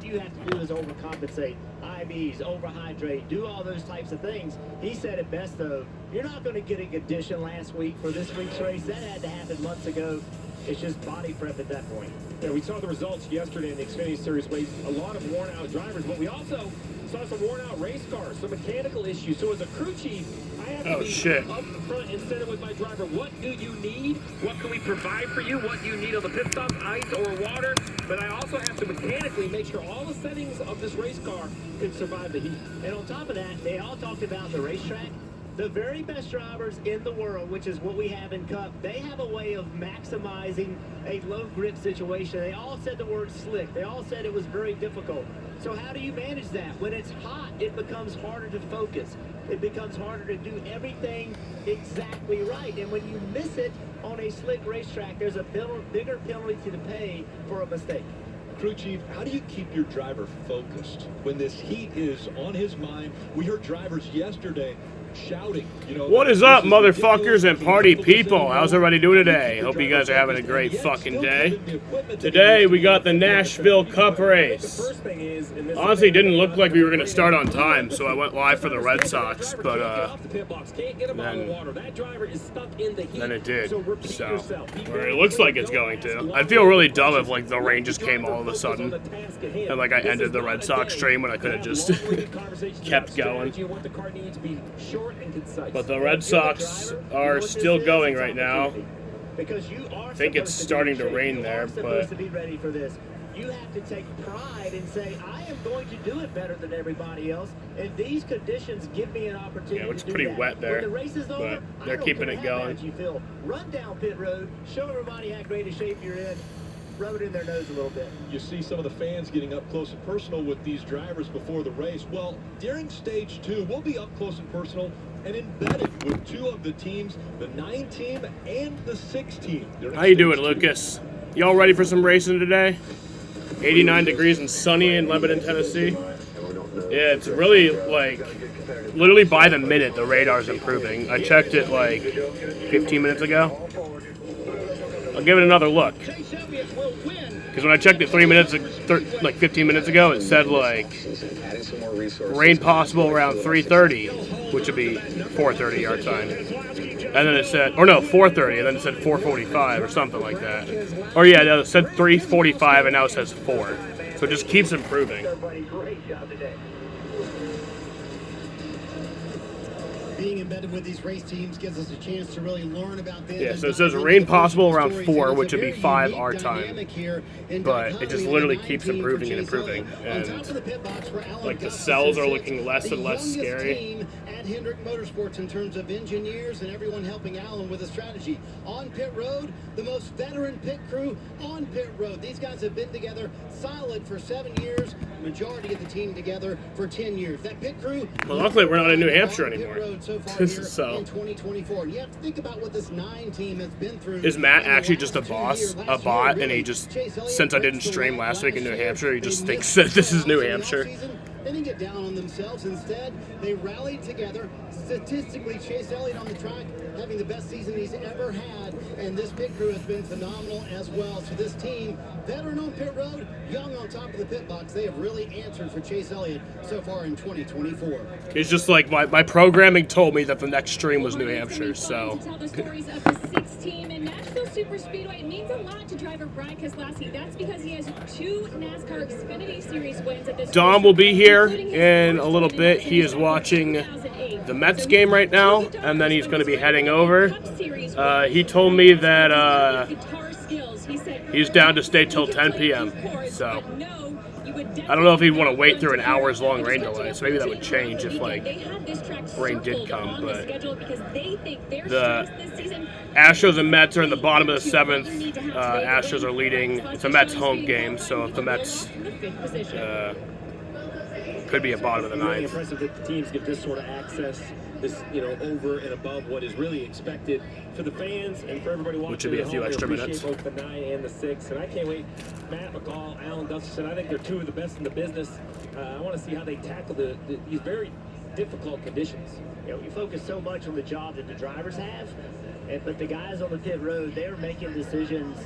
what you have to do is overcompensate, IVs, overhydrate, do all those types of things. He said it best, though. You're not going to get a condition last week for this week's race. That had to happen months ago. It's just body prep at that point. Yeah, we saw the results yesterday in the Xfinity Series race. A lot of worn-out drivers, but we also saw some worn-out race cars, some mechanical issues. So as a crew chief, I have to be up front and center with my driver. What do you need? What can we provide for you? What do you need on the pit stop, ice or water? But I also have to mechanically make sure all the settings of this race car can survive the heat. And on top of that, they all talked about the racetrack. The very best drivers in the world, which is what we have in Cup, they have a way of maximizing a low grip situation. They all said the word slick. They all said it was very difficult. So how do you manage that? When it's hot, it becomes harder to focus. It becomes harder to do everything exactly right. And when you miss it on a slick racetrack, there's a bigger penalty to pay for a mistake. Crew chief, how do you keep your driver focused when this heat is on his mind? We heard drivers yesterday shouting, what is up, motherfuckers and party people? How's everybody doing today? Hope you guys are having a great fucking day. Today we got the Nashville Cup race. Honestly, it didn't look like we were going to start on time, so I went live for the Red Sox, but then it did. So, or it looks like it's going to. I'd feel really dumb if like the rain just came all of a sudden and like I ended the Red Sox stream when I could have just kept going. But the Red Sox are still going right now. I think it's starting to rain there, but you have to take pride and say, I am going to do it better than everybody else, and these conditions give me an opportunity. Yeah, it looks pretty wet there, but they're keeping it going. You feel. Run down pit road, show everybody how great a shape you're in. Rub it in their nose a little bit. You see some of the fans getting up close and personal with these drivers before the race. Well, during stage 2, we'll be up close and personal and embedded with 2 of the teams, the 9 team and the 6 team. How you doing, Lucas? Y'all ready for some racing today? 89 degrees and sunny in Lebanon, Tennessee. Yeah, it's really like literally by the minute the radar's improving. I checked it like 15 minutes ago. I'll give it another look. Because when I checked it 15 minutes ago, it said like rain possible around 3:30, which would be 4:30 our time. And then it said, or no, 4:30, and then it said 4:45 or something like that. Or yeah, no, it said 3:45, and now it says 4. So it just keeps improving. Being embedded with these race teams gives us a chance to really learn about them. Yeah, so it says rain possible around 4, which would be 5 our time. But it just literally keeps improving and improving. And like the cells are looking less and less scary. At Hendrick Motorsports in terms of engineers and everyone helping Alan with a strategy. On pit road, the most veteran pit crew on pit road. These guys have been together solid for 7 years. Majority of the team together for 10 years. That pit crew. Well, luckily we're not in New Hampshire anymore. So in 2024, and you have to think about what this 9 team has been through. Is Matt actually just a bot, and he just, since I didn't stream last week in New Hampshire, he just thinks that this is New Hampshire? They didn't get down on themselves. Instead, they rallied together. Statistically, Chase Elliott on the track having the best season he's ever had, and this pit crew has been phenomenal as well. So this team, veteran on pit road, young on top of the pit box, they have really answered for Chase Elliott so far in 2024. It's just like my programming told me that the next stream was New Hampshire, so. To tell the stories of the 6 team in Nashville Super Speedway. It means a lot to driver Brian Keselowski. That's because he has 2 NASCAR Xfinity Series wins at this. Dom will be here in a little bit. He is watching the Mets game right now, and then he's going to be heading over. He told me that he's down to stay till 10 p.m. So I don't know if he'd want to wait through an hours-long rain delay. So maybe that would change if like rain did come. But the Astros and Mets are in the bottom of the 7th. Astros are leading. It's a Mets home game, so if the Mets could be at bottom of the 9th. Impressive that the teams get this sort of access, this over and above what is really expected for the fans and for everybody watching. Which would be a few extra minutes. Both the 9 and the 6, and I can't wait. Matt McCall, Alan Gustafson, I think they're 2 of the best in the business. I want to see how they tackle these very difficult conditions. We focus so much on the job that the drivers have, but the guys on the pit road, they're making decisions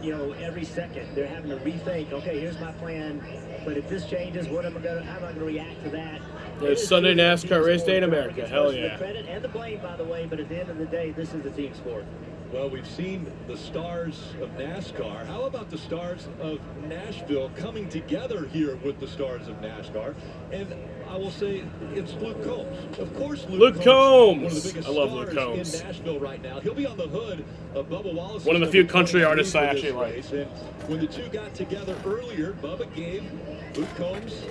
you know, every second they're having to rethink, okay, here's my plan, but if this changes, how am I going to react to that? It's Sunday NASCAR race day in America. Hell yeah. The credit and the blame, by the way, but at the end of the day, this is the team sport. Well, we've seen the stars of NASCAR. How about the stars of Nashville coming together here with the stars of NASCAR? And I will say it's Luke Combs. Of course, Luke Combs. One of the biggest I love Luke stars Combs. in Nashville right now. He'll be on the hood of Bubba Wallace. One of the few country artists I actually like. And when the two got together earlier, Bubba gave Luke Combs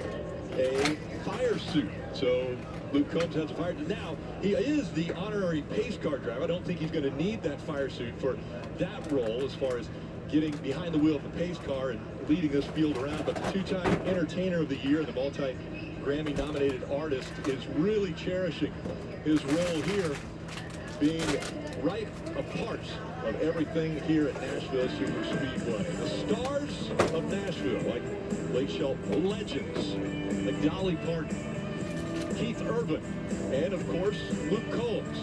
a fire suit. So Luke Combs has a fire. Now, he is the honorary pace car driver. I don't think he's going to need that fire suit for that role as far as getting behind the wheel of the pace car and leading this field around. But the two-time Entertainer of the Year and the multi-Grammy-nominated artist is really cherishing his role here, being right a part of everything here at Nashville Super Speedway. The stars of Nashville, like Lake Shelton, legends like Dolly Parton, Keith Urban, and of course, Luke Combs.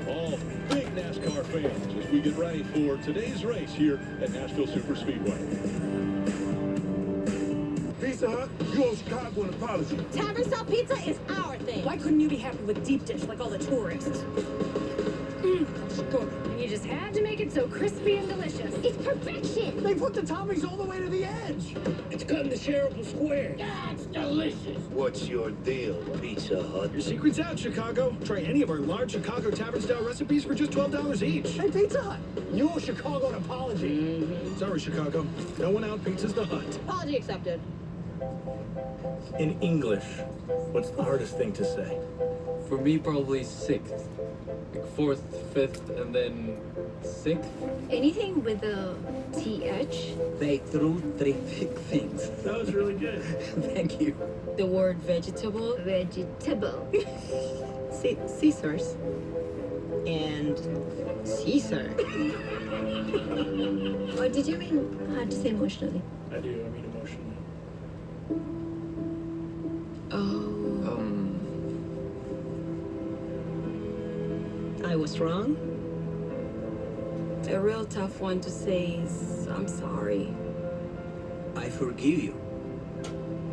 All big NASCAR fans as we get ready for today's race here at Nashville Super Speedway. Pizza Hut, you owe Chicago an apology. Tavern style pizza is our thing. Why couldn't you be happy with deep dish like all the tourists? And you just had to make it so crispy and delicious. It's perfection. They put the toppings all the way to the edge. It's cut into shareable squares. That's delicious. What's your deal, Pizza Hut? Your secret's out, Chicago. Try any of our large Chicago tavern-style recipes for just $12 each. Hey, Pizza Hut, you owe Chicago an apology. Sorry, Chicago. No one out pizzas the Hut. Apology accepted. In English, what's the hardest thing to say? For me, probably sixth. Like fourth, fifth, and then sixth. Anything with a TH? They threw three big things. That was really good. Thank you. The word vegetable. Vegetable. Caesars. And Caesar. Or did you mean hard to say emotionally? I do, I mean emotionally. Oh. I was wrong. A real tough one to say is I'm sorry. I forgive you.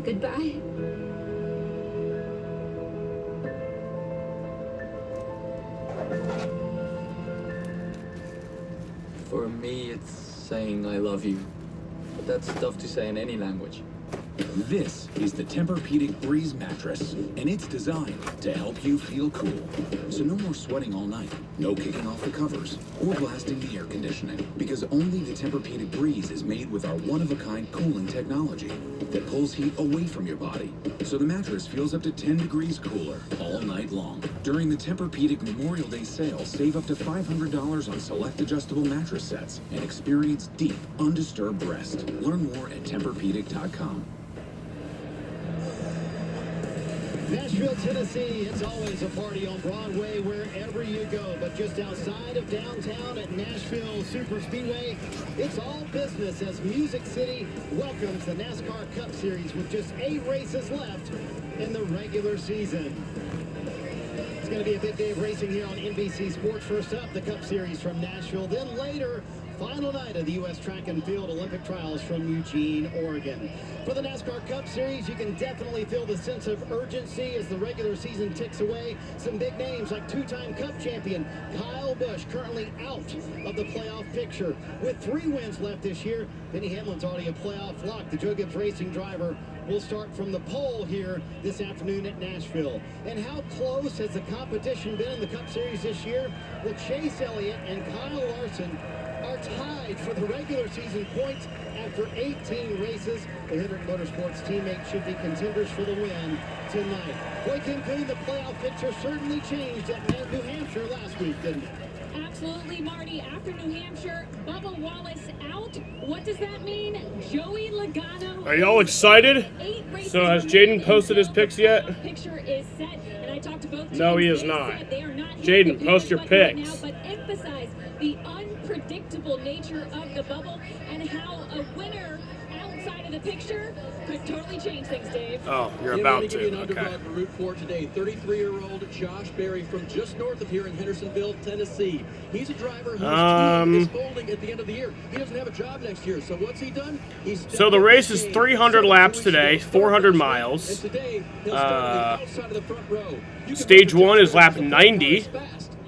Goodbye. For me, it's saying I love you. But that's tough to say in any language. This is the Tempur-Pedic Breeze mattress, and it's designed to help you feel cool. So no more sweating all night, no kicking off the covers, or blasting the air conditioning, because only the Tempur-Pedic Breeze is made with our one-of-a-kind cooling technology that pulls heat away from your body, so the mattress feels up to 10 degrees cooler all night long. During the Tempur-Pedic Memorial Day sale, save up to $500 on select adjustable mattress sets and experience deep, undisturbed rest. Learn more at TempurPedic.com. Nashville, Tennessee, it's always a party on Broadway wherever you go. But just outside of downtown at Nashville Super Speedway, it's all business as Music City welcomes the NASCAR Cup Series with just 8 races left in the regular season. It's going to be a big day of racing here on NBC Sports. First up, the Cup Series from Nashville. Then later, final night of the U.S. Track and Field Olympic Trials from Eugene, Oregon. For the NASCAR Cup Series, you can definitely feel the sense of urgency as the regular season ticks away. Some big names like two-time Cup champion Kyle Busch, currently out of the playoff picture. With 3 wins left this year, Denny Hamlin's already a playoff lock. The Joe Gibbs Racing driver will start from the pole here this afternoon at Nashville. And how close has the competition been in the Cup Series this year? Well, Chase Elliott and Kyle Larson are tied for the regular season points after 18 races. The Hendrick Motorsports teammates should be contenders for the win tonight. Boy, Kim Coon, the playoff picture certainly changed at New Hampshire last week, didn't it? Absolutely, Marty. After New Hampshire, Bubba Wallace out. What does that mean? Joey Logano. Are y'all excited? So has Jaden posted his picks yet? Picture is set, and I talked to both. No, he is not. Jaden, post your picks. But emphasize the unpredictable nature of the bubble and how a winner outside The picture could totally change things, Dave. Oh, you're Yeah, about let me give you to. an Okay. underdog to root for today. 33-year-old Josh Berry from just north of here in Hendersonville, Tennessee. He's a driver whose team is folding at the end of the year. He doesn't have a job next year, so what's he done? So the race is 300 laps today, 400 miles. Today, he'll start on the outside of the front row. Stage 1 is lap 90.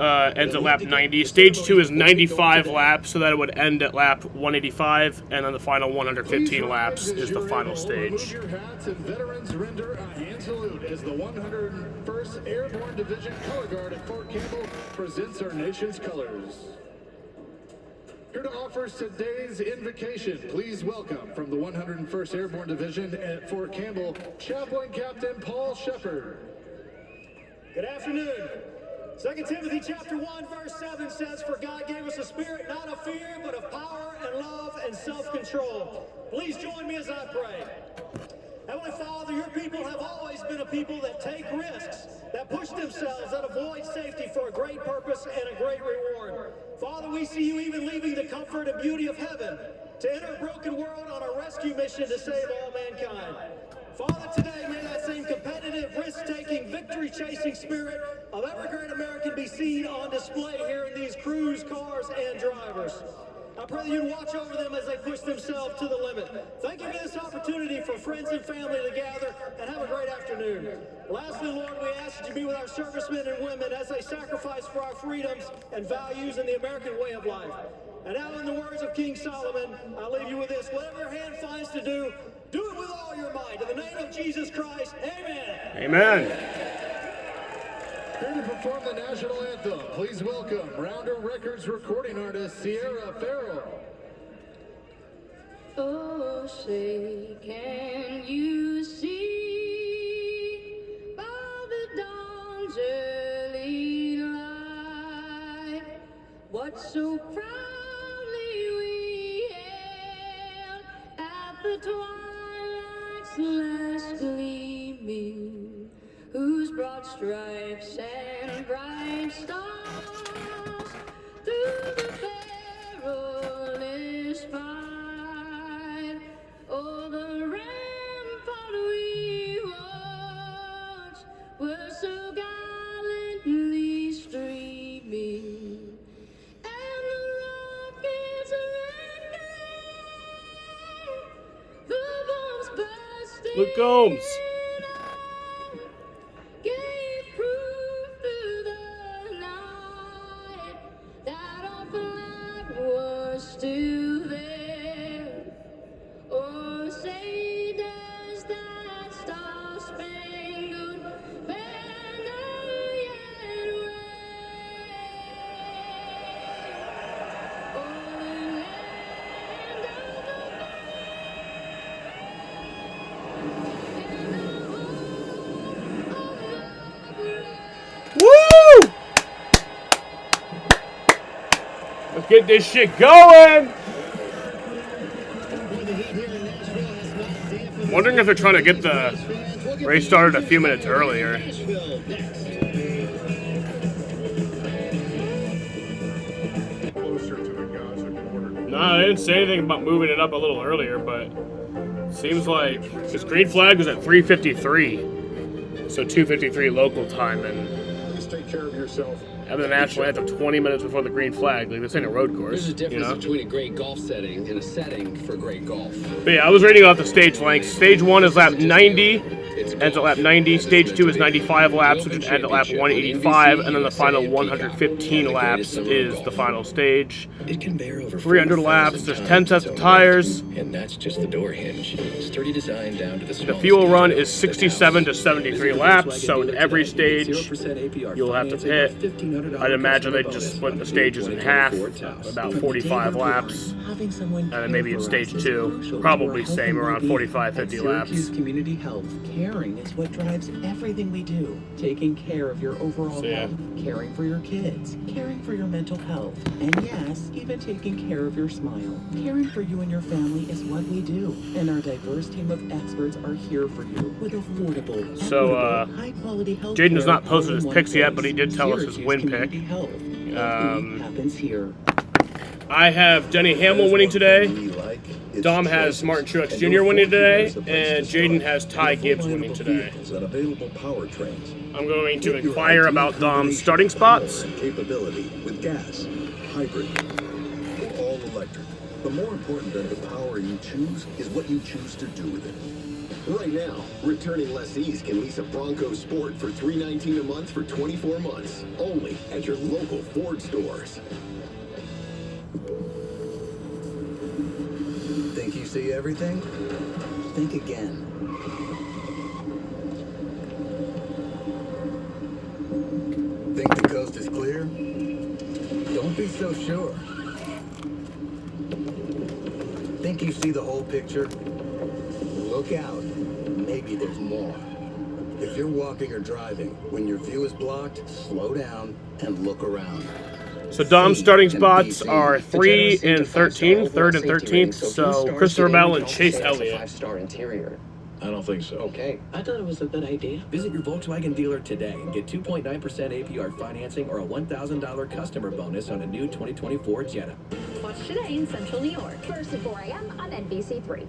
Ends at lap 90. Stage 2 is 95 laps, so that it would end at lap 185, and then the final 115 laps is the final stage. Remove your hats, and veterans render a hand salute as the 101st Airborne Division Color Guard at Fort Campbell presents our nation's colors. Here to offer today's invocation, please welcome from the 101st Airborne Division at Fort Campbell, Chaplain Captain Paul Shepard. Good afternoon. 2 Timothy chapter 1, verse 7 says, "For God gave us a spirit not of fear, but of power and love and self-control." Please join me as I pray. Heavenly Father, your people have always been a people that take risks, that push themselves, that avoid safety for a great purpose and a great reward. Father, we see you even leaving the comfort and beauty of heaven to enter a broken world on a rescue mission to save all mankind. Father, today may that same competitive, risk-taking, victory-chasing spirit of every great American be seen on display here in these crews, cars, and drivers. I pray that you'd watch over them as they push themselves to the limit. Thank you for this opportunity for friends and family to gather, and have a great afternoon. Lastly, Lord, we ask that you be with our servicemen and women as they sacrifice for our freedoms and values in the American way of life. And now, in the words of King Solomon, I leave you with this: whatever your hand finds to do, do it with all your might. In the name of Jesus Christ, amen. Amen. Here to perform the national anthem, please welcome Rounder Records recording artist Sierra Farrell. Oh, say, can you see by the dawn's early light what so proudly we hailed at the twilight's last gleaming, whose broad stripes and bright stars through the perilous fight, oh, the rampart we watched were so gallantly streaming, and the rockets ringing, the bombs bursting. Luke Combs. Gave proof through the night that our flag was still there. Oh, say does that star-spangled banner yet wave? Oh, the land of the Woo! Let's get this shit going. Wondering if they're trying to get the race started a few minutes earlier. No, I didn't say anything about moving it up a little earlier, but it seems like this green flag was at 3:53, so 2:53 local time, and Just take care of yourself. having the national anthem 20 minutes before the green flag, like this ain't a road course. There's a difference you know? between a great golf setting and a setting for great golf. But yeah, I was reading off the stage length. Stage 1 is lap 90, ends at lap 90. Stage 2 is 95 laps, which would end at lap 185, and then the final 115 laps is the final stage. It can bear over 300 laps, there's 10 sets of tires. And that's just the door hinge. Sturdy design down to the The fuel run is 67 to 73 laps, so in every stage you'll have to pit. I'd imagine they'd just split the stages in half, about 45 laps, and then maybe in stage 2, probably same, around 45, 50 laps. Syracuse Community Health, caring is what drives everything we do. Taking care of your overall health, caring for your kids, caring for your mental health, and yes, even taking care of your smile. Caring for you and your family is what we do, and our diverse team of experts are here for you with affordable, So, high-quality health. Jaden has not posted his picks yet, but he did tell us his win pick. Happens here. I have Denny Hamlin winning today. Dom has Martin Truex Jr. winning today, and Jaden has Ty Gibbs winning today. I'm going to inquire about Dom's starting spots. Capability with gas, hybrid, or all electric. But more important than the power you choose is what you choose to do with it. Right now, returning lessees can lease a Bronco Sport for $319 a month for 24 months, only at your local Ford stores. Think you see everything? Think again. Think the coast is clear? Don't be so sure. Think you see the whole picture? Look out. Maybe there's more. If you're walking or driving, when your view is blocked, slow down and look around. So Dom's starting spots are 3 and 13, 3rd and 13th. So Christopher Bell and Chase Elliott. 5-star interior. I don't think so. Okay. I thought it was a good idea. Visit your Volkswagen dealer today and get 2.9% APR financing or a $1,000 customer bonus on a new 2024 Jetta. Watch today in Central New York. First at 4 a.m. on NBC3.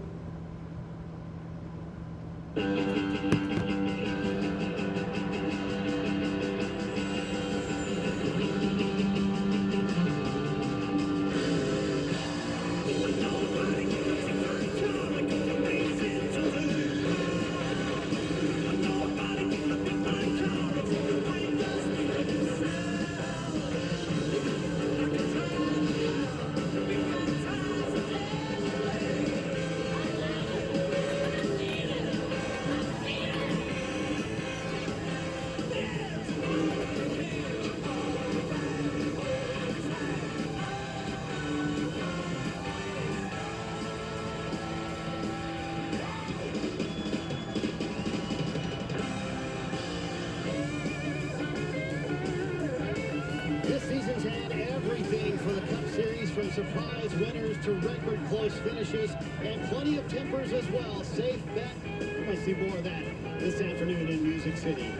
Surprise winners to record close finishes and plenty of tempers as well. Safe bet. You might see more of that this afternoon in Music City.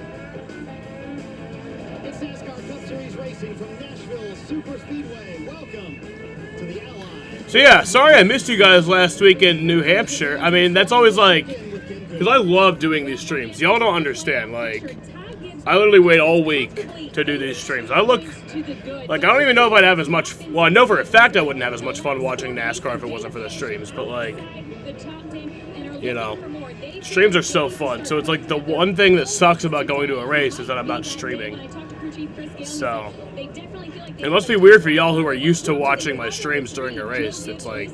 It's NASCAR Cup Series racing from Nashville Super Speedway. Welcome to the Allies. So yeah, sorry I missed you guys last week in New Hampshire. I mean, that's always like, because I love doing these streams. Y'all don't understand, like, I literally wait all week to do these streams. I look, like, I don't even know if I'd have as much, well, I know for a fact I wouldn't have as much fun watching NASCAR if it wasn't for the streams, but, like, you know, streams are so fun. So it's like the one thing that sucks about going to a race is that I'm not streaming. So, it must be weird for y'all who are used to watching my streams during a race. It's like,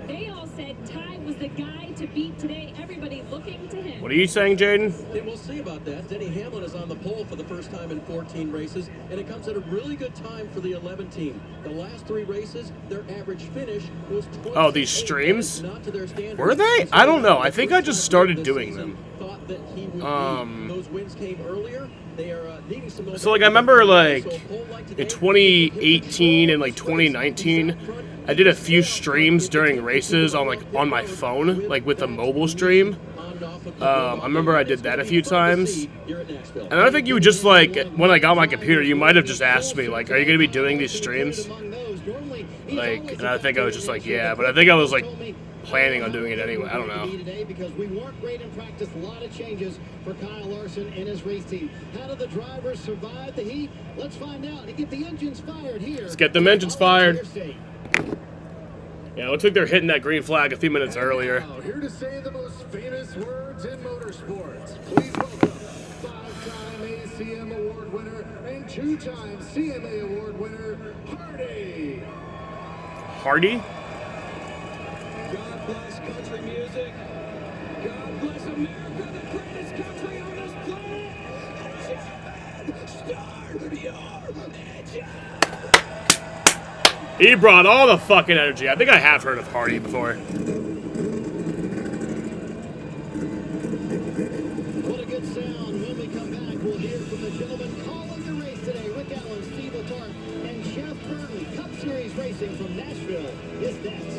They all said Ty was the guy to beat today. Everybody looking to him. what are you saying, Jaden? And we'll see about that. Denny Hamlin is on the pole for the first time in 14 races, and it comes at a really good time for the 11 team. The last 3 races, their average finish was 20. Oh, these streams? Were they? I don't know. I think I just started doing them. Those wins came earlier. They are needing some. So, like, I remember, like, in 2018 and, like, 2019, I did a few streams during races on, like, on my phone, like, with a mobile stream. I remember I did that a few times. And I think you would just, like, when I got my computer, you might have just asked me, like, are you going to be doing these streams? Like, and I think I was just like, yeah, but I think I was, like, planning on doing it anyway. I don't know. Because we weren't great in practice. A lot of changes for Kyle Larson and his race team. How do the drivers survive the heat? Let's find out and get the engines fired here. Let's get them engines fired. Yeah, it looks like they're hitting that green flag a few minutes earlier. Here to say the most famous words in motorsports. Please welcome 5-time ACM Award winner and 2-time CMA Award winner, Hardy. Hardy? God bless country music. God bless America, the greatest country on this planet. Start your engine. He brought all the fucking energy. I think I have heard of Hardy before. What a good sound. When we come back, we'll hear from the gentlemen calling the race today. Rick Allen, Steve Letarte, and Jeff Burton. Cup Series racing from Nashville is next.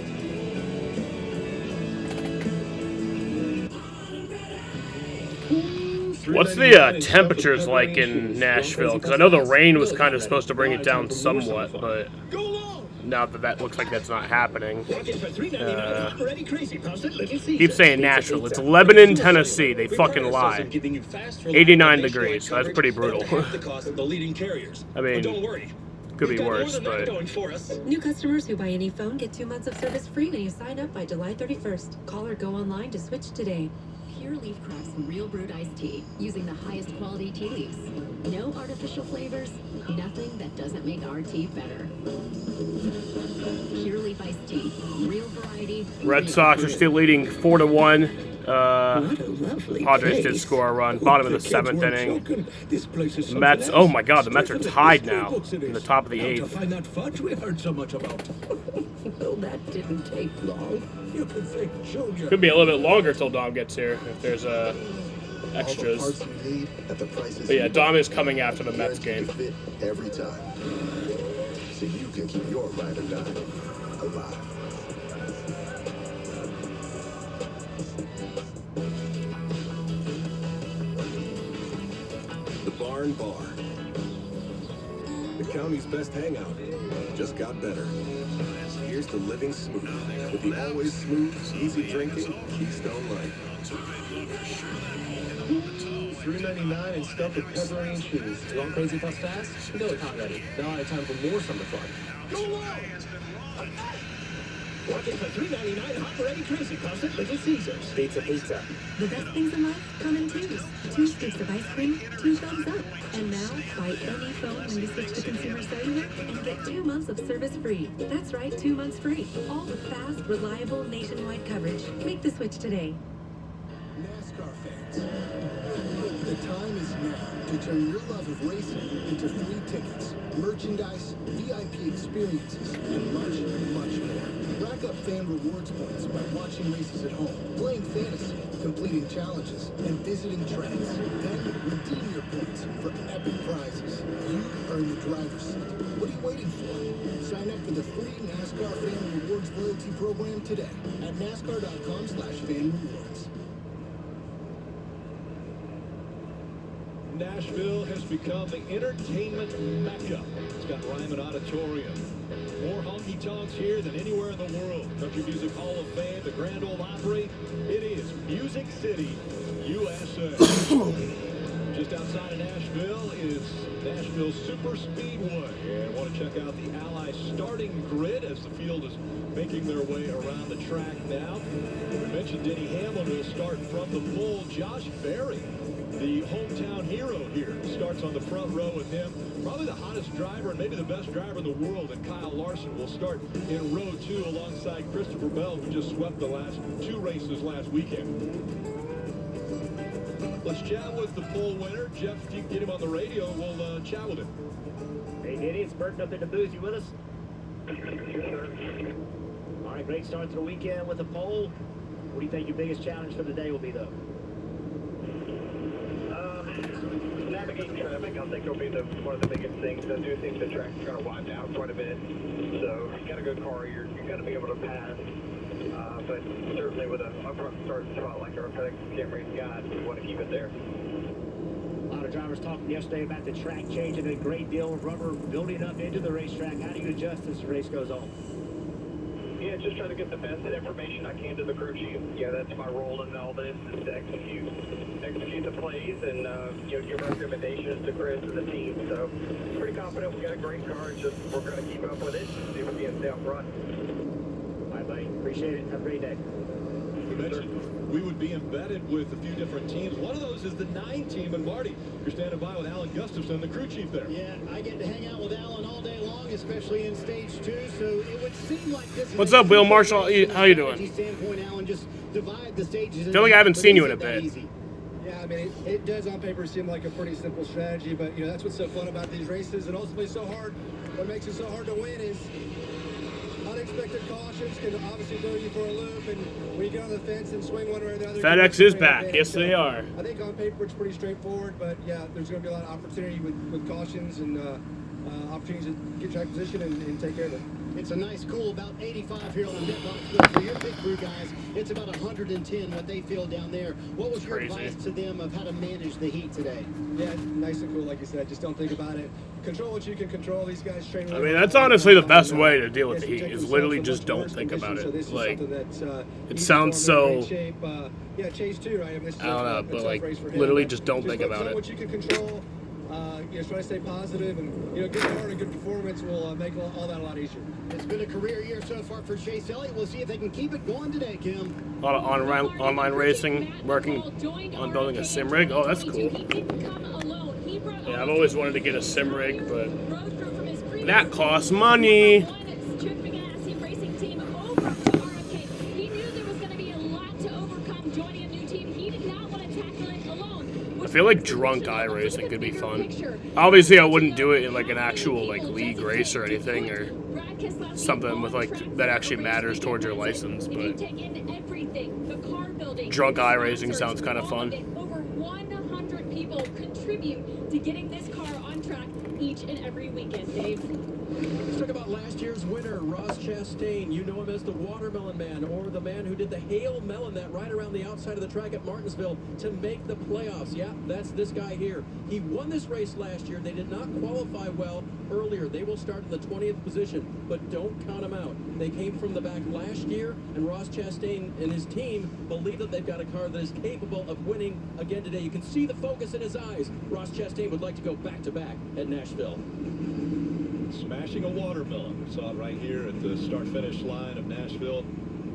What's the temperatures like in Nashville? Because I know the rain was kind of supposed to bring it down somewhat, but now that looks like that's not happening. Keep saying Nashville. It's Lebanon, Tennessee. They fucking lie. 89 degrees. So that's pretty brutal. I mean, could be worse, but... New customers who buy any phone get 2 months of service free when you sign up by July 31st. Call or go online to switch today. Pure leaf crafts real brewed iced tea using the highest quality tea leaves. No artificial flavors, nothing that doesn't make our tea better. Pure leaf iced tea, real variety. Red Sox are still leading 4-1. Padres did score a run. Bottom of the 7th inning. Mets. Oh my God, the Mets are tied now in the top of the 8th. Find that fudge we heard so much about. Well, that didn't take long. You can thank Junior. Could be a little bit longer till Dom gets here if there's extras. But yeah, Dom is coming after the Mets game. Every time, so you can keep your ride or die alive. The Barn Bar. The county's best hangout. Just got better. Here's to living smooth. With the always smooth, easy drinking Keystone Light. $3.99 and stuffed with pepperoni and cheese. You want crazy plus fast? Go with Hot Ready. Now I have time for more summer fun. Go long! Walk in for $3.99 Hot Ready Crazy Puffs at Little Caesars. Pizza. The best things in life come in twos. 2 scoops of ice cream, 2 thumbs up. And now, buy any phone when you switch to Consumer Cellular and get 2 months of service free. That's right, 2 months free. All the fast, reliable, nationwide coverage. Make the switch today. NASCAR fans, the time is now to turn your love of racing into free tickets, merchandise, VIP experiences, and much, much more. Rack up fan rewards points by watching races at home, playing fantasy, completing challenges, and visiting tracks. Then redeem your points for epic prizes. You earn the driver's seat. What are you waiting for? Sign up for the free NASCAR Fan Rewards loyalty program today at NASCAR.com/fanrewards. Nashville has become the entertainment mecca. It's got Ryman Auditorium. More honky-tonks here than anywhere in the world. Country Music Hall of Fame, the Grand Ole Opry. It is Music City, USA. Just outside of Nashville is Nashville Super Speedway. And I want to check out the Ally starting grid as the field is making their way around the track now. We mentioned Denny Hamlin will start from the pole. Josh Berry, the hometown hero here, starts on the front row with him. Probably the hottest driver and maybe the best driver in the world, and Kyle Larson will start in row 2 alongside Christopher Bell, who just swept the last 2 races last weekend. Let's chat with the pole winner. Jeff, if you can get him on the radio, we'll chat with him. Hey, Denny, it's Burton up in the booth. You with us? All right, great start to the weekend with the pole. What do you think your biggest challenge for the day will be, though? Navigating traffic, I think will be one of the biggest things. I do think the track's kind of wiped out quite a bit. So if you got a good car, you're going to be able to pass. But certainly with a upfront start spot like our FedEx Camry's got, we want to keep it there. A lot of drivers talking yesterday about the track changing a great deal of rubber building up into the racetrack. How do you adjust as the race goes on? Yeah, just try to get the best information I can to the crew chief. Yeah, that's my role in all this, is to execute the plays and give recommendations to Chris and the team. So pretty confident we got a great car. It's just we're going to keep up with it and see if we can stay up front. All right, buddy. Appreciate it. Have a great day. You mentioned we would be embedded with a few different teams. One of those is the 9 team. And Marty, you're standing by with Alan Gustafson, the crew chief there. Yeah, I get to hang out with Alan all day long, especially in stage 2. So it would seem like this. What's up, Will Marshall? How you doing? Standpoint, Alan, just divide the stages. I feel like I haven't seen you in a bit. Yeah, I mean, it does on paper seem like a pretty simple strategy, but that's what's so fun about these races, and ultimately so hard. What makes it so hard to win is unexpected cautions can obviously throw you for a loop, and when you get on the fence and swing one way or the other. FedEx is back. Yes, they are. I think on paper it's pretty straightforward, but yeah, there's going to be a lot of opportunity with cautions and opportunities to get track position and take care of it. It's a nice cool about 85 here on the mid box. But for your pit crew guys, it's about 110 what they feel down there. What was your advice to them of how to manage the heat today? Yeah, nice and cool, like you said. Just don't think about it. Control what you can control. These guys train. I mean, that's honestly the best way to deal with the heat, is literally just don't think about it. Like, it sounds so, yeah, Chase too, right? I mean, I don't know, but like, literally just don't think about it. What you can control. Try to stay positive, and good car and good performance will make all that a lot easier. It's been a career year so far for Chase Elliott. We'll see if they can keep it going today, Kim. A lot of online racing, working on building a sim rig. Oh, that's cool. Yeah, I've always wanted to get a sim rig, but that costs money. I feel like drunk iRacing could be fun. Obviously, I wouldn't do it in like an actual like league race or anything, or something with like that actually matters towards your license. But drunk iRacing sounds kind of fun. Over 100 people contribute to getting this car on track each and every weekend, Dave. Let's talk about last year's winner, Ross Chastain. You know him as the Watermelon Man, or the man who did the Hail Melon, that right around the outside of the track at Martinsville to make the playoffs. Yeah, that's this guy here. He won this race last year. They did not qualify well earlier. They will start in the 20th position, but don't count them out. They came from the back last year, and Ross Chastain and his team believe that they've got a car that is capable of winning again today. You can see the focus in his eyes. Ross Chastain would like to go back-to-back at Nashville. Smashing a watermelon. We saw it right here at the start-finish line of Nashville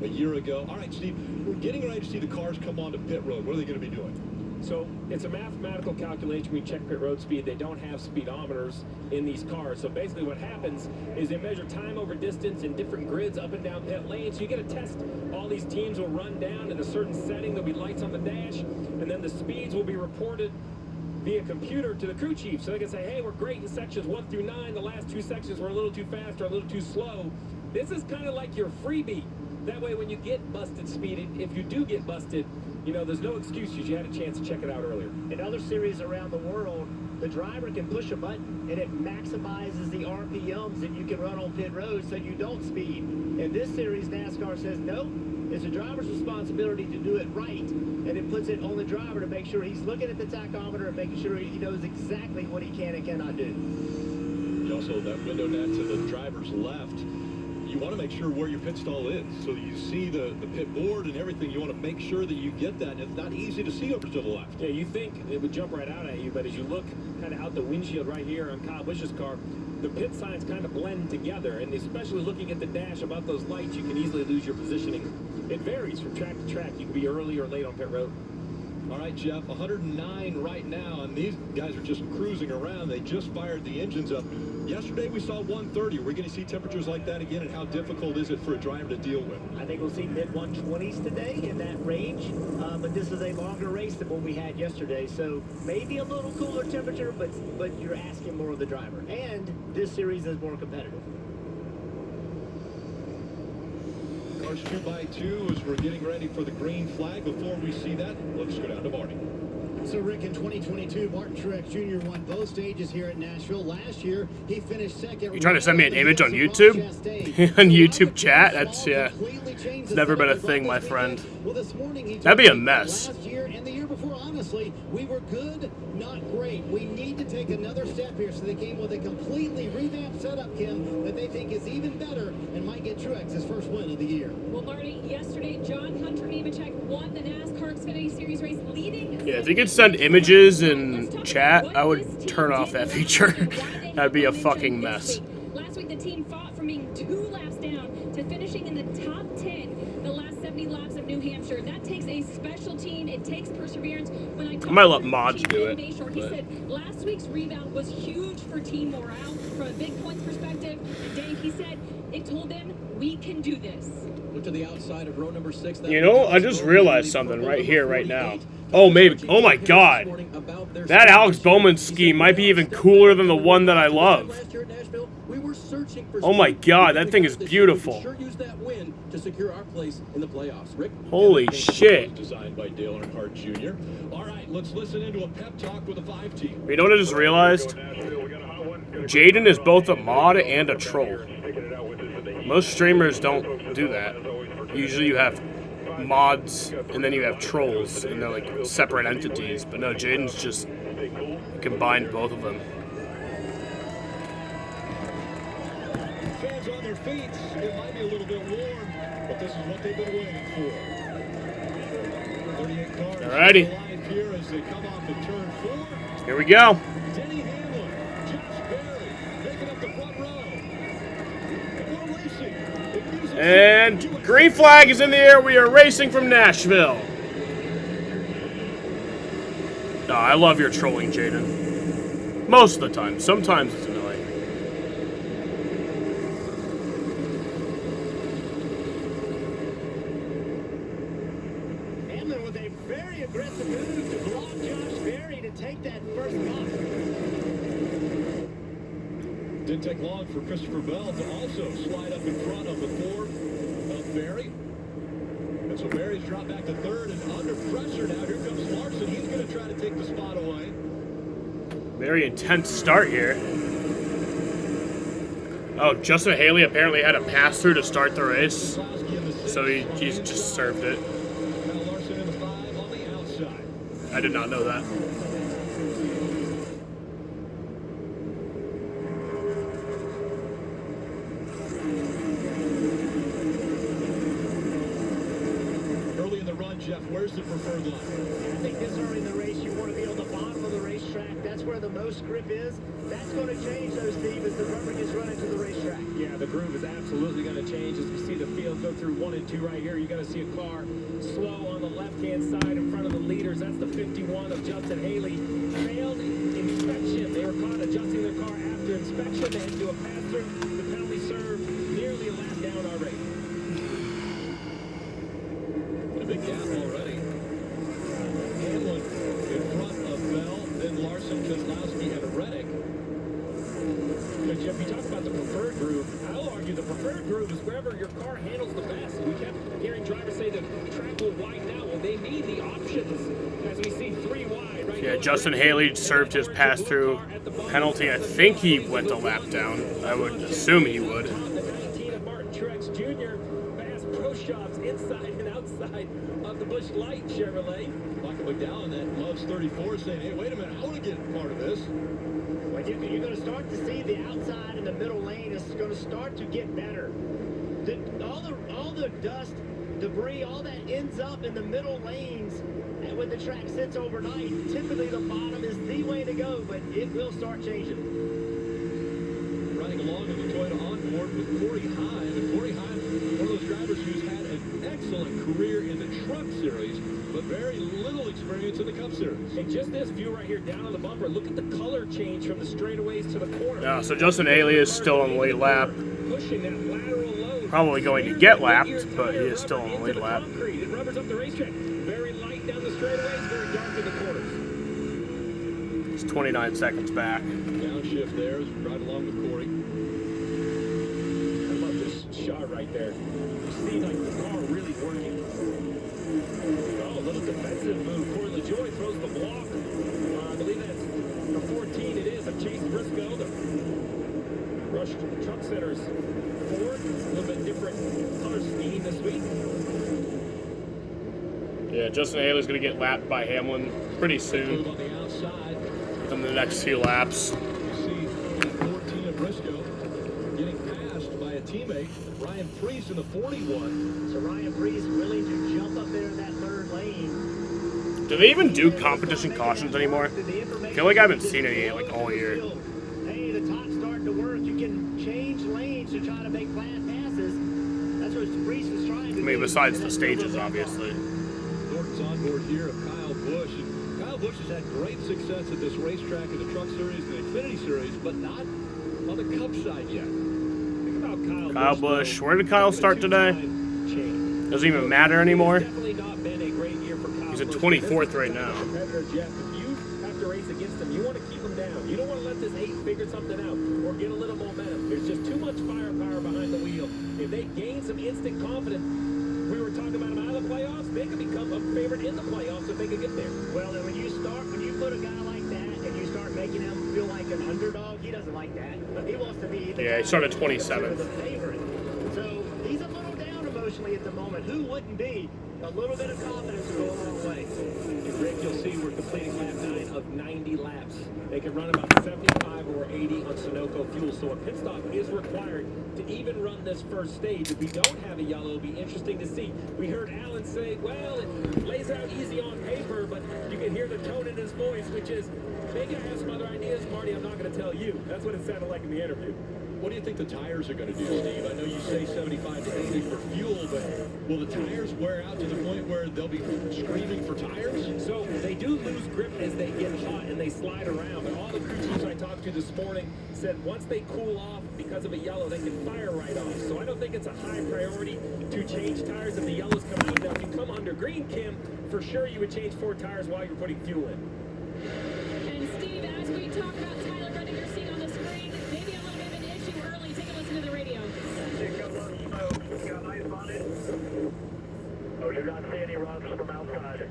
a year ago. All right, Steve, we're getting ready to see the cars come onto pit road. What are they going to be doing? So it's a mathematical calculation. We check pit road speed. They don't have speedometers in these cars. So basically what happens is they measure time over distance in different grids up and down pit lanes. So you get a test. All these teams will run down at a certain setting. There'll be lights on the dash, and then the speeds will be reported via computer to the crew chief, so they can say, hey, we're great in sections 1 through 9. The last 2 sections were a little too fast or a little too slow. This is kind of like your freebie. That way, when you get busted speeding, if you do get busted, there's no excuses. You had a chance to check it out earlier. In other series around the world, the driver can push a button and it maximizes the RPMs that you can run on pit road so you don't speed. In this series, NASCAR says no. It's the driver's responsibility to do it right, and it puts it on the driver to make sure he's looking at the tachometer and making sure he knows exactly what he can and cannot do. Also, that window net to the driver's left, you want to make sure where your pit stall is. So you see the pit board and everything. You want to make sure that you get that, and it's not easy to see over to the left. Yeah, you think it would jump right out at you, but as you look kind of out the windshield right here on Kyle Busch's car, the pit signs kind of blend together, and especially looking at the dash above those lights, you can easily lose your positioning. It varies from track to track. You can be early or late on pit road. All right, Jeff, 109 right now, and these guys are just cruising around. They just fired the engines up. Yesterday we saw 130. We're going to see temperatures like that again, and how difficult is it for a driver to deal with? I think we'll see mid-120s today in that range, but this is a longer race than what we had yesterday, so maybe a little cooler temperature, but you're asking more of the driver, and this series is more competitive. Cars 2x2 as we're getting ready for the green flag. Before we see that, let's go down to Marty. So, Rick, in 2022, Martin Truex Jr. won both stages here at Nashville. Last year, he finished second. You trying to send me an image on YouTube? On YouTube chat? That's, yeah. It's never been a thing, my friend. Well, this morning that'd be a mess. Last year and the year before, honestly, we were good, not great. We need to take another step here. So they came with a completely revamped setup, Kim, that they think is even better and might get Truex his first win of the year. Well, Marty, yesterday, John Hunter Nemechek won the NASCAR Xfinity Series race, leading. Yeah, if you could send images in chat, I would turn off that feature. That'd be a fucking mess. Last week, the team fought from being 2 laps down to finishing in the top 10 the last 70 laps of New Hampshire. That takes a special team. It takes perseverance. When I might let mods do it. He said last week's rebound was huge for team morale from a big points perspective. And Dave, he said it told them we can do this. Look to the outside of row number 6. You know, I just realized something right here, right now. Oh, maybe. Oh, my God. That Alex Bowman scheme might be even cooler than the one that I love. Oh, my God. That thing is beautiful. Holy shit. Designed by Dale Earnhardt Jr. All right, let's listen into a pep talk with the 5 team. You know what I just realized? Jaden is both a mod and a troll. Most streamers don't do that. Usually you have mods and then you have trolls, and they're like separate entities. But no, Jaden's just combined both of them. Fans on their feet. It might be a little bit warm, but this is what they've been waiting for. 38 cars Alrighty. alive here as they come off of turn 4. Here we go. Denny Hamlin, Josh Berry, making up the front row. And we're racing. It music And green flag is in the air. We are racing from Nashville. No, I love your trolling, Jaden. Most of the time. Sometimes it's annoying. Hamlin with a very aggressive move to block Josh Berry to take that first spot. Didn't take long for Christopher Bell to also slide up in front of the 4 of Berry. And so Berry's dropped back to 3rd and under pressure now. Here comes Larson. He's going to try to take the spot away. Very intense start here. Oh, Justin Haley apparently had a pass-through to start the race. So he's just served it. Kyle Larson in the 5 on the outside. I did not know that. Early in the run, Jeff, where's the preferred line? I think this early in the race, you want to be on the bottom of the racetrack. That's where the most grip is. That's going to change, though, Steve, as the rubber gets run into the racetrack. Yeah, the groove is absolutely going to change as we see the field go through 1 and 2 right here. You're going to see a car slow on the left-hand side in front of the leaders. That's the 51 of Justin Haley. Failed inspection. They were caught adjusting their car after inspection. They had to do a pass-through. The penalty served nearly a lap down already. A big gap already. Hamlin in front of Bell, then Larson, Keselowski, and Reddick. But Jeff, you talk about the preferred groove. I'll argue the preferred groove is wherever your car handles the best. We kept hearing drivers say the track will widen out. Well, they need the options as we see 3 wide. Right Yeah, now, Justin Haley served his pass-through penalty. I think he went a lap down. I would assume he would. The 19 of Martin Truex Jr. Bass Pro Shops inside and outside of the Busch Light Chevrolet. Michael McDowell, that loves 34, saying, hey, wait a minute, I want to get part of this. Well, you're going to start to see the outside and the middle lane is going to start to get better. All the dust, debris, all that ends up in the middle lanes. And when the track sits overnight, typically the bottom is the way to go, but it will start changing. Riding along with the Toyota onboard with Corey Heim. And Corey Heim, one of those drivers who's had an excellent career in the Truck Series, but very little experience in the Cup Series. And just this view right here down on the bumper, look at the color change from the straightaways to the corner. Yeah, so Justin Haley is still on the lead lap. Pushing that lateral load. Probably going to get lapped, but he is still on the lead lap. It rubbers up the racetrack. Very light down the straightaways, very dark in the corners. He's 29 seconds back. Downshift there as we ride along with Corey. I love this shot right there. You see like the car really working. Oh, a little defensive move. Corey LaJoie throws the block. I believe that's the 14 it is of Chase Briscoe. The Rush Truck Center's Ford. A little bit different color scheme this week. Yeah, Justin Haley's going to get lapped by Hamlin pretty soon. On the outside. Within the next few laps. You see 14 of Briscoe getting passed by a teammate, Ryan Preece in the 41. So Ryan Preece willing to jump up there in that 3rd lane. Do they even do competition cautions anymore? I feel like I haven't seen any like all year. Hey, the top's starting to work. You can change lanes to try to make flat passes. That's what Preece is trying to do. I mean, besides the stages, obviously. Thornton's on board here of Kyle Busch. And Kyle Busch has had great success at this racetrack in the Truck Series and the Xfinity Series, but not on the Cup side yet. Think about Kyle Busch. Where did Kyle start today? Doesn't even matter anymore. Definitely not been a great year for Kyle He's at Busch. 24th right now. Competitor, Jeff, if you have to race against him, you want to keep him down. You don't want to let this 8 figure something out or get a little momentum. There's just too much firepower behind the wheel. If they gain some instant confidence, we were talking about them out of the playoffs, they could become a favorite in the playoffs if they could get there. Well, then when you put a guy like that and you start making him feel like an underdog, he doesn't like that. He wants to be the Yeah, he started 27th. the favorite. So especially at the moment. Who wouldn't be? A little bit of confidence will go a long way. And Rick, you'll see we're completing lap 9 of 90 laps. They can run about 75 or 80 on Sunoco fuel, so a pit stop is required to even run this first stage. If we don't have a yellow, it'll be interesting to see. We heard Alan say, well, it lays out easy on paper, but you can hear the tone in his voice, which is, maybe I have some other ideas, Marty, I'm not going to tell you. That's what it sounded like in the interview. What do you think the tires are going to do, Steve? I know you say 75 to 80 for fuel, but will the tires wear out to the point where they'll be screaming for tires? So they do lose grip as they get hot and they slide around. But all the crew chiefs I talked to this morning said once they cool off because of a yellow, they can fire right off. So I don't think it's a high priority to change tires if the yellows come out. Now, if you come under green, Kim, for sure you would change 4 tires while you're putting fuel in. And Steve, as we talk about Tyler Reddick, you're seeing on the screen, maybe a little bit of an issue early. Take a listen to the radio. Oh, you're not seeing any runs from outside.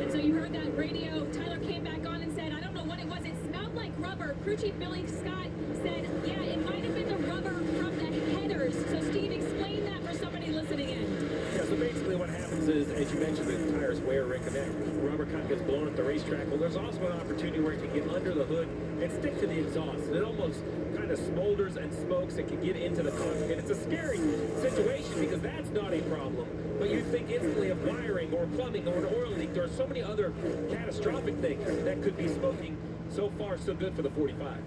And so you heard that radio. Tyler came back on and said, I don't know what it was. It smelled like rubber. Crew Chief Billy Scott said, yeah, it might have been the rubber from the headers. So Steve, explain that for somebody listening in. Yeah, so basically what happens is, as you mentioned, the tires wear and connect. Rubber kind of gets blown at the racetrack. Well, there's also an opportunity where it can get under the hood and stick to the exhaust. And it almost kind of smolders and smokes. It can get into the cockpit. It's a scary situation because that's not a problem. But you think instantly of wiring or plumbing or an oil leak. There are so many other catastrophic things that could be smoking. So far, so good for the 45.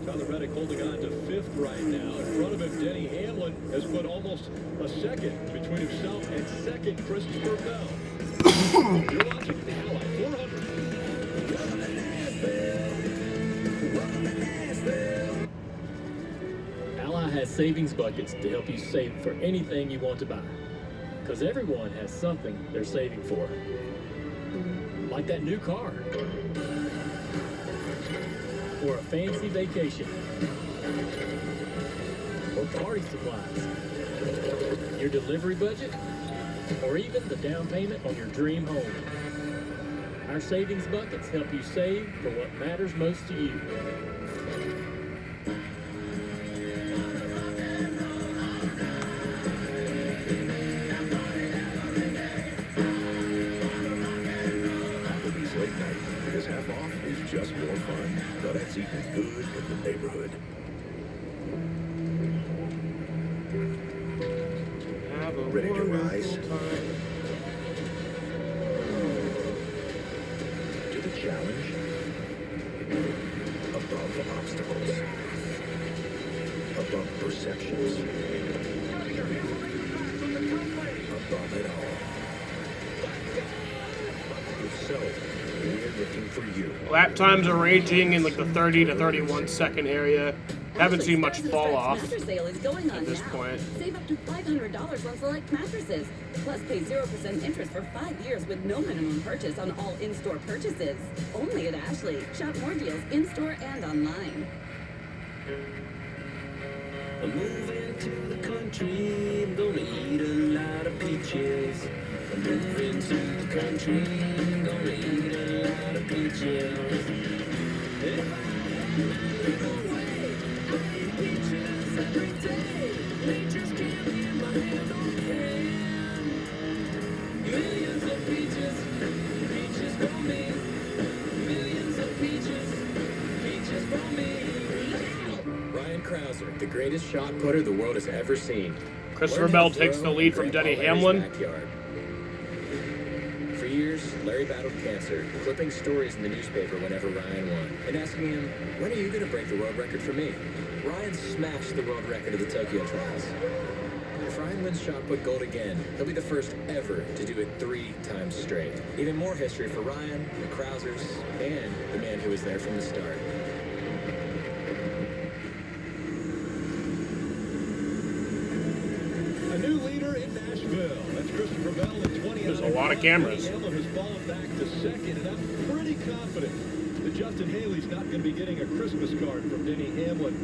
Tyler Reddick holding on to 5th right now. In front of him, Denny Hamlin has put almost a second between himself and second Christopher Bell. You're watching the Ally 400. Ally has savings buckets to help you save for anything you want to buy. Because everyone has something they're saving for. Like that new car. Or a fancy vacation. Or party supplies. Your delivery budget. Or even the down payment on your dream home. Our savings buckets help you save for what matters most to you. Because half off is just more fun, but it's eating good in the neighborhood. Ready to rise? To the challenge? Above obstacles. Above perceptions. Above it all. If so, we're looking for you. Lap times are ranging in like the 30 to 31 second area. Haven't seen much fall off Mattress sale is going on at this now. point. Save up to $500 on select mattresses. Plus pay 0% interest for 5 years with no minimum purchase on all in-store purchases. Only at Ashley. Shop more deals in-store and online. I'm moving to the country. I'm gonna eat a lot of peaches. I'm moving to the country. I'm gonna eat a lot of peaches. If I go away, I eat peaches every day. Nature's candy in my hand on hand. Millions of peaches, peaches for me. Millions of peaches, peaches for me. Ryan Krauser, the greatest shot putter the world has ever seen. Christopher Bell takes the lead from Denny Hamlin. Backyard. For years, Larry battled cancer, clipping stories in the newspaper whenever Ryan won, and asking him, when are you going to break the world record for me? Ryan smashed the world record at the Tokyo trials. If Ryan wins shot put gold again, he'll be the first ever to do it 3 times straight. Even more history for Ryan, the Krausers, and the man who was there from the start. A new leader in Nashville. That's Christopher Bell at 20. There's a lot of cameras. Hamlin has fallen back to second, and I'm pretty confident that Justin Haley's not going to be getting a Christmas card from Denny Hamlin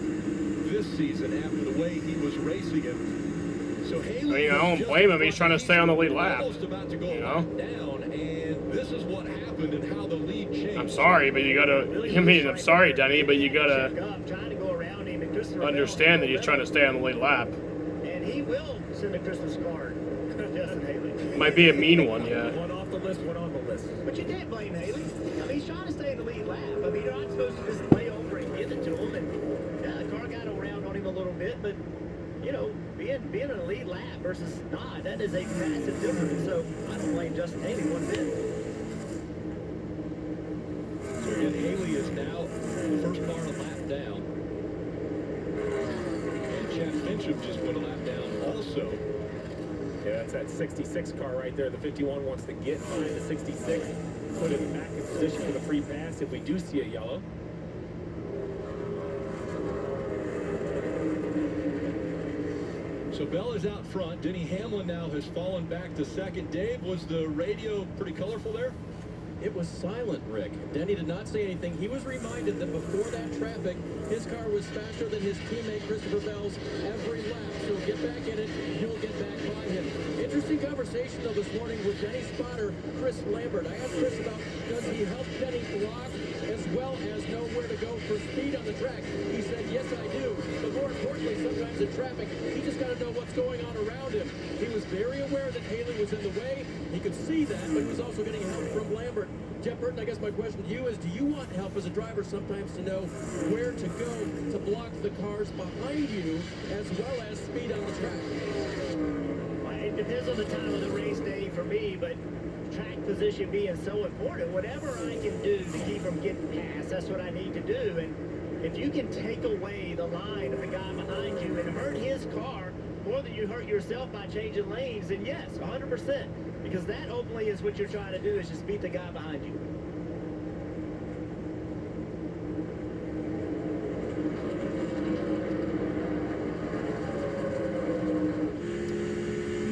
this season after the way he was racing him. So Haley, I don't blame him. He's trying to stay on the lead lap. You know? Down, and this is what happened and how the lead changed. I'm sorry, but you gotta. I mean, I'm sorry, Denny, but you gotta. Trying to go around him and understand that he's trying to stay on the lead lap. And he will send a Christmas card to Justin Haley. Might be a mean one, yeah. One off the list, one on the list. But you can't blame Haley. I mean, he's trying to stay in the lead lap. I mean, you're not supposed to just lay over and give it to him. And yeah, the car got around on him a little bit, but you know, being in a lead lap versus not, that is a massive difference. So I don't blame Justin Haley one bit. So again, Haley is now the first car a lap down. And Chad Fincham just put a lap down also. Yeah, that's that 66 car right there. The 51 wants to get behind the 66, put him back in position for the free pass if we do see a yellow. So Bell is out front. Denny Hamlin now has fallen back to second. Dave, was the radio pretty colorful there? It was silent, Rick. Denny did not say anything. He was reminded that before that traffic, his car was faster than his teammate Christopher Bell's every lap. So get back in it, you'll get back by him. Interesting conversation, though, this morning with Denny's spotter, Chris Lambert. I asked Chris about, does he help Denny block as well as know where to go for speed on the track? He said, yes, I do. But more importantly, sometimes in traffic, he just got to know what's going on around him. He was very aware that Haley was in the way. He could see that, but he was also getting help from Lambert. Jeff Burton, I guess my question to you is, do you want help as a driver sometimes to know where to go to block the cars behind you as well as speed on the track? It depends on the time of the race day for me, but track position being so important, whatever I can do to keep from getting past, that's what I need to do. And if you can take away the line of the guy behind you and hurt his car more than you hurt yourself by changing lanes, then yes, 100%. Because that openly is what you're trying to do, is just beat the guy behind you.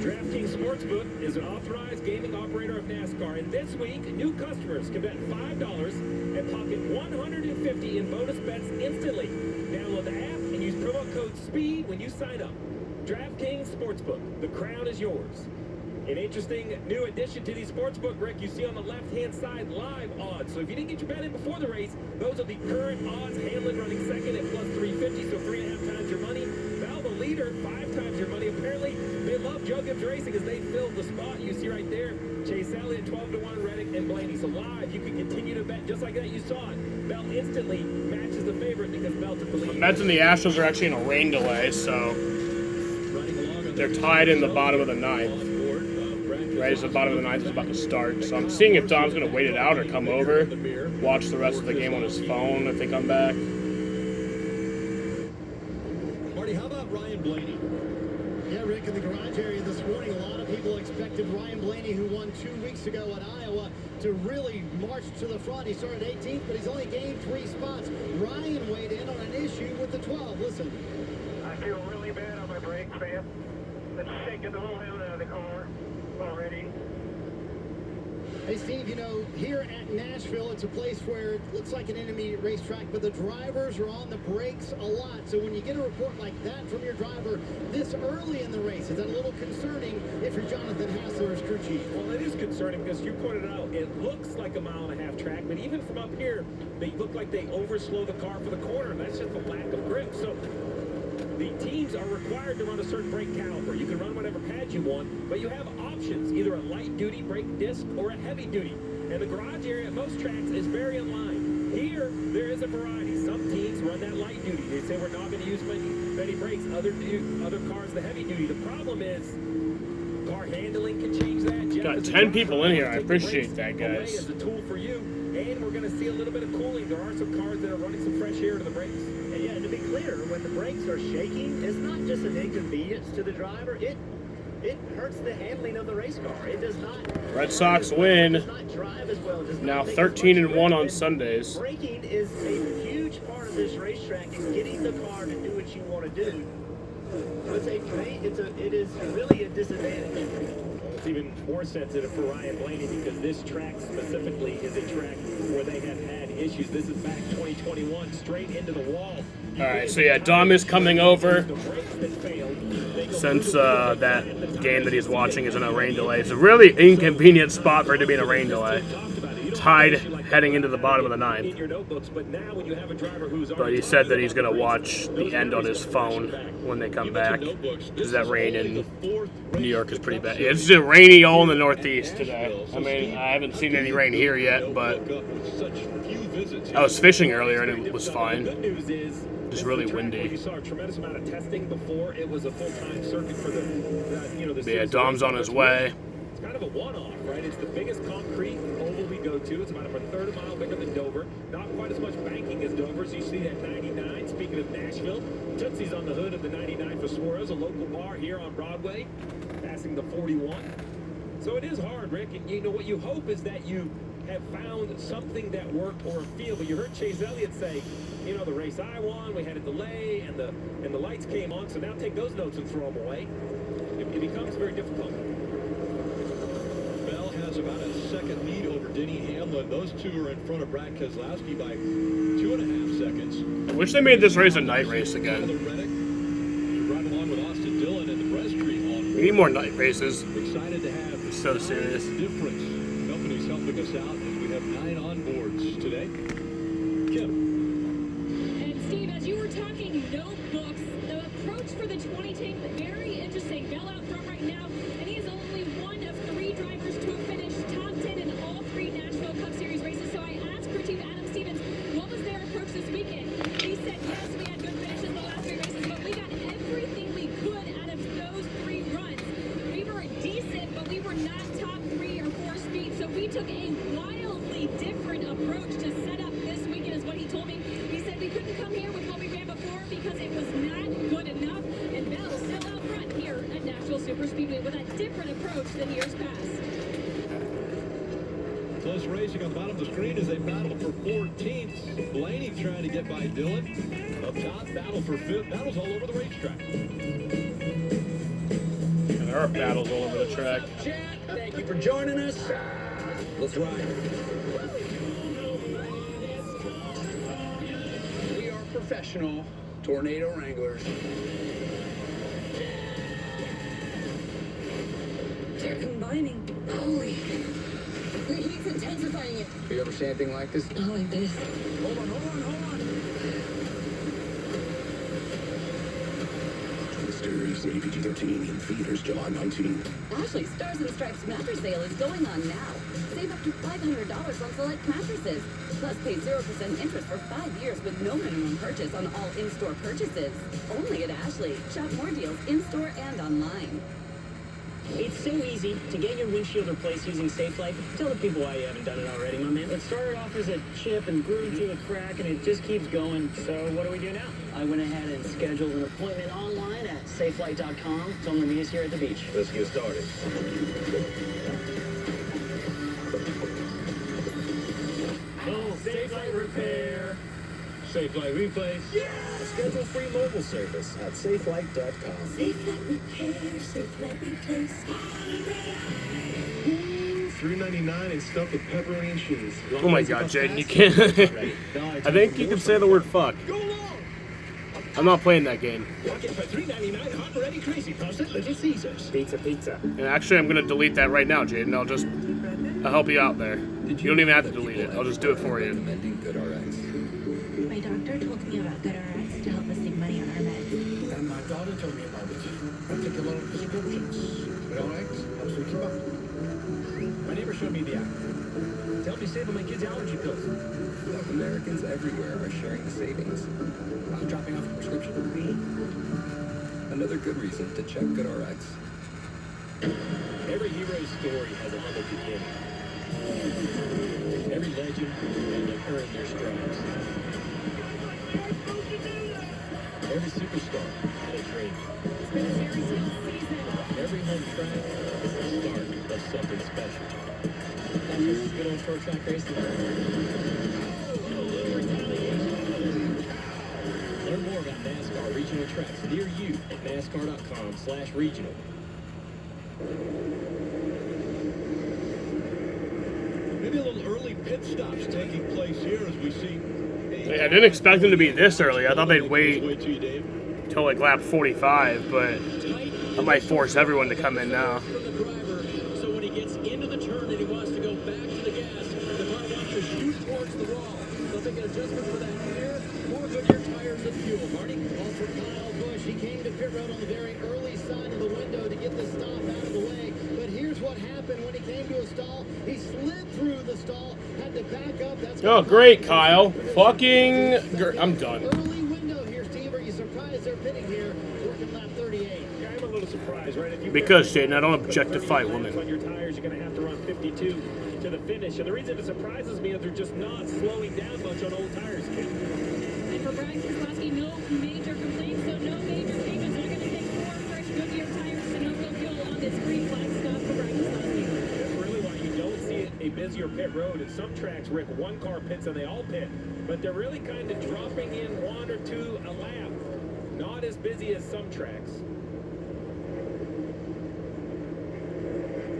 DraftKings Sportsbook is an authorized gaming operator of NASCAR, and this week, new customers can bet $5 and pocket $150 in bonus bets instantly. Download the app and use promo code SPEED when you sign up. DraftKings Sportsbook, the crown is yours. An interesting new addition to the sportsbook, Rick, you see on the left-hand side live odds. So if you didn't get your bet in before the race, those are the current odds. Hamlin running second at plus 350, so 3.5 times your money. Bell, the leader, 5 times your money. Apparently, they love Joe Gibbs Racing as they filled the spot. You see right there, Chase Elliott, 12-1, Reddick, and Blaney. So live, you can continue to bet just like that. You saw it. Bell instantly matches the favorite because Bell took the lead. The Mets and the Astros are actually in a rain delay, so they're tied in the bottom of the ninth. Right as the bottom of the ninth is about to start. So I'm seeing if Dom's going to wait it out or come over, watch the rest of the game on his phone if they come back. Marty, how about Ryan Blaney? Yeah, Rick, in the garage area this morning, a lot of people expected Ryan Blaney, who won 2 weeks ago at Iowa, to really march to the front. He started 18th, but he's only gained 3 spots. Ryan weighed in on an issue with the 12. Listen. I feel really bad on my brakes, man. It's shaking the whole hell out of the car already. Hey, Steve, you know, here at Nashville, it's a place where it looks like an intermediate racetrack, but the drivers are on the brakes a lot. So when you get a report like that from your driver this early in the race, is that a little concerning if you're Jonathan Hassler's crew chief? Well, it is concerning because you pointed out it looks like a 1.5-mile track, but even from up here, they look like they overslow the car for the corner. That's just a lack of grip. So the teams are required to run a certain brake caliper. You can run whatever pad you want, but you have options, either a light-duty brake disc or a heavy-duty. And the garage area at most tracks is very in line. Here, there is a variety. Some teams run that light-duty. They say we're not going to use many brakes. Other cars, the heavy-duty. The problem is car handling can change that. Jeff, got 10 people in here. I appreciate that, guys. As a tool for you, and we're going to see a little bit of cooling. There are some cars that are running some fresh air to the brakes. And yeah, to be clear, when the brakes are shaking, it's not just an inconvenience to the driver. It hurts the handling of the race car. It does not. Red Sox win. Does not drive as well. Does now not 13-1 on Sundays. Braking is a huge part of this racetrack and getting the car to do what you want to do. It is really a disadvantage. It's even more sensitive for Ryan Blaney because this track specifically is a track where they have had issues. This is back 2021, straight into the wall. All right, so yeah, Dom is coming over since that game that he's watching is in a rain delay. It's a really inconvenient spot for it to be in a rain delay. tied heading into the bottom of the ninth. in your notebooks, but now when you have a driver who's But he said that he's going to watch the end on his phone when they come back, because that rain in New York is pretty bad. It's just rainy all in the Northeast today. I mean, I haven't seen any rain here yet, but I was fishing earlier and it was fine. Just really windy. You saw a tremendous amount of testing before it was a full-time circuit for the Yeah, Dom's on his way. It's kind of a one-off, right? It's the biggest concrete oval we go to. It's about a third of a mile bigger than Dover. Not quite as much banking as Dover, so you see that 99. Speaking of Nashville, Tootsie's on the hood of the 99 for Suarez, a local bar here on Broadway, passing the 41. So it is hard, Rick. And you know what you hope is that you have found something that worked or a feel. But you heard Chase Elliott say, you know, the race I won, we had a delay, and the lights came on. So now take those notes and throw them away. It becomes very difficult. Bell has about a second lead over Denny Hamlin. Those two are in front of Brad Keselowski by 2.5 seconds. I wish they made this race a night race again. Right along with Austin Dillon and the Breastreet on. We need more night races. Excited to have it's so serious. Difference. Companies helping us out as we have 9 onboards today. Kim. And Steve, as you were talking notebooks, the approach for the 20 team, very interesting. Bell out front right now, and he is only one of 3 drivers to have finished top 10 in all 3 Nashville Cup Series races. So I asked crew chief Adam Stevens, what was their approach this weekend? He said, yes, we had good finishes in the last 3 races, but we got everything we could out of those 3 runs. We were decent, but we were not top 3 or 4 speed, so we took a wildly different approach to set up this weekend, is what he told me. He said we couldn't come here with what we ran before because it was not good enough, and Bell's still out front here at Nashville Superspeedway with a different approach than years past. Close racing on the bottom of the screen as they battle for 14th. Blaney trying to get by Dillon. Up top, battle for 5th. Battles all over the racetrack. And there are battles all over the track. Jack, thank you for joining us. Let's ride. We are professional tornado wranglers. They're combining. Holy. The heat's intensifying it. You ever see anything like this? Not like this. Hold on. Twisters, APG-13 in theaters July 19. Ashley's Stars and Stripes mattress sale is going on now. Save up to $500 on select mattresses. Plus pay 0% interest for 5 years with no minimum purchase on all in-store purchases. Only at Ashley. Shop more deals in-store and online. It's so easy to get your windshield replaced using SafeLife. Tell the people why you haven't done it already, my man. It started off as a chip and grew into a crack, and it just keeps going. So what do we do now? I went ahead and scheduled an appointment online at SafeLight.com. Someone to meet us here at the beach. Let's get started. Oh, SafeLight repair. SafeLight replace. Yeah! Schedule free mobile service at SafeLight.com. SafeLight repair, SafeLight replace. $3.99 and stuffed with pepperoni and cheese. Oh my God, Jaden, you can't. I think you can say the word fuck. I'm not playing that game. Walking for $3.99, hot and ready, crazy person, Little Caesars. Pizza. And actually, I'm gonna delete that right now, Jaden. I'll help you out there. You don't even have to delete it. I'll just do it for you. My doctor told me about GoodRx to help us save money on our meds. And my daughter told me about it. I take a lot of prescriptions. GoodRx helps me keep up. My neighbor showed me the app. To help me save on my kids' allergy pills. Americans everywhere are sharing the savings. I'm dropping off a prescription. Another good reason to check GoodRx. Every hero's story has a humble beginning. Every legend had to earn their stripes. Every superstar had a dream. Every home track is the start of something special. This is good old short track racing. Learn more about NASCAR regional tracks near you at NASCAR.com/regional. Maybe a little early pit stops taking place here as we see. I didn't expect them to be this early. I thought they'd wait till like lap 45, but that might force everyone to come in now. So when he gets into the turn and he wants to go back to the gas, the car to shoot towards the wall. They'll make an adjustment for that here. More Goodyear tires and fuel. Marty? All for Kyle Busch. He came to pit road on the very early side of the window to get the stop out of the way. But here's what happened when he came to a stall. He slid through the stall, had to back up. That's oh, great, Kyle. Fucking... I'm done. Early window here, Steve. Are you surprised they're pitting here, working lap 38? Yeah, I'm a little surprised, right? If you Because, Shane, I don't objectify women. on your tires, you're going to have to run 52 to the finish. And the reason it surprises me is they're just not slowing down much on old tires, Kim. And for Brian Keselowski, no major complaints, so no major changes. They're going to take 4 fresh Goodyear tires to no real fuel on this green flag stop for Brian Keselowski. That's really why you don't see a busier pit road. At some tracks, Rick, one car pits and they all pit. But they're really kind of dropping in 1 or 2 a lap. Not as busy as some tracks.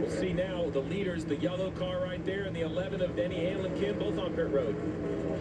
We'll see now the leaders, the yellow car right there, and the 11 of Denny Hamlin, Kim, both on pit road.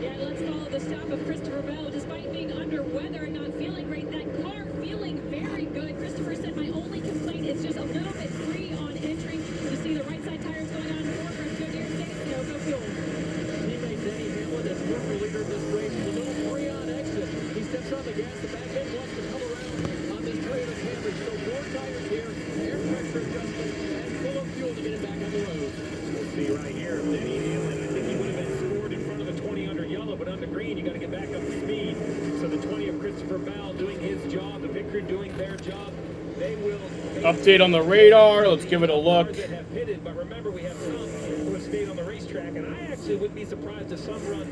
Yeah, let's follow the stop of Christopher Bell. Despite being under weather and not feeling great, that car feeling very good. Christopher said, my only complaint is just a little bit free on entry. You see the right side tires going on 4 fresh Goodyear states, no fuel. Teammate Denny Hamlin is former leader of this race. With a little free on exit. He steps on the gas. The back end wants to come around on this Toyota Camry. So 4 tires here, air pressure adjustment, and full of fuel to get him back on the road. We'll see right here. Denny Hamlin, I think he would have been scored in front of the 20 under yellow, but under green, you got to get back up to speed. So the 20 of Christopher Bell doing his job, the pit crew doing their job. They will Update on the radar. Let's give it a look. that have pitted, but remember we have some who have stayed on the racetrack, and I actually would be surprised if some run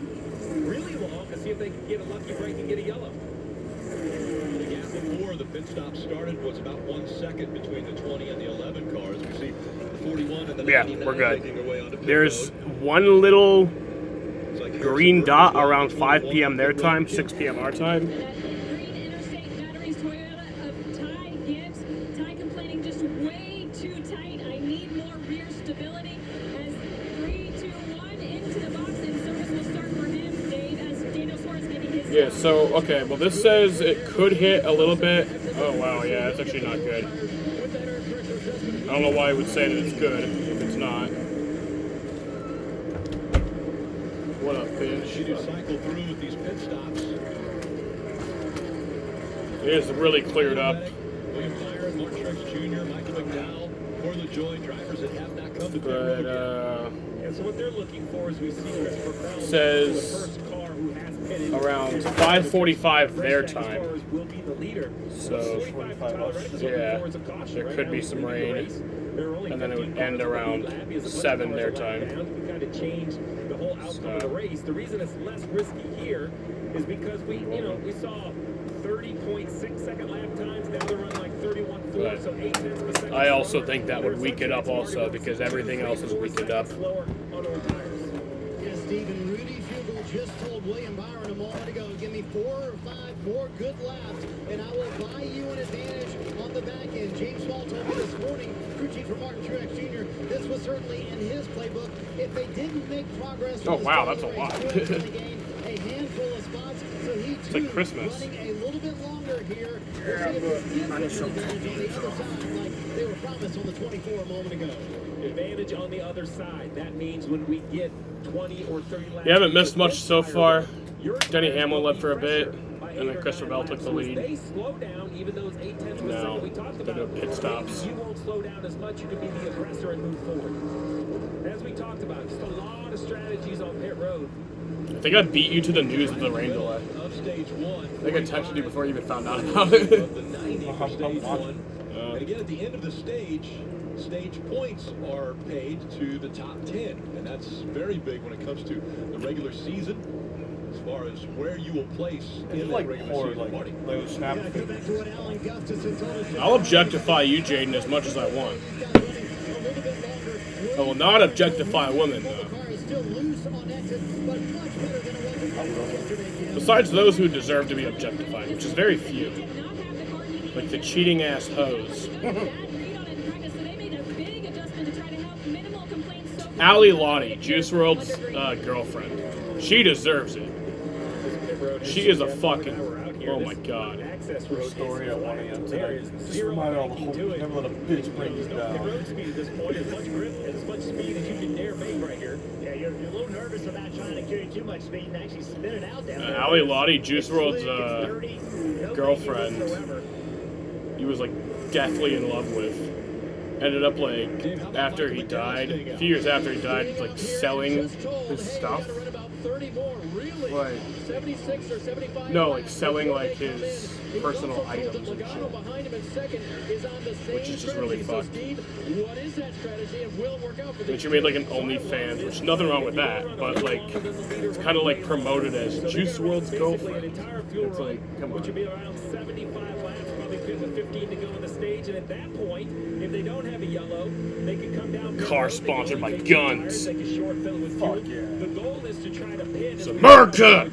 really long to see if they can get a lucky break and get a yellow. The gap before the pit stop started was about 1 second between the 20 and the 11 cars. We see the 41 and the 99 Yeah, we're making their way onto good. pit There's road. one little It's like green Harrison dot Burton's around 5 one p.m. their pit road time, kid. 6 p.m. our time. That green Interstate Batteries Toyota of Ty Gibbs. Ty complaining just way too tight. I need more rear stability. As 3, 2, 1 into the box, and service will start for him, Dave, as Daniel Suarez making his Yeah, so, okay, well, this says it could hit a little bit. Oh, wow, yeah, it's actually not good. I don't know why I would say that it's good if it's not. What up, bitch? You do cycle through with these pit stops. It is really cleared up. William Byron, Mark Truex Jr., Michael McDowell, Corey LaJoie, drivers that have not come to pit road But, yet. And so what they're looking for is we see Christopher Bell, says the first car who has pitted. around 5:45 their time. Will be the leader. So, yeah, there could be some rain. And then it would end around 7 their time. We kind of changed the whole outcome of the race. The reason it's less risky here is because we saw 30.6 second lap times. Now they're running like 31.4, so 8 tenths of a second. I also think that would weaken up also because everything else is weakened up. Slower on old tires. Yes, Stephen, Rudy Fugel just told William Byron a moment ago, give me 4 or 5 more good laps, and I will buy you an advantage on the back end. James Small told me this morning, crew chief for Martin Truex Jr., this was certainly in his playbook. If they didn't make progress, Oh, wow, that's a lot. gained a handful of spots, so he It's too like Christmas. running a little bit longer here. We'll see if this gives them an advantage on the other side, like they were promised on the 24 a moment ago. Advantage on the other side. That means when we get 20 or 30 laps. You haven't missed much so far. Denny Hamlin led for a bit, and then Christopher Bell took the lead. They slow down, even those 8 tenths of a Now, second we talked they're about. doing pit stops. You won't slow down as much. You can be the aggressor and move forward. As we talked about, just a lot of strategies on pit road. I think I beat you to the news of the rain delay. Of stage 1. I think I texted you before you even found out about it. Of the 90 for stage 1. And again, at the end of the stage points are paid to the top 10. And that's very big when it comes to the regular season. As far as where you will place in the regular season, Marty. I'll objectify you, Jaden, as much as I want. I will not objectify women, though. Besides those who deserve to be objectified, which is very few. Like the cheating ass hoes. Allie Lottie, Juice WRLD's girlfriend. She deserves it. She is a fucking... Oh my god. Story at 1 a.m. today. Just reminded all the homies, never let a bitch bring you The down. road speed at this point is much grip and as much speed as you can dare make right here. Yeah, you're a little nervous about trying to carry too much speed and actually spin it out down there. Ali Lottie, Juice WRLD's girlfriend, he was like deathly in love with. Ended up like after he died, a few years after he died, like selling his stuff. Like, no, like selling like his personal items and shit. Which is just really fucked. And she made like an OnlyFans, which nothing wrong with that, but like it's kind of like promoted as Juice WRLD's girlfriend. It's like, come on. Which would be around 75 laps, probably good with 15 to go on the stage, and at that point, if they don't have a yellow, they can come down. Car sponsored by Guns. Fuck yeah. The goal is to try to pin it's America!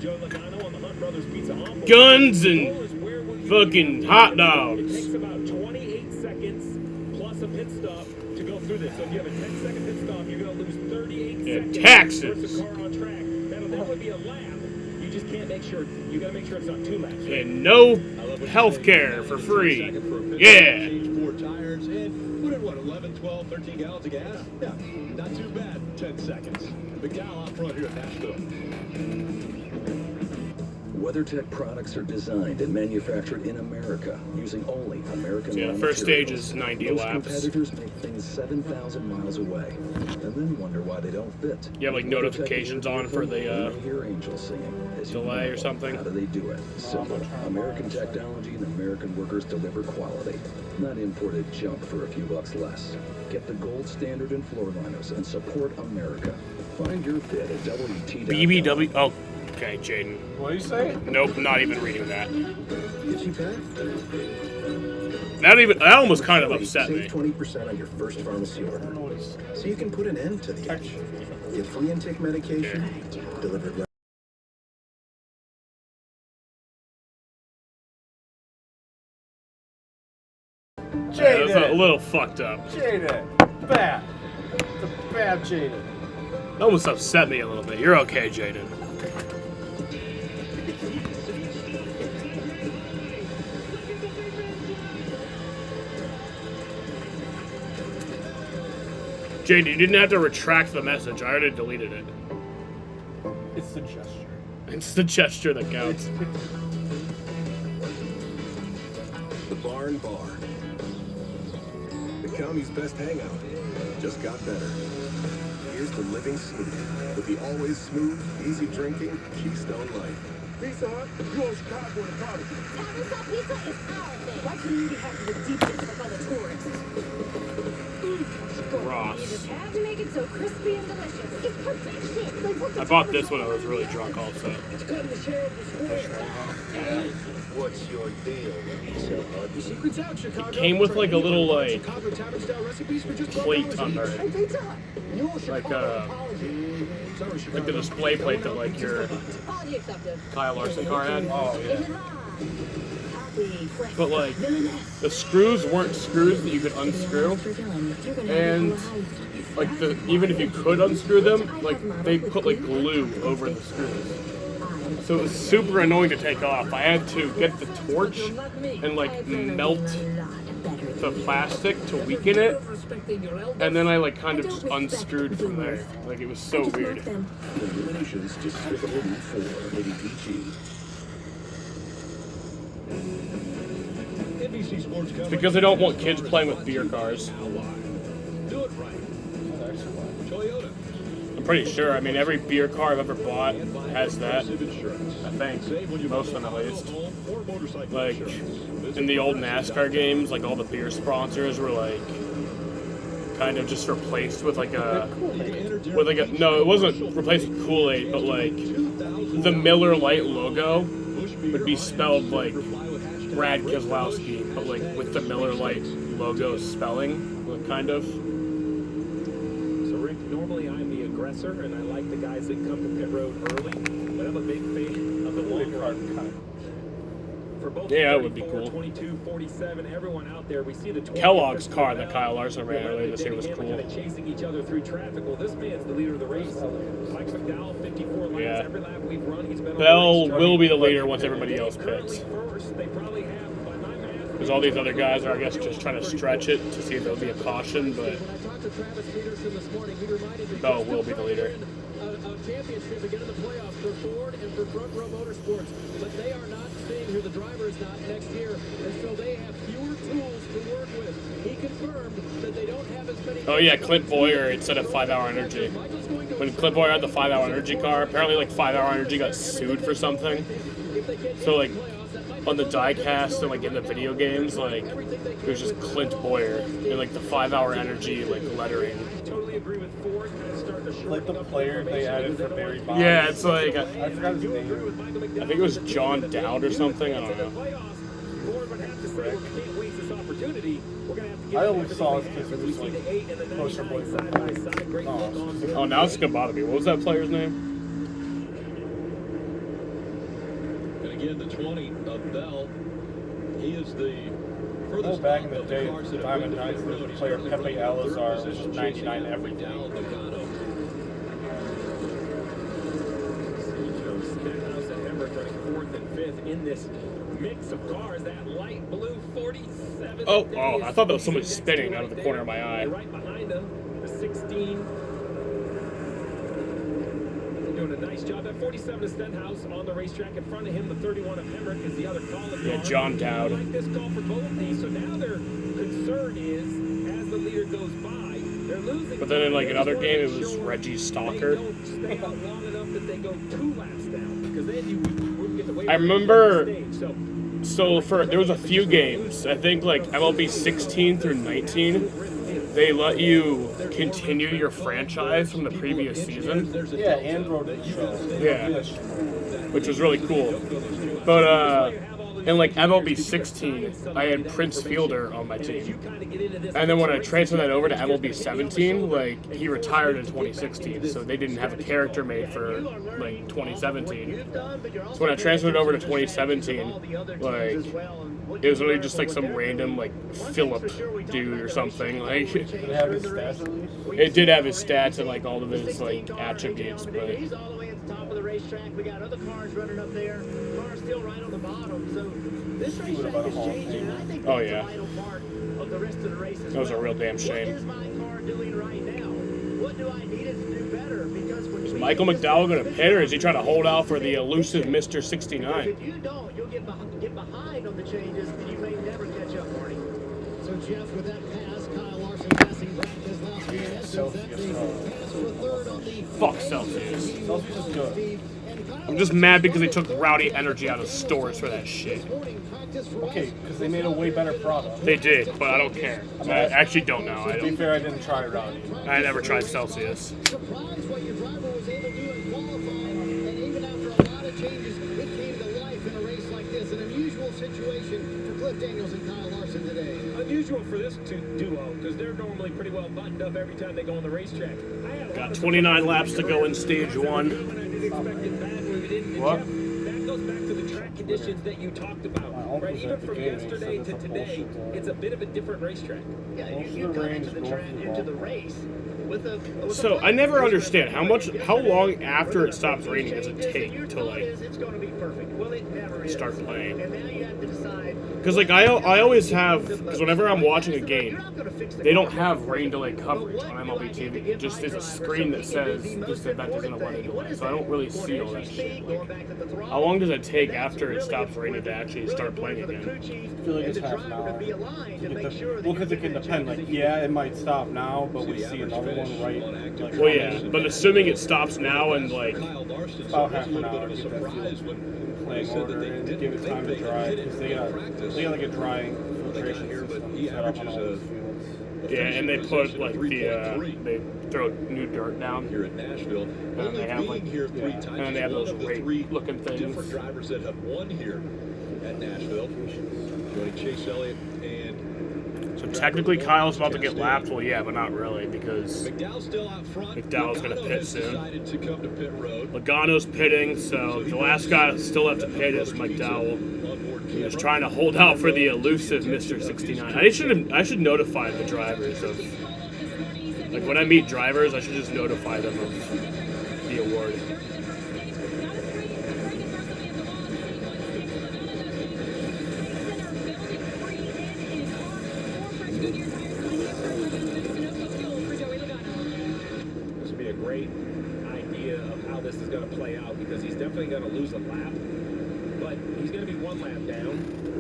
Guns and fucking hot dogs. It takes about 28 seconds plus a pit stop to go through this. So if you have a 10-second pit stop, you're going to lose 38 seconds. Taxes. Versus a car on track. That would be a lap. You just can't make sure. You got to make sure it's not 2 laps. And no health care for free. Yeah. 4 tires and put in what, 11, 12, 13 gallons of gas? Yeah, not too bad. 10 seconds. Big gal out front here at Nashville. WeatherTech products are designed and manufactured in America using only American yeah, raw the first stage materials. is 90 Most laps. competitors make things 7,000 miles away and then wonder why they don't fit. You have like notifications on for the hear angels singing. delay or something. How do they do it? Simple. American technology and American workers deliver quality. Not imported junk for a few bucks less. Get the gold standard in floor liners and support America. Find your fit at WT.com. BBW. Oh, okay, Jaden. What do you say? Nope, not even reading that. Itchy pet? That almost kind of upset me. Save 20% on your first pharmacy order. So you can put an end to the itch. Get free intake medication delivered right. Yeah, it was a little fucked up. Jaden, bad. It's a bad Jaden. That almost upset me a little bit. You're okay, Jaden. Jaden, you didn't have to retract the message. I already deleted it. It's the gesture. It's the gesture that counts. The Barn Bar. The county's best hangout. Just got better. Here's the living smooth with the always smooth, easy drinking Keystone Light. Pizza Hut, you owe Chicago an apology. Tavern Style Pizza is our thing. Why couldn't you be happy with deep dish like all the tourists? Ross. You just have to make it so crispy and delicious. It's perfection. Like what the I bought this when I was really drunk also. It's cutting the share of the square. What's your deal, Pizza Hut? The secret's out, Chicago. It came with like a little like Chicago Tavern Style recipes for just plate under Hey, it. Pizza Hut. You owe Like Chicago an apology. Sorry, Chicago. like the display plate that like your Apology accepted. Kyle Larson car had. Oh, yeah. But like the screws weren't screws that you could unscrew, and like even if you could unscrew them, like they put like glue over the screws. So it was super annoying to take off. I had to get the torch and like melt the plastic to weaken it, and then I like kind of just unscrewed from there. Like it was so weird. Congratulations to Super Route 4 ADPG. NBC Sports coverage. Because I don't want kids playing with beer cars. Do it right. Toyota. I'm pretty sure. I mean, every beer car I've ever bought has that. I think. Most of them at least. Like, in the old NASCAR games, like all the beer sponsors were like kind of just replaced with like a no, it wasn't replaced with Kool-Aid, but like the Miller Lite logo would be spelled like Brad Keselowski, but like with the Miller Lite logo spelling, kind of. So Rick, normally I'm the aggressor, and I like the guys that come to pit road early, but I'm a big fan of the long run. For both Yeah, it would be cool. 22, 47, everyone out there, we see the 20, Kellog's car that Kyle Larson ran earlier this year was cool. kind of chasing each other through traffic. Well, this man's the leader of the race. Mike McDowell, 54 laps. Yeah. Every lap we've run, he's been on Bell the will be the leader once everybody else currently pits. first. They probably have by 9.5. Because all these other guys are, I guess, just trying to stretch it to see if there'll be a caution, but When I talked to Travis Peterson this morning, he reminded me Bell will be the leader. a championship and get in the playoffs for Ford and for Front Row Motorsports. But they are not seeing who the driver is not next year, and so they have fewer tools to work with. He confirmed that they don't have as many... Oh yeah, Clint Boyer instead of 5 Hour Energy. When Clint Boyer had the 5 Hour Energy car, apparently like 5 Hour Energy got sued for something. So like on the diecast and like in the video games, like it was just Clint Boyer and like the 5 Hour Energy like lettering. Totally agree with Ford. Like the player they added for Barry Bonds. Yeah, it's like I forgot his name. I think it was John Dowd or something. I don't know. Ford would have to say, well, we can't waste this opportunity. We're going to have to get I always saw his kids was like poster boy for Oh, now it's gonna bother me. What was that player's name? And again, the 20 of Bell. He is the furthest back in the of day, cars that have Diamond been to Knights, the the road. He's player currently Pepe running in third Alazar was position, 99 chasing everything. Dal Logano. Stenhouse and Emmerich running 4th and 5th in this mix of cars. That light blue 47. Oh, I thought that was somebody spinning out of the corner of my eye. Right behind him, the 16. Doing a nice job. That 47 is Stenhouse on the racetrack. In front of him, the 31 of Emmerich is the other call. Yeah, John Dowd. I like this call for both of these. So now their concern is, as the leader goes by, they're losing. But then in like another game, it was Reggie Stalker. Stay out long enough that they go 2 laps down, because then you wouldn't get the way. I remember. So there was a few games. I think like MLB 16 through 19. They let you continue your franchise from the previous season. Yeah, Android show. Yeah, which was really cool. But in like MLB 16, I had Prince Fielder on my team, and then when I transferred that over to MLB 17, like he retired in 2016, so they didn't have a character made for like 2017. So when I transferred it over to 2017, like it was really just like some random like Philip dude or something. Like Did it have his stats at least? it did have his stats and like all of his like attributes, but. He's all the way at the top of the racetrack. We got other cars running up there. Cars still right on the bottom. So this racetrack is changing. I think that's a vital part of the rest of the race as That was a well. real damn shame. What is my car doing right now? What do I need it to do better? Because when Is Michael McDowell going to pit, or is he trying to hold out for the elusive Mr. 69? if you don't, you'll get behind on the changes, and you may never catch up, Marty. So Jeff, with that pass, Kyle Larson passing Brad Keselowski. In essence, that's a pass for third on the Fuck Celsius. Celsius is good. I'm just mad because they took Rowdy Energy out of stores for that shit. Okay, because they made a way better product. They did, but I don't care. I actually don't know. To be fair, I didn't try Rowdy. I never tried Celsius. Surprised what your driver was able to do in qualifying, and even after a lot of changes, it came to life in a race like this. An unusual situation for Cliff Daniels and Kyle Larson today. Unusual for this duo, because they're normally pretty well buttoned up every time they go on the racetrack. Got 29 laps to go in stage 1. What? That goes back to the track conditions that you talked about. Right, even from yesterday to today, it's a bit of a different racetrack. Yeah, you come into the track, into the race with a. So I never understand how long after it stops raining does it take to like It's going to be perfect. Well, it never is. start playing? And now you have to decide. Because like I always have, because whenever I'm watching a game, they don't have rain delay coverage on MLB TV. It just is a screen that says this event is in a weather delay, so I don't really see all that shit. Like, how long does it take after it stops raining to actually start playing again? I feel like it's half an hour. Well, because it can depend. Like, yeah, it might stop now, but we see another one right. Like, Well, yeah, but assuming it stops now and like about half an hour, get that field in playing order and give it time to dry, because they got like a drying filtration system set up on all those fields. yeah, and they put like they throw new dirt down here at Nashville. and they have like here 3 times. and then they have those great looking Different things. drivers that have won here at Nashville. Joining Chase Elliott and So technically Kyle's about to get lapped. Well, yeah, but not really because McDowell's still out front. McDowell's going to pit soon. Decided to come to pit road. Logano's pitting, so the last guy that still have to pit is McDowell. He's trying to hold out for the elusive Mr. 69. I should notify the drivers of, like when I meet drivers, I should just notify them of the award. This would be a great idea idea of how this is going to play out because he's definitely going to lose a lap, but he's going to be one lap down,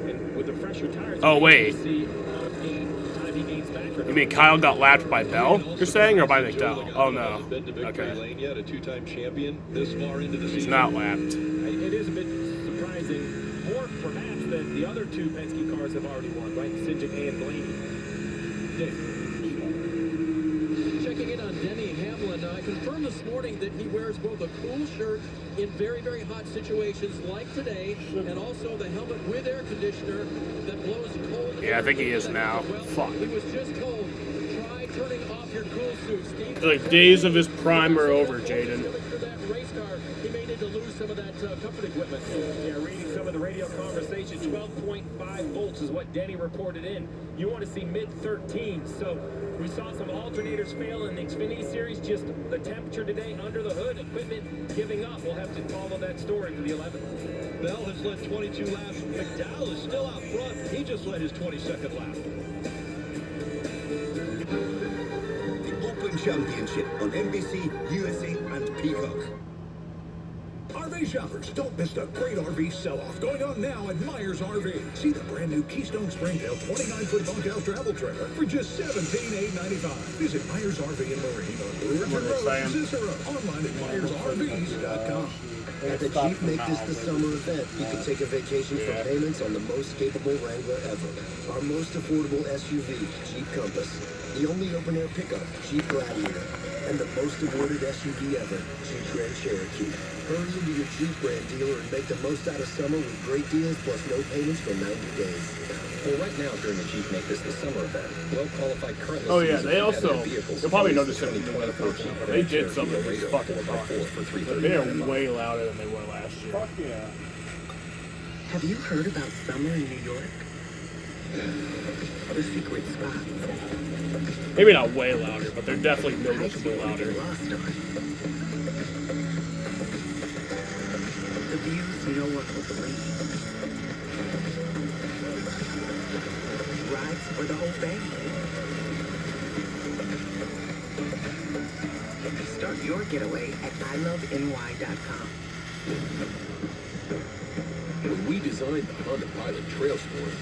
and with the fresher tires, Oh, wait. see time he gains back or You mean Kyle got lapped by Bell, you're saying, or by McDowell? Oh, no. Okay. Lane yet, a two-time champion this far into the season. He's not lapped. It is a bit surprising, more perhaps than the other two Penske cars have already won, right? Sidgwick and Blaney. Checking in on Denny Hamlin, I confirmed this morning that he wears both a cool shirt in very, very hot situations like today, and also the helmet with air conditioner that blows cold. Yeah, I think he is now. Fuck. He was just told, try turning off your cool suit. The days of his prime are over, Jaden. For that race car, he may need to lose some of that comfort equipment. Yeah, reading some of the radio conversation, 12.5 volts is what Denny reported in. You want to see mid-13, so we saw some alternators fail in the Xfinity Series. Just the temperature today under the hood, equipment giving up. We'll have to follow that story for the 11th. Bell has led 22 laps. McDowell is still out front. He just led his 22nd lap. The Open Championship on NBC, USA, and Peacock. RV shoppers, don't miss the great RV sell-off going on now at Myers RV. See the brand new Keystone Springtail 29-foot bunkhouse travel trailer for just $17,895. Visit Myers RV and Marine on Brewerton Road in Cicero. Online at MyersRVs.com. At the Jeep Make This the Summer event, you can take a vacation for payments on the most capable Wrangler ever. Our most affordable SUV, Jeep Compass. The only open-air pickup, Jeep Gladiator. And the most awarded SUV ever, Jeep Grand Cherokee. Hurry into your Jeep brand dealer and make the most out of summer with great deals plus no payments for 90 days. Well, right now during the Jeep Make This the Summer event, well-qualified current Oh, yeah, listings they of also, competitive vehicles you'll probably include notice the it. 2024 Jeep They Grand did Cherokee something with Laredo these fucking 4x4 cars. for They are $339. way louder than they were last year. Fuck yeah. Have you heard about summer in New York? The secret spot. Maybe not way louder, but they're definitely noticeably louder. The views no one will believe. Rides for the whole family. Start your getaway at iloveny.com. When we designed the Honda Pilot Trail Sport,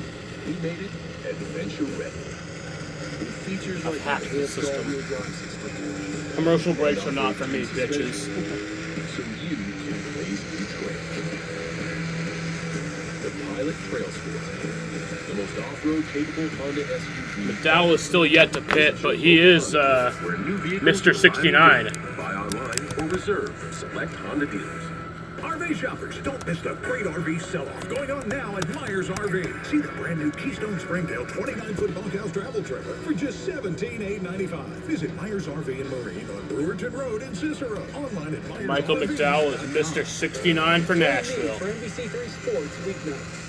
we made it adventure ready. With features like hacked the enhanced system. all-wheel drive system. Commercial brakes are not for me, bitches. So you can blaze new trail. The Pilot Trail Sport. The most off-road capable Honda SUV. McDowell is still yet to pit, but he is Mr. 69. Buy online or reserve from select Honda dealers. RV shoppers, don't miss the great RV sell-off going on now at Myers RV. See the brand new Keystone Springtail 29-foot bunkhouse travel trailer for just $17,895. Visit Myers RV and Marine on Brewerton Road in Cicero. Online at Myers Michael McDowell is Mr. 69 for Nashville. For NBC3 Sports weeknights.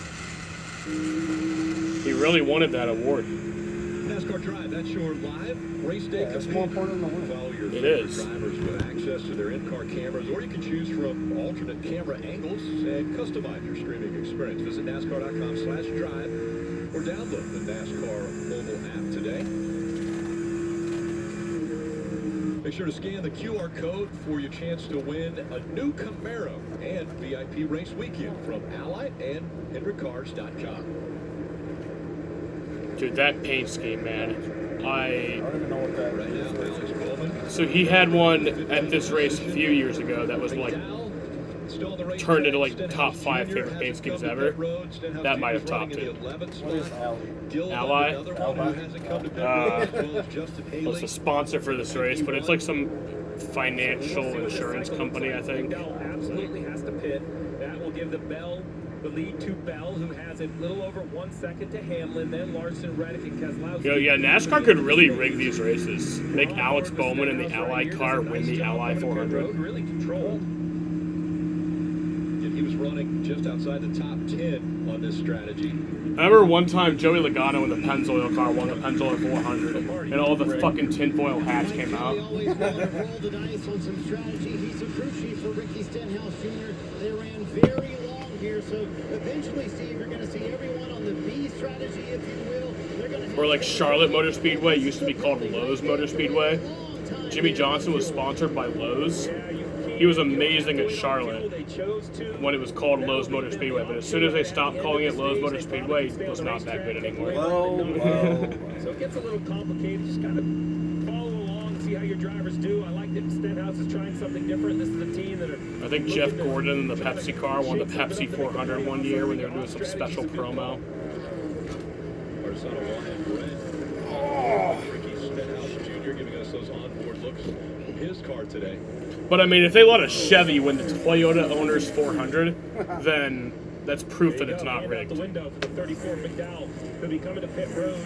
He really wanted that award. NASCAR Drive, that's your live race day. It's more important than the win. Follow your It favorite is. drivers with access to their in-car cameras, or you can choose from alternate camera angles and customize your streaming experience. Visit NASCAR.com/drive or download the NASCAR mobile app today. Make sure to scan the QR code for your chance to win a new Camaro and VIP race weekend from Ally and HenryCars.com. Dude, that paint scheme, man. I don't even know what that Right now, Alex Bowman. So he had one at this race a few years ago that was like turned into like top 5 favorite paint schemes ever. That might have topped it. What is Alley? Ally? Was the sponsor for this race, but it's like some financial insurance company, I think. Bell absolutely has to pit. That will give the lead to Bell, who has a little over 1 second to Hamlin, then Larson, Reddick, and Keselowski. Yo, yeah, NASCAR could really rig these races. Make Alex Bowman and the Ally car win the Ally 400. Really controlled. And he was running just outside the top 10 on this strategy. I remember one time Joey Logano in the Pennzoil car won the Pennzoil 400, and all the fucking tinfoil hats came out. They always want to roll the dice on some strategy. He's a crew chief for Ricky Stenhouse Jr. They ran very long here, so eventually, Steve, you're going to see everyone on the B strategy, if you will. They're going to Or like Charlotte Motor Speedway used to be called Lowe's Motor Speedway. Jimmy Johnson was sponsored by Lowe's. He was amazing at Charlotte when it was called Lowe's Motor Speedway, but as soon as they stopped calling it Lowe's Motor Speedway, it was not that good anymore. So it gets a little complicated. Just kind of follow along, see how your drivers do. I like that Stenhouse is trying something different. This is a team that are... I think Jeff Gordon in the Pepsi car won the Pepsi 400 one year when they were doing some special promo. Ricky Stenhouse Jr. giving us those onboard looks from his car today. But I mean, if they let a Chevy win the Toyota Owners 400, then that's proof that it's not rigged. The window for the 34 McDowell, who'll be coming to pit road.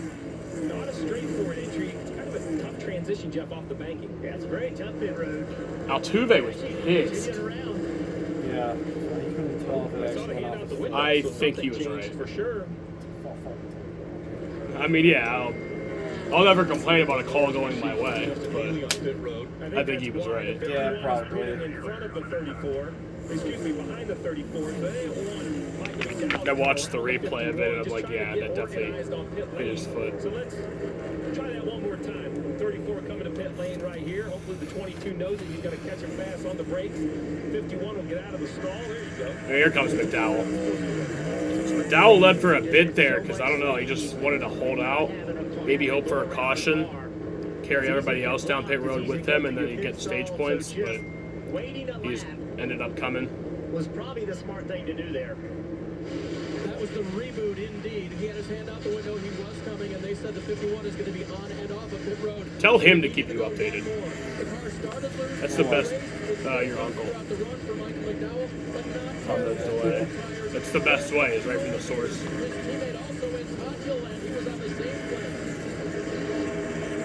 Not a straightforward entry. It's kind of a tough transition, Jeff, off the banking. Yeah, it's a very tough pit road. Altuve was pissed. Yeah, you couldn't tell if it actually went off the window. I think he was right. For sure. I mean, yeah, I'll never complain about a call going my way, but I think he was right. Yeah, probably. In front of the 34. Excuse me, behind the 34. They won. I watched the replay of it, and I'm like, yeah, that definitely hit his foot. So let's try that one more time. 34 coming to pit lane right here. Hopefully the 22 knows that he's going to catch him fast on the brakes. 51 will get out of the stall. There you go. And here comes McDowell. McDowell led for a bit there because, I don't know, he just wanted to hold out, maybe hope for a caution, carry everybody else down pit road with him, and then he'd get stage points, but he's ended up coming. Was probably the smart thing to do there. That was the reboot indeed. He had his hand out the window. He was coming, and they said the 51 is going to be on and off of pit road. Tell him to keep you updated. That's the best, your uncle. On the delay. That's the best way, is right from the source.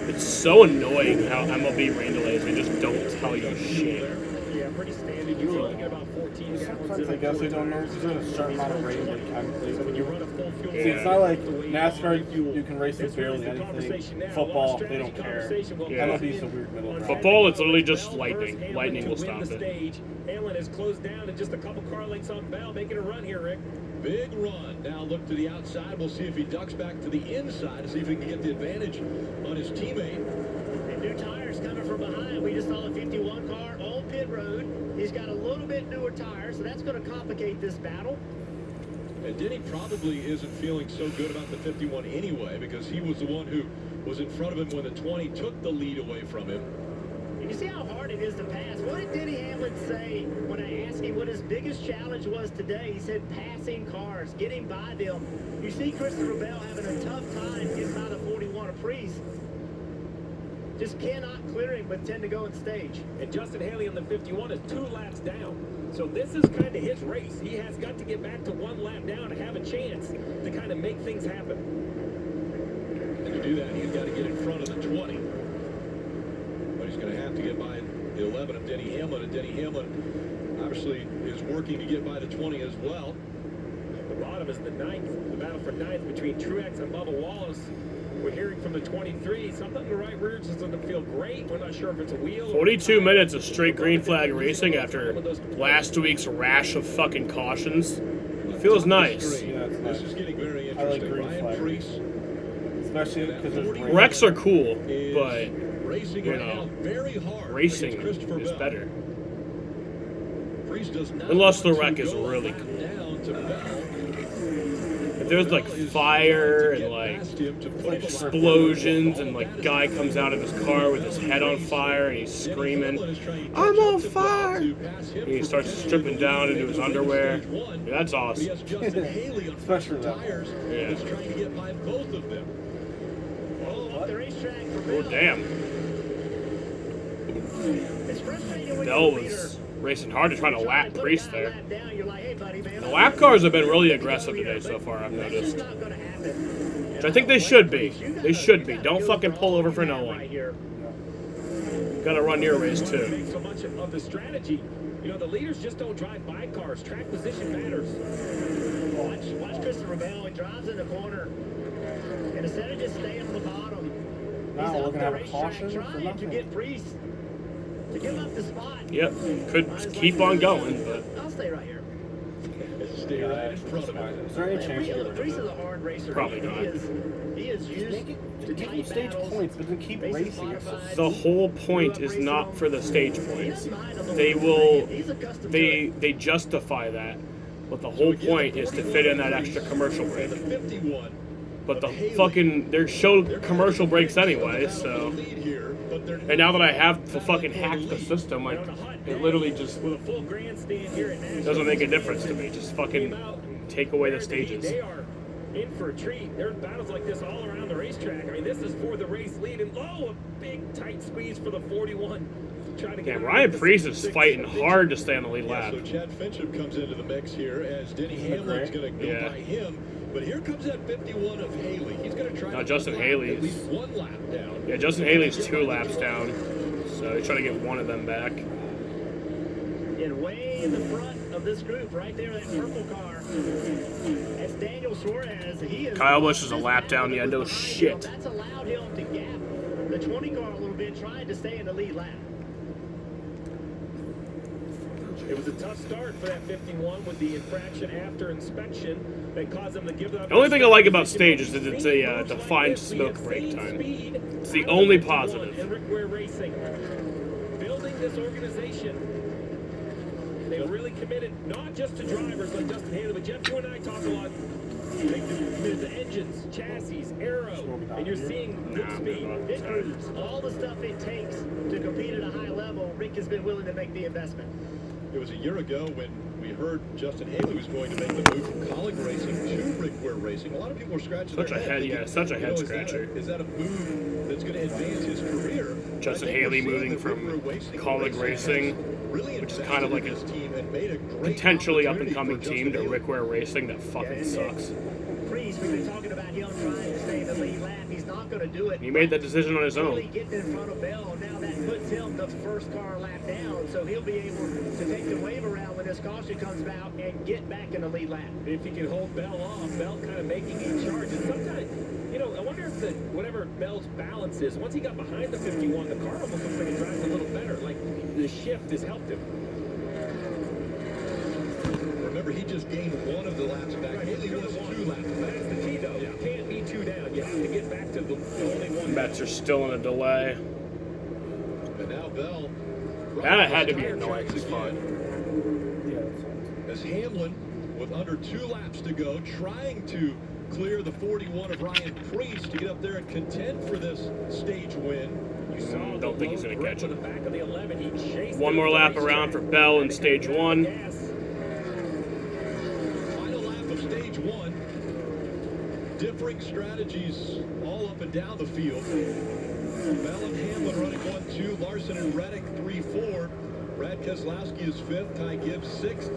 It's so annoying how MLB rain delays, they just don't tell you shit. Yeah, pretty standard. You're looking at about 14 gallons. I guess they don't know. There's a certain amount of rain they calculate. So when you run a full fuel, See, it's not like NASCAR, you can race with barely anything. Football, they don't care. MLB's a weird middle ground. Football, it's literally just lightning. Lightning will stop it. Hamlin has closed down and just a couple car lengths on Bell, making a run here, Rick. Big run. Now look to the outside. We'll see if he ducks back to the inside to see if he can get the advantage on his teammate. And new tires coming from behind. We just saw the 51 car on pit road. He's got a little bit newer tires, so that's going to complicate this battle. And Denny probably isn't feeling so good about the 51 anyway, because he was the one who was in front of him when the 20 took the lead away from him. And you see how hard it is to pass. What did Denny Hamlin say when I asked him what his biggest challenge was today? He said passing cars, getting by them. You see Christopher Bell having a tough time getting by the 41 Aprice. Just cannot clear him with 10 to go in stage. And Justin Haley on the 51 is 2 laps down. So this is kind of his race. He has got to get back to 1 lap down to have a chance to kind of make things happen. And to do that, he's got to get in front of the 20. But he's going to have to get by the 11 of Denny Hamlin. And Denny Hamlin obviously is working to get by the 20 as well. At the bottom is the 9th. The battle for 9th between Truex and Bubba Wallace. We're hearing from the 23. Something in the right rear just doesn't feel great. We're not sure if it's a wheel. 42 minutes of straight green flag racing after last week's rash of fucking cautions. Feels nice. Yeah, it's nice. This is getting very interesting. I like green flag. Especially because there's rain. Wrecks are cool, but, racing you know, very hard racing is better. Priest does not unless the wreck is really cool. down to Bell. If there's like fire and like explosions and like guy comes out of his car with his head on fire and he's screaming, "I'm on fire!" And he starts stripping down into his underwear. Yeah, that's awesome. Especially tires. Yeah. Trying to get by both of them. Off the racetrack for Oh damn! It's frustrating when Bell was racing hard to try to lap Priest there. The lap cars have been really aggressive today so far, I've noticed. Which I think they should be. They should be. Don't fucking pull over for no one. Gotta run your race too. So much of the strategy. You know, the leaders just don't drive by cars. Track position matters. Watch Christopher Bell. He drives in the corner. And instead of just staying on the bottom, now we're he's going to up have the a caution racetrack for trying nothing. to get Priest to give up the spot. Yep. Could keep on going, but I'll stay right here. stay right in front of him. Is there any chance you The Priest is a hard racer. Probably not. He is used to tight stage battles. points, but then keep racing. The whole point is not for the stage points. They will, they justify that, but the whole point is to fit in that extra commercial break. But the fucking, they're show commercial breaks anyway, so. And now that I have to fucking hack the system, like, it literally just doesn't make a difference to me. Just fucking take away the stages. They are in for a treat. There's battles like this all around the racetrack. I mean, this is for the race lead, and a big tight squeeze for the 41. Yeah, Ryan Preece is fighting hard to stay on the lead lap. So Chad Fincham comes into the mix here as Denny Hamlin's going to go by him. But here comes that 51 of Haley. He's going to try to Justin Haley's at least 1 lap down. Yeah, Justin Haley's 2 laps down, so he's trying to get one of them back. And way in the front of this group, right there, that purple car, that's Daniel Suarez. He is Kyle Busch is a lap down, yeah, no shit. That's allowed him to gap the 20 car a little bit, trying to stay in the lead lap. It was a tough start for that 51 with the infraction after inspection that caused them to give up. The only thing I like about stage is that it's a defined smoke break time. It's the only positive. And Rick Ware Racing, building this organization, they really committed not just to drivers like Justin Haley, but Jeff, you and I talk a lot. They committed to engines, chassis, aero, and you're seeing good speed. It proves all the stuff it takes to compete at a high level. Rick has been willing to make the investment. It was a year ago when we heard Justin Haley was going to make the move from Colleague Racing to Rick Ware Racing. A lot of people were scratching their head. Such a head scratcher. Is that a move that's going to advance his career? Justin Haley moving from Colleague Racing, which is kind of like a potentially up-and-coming team, to Rick Ware Racing that fucking sucks. Priest, we've been talking about him trying to stay in the lead lap. He's not going to do it. He made that decision on his own. Really getting in front of Bell. Now that puts him the first car lap down, so he'll be able to take the wave around when his caution comes out and get back in the lead lap. If he can hold Bell off, Bell kind of making a charge. And sometimes, you know, I wonder if whatever Bell's balance is, once he got behind the 51, the car almost looks like it drives a little better. Like the shift has helped him. Remember, he just gained 1 of the laps back. Haley was 2 laps. That's the key, though. You can't be 2 down. You have to get back to the only 1. Mets are still in a delay. And now Bell. That had to be annoying as fuck. As Hamlin, with under 2 laps to go, trying to clear the 41 of Ryan Preece to get up there and contend for this stage win. Don't think he's going to catch it. The back of the 11, he chased 1 more lap around for Bell in stage 1. Final lap of stage 1. Differing strategies all up and down the field. Bell and Hamlin running 1-2. Larson and Reddick 3-4. Brad Keselowski is 5th. Ty Gibbs 6th.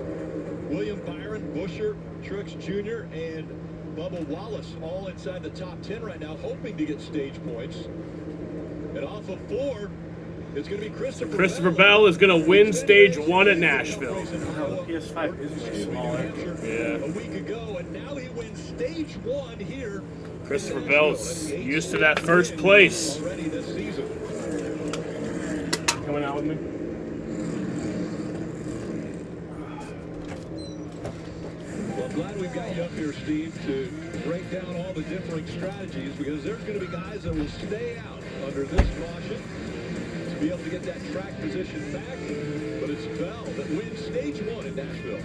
William Byron, Buescher, Truex Jr., and Bubba Wallace all inside the top 10 right now, hoping to get stage points. And off of 4, it's going to be Christopher Bell is going to win stage 1 at Nashville. The PS5 is smaller. A week ago, and now he wins stage 1 here. Christopher Bell's used to that first place. Already this season. Coming out with me? Well, I'm glad we've got you up here, Steve, to break down all the differing strategies, because there's going to be guys that will stay out under this caution to be able to get that track position back. But it's Bell that wins stage 1 in Nashville.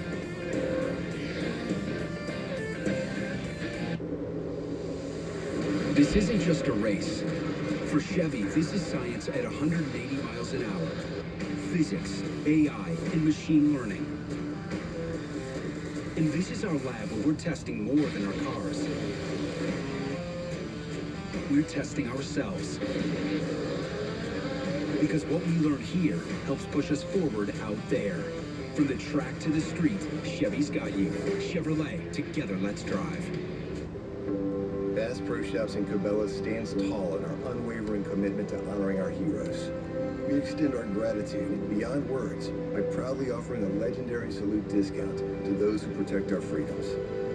This isn't just a race. For Chevy, this is science at 180 miles an hour. Physics, AI, and machine learning. And this is our lab where we're testing more than our cars. We're testing ourselves. Because what we learn here helps push us forward out there. From the track to the street, Chevy's got you. Chevrolet, together let's drive. Bass Pro Shops in Cabela stands tall in our unwavering commitment to honoring our heroes. We extend our gratitude beyond words by proudly offering a legendary salute discount to those who protect our freedoms.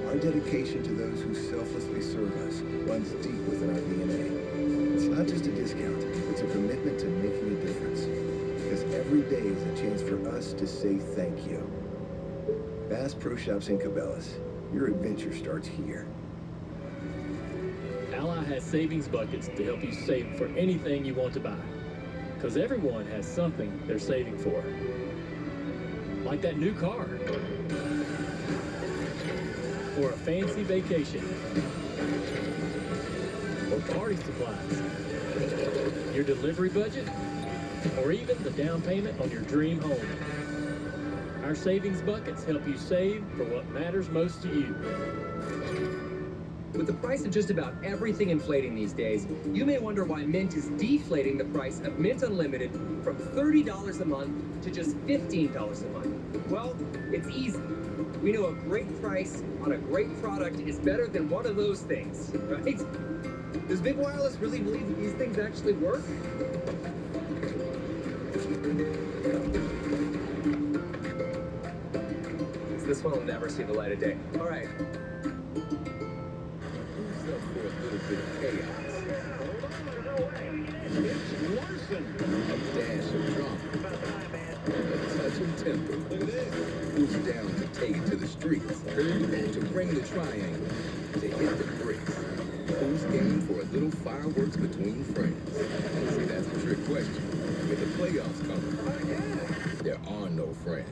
Our dedication to those who selflessly serve us runs deep within our DNA. It's not just a discount, it's a commitment to making a difference. Because every day is a chance for us to say thank you. Bass Pro Shops in Cabela's. Your adventure starts here. Ally has savings buckets to help you save for anything you want to buy. Because everyone has something they're saving for. Like that new car. Or a fancy vacation. Or party supplies. Your delivery budget. Or even the down payment on your dream home. Our savings buckets help you save for what matters most to you. With the price of just about everything inflating these days, you may wonder why Mint is deflating the price of Mint Unlimited from $30 a month to just $15 a month. Well, it's easy. We know a great price on a great product is better than one of those things, right? Does Big Wireless really believe that these things actually work? So this one will never see the light of day. All right. For a little bit of chaos. It's Larson. A dash of drama. A touch of temper. Look at this. Who's down to take it to the streets? To bring the triangle. To hit the bricks. Who's game for a little fireworks between friends? See, that's a trick question. With the playoffs coming, there are no friends.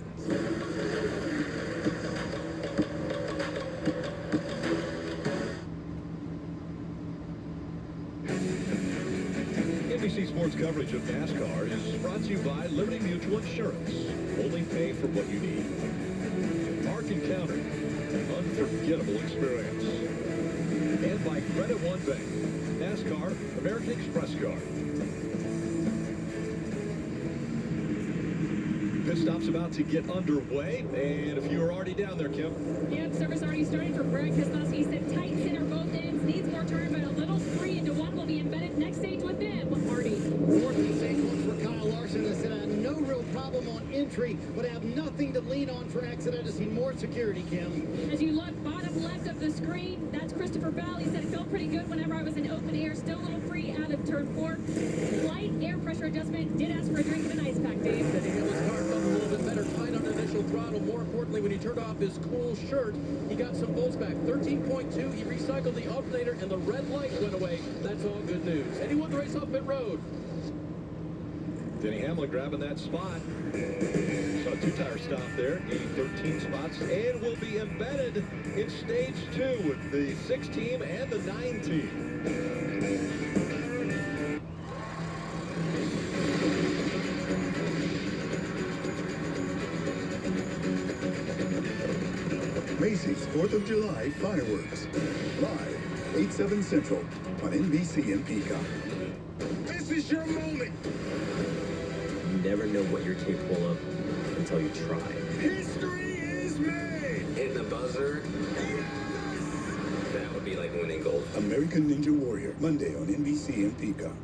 NBC Sports coverage of NASCAR is brought to you by Liberty Mutual Insurance. Only pay for what you need. Park Encounter, an unforgettable experience. And by Credit One Bank, NASCAR, American Express Card. Pit stop's about to get underway, and if you are already down there, Kim. Yep, service already started for Brad Keselowski. Said tight center both ends, needs more turn, but a little 3 into 1 will be embedded next stage with them. Marty. Fourth and safe one for Kyle Larson. That said, no real problem on entry, but have nothing to lean on for exit. I just need more security, Kim. As you look bottom left of the screen, that's Christopher Bell. He said it felt pretty good whenever I was in open air. Still a little free out of turn 4. Slight air pressure adjustment. Did ask for a drink of an ice pack, Dave. Said he held his car felt a little bit better, tight on initial throttle. More importantly, when he turned off his cool shirt, he got some volts back. 13.2. He recycled the alternator, and the red light went away. That's all good news. And he won the race off pit road. Denny Hamlin grabbing that spot. Saw a two-tire stop there, gaining 13 spots, and will be embedded in stage 2 with the 6 team and the 9 team. Macy's 4th of July fireworks. Live, 8/7 Central on NBC and Peacock. This is your moment. You never know what you're capable of until you try. History is made. Hit the buzzer. That would be like winning gold. American Ninja Warrior, Monday on NBC and Peacock.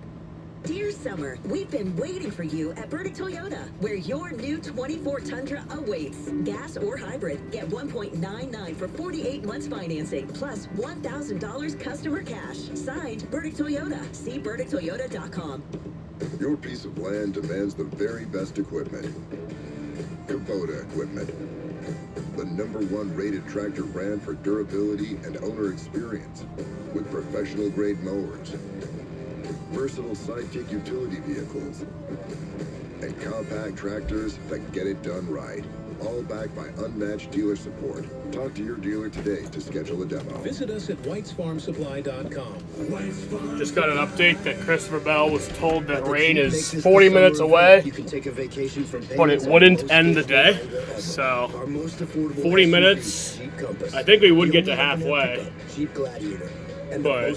Dear Summer, we've been waiting for you at Burdick Toyota, where your new 24 Tundra awaits. Gas or hybrid, get 1.99 for 48 months financing, plus $1,000 customer cash. Signed, Burdick Toyota. See BurdickToyota.com. Your piece of land demands the very best equipment. Kubota equipment. The #1 rated tractor brand for durability and owner experience. With professional grade mowers, versatile sidekick utility vehicles, and compact tractors that get it done right. All backed by unmatched dealer support. Talk to your dealer today to schedule a demo. Visit us at whitesfarmsupply.com. Just got an update that Christopher Bell was told that rain is 40 minutes away, but it wouldn't end the day. So 40 minutes, I think we would get to halfway. But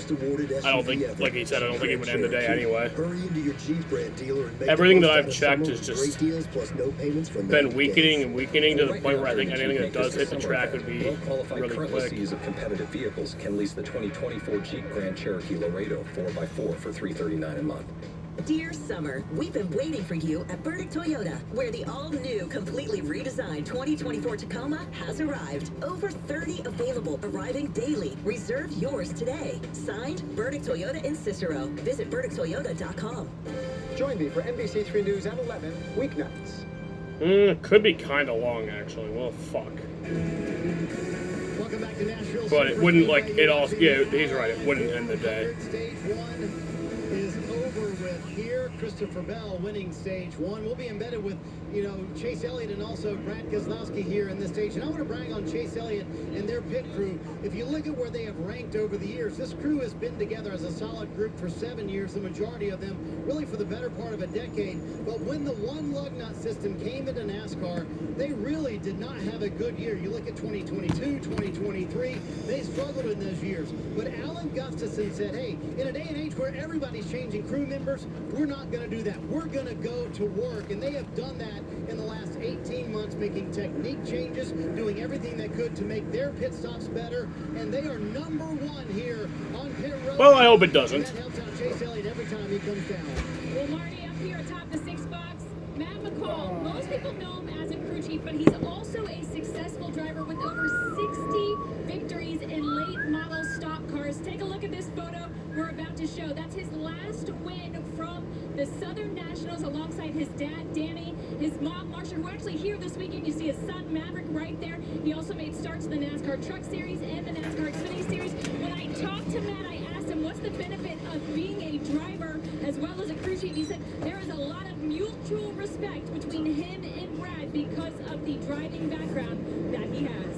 I don't think, like he said, I don't think it would end the day anyway. Everything that I've checked has just been weakening and weakening to the point where I think anything that does hit the track would be really quick. Of competitive vehicles can lease the 2024 Jeep Grand Cherokee Laredo 4x4 for $339 a month. Dear Summer, we've been waiting for you at Burdick Toyota, where the all-new, completely redesigned 2024 Tacoma has arrived. Over 30 available, arriving daily. Reserve yours today. Signed, Burdick Toyota in Cicero. Visit BurdickToyota.com. Join me for NBC3 News at 11, weeknights. Could be kind of long, actually. Well, fuck. Welcome back to Nashville. But it wouldn't, like, it all... Yeah, he's right. It wouldn't end the day. Stage 1 is over with here. Christopher Bell winning stage 1. We'll be embedded with, you know, Chase Elliott and also Brad Keselowski here in this stage. And I want to brag on Chase Elliott and their pit crew. If you look at where they have ranked over the years, this crew has been together as a solid group for 7 years, the majority of them really for the better part of a decade. But when the one lug nut system came into NASCAR, they really did not have a good year. You look at 2022, 2023, they struggled in those years. But Alan Gustafson said, hey, in a day and age where everybody's changing crew members, we're not going to do that. We're going to go to work. And they have done that in the last 18 months, making technique changes, doing everything they could to make their pit stops better. And they are number 1 here on pit road. Well, I hope it doesn't. And that helps out Chase Elliott every time he comes down. Well, Marty, up here atop the 6 box, Matt McCall. Most people know him as a crew chief, but he's also a successful driver with over 60 victories in late model stock cars. Take a look at this photo we're about to show. That's his last win from the Southern Nationals alongside his dad, Danny, his mom, Marsha, who are actually here this weekend. You see his son, Maverick, right there. He also made starts in the NASCAR Truck Series and the NASCAR Xfinity Series. When I talked to Matt, I asked him, what's the benefit of being a driver as well as a crew chief? He said there is a lot of mutual respect between him and Brad because of the driving background that he has.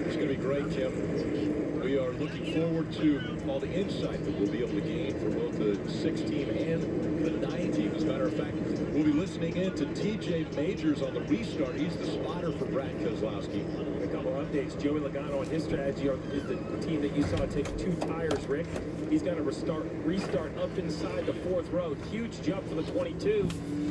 It's going to be great, Kim. We are looking forward to all the insight that we'll be able to gain from both the 6 team and the 9 team. As a matter of fact, we'll be listening in to TJ Majors on the restart. He's the spotter for Brad Keselowski. A couple updates. Joey Logano and his strategy is the team that you saw take 2 tires, Rick. He's got to restart up inside the 4th row. Huge jump for the 22.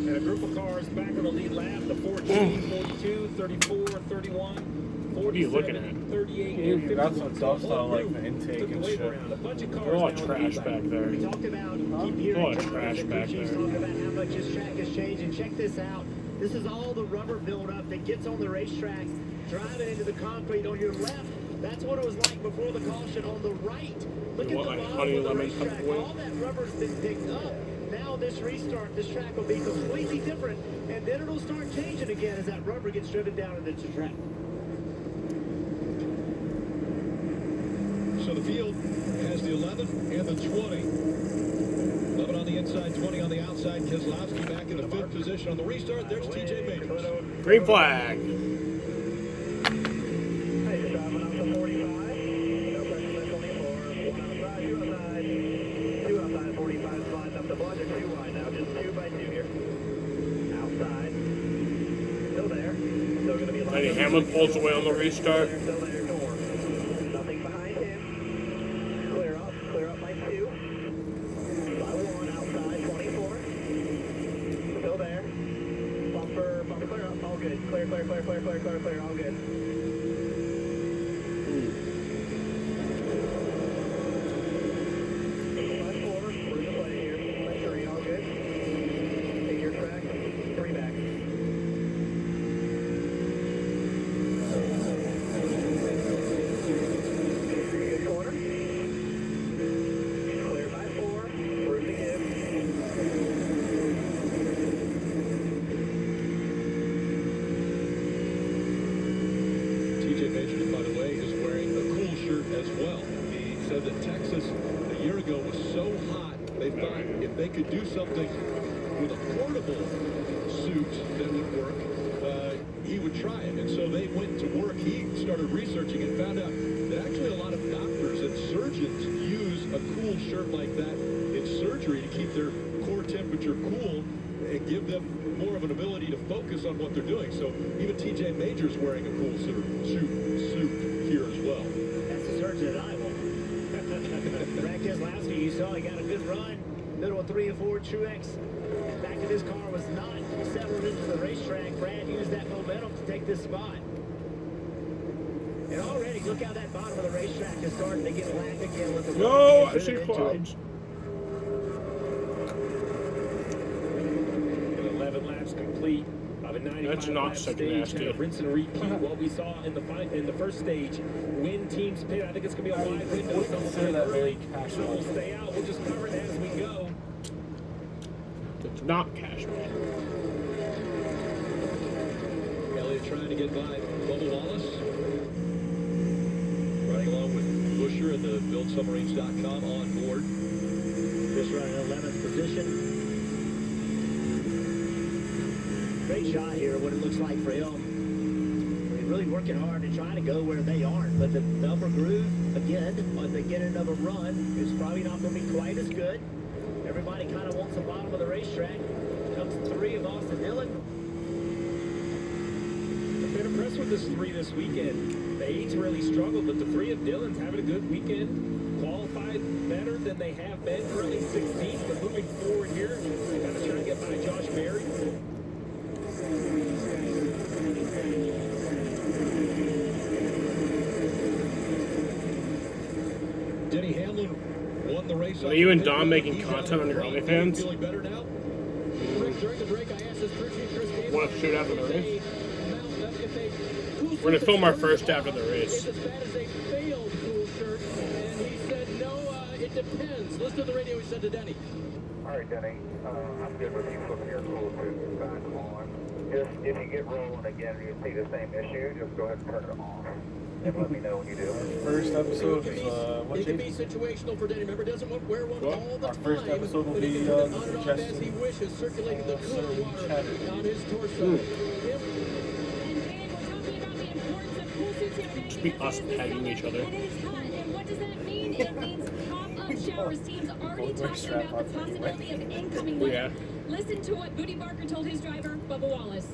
And a group of cars back on the lead lap. The 14, 42, 34, 31. What are you looking at? 38, You got some dust on like the intake and shit. A bunch of cars. There's a lot of trash back there. We talked about keep A hearing lot of trash back talking there. about how much this track has changed. And check this out. This is all the rubber buildup that gets on the racetrack, driving into the concrete on your left. That's what it was like before the caution on the right. Look at the bottom of the racetrack. All that rubber's been picked up. Now this restart, this track will be completely different, and then it'll start changing again as that rubber gets driven down into the track. So the field has the 11 and the 20. 11 on the inside, 20 on the outside. Keselowski back in the 5th position on the restart. There's TJ Majors. Green flag. Eddie Hamlin pulls away on the restart. Clear, all good. Could do something with a portable suit that would work, he would try it. And so they went to work. He started researching and found out that actually a lot of doctors and surgeons use a cool shirt like that in surgery to keep their core temperature cool and give them more of an ability to focus on what they're doing. So even TJ Majors wearing a cool suit here as well. That's the surgeon that I want. Brad Keselowski, you saw he got a good run. Middle of 3 and 4 Truex. Back of his car was not settled into the racetrack. Brad used that momentum to take this spot. And already, look how that bottom of the racetrack is starting to get lapped again with the No, I see clouds. 11 laps complete of a 95 stage. Kind of rinse and repeat what we saw in the first stage. When teams pit, I think it's going to be a wide window. Consider that really casual. We'll stay out. We'll just cover it as we go. It's not casual. Elliott trying to get by Bubba Wallace. Riding along with Busher and the BuildSubmarines.com on board. Just running 11th position. Great shot here, what it looks like for him. He's really working hard to try to go where they aren't, but the number groove, again, on the beginning of a run, is probably not going to be quite as good. Everybody kind of wants the bottom of the racetrack. Comes 3 of Austin Dillon. I've been impressed with this 3 this weekend. The 8's really struggled, but the 3 of Dillon's having a good weekend. Qualified better than they have been, currently 16th, but moving forward here, they got to try to get by Josh Berry. Denny Hamlin won the race. Are you and Dom making content on your OnlyFans? Feeling better now? During the break, I asked his crew chief, Chris Gaines, Want to shoot after the race? We're going to film our first after the race. as bad as a failed cool shirt, and he said, no, it depends. Listen to the radio he said to Denny. All right, Denny, I'm good with you flipping your cool suit back on. Just, if you get rolling again and you see the same issue, just go ahead and turn it off. And let me know when you do. First episode is It can be situational for Denny. Remember, doesn't wear one all the our time. first episode will but he be can put it on and off as suggested he wishes, circulating the cooler water on his torso. Just be us pegging each other. And what does that mean? It means pop-up showers teams already talking about the possibility of incoming weather. Yeah. Listen to what Booty Barker told his driver, Bubba Wallace.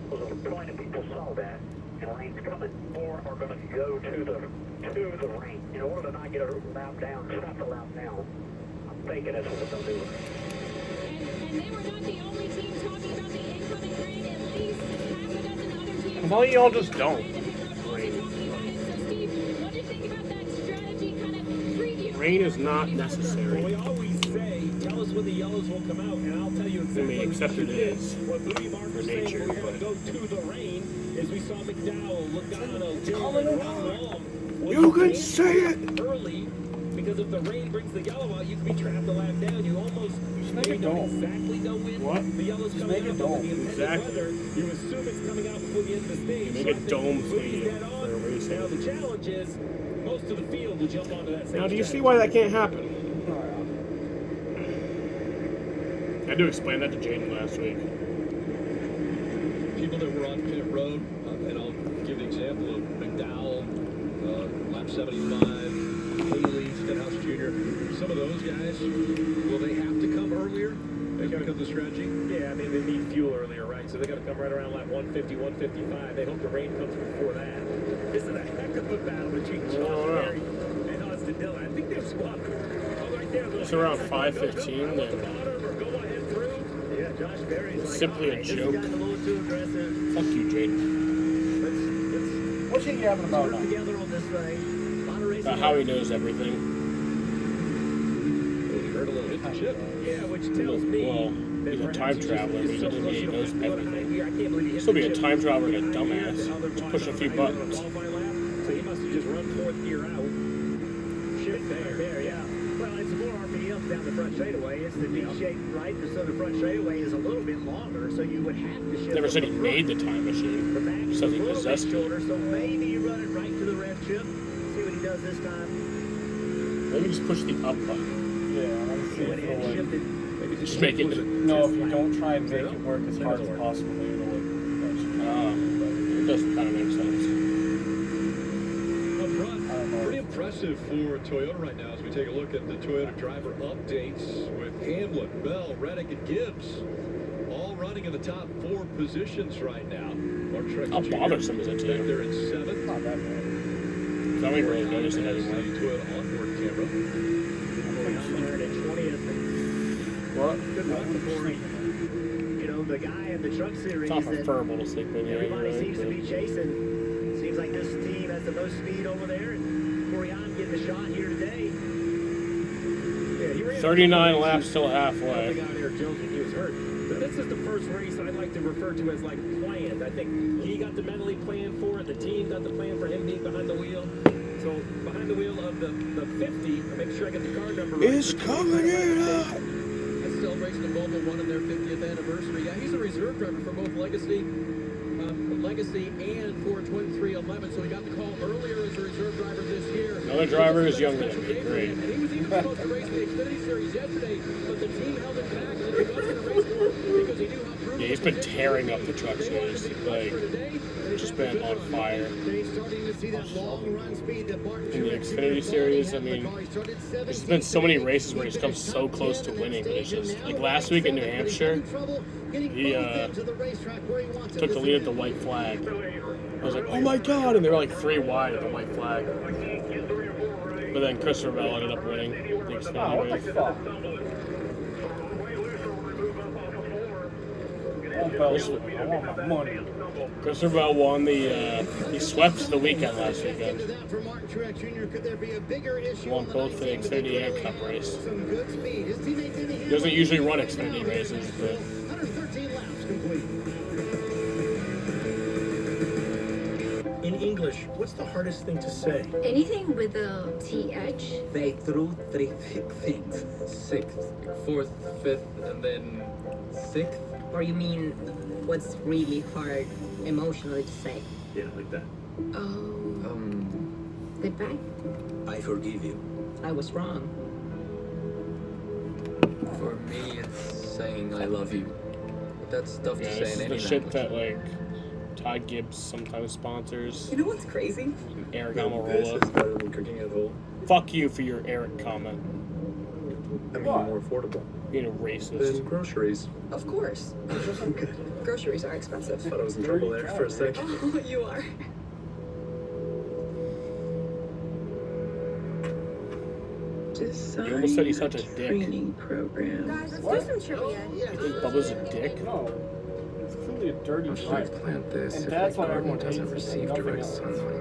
Well, the point of people saw that, and lanes coming more are going to go to the rain. In order to not get a lap down, stop the lap down. I'm thinking that's what they'll do. And they were not the only team talking about the incoming rain. At least half a dozen other teams. Why y'all just don't? Rain is not necessary. We always say, tell us when the yellows will come out, and I'll tell you exactly except it is. What Booty Barker's saying, nature, we're going to go to the rain, is we saw McDowell, Logano, Dillon, and Ron Long. You can say it! Early, because if the rain brings the yellow out, you can be trapped a lap down. You almost maybe don't exactly know when the yellow's coming out, but with the impending weather, you assume it's coming out before the end of the stage. You make a dome stadium for a racing. Now the challenge is, most of the field will jump onto that same Now, do you track. see why that can't happen? I had to explain that to Jaden last week. People that were on pit road, and I'll give an example of McDowell, lap 75, Haley, Stenhouse Jr. Some of those guys, will they have to come earlier? Because of the strategy? Yeah, I mean, they need fuel earlier, right? So they got to come right around lap 150, 155. They hope the rain comes before that. This is a heck of a battle between Josh Berry and Austin Dillon. I think they're swapped. Oh, right there. It's around 5:15 then. Yeah, Josh Berry's like, Simply a this joke. guy's a little too aggressive. Fuck you, Jaden. What's he yapping about Let's now? work together on this thing. A lot of racing. About how he knows everything. Heard a little hit the chip. Yeah, which tells me Well, that he's a perhaps time he's traveler, but he so doesn't mean he close knows to the everything. I can't believe he hit Still be the a chip time traveler and a so dumbass. Just push a few buttons. So he must have just run fourth gear out. Shit there, yeah. Well, it's more RPMs down the front straightaway. It's the D-shape, right? So the front straightaway is a little bit longer, so you would have to shift. Never said he from the made the front. time machine. The back He is a says he little bit possessed it. shorter, so maybe you run it right to the rev chip. See what he does this time. Maybe just push the up button. Yeah, I'm He went ahead and shifted. Just make it. No, if you don't try and make it work as hard as possible, maybe it'll work. It doesn't kind of make sense. Up front, pretty impressive for Toyota right now as we take a look at the Toyota driver updates with Hamlin, Bell, Reddick, and Gibbs all running in the top 4 positions right now. Mark Truex How Jr. bothersome is it to back you? there in 7th. Not that bad. I don't even really notice it Has the anymore. Toyota onboard camera. What? Good luck for you know, the guy in the truck series It's not that preferable to sleep in everybody seems to here. be chasing. Seems like this team has the most speed over there, and Corian getting a shot here today. Yeah, he ran 39 laps till the halfway. guy there, Jones, when he was hurt. But this is the first race I'd like to refer to as like planned. I think he got the mentally planned for it. The team got the plan for him being behind the wheel. So behind the wheel of the 50, I'll make sure I get the car number right. It's coming in hot. As celebration of Volvo One and their 50th anniversary. Yeah, he's a reserve driver for both Legacy and for 2311. So he got the call earlier as a reserve driver this year. Another driver is younger than me. Great. And he was even supposed to race the Xfinity Series yesterday, but the team held him back and he wasn't going to race more because he knew how brutal. Yeah, he's been tearing up the truck series. Like, just been on fire. In the Xfinity Series, I mean, there's been so many races where he's come so close to winning, but it's just, like last week in New Hampshire, he took the lead at the white flag. I was like, oh my god, and they were like 3 wide at the white flag. But then Christopher Bell ended up winning the Xfinity race. Christopher Bell won the, he swept the weekend last weekend. Won both the Xfinity and Cup race. He doesn't usually run Xfinity races, but... In English, what's the hardest thing to say? Anything with a TH? They threw 3 things. 6th, 4th, 5th, and then 6th. Or you mean what's really hard emotionally to say? Yeah, like that. Oh. Goodbye? I forgive you. I was wrong. For me, it's saying I love you. But that's tough to say this in is any the shit language. that, like, Todd Gibbs sometimes sponsors. You know what's crazy? Eric This Amarola. is better than cooking at home. Fuck you for your Eric comment. I mean, more affordable. Being a racist. Than groceries. Of course. Groceries are expensive. Thought I was in trouble there for a second. Oh, you are. You almost said he's such a dick. Program. Guys, let's do some trivia. You think Bubba's a dick? No. It's clearly a dirty pipe. Plant this And if that's my why garden everyone doesn't hates it, receive nothing direct else. sunlight.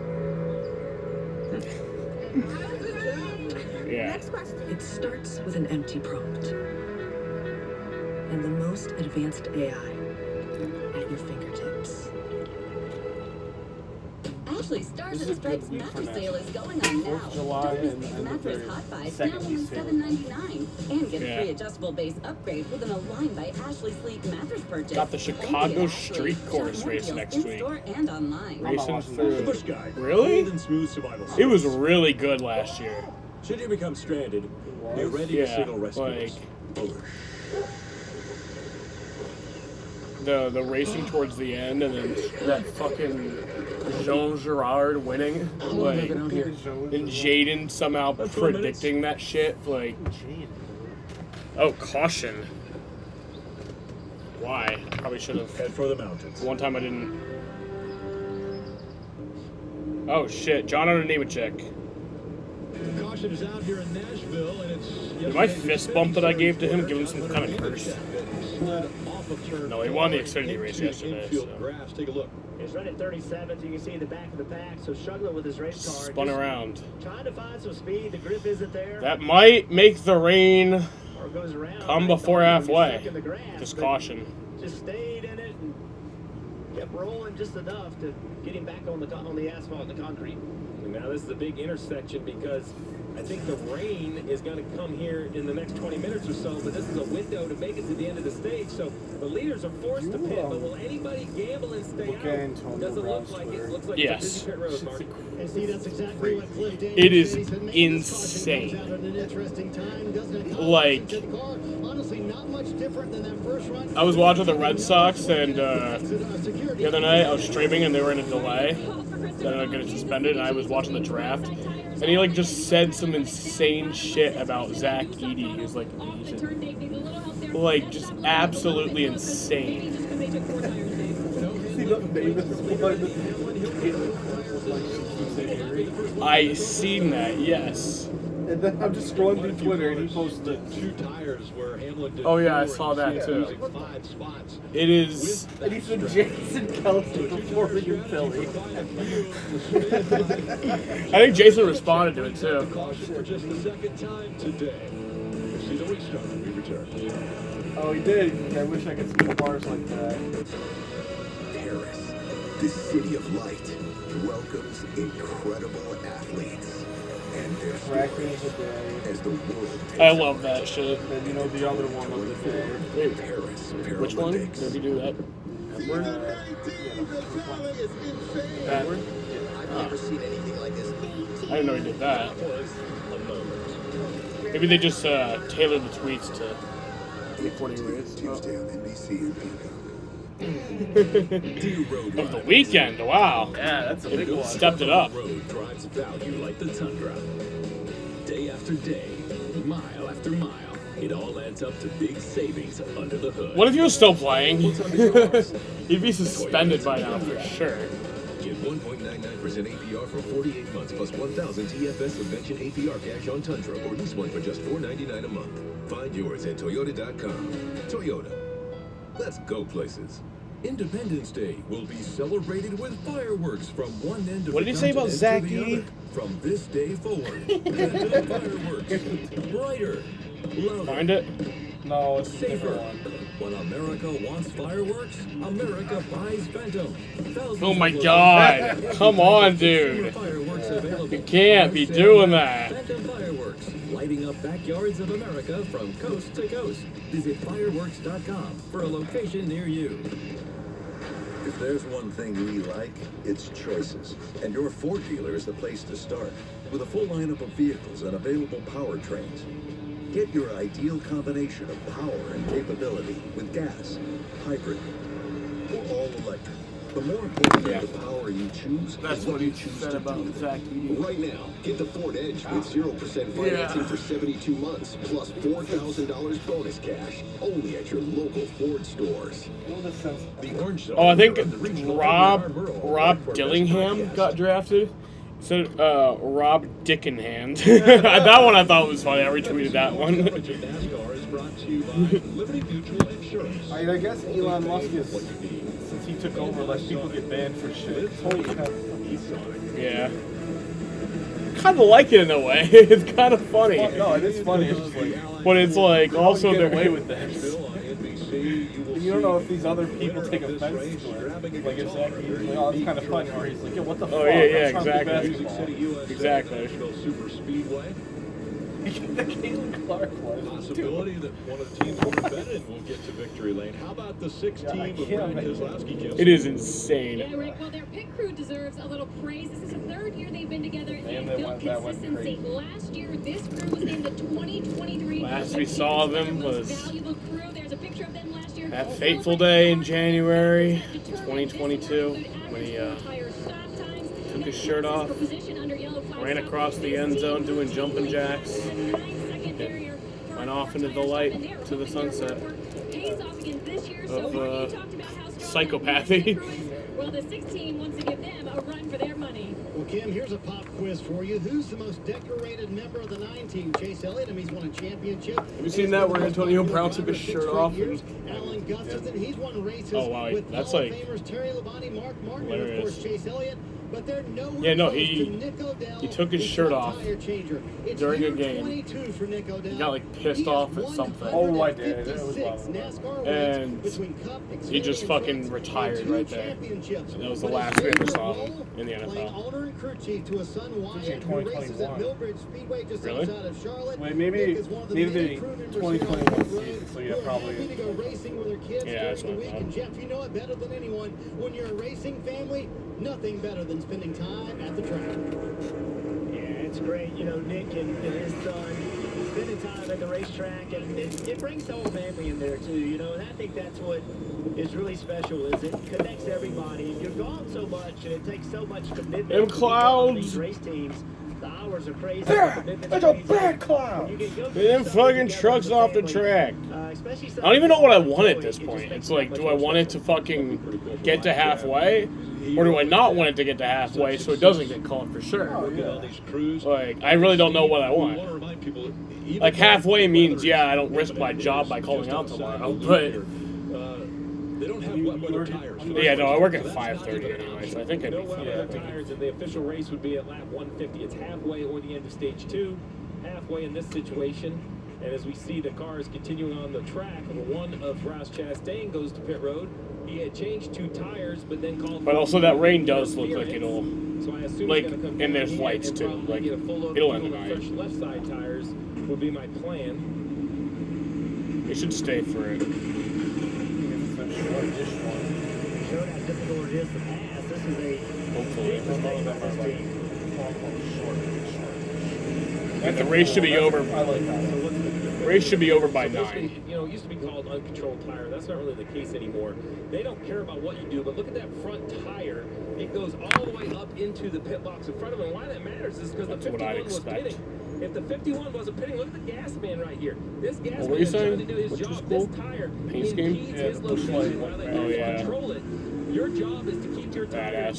Yeah. Next question. It starts with an empty prompt and the most advanced AI at your fingertips. Ashley, Stars This and is a good Stripes week for mattress Nashville. sale is going on now. 4th of July Don't miss and these the mattress third hot buys, now second only sale. $7.99. And get a Yeah. free adjustable base upgrade with an Align by Ashley Sleep mattress purchase. Got the Only Chicago at Street Ashley. Course Shop more race deals next in week. store and online. Racing The for... Bush Guide. Really? Bold and smooth survival It was skills. really good last year. Should you become stranded, be ready to Yeah, signal rescuers. like... Bush. The racing towards the end, and then that fucking Jean Girard winning, like, and Jaden somehow predicting that shit, like, oh, caution. Why? Probably should have. Head for the mountains. One time I didn't. Oh shit, John on a Nemechek. Caution is out here in Nashville, and it's... Did my fist bump that I gave to him give him some kind of curse? No, he won the Xfinity race yesterday. So. Take a look. He's running 37th. You can see the back of the pack. So struggling with his race car. Spun Just around. Trying to find some speed. The grip isn't there. That might make the rain Or goes around. come I before thought he would be halfway. stuck in the grass, Just but caution. Just stayed in it and kept rolling just enough to get him back on the asphalt and the concrete. Now this is a big intersection because I think the rain is going to come here in the next 20 minutes or so, but this is a window to make it to the end of the stage, so the leaders are forced to pit, but will anybody gamble and stay out? Doesn't look like it. Looks like Yes. it's a busy pit road, Mark. And see, that's exactly what Cliff Davis It is said. He said, "Man, this insane. caution comes out at an interesting time, doesn't it? Like, The car, honestly, not much different than that first run. I was watching the Red Sox, and the other night I was streaming, and they were in a delay. Then I got suspended, and I was watching the draft, and he like just said some insane shit about Zach Edey. He was like Asian, like just absolutely insane. I seen that, yes. And then I'm just scrolling through Twitter and he posted 2 tires where Hamlin did Oh yeah, I 4 saw that and too. losing 5 spots. It is. and he said Jason Kelsey performing in Philly. I think Jason responded to it too. Caution for just the second time today. We'll see the restart when we return. Oh, he did. I wish I could see bars like that. Paris, the city of light, welcomes incredible athletes and Raccoons a day. as the world. I love that shit. And you know the other one of the favorite. Wait, Paris which one? Paralympics. Maybe do that. Edward? Edward? I've never seen anything like this. I didn't know he did that. Was a moment. Maybe they just tailored the tweets to 840 race. Tuesday on NBC and Peacock. Of the weekend, wow. Yeah, that's a big one. Stepped it up. Road drives value like the Tundra. Day after day, mile after mile, it all adds up to big savings under the hood. What if he was still playing? He'd be suspended by now for sure. Get 1.99% APR for 48 months plus 1,000 TFS Subvention APR cash on Tundra, or lease one for just $4.99 a month. Find yours at Toyota.com. Toyota. Let's go places. Independence Day will be celebrated with fireworks from one end of What the did he say about continent to the Zachy? other. From this day forward, Phantom fireworks. Brighter, louder. Find it? No, it's Safer. When America wants fireworks, America buys Phantom. Thousands Oh my of god. Come on, dude. fireworks available. You can't be doing that. Phantom fireworks, lighting up backyards of America from coast to coast. Visit fireworks.com for a location near you. If there's one thing we like, it's choices. And your Ford dealer is the place to start. With a full lineup of vehicles and available powertrains. Get your ideal combination of power and capability with gas, hybrid, or all electric. The more important than the power you choose That's is what what he you choose said to about do. Zachy. Right now, get the Ford Edge with 0% financing for 72 months, plus $4,000 bonus cash, only at your local Ford stores. The orange Oh, I think Rob Dillingham got drafted. So, Rob Dickenhand. That one I thought was funny. I retweeted that one. Nascar is brought to you by Liberty Mutual Insurance. I guess Elon Musk is, since he took over, like people get banned for shit. Holy crap. Yeah. Kind of like it in a way. It's kind of funny. Well, no, it is funny. It's just like, But it's like also get they're away with that. And you don't know if these other people take offense to it. Like if Zachy, like, oh, it's kind of funny, or he's like, yo, what the fuck? Oh yeah, I'm trying to play exactly. basketball. Exactly. Nashville Super Speedway. The Caitlin Clark was. Possibility that one of the teams will be betted will get to victory lane. How about the 6 team of Brad Keselowski? It is insane. Yeah, Rick, well, their pit crew deserves a little praise. This is the third year they've been together. They've they built went consistency. crazy. Last year, this crew was named the 2023 Last we saw of them most was valuable crew. There's a picture of them last year. that fateful day in January 2022 when he took his shirt off, ran across the end zone doing jumping jacks, and went off into the light to the sunset of psychopathy. Well, the 6 team wants to give them a run for their money. Well, Kim, here's a pop quiz for you. Who's the most decorated member of the 9 team? Chase Elliott, he's won a championship. Have you seen that where Antonio Brown took his shirt off? Alan Gustafson, he's won races Oh, wow, with that's Hall of like Famers Terry Labonte, Mark Martin, and of hilarious. course Chase Elliott. But they're nowhere Yeah, no, close he to Nick Odell, took his the shirt top off tire changer. It's during a year game. 22 for Nick Odell. He got like pissed off at something. Oh, I did. It was NASCAR And wins between Cup, he just Xfinity, fucking and retired Truex, right there. championships. That was the But last his we ever favorite saw role, him in the playing NFL. owner and crew chief to his son Wyatt, who races at 2021. Millbridge Speedway just Really? outside of Charlotte. Wait, maybe Nick is one of the the many crew members here on 2021 pit road season, so yeah, who are probably. happy to go racing with their kids Yeah, that's during the what I week. And Jeff, you know it better than anyone. When you're a racing family, nothing better than spending time at the track. Yeah, it's great. You know, Nick and his son spending time at the racetrack, and it brings the whole family in there too. You know, and I think that's what is really special. Is it connects everybody. You're gone so much, and it takes so much commitment. Them to be clouds. on these race teams. The hours are crazy. There! the commitment's There's a crazy. bad cloud! You can go Get through them something fucking together trucks as a off the family. track. Especially I don't even know what I want at something this it point. just makes It's like, that do much I more want it to special. fucking get to halfway? Or do I not want it to get to halfway so it doesn't get called for sure? Like, I really don't know what I want. Like, halfway means, yeah, I don't risk my job by calling out tomorrow, but... They don't have wet weather tires. Yeah, no, I work at 5:30 anyway, so I think I'd No be wet fine. weather tires, and the official race would be at lap 150. It's halfway or the end of stage 2. Halfway in this situation. And as we see the cars continuing on the track, one of Ross Chastain goes to pit road. He had changed 2 tires, but then called. But also that rain does look like it'll, so I assume like, he's gonna come and there's back lights and too. probably Like, get a full load it'll of end the fuel on night. fresh left side tires would be my plan. They should stay for it. Showed how difficult it is to pass. This is a Hopefully. big mistake by this team. And the race should be over. Race should be over by 9. You know, it used to be called uncontrolled tire. That's not really the case anymore. They don't care about what you do, but look at that front tire. It goes all the way up into the pit box in front of them. And why that matters is because the 51 was pitting. If the 51 wasn't pitting, look at the gas man right here. This gas man is trying to do his job. This tire impedes his location while they control it. Your job is to keep your tire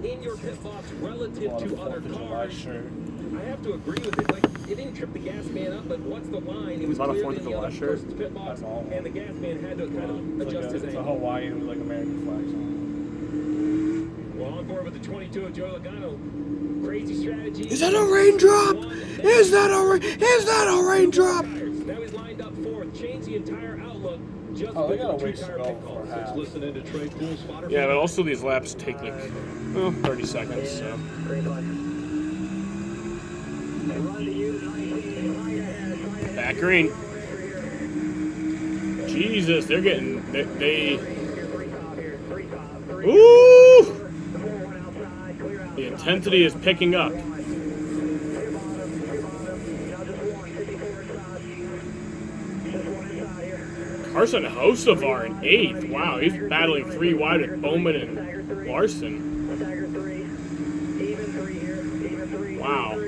in your pit box relative to other cars. I have to agree with it. Like, it didn't trip the gas man up, but what's the line? It was clearly in the other person's pit box, and the gas man had to kind of adjust his angle. It's a Hawaiian with like American flags on it. Well, on board with the 22 of Joe Logano. Crazy strategy. Is that a raindrop? Is that a raindrop? Now he's lined up fourth. Change the entire outlook. Just they got a with ways the to 2 tire go pit calls. Let's listen into Trey Pool's spotter. Yeah, but also these laps take like 30 seconds. So. Back green. Jesus, they're getting they. Ooh! The intensity is picking up. Carson Hocevar in 8th. Wow, he's battling 3 wide with Bowman and Larson. Wow.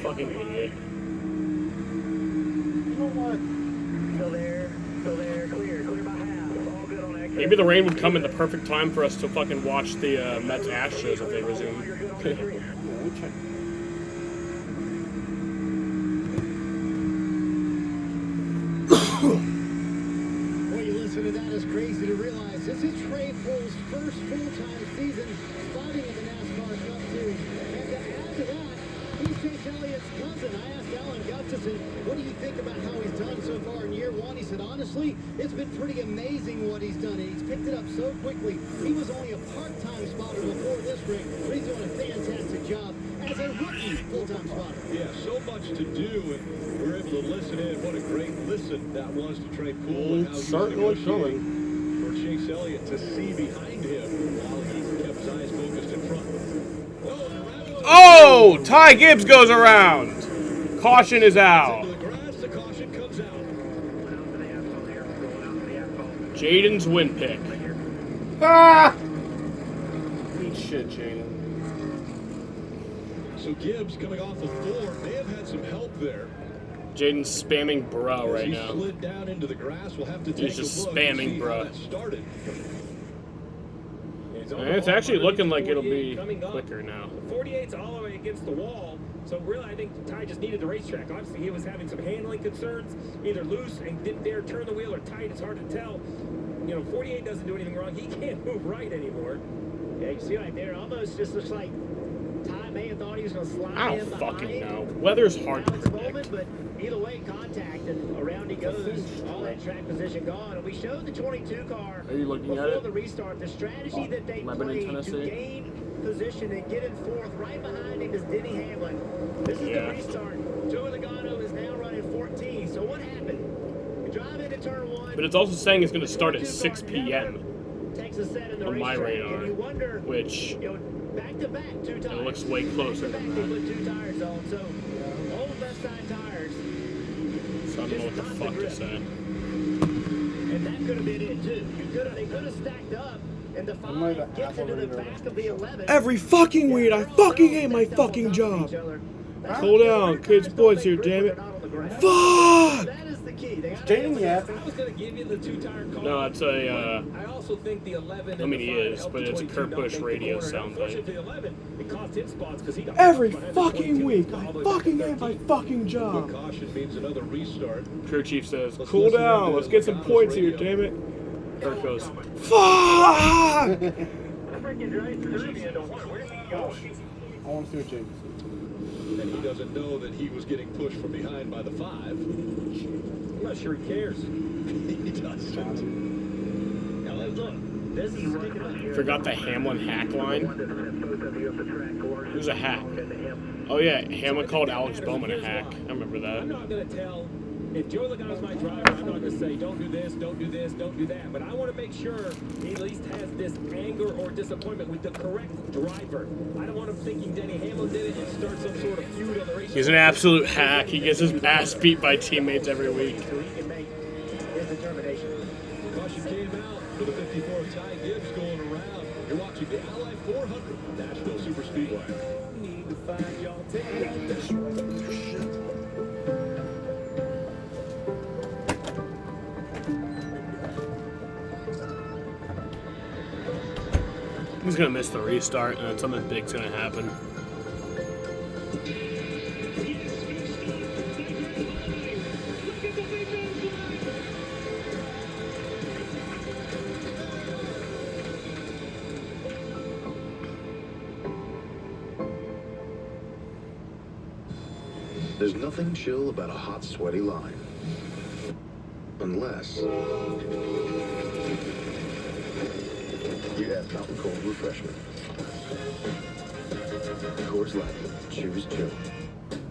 Fucking idiot. You know what? Still there, clear by half. All good on exit. Maybe the rain would come in the perfect time for us to fucking watch the Mets Astros if they resume. When you listen to that, it's crazy to realize this is Trey Pool's first full-time season spotting in the Nascar Cup Series. And to add to that, he's Chase Elliott's cousin. I asked Alan Gustafson, what do you think about how he's done so far in year 1? He said, honestly, it's been pretty amazing what he's done, and he's picked it up so quickly. He was only a part-time spotter before this ring, but he's doing a fantastic job as a rookie full-time spotter. Yeah, so much to do, and we're able to listen in. What a great listen that was to Trey Pool and how he's negotiating for Chase Elliott to see behind him while he kept his eyes focused in front. Oh! Ty Gibbs goes around. Caution is out. The caution comes out. Jaden's win pick. Ah! Eat shit, Jaden. So Gibbs coming off of 4 may have had some help there. Jaden's spamming bro right now. Slid down into the grass. We'll have to take He's just a look spamming and see bro. how that started. And it's actually looking like it'll be quicker now. The 48's all the way against the wall, so really I think Ty just needed the racetrack. Obviously he was having some handling concerns, either loose and didn't dare turn the wheel or tight, it's hard to tell. You know, 48 doesn't do anything wrong. He can't move right anymore. Yeah, you see right there, almost just looks like Ty may have thought he was going to slide I in don't behind fucking know. Weather's hard to Alex predict. Bowman, but either way, contact, and around he goes. All that track position gone. And we showed the 22 car Are you looking at before it? the restart. The strategy that they Lebanon, played Tennessee? to gain position and get in 4th. Right behind him is Denny Hamlin. This is the restart. Joey Logano is now running 14. So what happened? We drive into turn 1. But it's also saying it's going to start at 6 p.m. Takes a set in the on my racetrack, radar, and you wonder, which back to back 2 tires. it looks way closer Back than they that. put 2 tires on, so old left side tires. So I don't know what the fuck to say. And that could have been it too. They could have stacked up, and the 5 gets into the back of the 11. Every fucking week, I fucking hate my fucking job. Hold down, kids, boys here, damn it. Fuck! That is the key. They got Jaden yet? I was going to give you the 2-tire car. No, it's a, I also think the 11 I mean, and he the 5 is, helped but the it's a 22 Kurt not Busch make the radio corner. sound Unfortunately thing. for the 11, it cost him spots because he got Every behind the fucking 22, week, all I the way fucking to hate my 13. fucking Quick job. caution means another restart. Crew chief says, Let's cool listen down, into let's get some Logano's points here, radio. damn it. Kurt goes, fuck! seconds, right? 30 into 1. Where's he going? I want to see what Jake says. And he doesn't know that he was getting pushed from behind by the 5. I'm not sure he cares. He doesn't. Now, look, this is Forgot the Hamlin hack line. Who's a hack? Oh yeah, Hamlin called Alex Bowman a hack. I remember that. I'm not going to tell. If Joe Logano's my driver, I'm not going to say, don't do this, don't do this, don't do that. But I want to make sure he at least has this anger or disappointment with the correct driver. I don't want him thinking Denny Hamlin did it and start some sort of feud on the race. He's an absolute hack. He gets his ass beat by teammates every week. so he can make his determination. Caution came out for the 54 of Ty Gibbs going around. You're watching the Ally 400 Nashville Super Speedway. Need to find y'all taking this He's gonna miss the restart, and something big's gonna happen. There's nothing chill about a hot, sweaty line. Unless you have Mountain Cold Refreshment. Coors Light. Choose chill.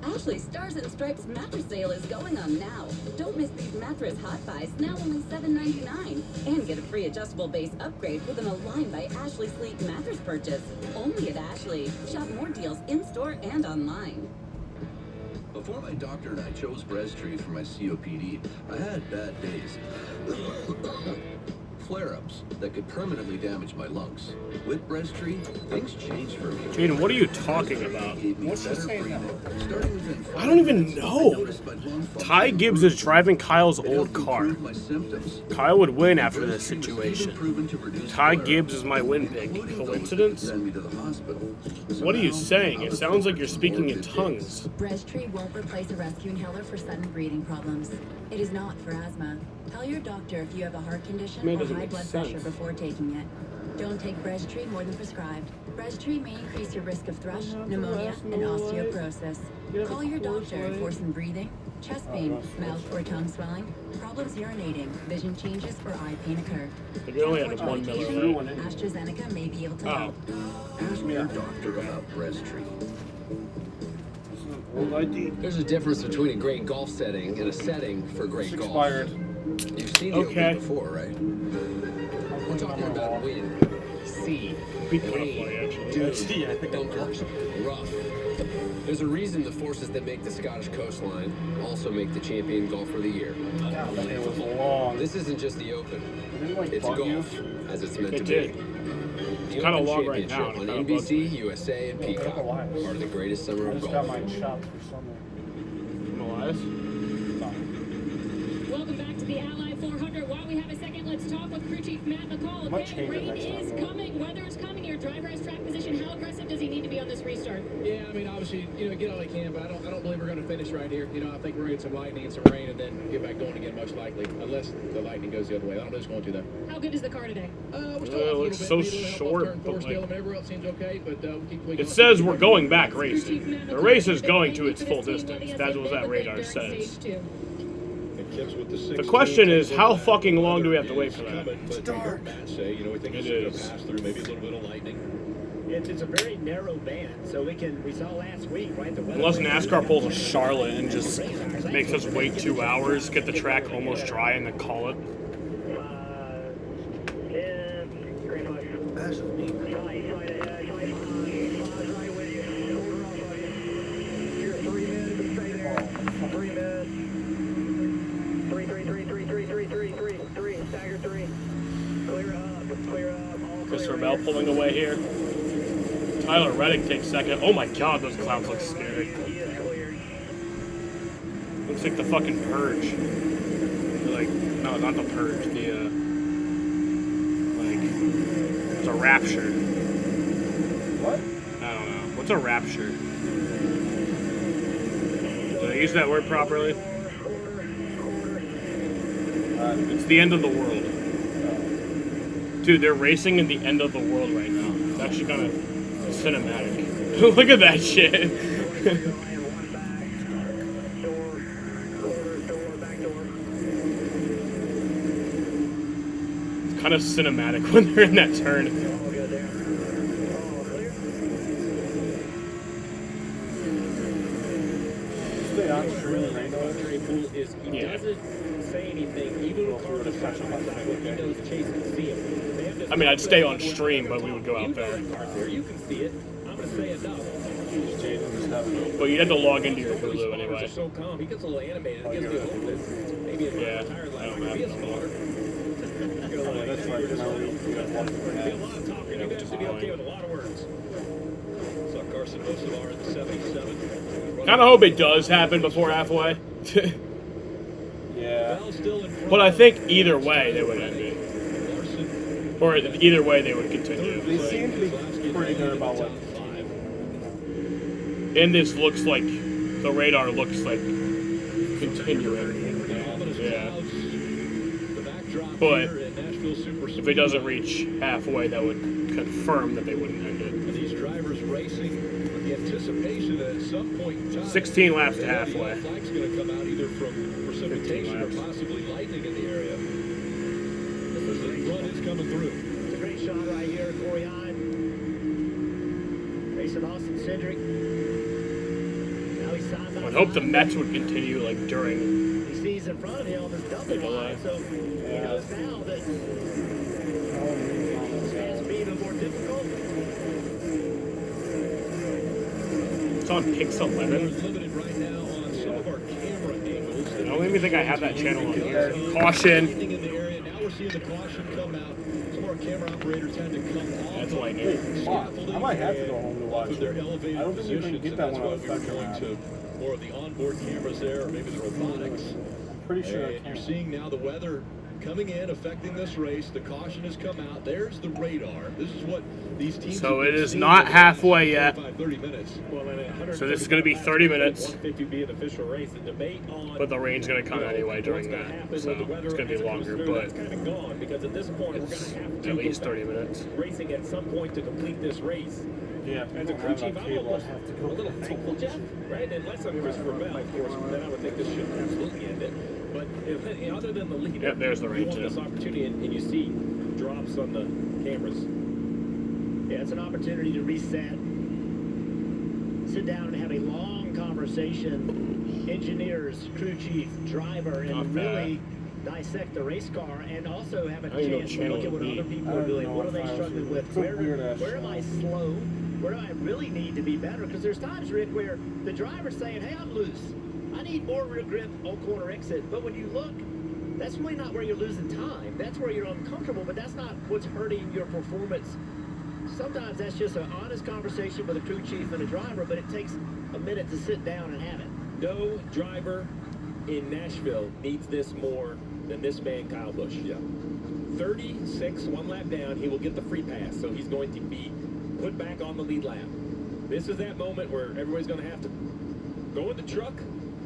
Ashley Stars and Stripes mattress sale is going on now. Don't miss these mattress hot buys, now only $7.99. And get a free adjustable base upgrade with an Align by Ashley Sleep mattress purchase. Only at Ashley. Shop more deals in-store and online. Before my doctor and I chose Breztri for my COPD, I had bad days. Flare-ups that could permanently damage my lungs. With Breztri, things changed for me. Jaden, what are you talking about? What's she saying? I don't even know. Ty Gibbs is driving Kyle's old car. Kyle would win after this situation. Ty Gibbs is my win pick. Coincidence? What are you saying? It sounds like you're speaking in tongues. Breztri won't replace a rescue inhaler for sudden breathing problems. It is not for asthma. Tell your doctor if you have a heart condition or high blood pressure before taking it. Don't take Breztri more than prescribed. Breztri may increase your risk of thrush, pneumonia, and osteoporosis. Call your doctor for some breathing, chest pain, mouth or tongue swelling, problems urinating, vision changes, or eye pain occur. But you only had 1 Miller Lite. AstraZeneca may be able to help. Ask your doctor about Breztri. There's a difference between a great golf setting and a setting for great golf. You've seen the Open before, right? We're talking about wind, sea, rain, dew, bunkers, rough. There's a reason the forces that make the Scottish coastline also make the champion golfer of the year. It was long. This isn't just the Open. It's bug you? golf, as it's meant to did. be. It's The kinda Open long right now. Championship It on kinda bugs NBC, USA, and Peacock. Part of the greatest summer I of just got golf. mine shopped for summer. From Elias? Welcome back to the Ally 400. While we have a second, let's talk with crew chief Matt McCall. Okay, rain is coming, weather is coming. Your driver has track position. How aggressive does he need to be on this restart? Yeah, I mean, obviously, get all he can, but I don't believe we're going to finish right here. I think we're going to get some lightning and some rain and then get back going again, most likely, unless the lightning goes the other way. I don't know who's going to though. How good is the car today? We're still It off a looks little so bit. short, but Still, and everywhere else seems okay, but we'll keep tweaking. It says we're going back racing. The race is going to its full distance. That's what that radar says. The question is, how fucking long do we have to wait for that? It's dark. We think it's going to pass through, maybe a little bit of lightning. It's a very narrow band, so we saw last week, right? Unless NASCAR pulls a Charlotte and just makes us wait 2 hours, get the track almost dry, and then call it. Christopher Bell pulling away here. Tyler Reddick takes second. Oh my god, those clouds look scary. Looks like the fucking Purge. Like, no, not the Purge. It's a Rapture. What? I don't know. What's a Rapture? Did I use that word properly? It's the end of the world. Dude, they're racing in the end of the world right now. actually kind of cinematic. Look at that shit. It's kind of cinematic when they're in that turn. Stay on stream right now. Very cool is he doesn't say anything, even when cars are flashing by side, he knows Chase can see him. I mean, I'd stay on stream, but we would go out there. You can see it. I'm going to say enough. But you had to log into your Hulu anyway. So calm. He gets a little animated. He gets the whole maybe a tire light. Maybe a spotter. That's right. A lot of talking. You guys should be okay with a lot of words. So Carson Hocevar in the 77. Kind of hope it does happen before halfway. Yeah. But I think either way they would end it. Or either way they would continue. They seem to be pretty good about what. And this looks like, the radar looks like continuing. Yeah. But if it doesn't reach halfway, that would confirm that they wouldn't end it. These drivers racing with the anticipation that at some point in time, 16 laps to halfway. The flag's going to come out either from precipitation or possibly lightning in the area. As the front is coming through. It's a great shot right here, Corey Hine. Racing Austin Cindric. Now he's side by I would hope the Mets would continue like during. He sees in front of him this double line, so he knows now that it's going to be even more difficult. It's on Pix 11. Limited right now on some of our camera angles. I don't even think I have that channel on here. Caution. In the area. Now we're seeing the caution come out. Some of our camera operators had to come off. That's lightning. I might have to go home to watch Of their it. elevated I don't think you can positions, get that and one on that's why we were Spectrum going app. to more of the onboard cameras there, or maybe the robotics. Pretty sure I And you're can. seeing now the weather coming in, affecting this race. The caution has come out. There's the radar. This is what these teams. So have it been is seeing not for the halfway yet. 30 minutes. So this is going to be 30 minutes. 150 be an official race. The debate on But the rain's going to come anyway during that. So it's going to be longer, but it's kind of gone because at this point we're going to have to at least 30 minutes. racing at some point to complete this race. Yeah. As a crew chief, I'm almost a little thankful, Jeff, right? Unless I'm Christopher Bell, of course, then I would think this should absolutely end it. But if, other than the leader, Yep, there's the rain you want too. this opportunity, and you see drops on the cameras. Yeah, it's an opportunity to reset, sit down and have a long conversation, engineers, crew chief, driver, and really dissect the race car and also have a chance to look at what other people are doing. What are they struggling with? Where am I slow? Where do I really need to be better? Because there's times, Rick, where the driver's saying, hey, I'm loose. I need more rear grip on corner exit. But when you look, that's really not where you're losing time. That's where you're uncomfortable, but that's not what's hurting your performance. Sometimes that's just an honest conversation with a crew chief and a driver, but it takes a minute to sit down and have it. No driver in Nashville needs this more than this man, Kyle Busch. Yeah. 36, one lap down, he will get the free pass, so he's going to be put back on the lead lap. This is that moment where everybody's going to have to go in the truck,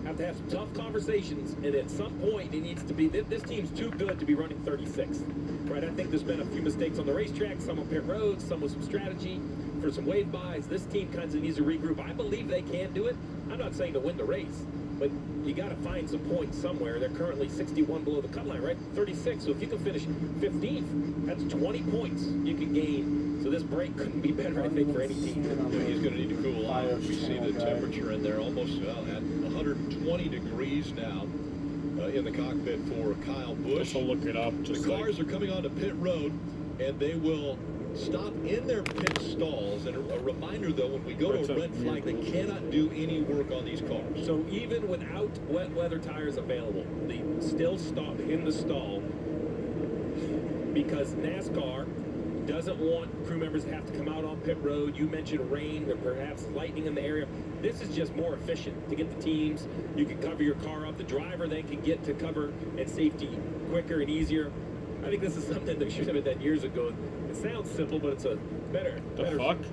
have to have some tough conversations, and at some point it needs to be, this team's too good to be running 36. Right, I think there's been a few mistakes on the racetrack, some on pit roads, some with some strategy for some wave buys. This team kind of needs to regroup. I believe they can do it. I'm not saying to win the race, but you got to find some points somewhere. They're currently 61 below the cut line, right? 36. So if you can finish 15th, that's 20 points you can gain. So this break couldn't be better, I think, for any team. Yeah, he's going to need to cool off. We see the temperature in there almost at 120 degrees now in the cockpit for Kyle Busch. I'll look it up. The cars are coming onto pit road, and they will stop in their pit stalls. And a reminder, though, when we go to a red flag, they cannot do any work on these cars. So even without wet weather tires available, they still stop in the stall because NASCAR doesn't want crew members to have to come out on pit road. You mentioned rain or perhaps lightning in the area. This is just more efficient to get the teams. You can cover your car up. The driver then can get to cover and safety quicker and easier. I think this is something that should have been done years ago. It sounds simple, but it's a better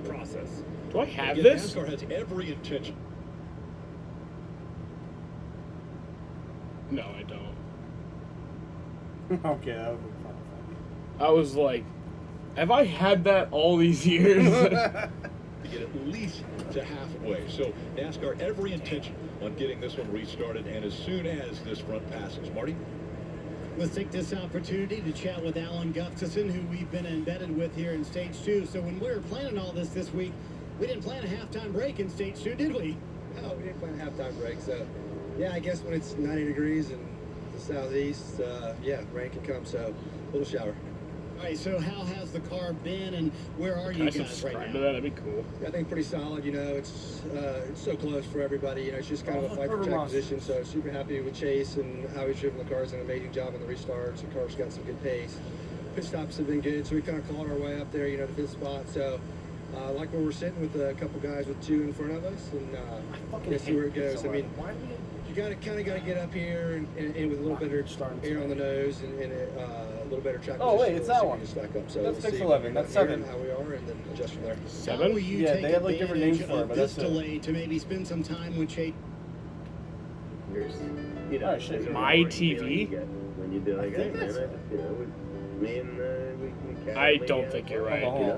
process. Do I have Again, this? NASCAR has every intention. No, I don't. Okay, that would be fun. I was like, Have I had that all these years? To get at least to halfway. So NASCAR, every intention on getting this one restarted, and as soon as this front passes. Marty? Let's take this opportunity to chat with Alan Gustafson, who we've been embedded with here in Stage 2. So when we were planning all this week, we didn't plan a halftime break in Stage 2, did we? No, we didn't plan a halftime break. So, yeah, I guess when it's 90 degrees in the southeast, yeah, rain can come. So, a little shower. All right, so how has the car been, and where are you guys right now? That'd be cool. I think pretty solid. You know, it's so close for everybody. You know, it's just kind of a fight for track position. So super happy with Chase and how he's driven the car. He's done an amazing job on the restarts. The car's got some good pace. Pit stops have been good, so we kind of clawed our way up there. You know, to fifth spot. So. Like where we're sitting with a couple guys with 2 in front of us, and we'll see where it goes. I mean, you got to get up here and with a little better air on the nose and a little better track. Oh wait, it's that one. Stack up. So that's we'll 611. That's 7. How we are, and then adjust from there. 7? Yeah, they have like different names for it, but this that's delay to maybe spend some time with Chase. You know, My TV? When you do like that, man, you know, me and I don't think you're right.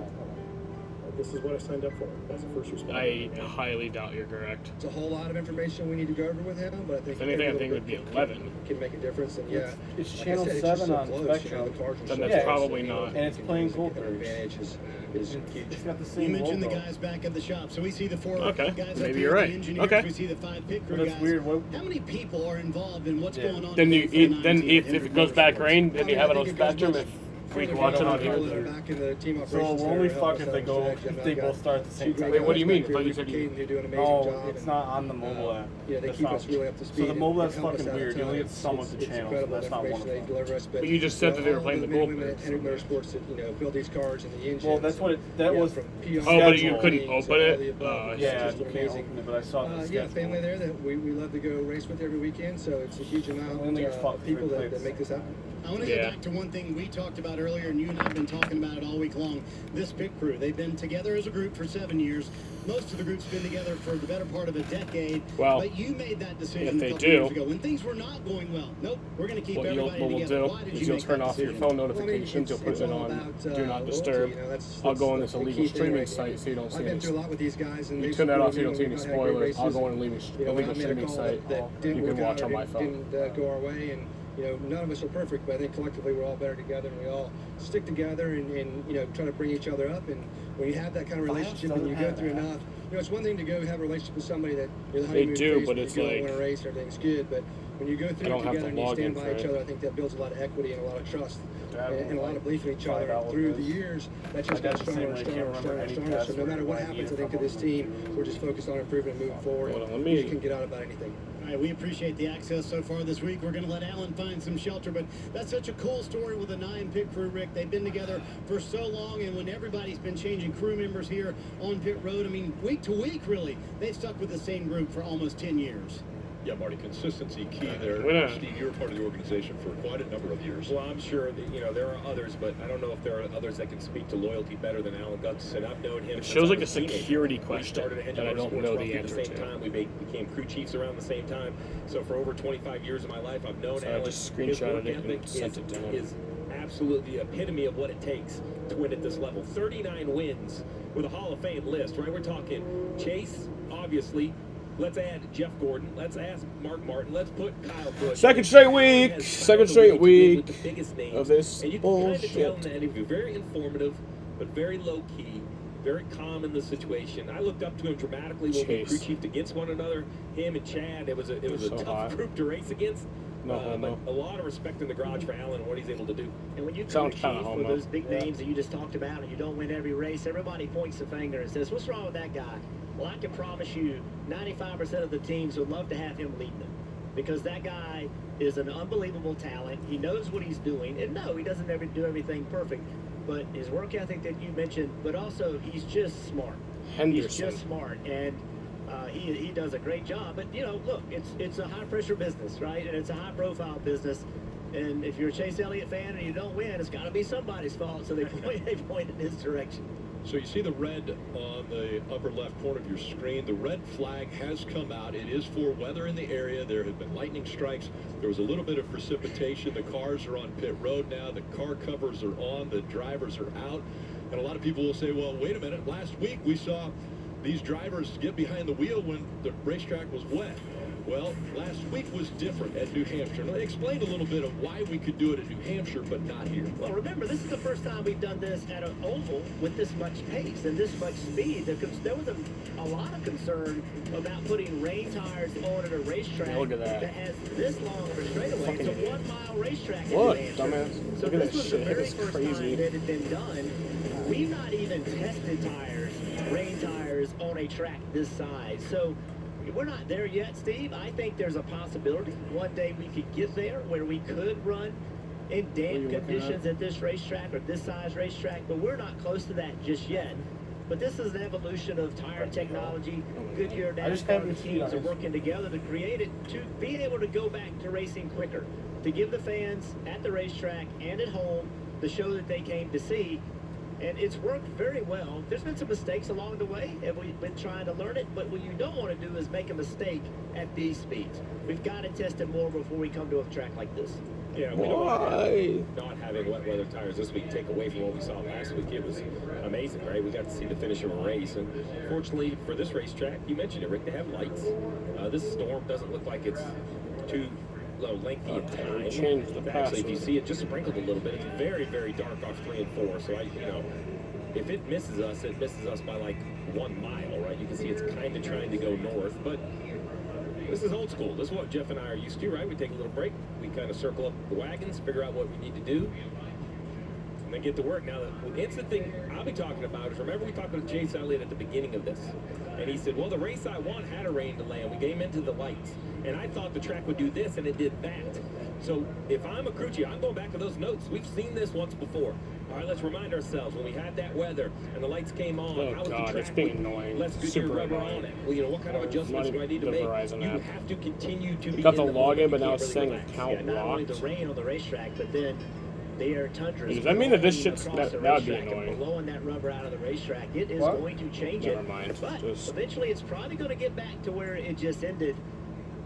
This is what I signed up for. That's the first response. I highly doubt you're correct. It's a whole lot of information we need to go over with him, but I think If anything, I think it would be 11. Can make a difference, and yeah, It's like I channel said, it's 7 just so on close, Spectrum. You know, the cars are Then so that's close, probably you know, not. And it's playing gold the advantage is huge. It's got the You same mentioned logo. the guys back at the shop, so we see the 4 Okay, guys up maybe here, you're right. the engineers, Okay. we see the 5 pit crew But that's guys. weird. How many people are involved in what's going on? Then here for the 19 if Henry it goes back rain, then you have it on I think Spectrum. goes If we can watch it on here. Back in the team So operations we'll only center, fuck help if us they out go. with that. If they both start at the same time. Wait, what do you mean? I They're thought you said doing an amazing No, job. it's not on the mobile app. Yeah, they That's keep not- us really up to speed. So the mobile app's and help us fucking out a weird. You ton. only get some of the It's channels, and incredible that's not one of information them. they deliver us, But you just said that they were playing the gold women at Henry Motorsports that, you know, build these cars and the engines. Well, that's what that was. from Oh, but you couldn't open it? It's Yeah, just you can't amazing. open it, but I saw the Yeah, schedule. family there that we love to go race with every weekend, so it's a huge amount Only your of people that make this happen. I want to get back to one thing we talked about earlier, and you and I have been talking about it all week long. This pit crew, they've been together as a group for 7 years. Most of the group's been together for the better part of a decade. Well, but you made that decision if they a couple do, years ago when things were not going well. Nope, we're going to keep everybody what we'll together. do Why did is you you'll make turn that off your decision? phone notifications. You'll put it on Do Not Disturb. I'll go on this illegal streaming site so you don't see I've been any. through a lot with these guys, and You they turn that off so supported you don't see me any when we had great spoilers. I'll races. go on an illegal streaming site. You can watch on my phone. Didn't go our way, and you know, none of us are perfect, but I think collectively we're all better together, and we all stick together and you know, try to bring each other up. And when you have that kind of relationship and you go through enough, you know, it's one thing to go have a relationship with somebody that you're the They honeymoon do, phase, but you it's go like- win a race, everything's good. But when you go through don't it have to together and you log stand in by for each it. other, I think that builds a lot of equity and a lot of trust and a lot of belief in each Find other. out And what through it the is. years, that I just got got the stronger same and way. I stronger can't and remember stronger and any stronger. So no password matter what when I happens, need I it think to this team, we're just focused on improving and moving forward. Hold on, let And me- you can get out about anything. All right, we appreciate the access so far this week. We're going to let Alan find some shelter, but that's such a cool story with the 9 pit crew, Rick. They've been together for so long, and when everybody's been changing crew members here on pit road, I mean, week to week, really, they've stuck with the same group for almost 10 years. Yeah, Marty, consistency key there. Winner. Steve, you were part of the organization for quite a number of years. Well, I'm sure that, you know, there are others, but I don't know if there are others that can speak to loyalty better than Alan Gustafson. I've known him. It since shows I like was a teenager. security We question started at Hendrick that I don't Motorsports know roughly the at the answer same to. time. We became crew chiefs around the same time. So for over 25 years of my life, I've known So I Alan. just His screenshotted work it and ethic sent it to him. is absolutely the epitome of what it takes to win at this level. 39 wins with a Hall of Fame list, right? We're talking Chase, obviously. Let's add Jeff Gordon. Let's ask Mark Martin. Let's put Kyle Busch. Second straight week. Has Second found a straight way to win with week the biggest names. of this And you can kind of tell in bullshit. that interview, very informative, but very low key, very calm in the situation. I looked up to him dramatically when we Chase. crew chiefed against one another. Him and Chad. It was a So tough hot. group to race against. No homo. But a lot of respect in the garage for Alan and what he's able to do. And when you crew Sounds chief kinda with homo. those big names that you just talked about and you don't win every race, everybody points the finger and says, what's wrong with that guy? Well, I can promise you 95% of the teams would love to have him lead them because that guy is an unbelievable talent. He knows what he's doing. And no, he doesn't ever do everything perfect. But his work ethic that you mentioned, but also he's just smart. Henderson. He's just smart. And he does a great job. But, you know, look, it's a high-pressure business, right? And it's a high-profile business. And if you're a Chase Elliott fan and you don't win, it's got to be somebody's fault. So they point in his direction. So you see the red on the upper left corner of your screen. The red flag has come out. It is for weather in the area. There have been lightning strikes. There was a little bit of precipitation. The cars are on pit road now. The car covers are on. The drivers are out. And a lot of people will say, well, wait a minute. Last week we saw these drivers get behind the wheel when the racetrack was wet. Well, last week was different at New Hampshire. Now, explain a little bit of why we could do it at New Hampshire, but not here. Well, remember, this is the first time we've done this at an oval with this much pace and this much speed. There was a lot of concern about putting rain tires on at a racetrack that has this long of a straightaway. It's a 1 mile racetrack. What, dumbass? So Look at this that was shit. the very It's first crazy. time that it had been done. We've not even tested tires, rain tires, on a track this size. So we're not there yet, Steve. I think there's a possibility one day we could get there where we could run in damp conditions at this racetrack or this size racetrack, but we're not close to that just yet. But this is an evolution of tire technology. Goodyear, Nascar teams are working together to create it, to be able to go back to racing quicker, to give the fans at the racetrack and at home the show that they came to see. And it's worked very well. There's been some mistakes along the way, and we've been trying to learn it, but what you don't want to do is make a mistake at these speeds. We've got to test it more before we come to a track like this. Yeah, we don't want not having wet weather tires this week take away from what we saw last week. It was amazing, right? We got to see the finish of a race, and fortunately for this racetrack, you mentioned it, Rick, they have lights. This storm doesn't look like it's too lengthy in time. Change the Actually, if you see it just sprinkled a little bit, it's very, very dark off 3 and 4. So if it misses us by like 1 mile, right? You can see it's kind of trying to go north, but this is old school. This is what Jeff and I are used to, right? We take a little break, we kind of circle up the wagons, figure out what we need to do, and then get to work. Now, the instant thing I'll be talking about is, remember we talked with Chase Elliott at the beginning of this, and he said, well, the race I won had a rain delay, and we came into the lights, and I thought the track would do this, and it did that. So if I'm a crew chief, I'm going back to those notes. We've seen this once before. All right, let's remind ourselves, when we had that weather and the lights came on, how was the track? It's being annoying. Let's get your rubber on it. Well, what kind of adjustments do I need to make? You have to continue to be got the in the login, but moment. now You it's can't saying really account relax. Not only locked. the rain on the racetrack, but then the air tundra. Does that mean that this blowing shit's across that the would be racetrack and annoying? blowing that rubber out of the racetrack? It is What? going to change Never it. mind. But Just- eventually, it's probably going to get back to where it just ended.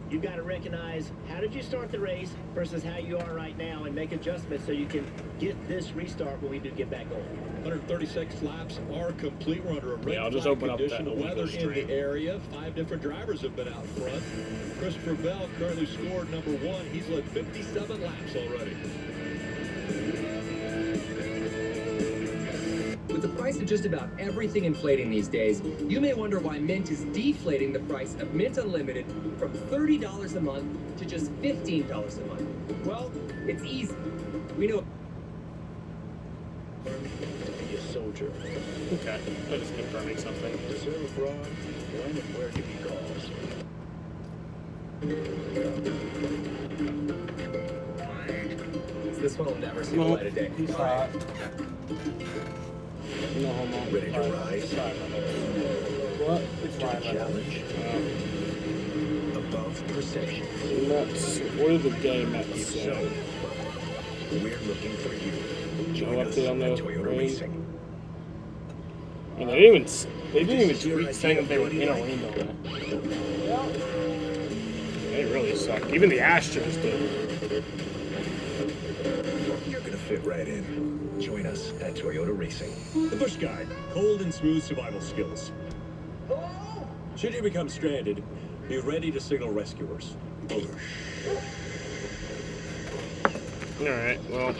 You've got to recognize, how did you start the race versus how you are right now, and make adjustments so you can get this restart when we do get back going. 136 laps are complete. We're under a red I'll just flag open up that condition. window Weather in stream. the area. 5 different drivers have been out front. Christopher Bell currently scored number 1. He's led 57 laps already. With the price of just about everything inflating these days, you may wonder why Mint is deflating the price of Mint Unlimited from $30 a month to just $15 a month. Well, it's easy. We know. Be a soldier. Okay, I just confirming something. To serve abroad, when and where to be called. This one will never see the light of day. He's hot. No homo. Ready to rise? What? To the challenge. Above perception. Mets. What are the gay Mets If say? so, we're looking for you. No Join us update on at the Toyota rain. Racing. And they didn't even tweet saying that they were in a rainbow. They really suck. Even the Astros did. You're gonna fit right in. Join us at Toyota Racing. The Bush Guide, cold and smooth survival skills. Should you become stranded, be ready to signal rescuers. Alright, well.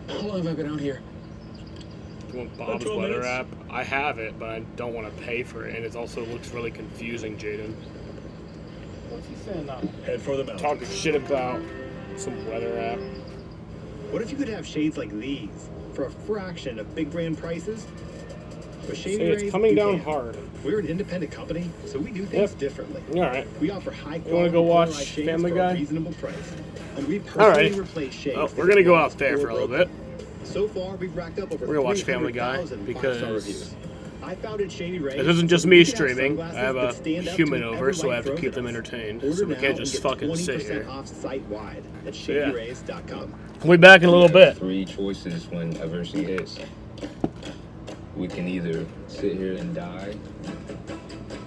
How long have I been out here? You want Bob's weather app? I have it, but I don't want to pay for it, and it also looks really confusing, Jaden. What's he saying now? Head for the mountain. Talking shit about some weather app. What if you could have shades like these for a fraction of big brand prices? With Shady Say it's Rays, coming you down can. hard. We're an independent company, so we do things differently. Alright. We offer high quality You want to go watch polarized shades Family for Guy? a reasonable price. And we personally replace shades. Oh, we're gonna go out there for a little bit. So far, we've racked up over We're gonna watch Family Guy 300,000 because five-star reviews. I founded Shady Rays. This isn't just me streaming. I have a human over, so I have to keep them entertained. So we can't just fucking sit here. Off site-wide at Yeah. shadyrays.com. We'll be back in a little bit. 3 choices when adversity hits. We can either sit here and die.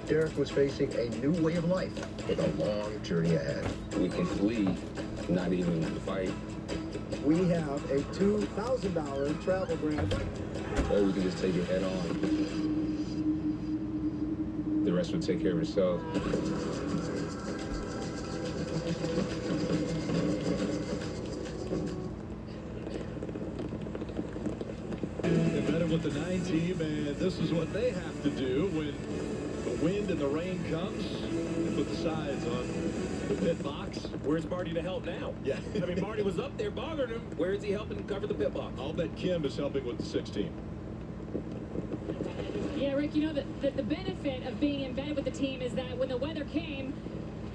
Derek was facing a new way of life with a long journey ahead. We can flee, not even fight. We have a $2,000 travel grant. Or we can just take it head on. The rest will take care of itself. Embedded with the 9 team, and this is what they have to do when the wind and the rain comes. They put the sides on the pit box. Where's Marty to help now? Yeah. I mean, Marty was up there bothering him. Where is he helping cover the pit box? I'll bet Kim is helping with the 6 team. Yeah, Rick, you know that the benefit of being embedded with the team is that when the weather came,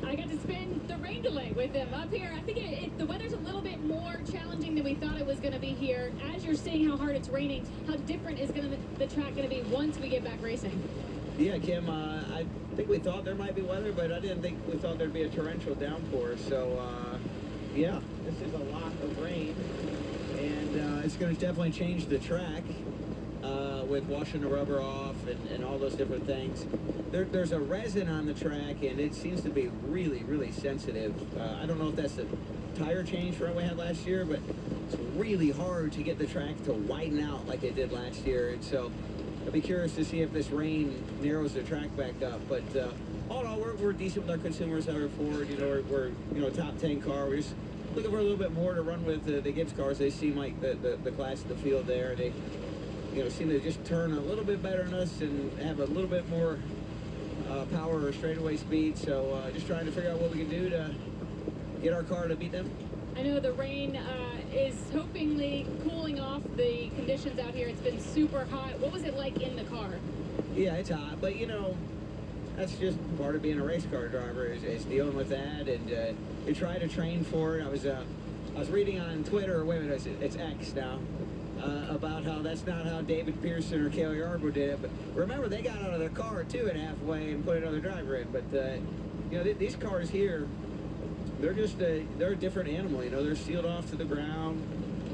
I got to spend the rain delay with them up here. I think the weather's a little bit more challenging than we thought it was going to be here. As you're seeing how hard it's raining, how different is the track going to be once we get back racing? Yeah, Kim, I think we thought there might be weather, but I didn't think we thought there'd be a torrential downpour. So, yeah, this is a lot of rain, and it's going to definitely change the track with washing the rubber off and all those different things. There's a resin on the track, and it seems to be really, really sensitive. I don't know if that's the tire change from what we had last year, but it's really hard to get the track to widen out like it did last year. And so I'll be curious to see if this rain narrows the track back up. But all in all, we're decent with our consumers out here Ford. You know, we're top 10 car. We're just looking for a little bit more to run with the Gibbs cars. They seem like the class of the field there. They seem to just turn a little bit better than us and have a little bit more power or straightaway speed. So just trying to figure out what we can do to get our car to beat them. I know the rain is hopefully cooling off the conditions out here. It's been super hot. What was it like in the car? Yeah, it's hot, but that's just part of being a race car driver is dealing with that, and you try to train for it. I was reading on Twitter, or wait a minute, it's X now, about how that's not how David Pearson or Kelly Arbo did it. But remember, they got out of their car too at halfway and put another driver in. But these cars here, they're a different animal. They're sealed off to the ground.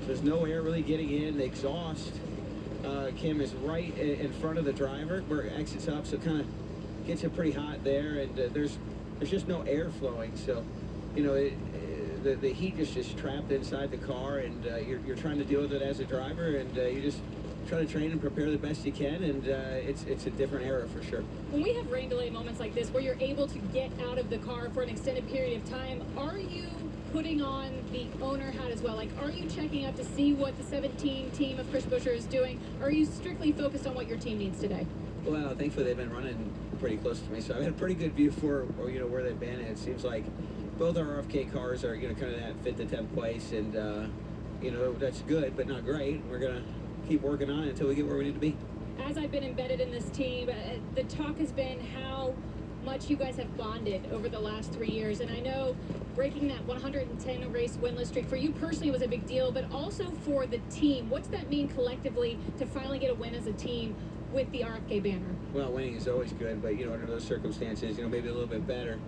There's no air really getting in. The exhaust, Kim, is right in front of the driver where it exits up, so it kind of gets it pretty hot there, and there's just no air flowing. So, the heat is just trapped inside the car, and you're trying to deal with it as a driver, and you just try to train and prepare the best you can, and it's a different era for sure. When we have rain delay moments like this where you're able to get out of the car for an extended period of time, are you putting on the owner hat as well? Like, are you checking up to see what the 17 team of Chris Buescher is doing? Or are you strictly focused on what your team needs today? Well, thankfully they've been running pretty close to me, so I've had a pretty good view for where they've been. And it seems like both our RFK cars are kind of that 5th to 10th place, and that's good but not great. We're gonna keep working on it until we get where we need to be. As I've been embedded in this team, the talk has been how much you guys have bonded over the last 3 years, and I know breaking that 110 race winless streak for you personally was a big deal, but also for the team. What's that mean collectively to finally get a win as a team with the RFK banner? Well, winning is always good, but under those circumstances, maybe a little bit better.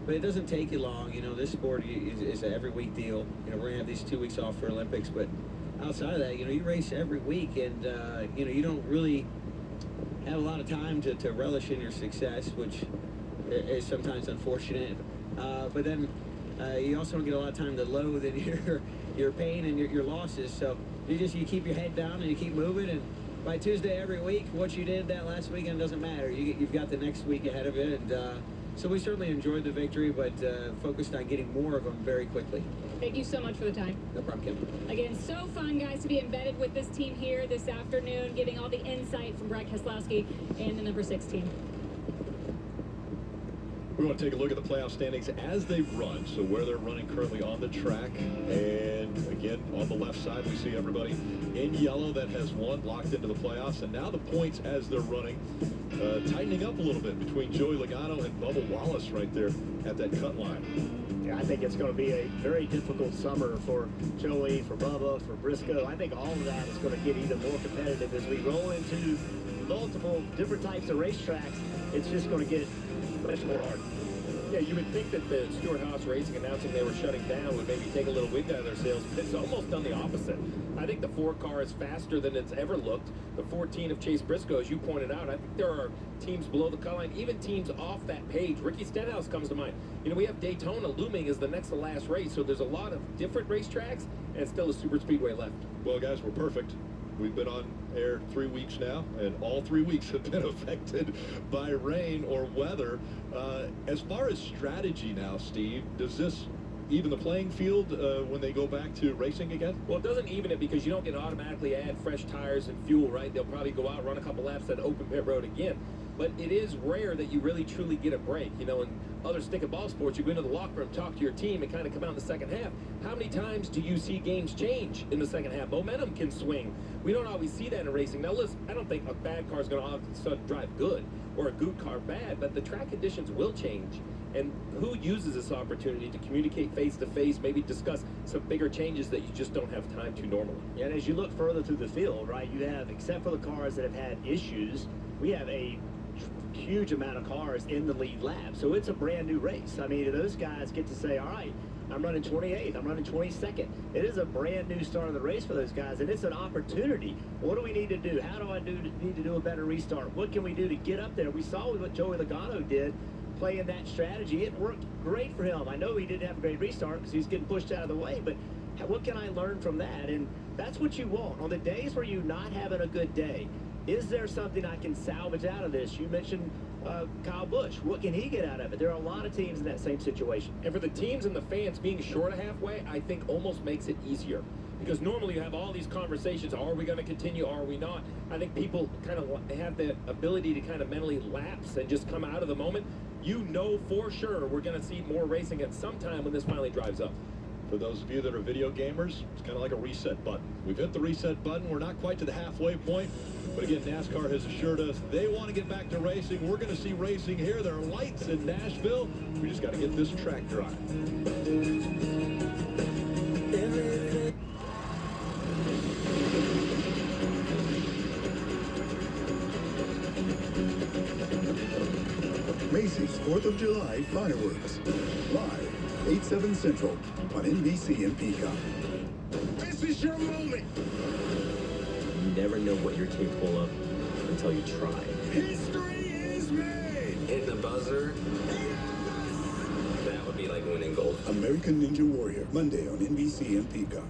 But it doesn't take you long. This sport is an every week deal. We're gonna have these 2 weeks off for Olympics, but outside of that, you race every week, and you don't really have a lot of time to relish in your success, which is sometimes unfortunate. But then you also don't get a lot of time to loathe in your pain and your losses. So you keep your head down and you keep moving, and by Tuesday every week, what you did that last weekend doesn't matter. You've got the next week ahead of it, and so we certainly enjoyed the victory, but focused on getting more of them very quickly. Thank you so much for the time. No problem, Kim. Again, so fun, guys, to be embedded with this team here this afternoon, getting all the insight from Brett Keselowski and the number 6 team. We want to take a look at the playoff standings as they run, so where they're running currently on the track. And again, on the left side, we see everybody in yellow that has won, locked into the playoffs. And now the points as they're running, tightening up a little bit between Joey Logano and Bubba Wallace right there at that cut line. Yeah, I think it's going to be a very difficult summer for Joey, for Bubba, for Briscoe. I think all of that is going to get even more competitive as we roll into multiple different types of racetracks, it's just going to get much more hard. Yeah, you would think that the Stewart-Haas Racing announcing they were shutting down would maybe take a little wind out of their sails, but it's almost done the opposite. I think the 4 car is faster than it's ever looked. The 14 of Chase Briscoe, as you pointed out, I think there are teams below the cut line, even teams off that page. Ricky Stenhouse comes to mind. You know, we have Daytona looming as the next to last race, so there's a lot of different racetracks and still a super speedway left. Well, guys, we're perfect. We've been on air 3 weeks now, and all 3 weeks have been affected by rain or weather. As far as strategy now, Steve, does this even the playing field when they go back to racing again? Well, it doesn't even it because you don't get to automatically add fresh tires and fuel, right? They'll probably go out, run a couple laps at open pit road again. But it is rare that you really truly get a break. You know, in other stick and ball sports, you go into the locker room, talk to your team, and kind of come out in the second half. How many times do you see games change in the second half? Momentum can swing. We don't always see that in racing. Now, listen, I don't think a bad car is going to all of a sudden drive good or a good car bad, but the track conditions will change. And who uses this opportunity to communicate face-to-face, maybe discuss some bigger changes that you just don't have time to normally? Yeah, and as you look further through the field, right, you have, except for the cars that have had issues, we have a huge amount of cars in the lead lap. So it's a brand new race. I mean, those guys get to say, all right, I'm running 28th, I'm running 22nd. It is a brand new start of the race for those guys, and it's an opportunity. What do we need to do? How do I need to do a better restart? What can we do to get up there? We saw what Joey Logano did playing that strategy. It worked great for him. I know he didn't have a great restart because he was getting pushed out of the way, but what can I learn from that? And that's what you want. On the days where you're not having a good day, is there something I can salvage out of this? You mentioned Kyle Busch. What can he get out of it? There are a lot of teams in that same situation. And for the teams and the fans, being short of halfway, I think almost makes it easier. Because normally you have all these conversations, are we going to continue, are we not? I think people kind of have the ability to kind of mentally lapse and just come out of the moment. You know for sure we're going to see more racing at some time when this finally drives up. For those of you that are video gamers, it's kind of like a reset button. We've hit the reset button. We're not quite to the halfway point. But again, NASCAR has assured us they want to get back to racing. We're going to see racing here. There are lights in Nashville. We just got to get this track dry. Macy's 4th of July fireworks. Live, 8/7 Central on NBC and Peacock. This is your moment. You never know what you're capable of until you try. History is made. Hit the buzzer. That would be like winning gold. American Ninja Warrior, Monday on NBC and Peacock.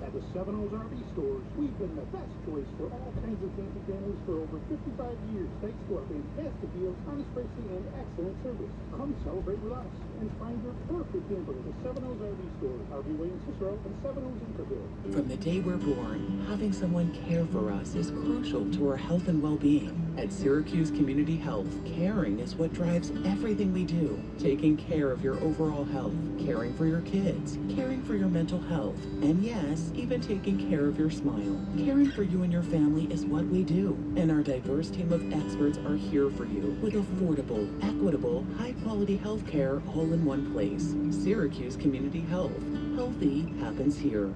At the Seven O's RV stores, we've been the best choice for all kinds of camping families for over 55 years, thanks to our fantastic deals, honest pricing, and excellent service. Come celebrate with us and find your perfect camper at the Seven O's RV stores, RV Way in Cicero, and Seven O's in Purdue. From the day we're born, having someone care for us is crucial to our health and well-being. At Syracuse Community Health, caring is what drives everything we do. Taking care of your overall health, caring for your kids, caring for your mental health, and yes, even taking care of your smile. Caring for you and your family is what we do, and our diverse team of experts are here for you with affordable, equitable, high-quality health care all in one place. Syracuse Community Health. Healthy happens here.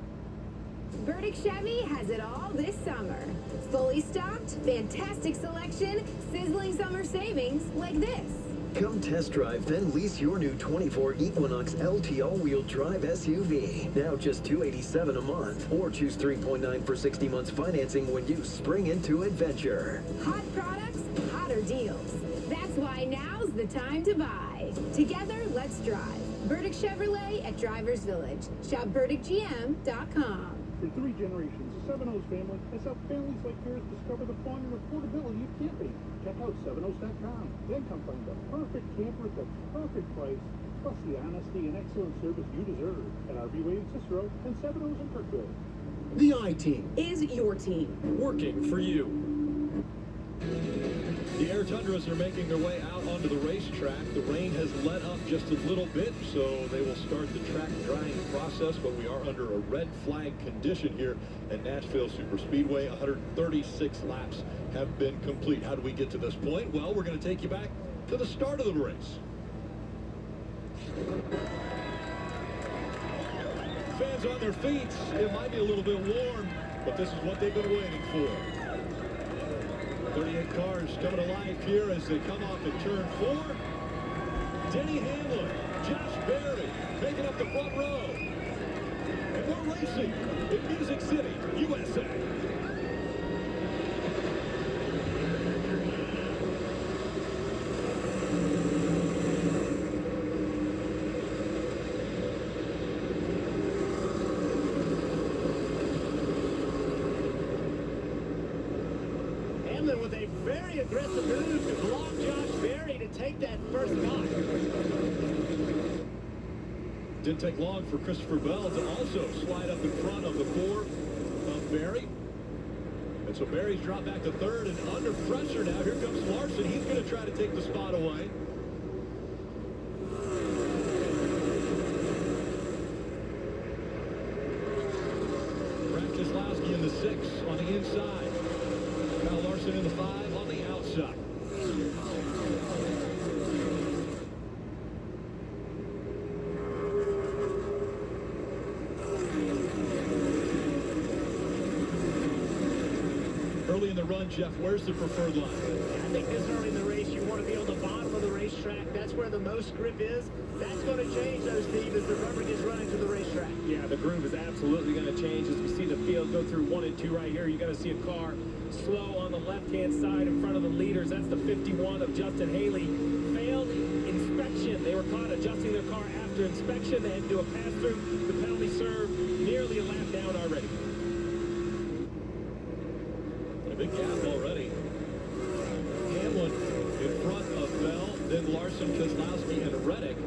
Burdick Chevy has it all this summer. Fully stocked, fantastic selection, sizzling summer savings like this. Come test drive, then lease your new 24 Equinox LT all-wheel drive SUV. Now just $287 a month, or choose 3.9 for 60 months financing when you spring into adventure. Hot products, hotter deals. That's why now's the time to buy. Together, let's drive. Burdick Chevrolet at Drivers Village. Shop BurdickGM.com. For 3 generations, the Seven O's family has helped families like yours discover the fun and affordability of camping. Check out 7os.com. Then come find the perfect camper at the perfect price, plus the honesty and excellent service you deserve at RV Way in Cicero and 7 O's in Kirkville. The I-Team is your team. Working for you. The Air Tundras are making their way out onto the racetrack. The rain has let up just a little bit, so they will start the track drying process, but we are under a red flag condition here at Nashville Superspeedway. 136 laps have been complete. How do we get to this point? Well, we're going to take you back to the start of the race. Fans on their feet. It might be a little bit warm. but this is what they've been waiting for. 38 cars coming to life here as they come off at turn 4. Denny Hamlin, Josh Berry making up the front row. And we're racing in Music City, USA. Hamlin with a very aggressive move to block Josh Berry to take that first spot. Didn't take long for Christopher Bell to also slide up in front of the 4 of Berry. And so Berry's dropped back to 3rd and under pressure now. Here comes Larson. He's going to try to take the spot away. Brad Keselowski in the 6 on the inside. Kyle Larson in the 5 on the outside. Early in the run, Jeff, where's the preferred line? I think this early in the race, you want to be on the bottom of the racetrack. That's where the most grip is. That's going to change, though, Steve, as the rubber gets running to the racetrack. Yeah, the groove is absolutely going to change as we see the field go through 1 and 2 right here. You're going to see a car slow on the left-hand side in front of the leaders. That's the 51 of Justin Haley. Failed inspection. They were caught adjusting their car after inspection. They had to do a pass-through. The penalty served nearly a lap down already. Big gap already. Hamlin in front of Bell, then Larson, Keselowski, and Reddick.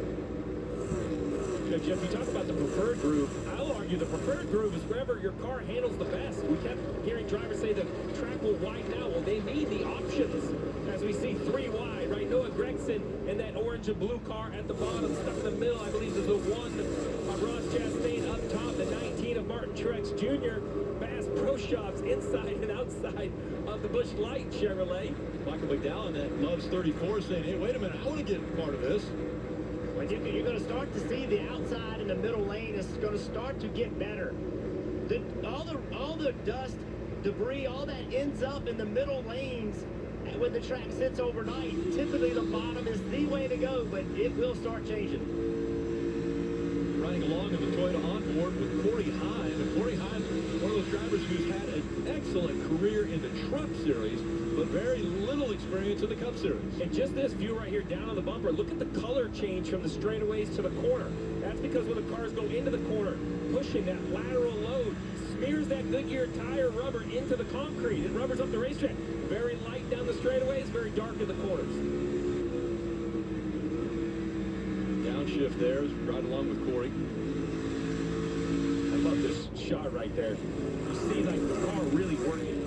Jeff, you talk about the preferred groove. I'll argue the preferred groove is wherever your car handles the best. We kept hearing drivers say the track will widen out. Well, they need the options. As we see 3 wide, right? Noah Gragson in that orange and blue car at the bottom, stuck in the middle. I believe there's a 1 of Ross Chastain up top, the 19 of Martin Truex Jr. Bass Pro Shops inside and outside of the Busch Light Chevrolet. Michael McDowell that loves 34 saying, hey, wait a minute, I want to get part of this. Well, you're going to start to see the outside and the middle lane is going to start to get better. All the dust, debris, all that ends up in the middle lanes when the track sits overnight. Typically the bottom is the way to go, but it will start changing. Riding along in the Toyota onboard with Corey Heim. And Corey Heim, one of those drivers who's had an excellent career in the Truck Series, but very little experience in the Cup Series. And just this view right here down on the bumper, look at the color change from the straightaways to the corner. That's because when the cars go into the corner, pushing that lateral load, smears that Goodyear tire rubber into the concrete. It rubbers up the racetrack. Very light down the straightaways, very dark in the corners. Downshift there, right along with Corey. I love this shot right there. You see like the car really working.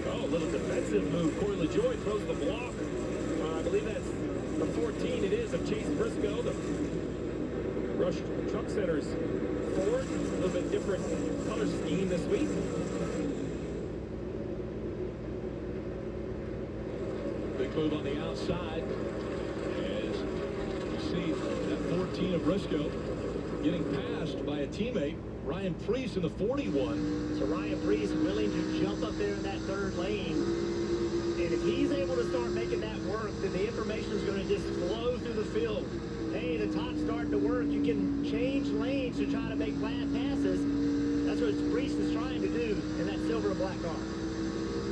Oh, a little defensive move. Corey LaJoie throws the block. I believe that's the 14 it is of Chase Briscoe, the Rush Truck Center's Ford. A little bit different color scheme this week. Big move on the outside. As you see that 14 of Briscoe getting passed by a teammate, Ryan Preece in the 41. So Ryan Preece willing to jump up there in that 3rd lane. And if he's able to start making that work, then the information is going to just flow through the field. Hey, the top's starting to work. You can change lanes to try to make flat passes. That's what Preece is trying to do in that silver and black car.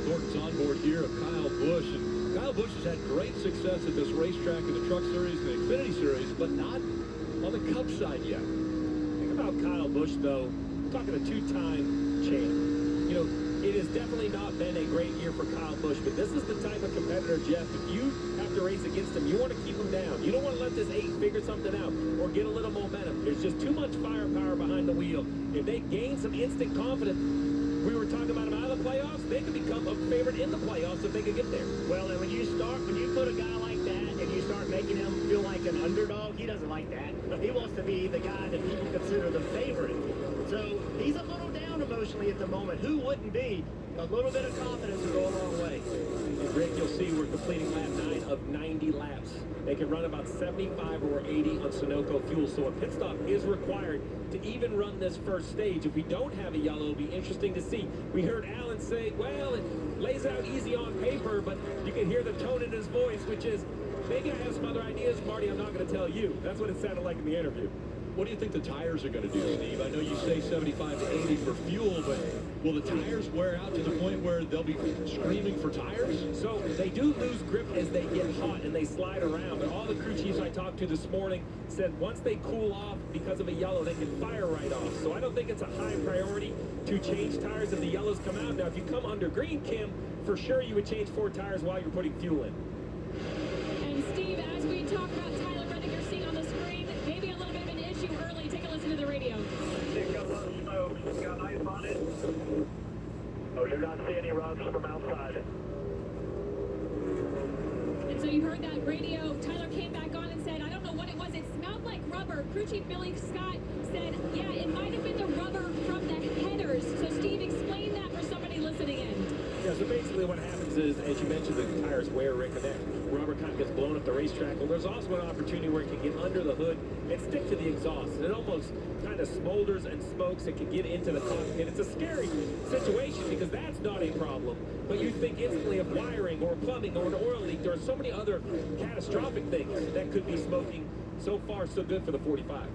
Thornton's on board here of Kyle Busch. And Kyle Busch has had great success at this racetrack in the Truck Series and the Xfinity Series, but not on the Cup side yet. Think about Kyle Busch, though. I'm talking a 2-time champ. You know, it has definitely not been a great year for Kyle Busch, but this is the type of competitor, Jeff, if you have to race against him, you want to keep him down. You don't want to let this 8 figure something out or get a little momentum. There's just too much firepower behind the wheel. If they gain some instant confidence, we were talking about them out of the playoffs, they could become a favorite in the playoffs if they could get there. Well, and when you put a guy like that and you start making him feel like an underdog, he doesn't like that. He wants to be the guy that people consider the favorite. So he's a little down emotionally at the moment. Who wouldn't be? A little bit of confidence will go a long way. And Rick, you'll see we're completing lap 9 of 90 laps. They can run about 75 or 80 on Sunoco fuel, so a pit stop is required to even run this first stage. If we don't have a yellow, it'll be interesting to see. We heard Alan say, well, it lays out easy on paper, but you can hear the tone in his voice, which is, maybe I have some other ideas, Marty, I'm not going to tell you. That's what it sounded like in the interview. What do you think the tires are going to do, Steve? I know you say 75 to 80 for fuel, but will the tires wear out to the point where they'll be screaming for tires? So they do lose grip as they get hot and they slide around, but all the crew chiefs I talked to this morning said once they cool off because of a yellow, they can fire right off. So I don't think it's a high priority to change tires if the yellows come out. Now, if you come under green, Kim, for sure you would change 4 tires while you're putting fuel in. And Steve, as we talk about Tyler Reddick, you're seeing on the screen, maybe a little bit of an issue early. Take a listen to the radio. Pick up on smoke. Got ice on it. Oh, do not see any runs from outside. And so you heard that radio. Tyler came back on and said, I don't know what it was. It smelled like rubber. Crew Chief Billy Scott said, yeah, it might have been the rubber from the headers. So Steve, explain that for somebody listening in. Yeah, so basically what happens is, as you mentioned, the tires wear, Rick, and that rubber kind of gets blown up the racetrack. Well, there's also an opportunity where it can get under the hood and stick to the exhaust. And it almost kind of smolders and smokes. It can get into the cockpit. It's a scary situation because that's not a problem. But you think instantly of wiring or plumbing or an oil leak. There are so many other catastrophic things that could be smoking. So far, so good for the 45.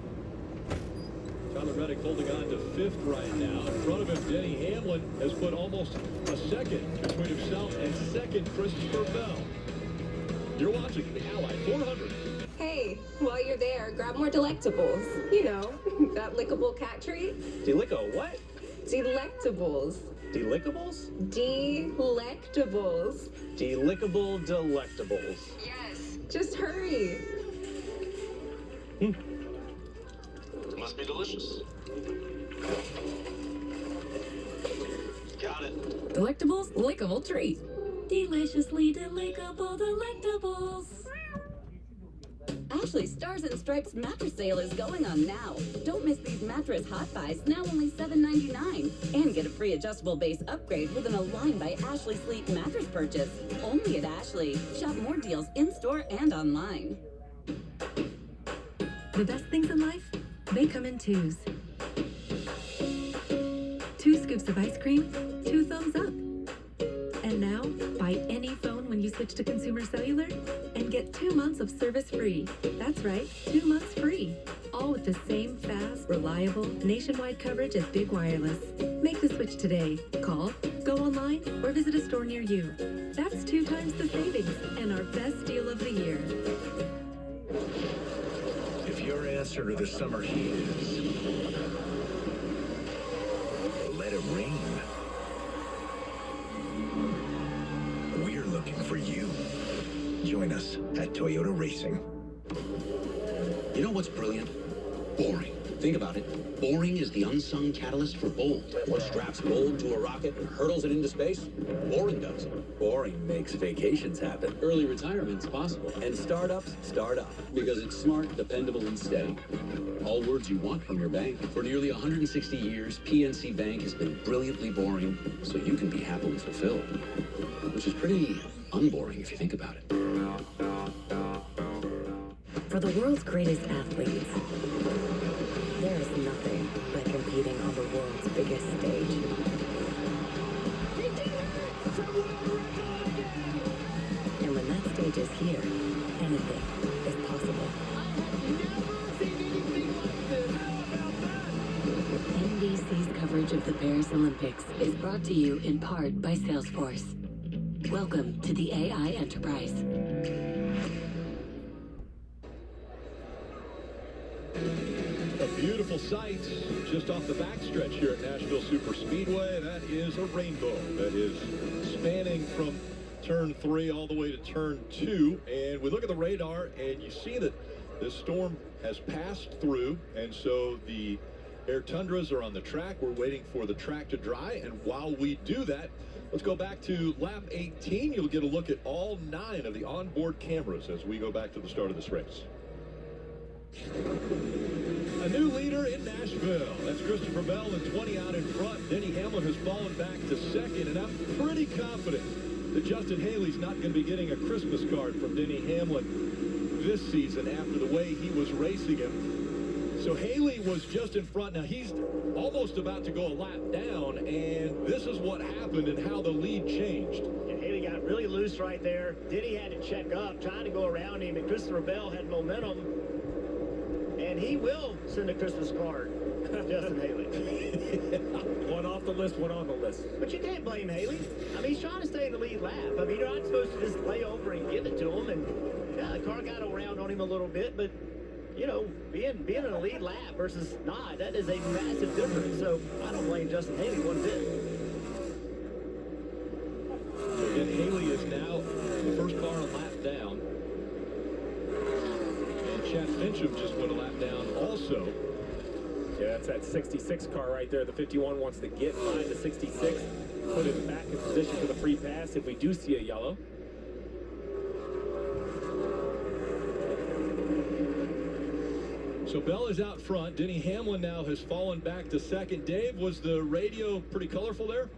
Tyler Reddick holding on to 5th right now. In front of him, Denny Hamlin has put almost a second between himself and 2nd Christopher Bell. You're watching the Ally 400. Hey, while you're there, grab more delectables. You know, that lickable cat treat. Delico what? Delectables. Delickables? Delectables. Delickable delectables. Yes. Just hurry. Must be delicious. Got it. Delectables, lickable treat. Deliciously delectable delectables. Ashley Stars and Stripes mattress sale is going on now. Don't miss these mattress hot buys, now only $7.99. And get a free adjustable base upgrade with an Align by Ashley Sleep mattress purchase. Only at Ashley. Shop more deals in-store and online. The best things in life, they come in twos. 2 scoops of ice cream, 2 thumbs up. And now, buy any phone when you switch to Consumer Cellular and get 2 months of service free. That's right, 2 months free. All with the same fast, reliable, nationwide coverage as Big Wireless. Make the switch today. Call, go online, or visit a store near you. That's 2 times the savings and our best deal of the year. If your answer to the summer heat is let it rain, we're looking for you. Join us at Toyota Racing. You know what's brilliant? Boring. Think about it. Boring is the unsung catalyst for bold. What straps bold to a rocket and hurtles it into space? Boring does. Boring makes vacations happen. Early retirement's possible. And startups start up because it's smart, dependable, and steady. All words you want from your bank. For nearly 160 years, PNC Bank has been brilliantly boring so you can be happily fulfilled. Which is pretty unboring if you think about it. For the world's greatest athletes, there is nothing like competing on the world's biggest stage. And when that stage is here, anything is possible. NBC's coverage of the Paris Olympics is brought to you in part by Salesforce. Welcome to the AI Enterprise. A beautiful sight just off the backstretch here at Nashville Super Speedway. That is a rainbow that is spanning from turn 3 all the way to turn 2. And we look at the radar and you see that this storm has passed through. And so the air tundras are on the track. We're waiting for the track to dry. And while we do that, let's go back to lap 18. You'll get a look at all 9 of the onboard cameras as we go back to the start of this race. A new leader in Nashville. That's Christopher Bell and 20 out in front. Denny Hamlin has fallen back to second, and I'm pretty confident that Justin Haley's not going to be getting a Christmas card from Denny Hamlin this season after the way he was racing him. So Haley was just in front. Now he's almost about to go a lap down, and this is what happened and how the lead changed. Yeah, Haley got really loose right there. Denny had to check up, trying to go around him, and Christopher Bell had momentum. And he will send a Christmas card, Justin Haley. One off the list, one on the list. But you can't blame Haley. I mean, he's trying to stay in the lead lap. I mean, you're not supposed to just lay over and give it to him. And yeah, the car got around on him a little bit, but you know, being in a lead lap versus not, that is a massive difference. So I don't blame Justin Haley one bit. So again, Haley is now the first car a lap down. Chad Fincham just went a lap down also. Yeah, that's that 66 car right there. The 51 wants to get by the 66, put it back in position for the free pass if we do see a yellow. So Bell is out front. Denny Hamlin now has fallen back to second. Dave, was the radio pretty colorful there?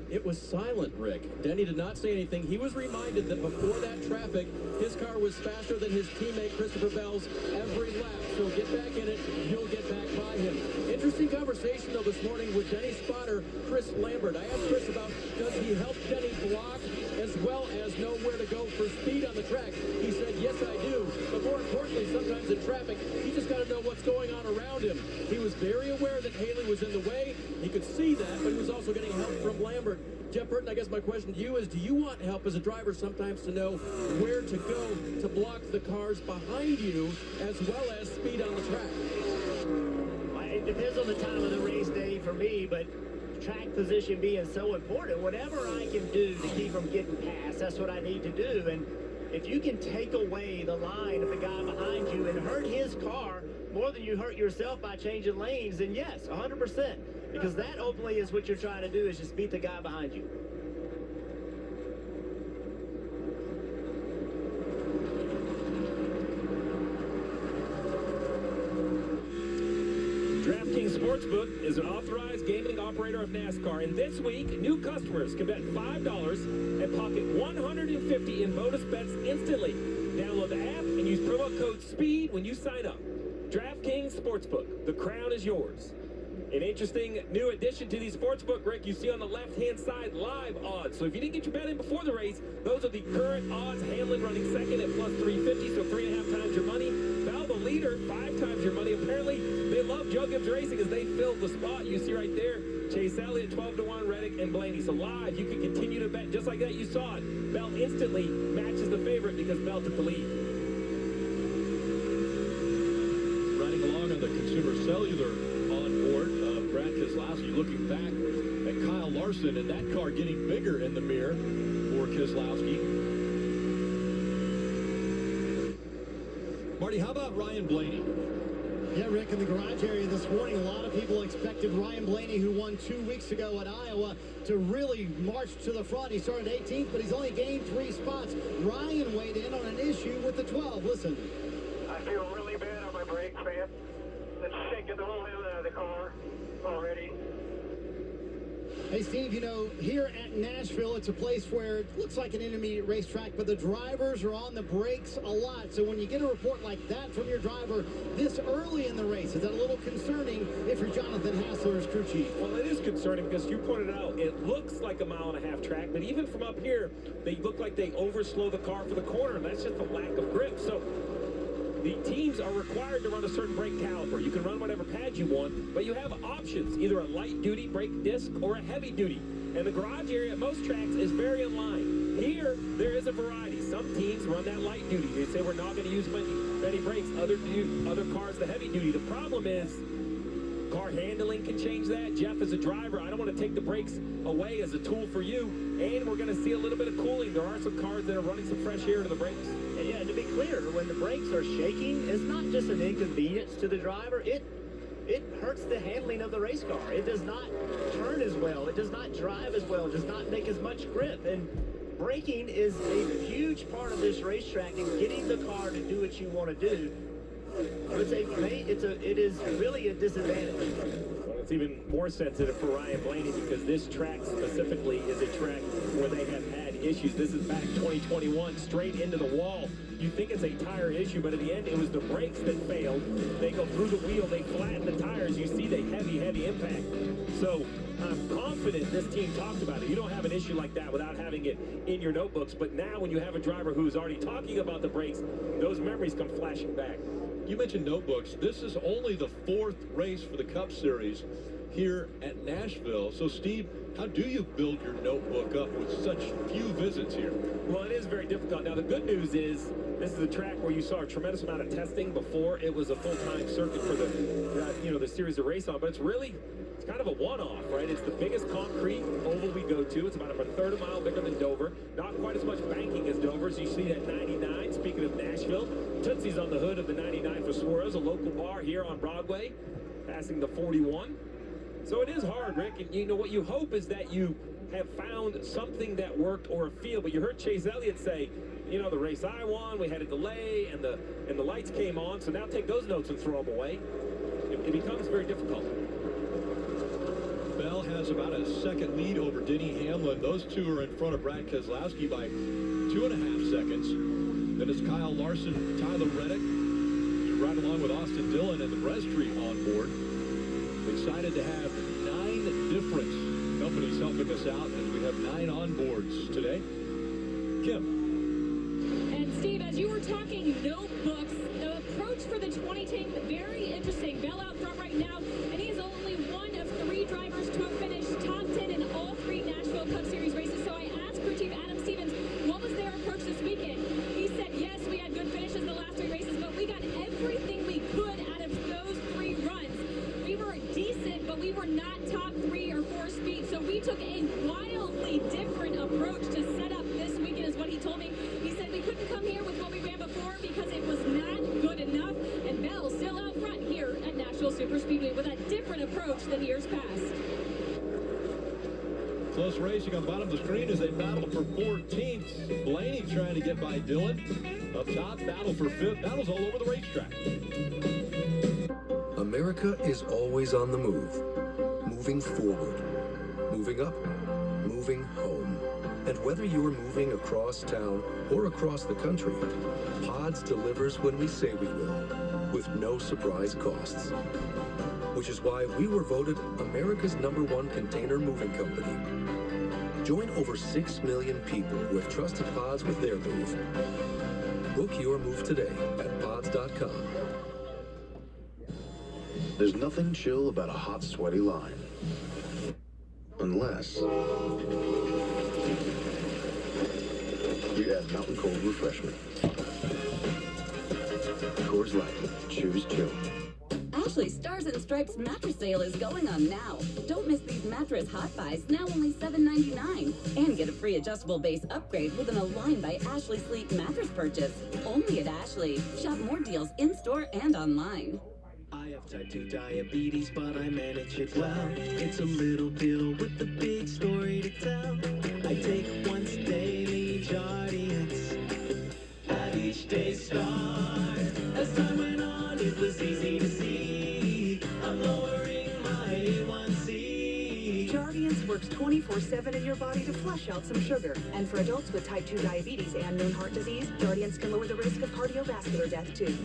It was silent, Rick. Denny did not say anything. He was reminded that before that traffic, his car was faster than his teammate Christopher Bell's every lap. So get back in it, you'll get back by him. Interesting conversation, though, this morning with Denny's spotter, Chris Lambert. I asked Chris about, does he help Denny block as well as know where to go for speed on the track? He said, yes, I do. But more importantly, sometimes in traffic, you just got to know what's going on around him. He was very aware that Haley was in the way. He could see that, but he was also getting help from Lambert. Jeff Burton, I guess my question to you is, do you want help as a driver sometimes to know where to go to block the cars behind you as well as speed on the track? It depends on the time of the race day for me, but track position being so important, whatever I can do to keep them getting past, that's what I need to do. And if you can take away the line of the guy behind you and hurt his car more than you hurt yourself by changing lanes, then yes, 100%. Because that openly is what you're trying to do, is just beat the guy behind you. DraftKings Sportsbook is an authorized gaming operator of NASCAR, and this week, new customers can bet $5 and pocket $150 in bonus bets instantly. Download the app and use promo code SPEED when you sign up. DraftKings Sportsbook, the crown is yours. An interesting new addition to the sportsbook, Rick, you see on the left-hand side live odds. So if you didn't get your bet in before the race, those are the current odds. Hamlin running second at plus 350, so 3.5 times your money. Bell, the leader, 5 times your money. Apparently, they love Joe Gibbs Racing as they filled the spot. You see right there, Chase Elliott, 12-1, Reddick, and Blaney. So live, you can continue to bet just like that. You saw it. Bell instantly matches the favorite because Bell took the lead. Riding along on the Consumer Cellular onboard, Brad Keselowski looking back at Kyle Larson, and that car getting bigger in the mirror for Keselowski. Marty, how about Ryan Blaney? Yeah, Rick, in the garage area this morning, a lot of people expected Ryan Blaney, who won 2 weeks ago at Iowa, to really march to the front. He started 18th, but he's only gained 3 spots. Ryan weighed in on an issue with the 12. Listen. I feel really bad on my brakes, man. It's shaking the whole hell out of the car already. Hey, Steve, you know, here at Nashville, it's a place where it looks like an intermediate racetrack, but the drivers are on the brakes a lot. So when you get a report like that from your driver this early in the race, is that a little concerning if you're Jonathan Hassler's crew chief? Well, it is concerning because you pointed out it looks like a 1.5 mile track, but even from up here, they look like they overslow the car for the corner. That's just a lack of grip. So the teams are required to run a certain brake caliper. You can run whatever pad you want, but you have options, either a light-duty brake disc or a heavy-duty. And the garage area at most tracks is very in line. Here, there is a variety. Some teams run that light-duty. They say we're not going to use many brakes. Other cars, the heavy-duty. The problem is car handling can change that. Jeff, as a driver, I don't want to take the brakes away as a tool for you. And we're going to see a little bit of cooling. There are some cars that are running some fresh air to the brakes. Yeah, to be clear, when the brakes are shaking, it's not just an inconvenience to the driver. It hurts the handling of the race car. It does not turn as well. It does not drive as well. It does not make as much grip. And braking is a huge part of this racetrack and getting the car to do what you want to do. It is really a disadvantage. Well, it's even more sensitive for Ryan Blaney because this track specifically is a track where they have had issues. This is back 2021, straight into the wall. You think it's a tire issue, but at the end, it was the brakes that failed. They go through the wheel, they flatten the tires. You see the heavy impact. So I'm confident this team talked about it. You don't have an issue like that without having it in your notebooks. But now when you have a driver who's already talking about the brakes, those memories come flashing back. You mentioned notebooks. This is only the 4th race for the Cup Series here at Nashville. So, Steve, how do you build your notebook up with such few visits here? Well, it is very difficult. Now, the good news is this is a track where you saw a tremendous amount of testing before it was a full-time circuit for the series to race on. But it's kind of a one-off, right? It's the biggest concrete oval we go to. It's about a third of a mile bigger than Dover. Not quite as much banking as Dover, so you see that 99. Speaking of Nashville, Tootsie's on the hood of the 99 for Suarez, a local bar here on Broadway, passing the 41. So it is hard, Rick, and you know what you hope is that you have found something that worked or a feel. But you heard Chase Elliott say, you know, the race I won, we had a delay, and the lights came on, so now take those notes and throw them away. It becomes very difficult. Bell has about a second lead over Denny Hamlin. Those two are in front of Brad Keselowski by 2.5 seconds. Then it's Kyle Larson, Tyler Reddick, right along with Austin Dillon and the Breastreet on board. Excited to have 9 different companies helping us out as we have 9 onboards today. Kim. And Steve, as you were talking notebooks, the approach for the 20 team, very interesting. Bell out front right now, and he is only one of 3 drivers to have finished top 10 in all 3 Nashville Cup Series races. So I asked crew chief Adam Stevens, what was their approach this weekend? He said, yes, we had good finishes in the last 3 races, but we got everything we could out of those 3 runs. We were decent, but we were not top 3 or 4 speed. So we took a wildly different approach to set up this weekend, is what he told me. He said we couldn't come here with what we ran before because it was not good enough. And Bell still out front here at Nashville Superspeedway with a different approach than years past. Close racing on the bottom of the screen as they battle for 14th. Blaney trying to get by Dillon. Up top, battle for 5th. Battles all over the racetrack. America is always on the move. Moving forward. Moving up. Moving home. And whether you're moving across town or across the country, Pods delivers when we say we will, with no surprise costs. Which is why we were voted America's #1 container moving company. Join over 6 million people who have trusted Pods with their move. Book your move today at pods.com. There's nothing chill about a hot, sweaty line. Unless you add Mountain Cold Refreshment. Coors Light. Choose chill. Ashley's Stars and Stripes mattress sale is going on now. Don't miss these mattress hot buys, now only $7.99. And get a free adjustable base upgrade with an Align by Ashley Sleep mattress purchase. Only at Ashley. Shop more deals in-store and online. I have type 2 diabetes, but I manage it well. It's a little pill with a big story to tell. I take once daily Jardiance at each day's start. As time went on, it was easy to see I'm lowering my A1C. Jardiance works 24/7 in your body to flush out some sugar. And for adults with type 2 diabetes and known heart disease, Jardiance can lower the risk of cardiovascular death too.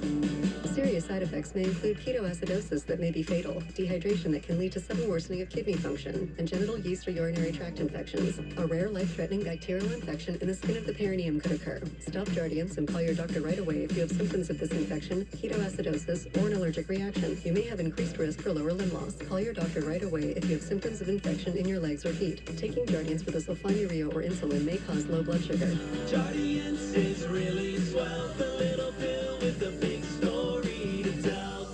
Serious side effects may include ketoacidosis that may be fatal, dehydration that can lead to sudden worsening of kidney function, and genital yeast or urinary tract infections. A rare life-threatening bacterial infection in the skin of the perineum could occur. Stop Jardiance and call your doctor right away if you have symptoms of this infection, ketoacidosis, or an allergic reaction. You may have increased risk for lower limb loss. Call your doctor right away if you have symptoms of infection in your legs or feet. Taking Jardiance with a sulfonylurea or insulin may cause low blood sugar. Jardiance is really swell, the little pill with a big story to tell.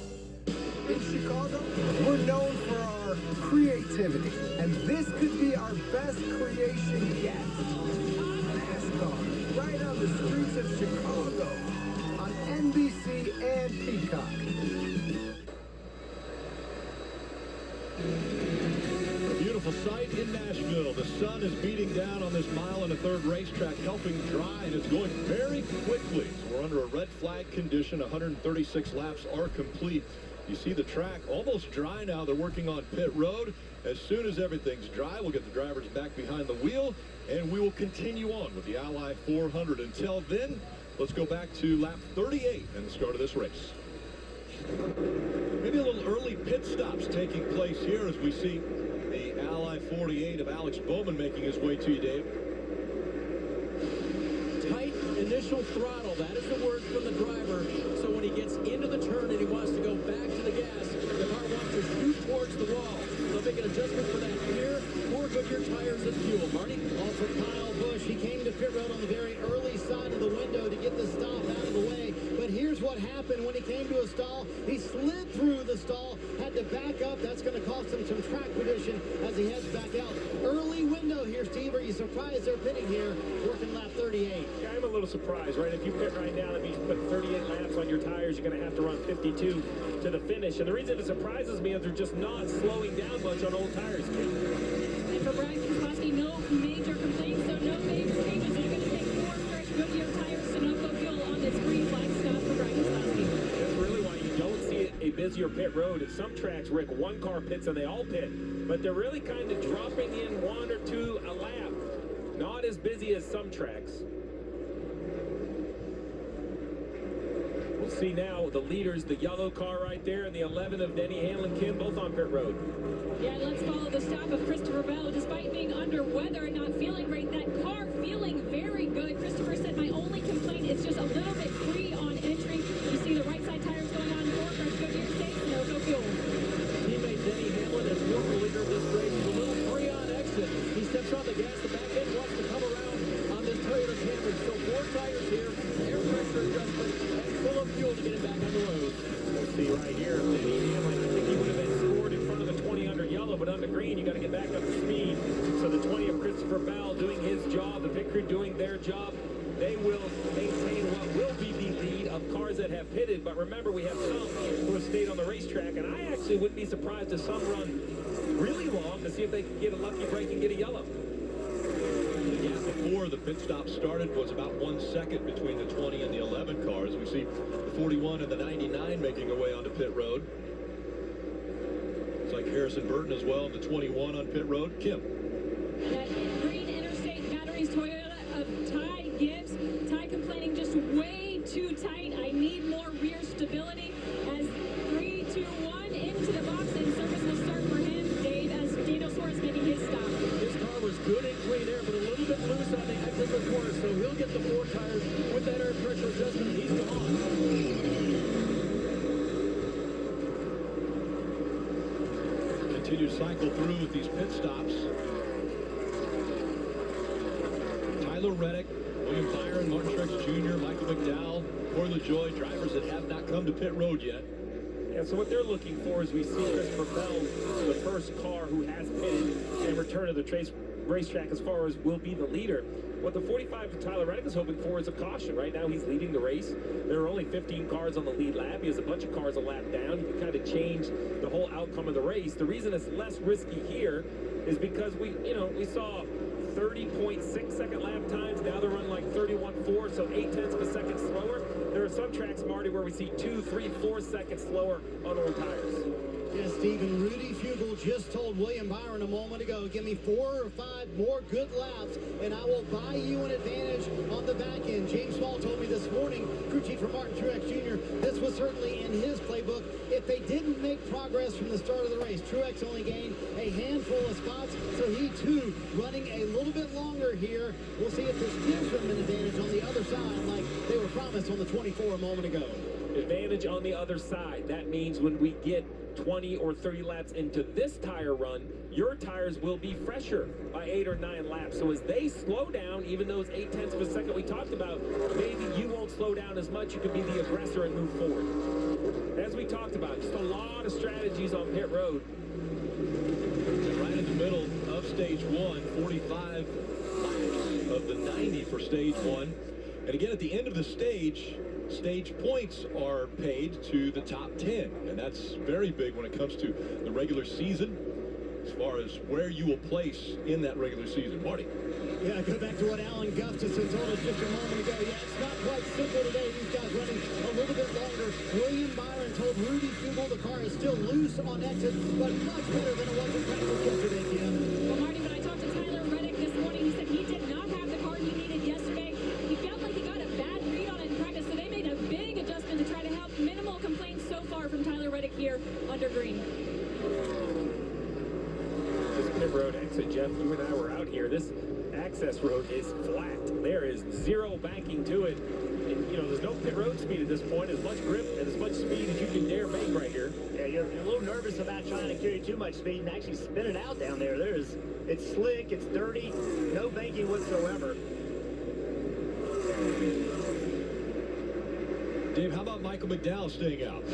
In Chicago, we're known for our creativity, and this could be our best creation yet. Nascar, right on the streets of Chicago, on NBC and Peacock. A beautiful beautiful sight in Nashville. The sun is beating down on this mile and a third racetrack, helping dry, and it's going very quickly. So we're under a red flag condition. 136 laps are complete. You see the track almost dry now. They're working on pit road. As soon as everything's dry, we'll get the drivers back behind the wheel, and we will continue on with the Ally 400. Until then, let's go back to lap 38 and the start of this race. Maybe a little early pit stops taking place here as we see the Ally 48 of Alex Bowman making his way to you, Dave. Tight initial throttle, that is the word from the driver. So when he gets into the turn and he wants to go back to the gas, the car wants to shoot towards the wall. So make an adjustment for that here. 4 Goodyear tires and fuel. Marty? All for Kyle Busch. He came to pit road on the very early side of the window to get the stop out of the way. But here's what happened when he came to a stall. He slid through the stall, had to back up. That's going to cost him some track position as he heads back out. Early window here, Steve. Are you surprised they're pitting here, working lap 38? Yeah, I'm a little surprised, right? If you pit right now, that means you put 38 laps on your tires. You're going to have to run 52 to the finish. And the reason it surprises me is they're just not slowing down much on old tires. And for Brian Keselowski, no major complaints, so no major changes. They're going to take 4 fresh Goodyear tires, Sunoco fuel on this green flag stop for Brian Keselowski. That's really why you don't see a busier pit road. At some tracks, Rick, one car pits and they all pit. But they're really kind of dropping in 1 or 2 a lap. Not as busy as some tracks. We'll see now the leaders, the yellow car right there, and the 11 of Denny Hamlin, Kim, both on pit road. Yeah, let's follow the stop of Christopher Bell. Despite being under weather and not feeling great, that car feeling very good. Christopher said, my only complaint is just a little bit free on entry. You see the right side tires going on 4 fresh Goodyear states, no fuel. Teammate Denny Hamlin is former leader of this race. He's a little free on exit. He steps on the gas. The back end wants to come around on this Toyota Camry. So 4 tires here, air pressure adjustment, and full of fuel to get it back on the road. We'll see right here, Denny Hamlin. I think he would have been scored in front of the 20 under yellow, but under green, you got to get back up to speed. So the 20 of Christopher Bell doing his job, the pit crew doing their job. They will maintain what will be the lead of cars that have pitted. But remember, we have some who have stayed on the racetrack, and I actually wouldn't be surprised if some run really long to see if they can get a lucky break and get a yellow. The gap before the pit stop started was about 1 second between the 20 and the 11 cars. We see the 41 and the 99 making their way onto pit road. It's like Harrison Burton as well, the 21 on pit road. Kim. That green Interstate Batteries Toyota of Ty Gibbs. Ty complaining just way too tight. I need more rear stability. As 3, 2, 1 into the box, and service will start for him, Dave, as Daniel Suarez making his stop. His car was good and clean air, but a little bit loose on the exit of the corner, so he'll get the 4 tires with that air pressure adjustment. He's gone. Continue to cycle through with these pit stops. Tyler Reddick, William Byron, Martin Truex Jr., Michael McDowell, Corey LaJoie, drivers that have not come to pit road yet. Yeah, so what they're looking for is we see Christopher Bell, the first car who has pitted and returned to the racetrack as far as will be the leader. What the 45 of Tyler Reddick is hoping for is a caution. Right now he's leading the race. There are only 15 cars on the lead lap. He has a bunch of cars a lap down. He can kind of change the whole outcome of the race. The reason it's less risky here is because we saw 30.6 second lap times. Now they're running like 31.4, so 0.8 of a second slower. There are some tracks, Marty, where we see 2, 3, 4 seconds slower on old tires. Yes, Stephen, Rudy Fugle just told William Byron a moment ago, give me 4 or 5 more good laps, and I will buy you an advantage on the back end. James Small told me this morning, crew chief for Martin Truex Jr., this was certainly in his playbook. If they didn't make progress from the start of the race, Truex only gained a handful of spots, so he too running a little bit longer here. We'll see if this gives them an advantage on the other side like they were promised on the 24 a moment ago. Advantage on the other side. That means when we get 20 or 30 laps into this tire run, your tires will be fresher by 8 or 9 laps. So as they slow down, even those 0.8 of a second we talked about, maybe you won't slow down as much. You can be the aggressor and move forward. As we talked about, just a lot of strategies on pit road. Right in the middle of stage 1, 45 laps of the 90 for stage 1. And again, at the end of the stage points are paid to the top 10, and that's very big when it comes to the regular season. as far as where you will place in that regular season. Marty. Yeah, go back to what Alan Gustafson told us just a moment ago. Yeah, it's not quite simple today. These guys running a little bit longer. William Byron told Rudy Fugel the car is still loose on exit, but much better than it was in practice yesterday, Kim. Well, Marty, when I talked to Tyler Reddick this morning, he said he did not have the car he needed yesterday. He felt like he got a bad read on it in practice, so they made a big adjustment to try to help. Minimal complaints so far from Tyler Reddick here under green. This pit road exit, Jeff, you and I were out here. This access road is flat. There is zero banking to it. And, you know, there's no pit road speed at this point. As much grip and as much speed as you can dare make right here. Yeah, you're a little nervous about trying to carry too much speed and actually spin it out down there. It's slick, it's dirty, no banking whatsoever. Dave, how about Michael McDowell staying out?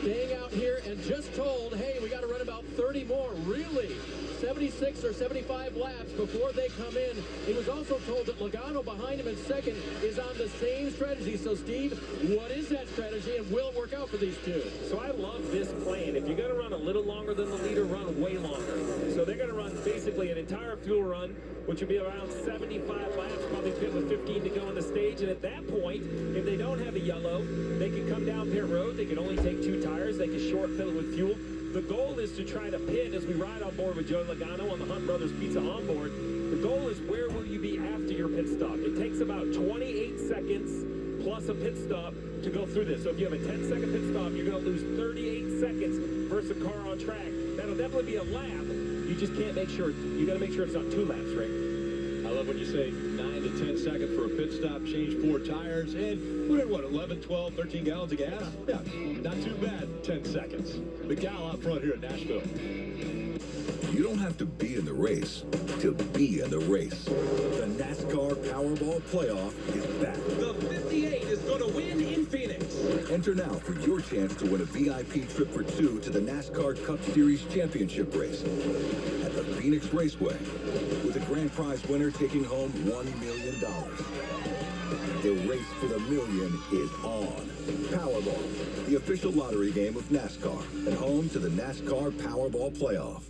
Staying out here and just told, hey, we got to run about 30 more. Really? 76 or 75 laps before they come in. He was also told that Logano behind him in second is on the same strategy. So, Steve, what is that strategy and will it work out for these two? So I love this plan. If you're going to run a little longer than the leader, run way longer. So they're going to run basically an entire fuel run, which would be around 75 laps, probably pit with 15 to go on the stage. And at that point, if they don't have a yellow, they can come down pit road. They can only take 2 tires. They can short fill it with fuel. The goal is to try to pit as we ride on board with Joe Logano on the Hunt Brothers Pizza onboard. The goal is where will you be after your pit stop? It takes about 28 seconds plus a pit stop to go through this. So if you have a 10-second pit stop, you're going to lose 38 seconds versus a car on track. That'll definitely be a lap. You just can't make sure, you got to make sure it's not 2 laps, Rick. I love when you say 9 to 10 seconds for a pit stop, change 4 tires, and put in, 11, 12, 13 gallons of gas? Yeah, not too bad, 10 seconds. McDowell out front here at Nashville. You don't have to be in the race to be in the race. The NASCAR Powerball Playoff is back. The 58 is going to win in Phoenix. Enter now for your chance to win a VIP trip for 2 to the NASCAR Cup Series Championship race at the Phoenix Raceway, with a grand prize winner taking home $1 million. The race for the million is on. Powerball, the official lottery game of NASCAR, and home to the NASCAR Powerball Playoff.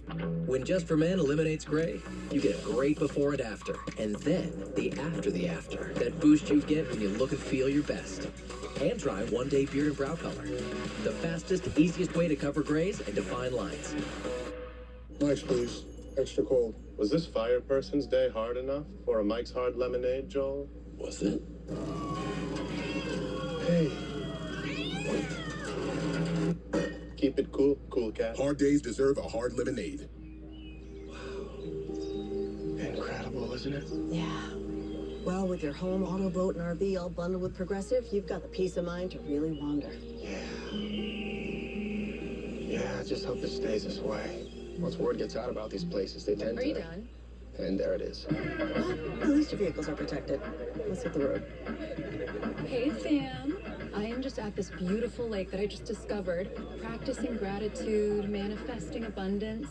When Just for Men eliminates gray, you get a great before and after, and then the after. That boost you get when you look and feel your best. And try one-day beard and brow color. The fastest, easiest way to cover grays and define lines. Nice, please. Extra cold. Was this fire person's day hard enough for a Mike's Hard Lemonade, Joel? Was it? Hey. Keep it cool, cool cat. Hard days deserve a hard lemonade. Incredible, isn't it? Yeah. Well, with your home, auto, boat, and RV all bundled with Progressive, you've got the peace of mind to really wander. Yeah, I just hope it stays this way. Once word gets out about these places, they tend to... Are you done? And there it is. Well, at least your vehicles are protected. Let's hit the road. Hey, Sam. I am just at this beautiful lake that I just discovered, practicing gratitude, manifesting abundance.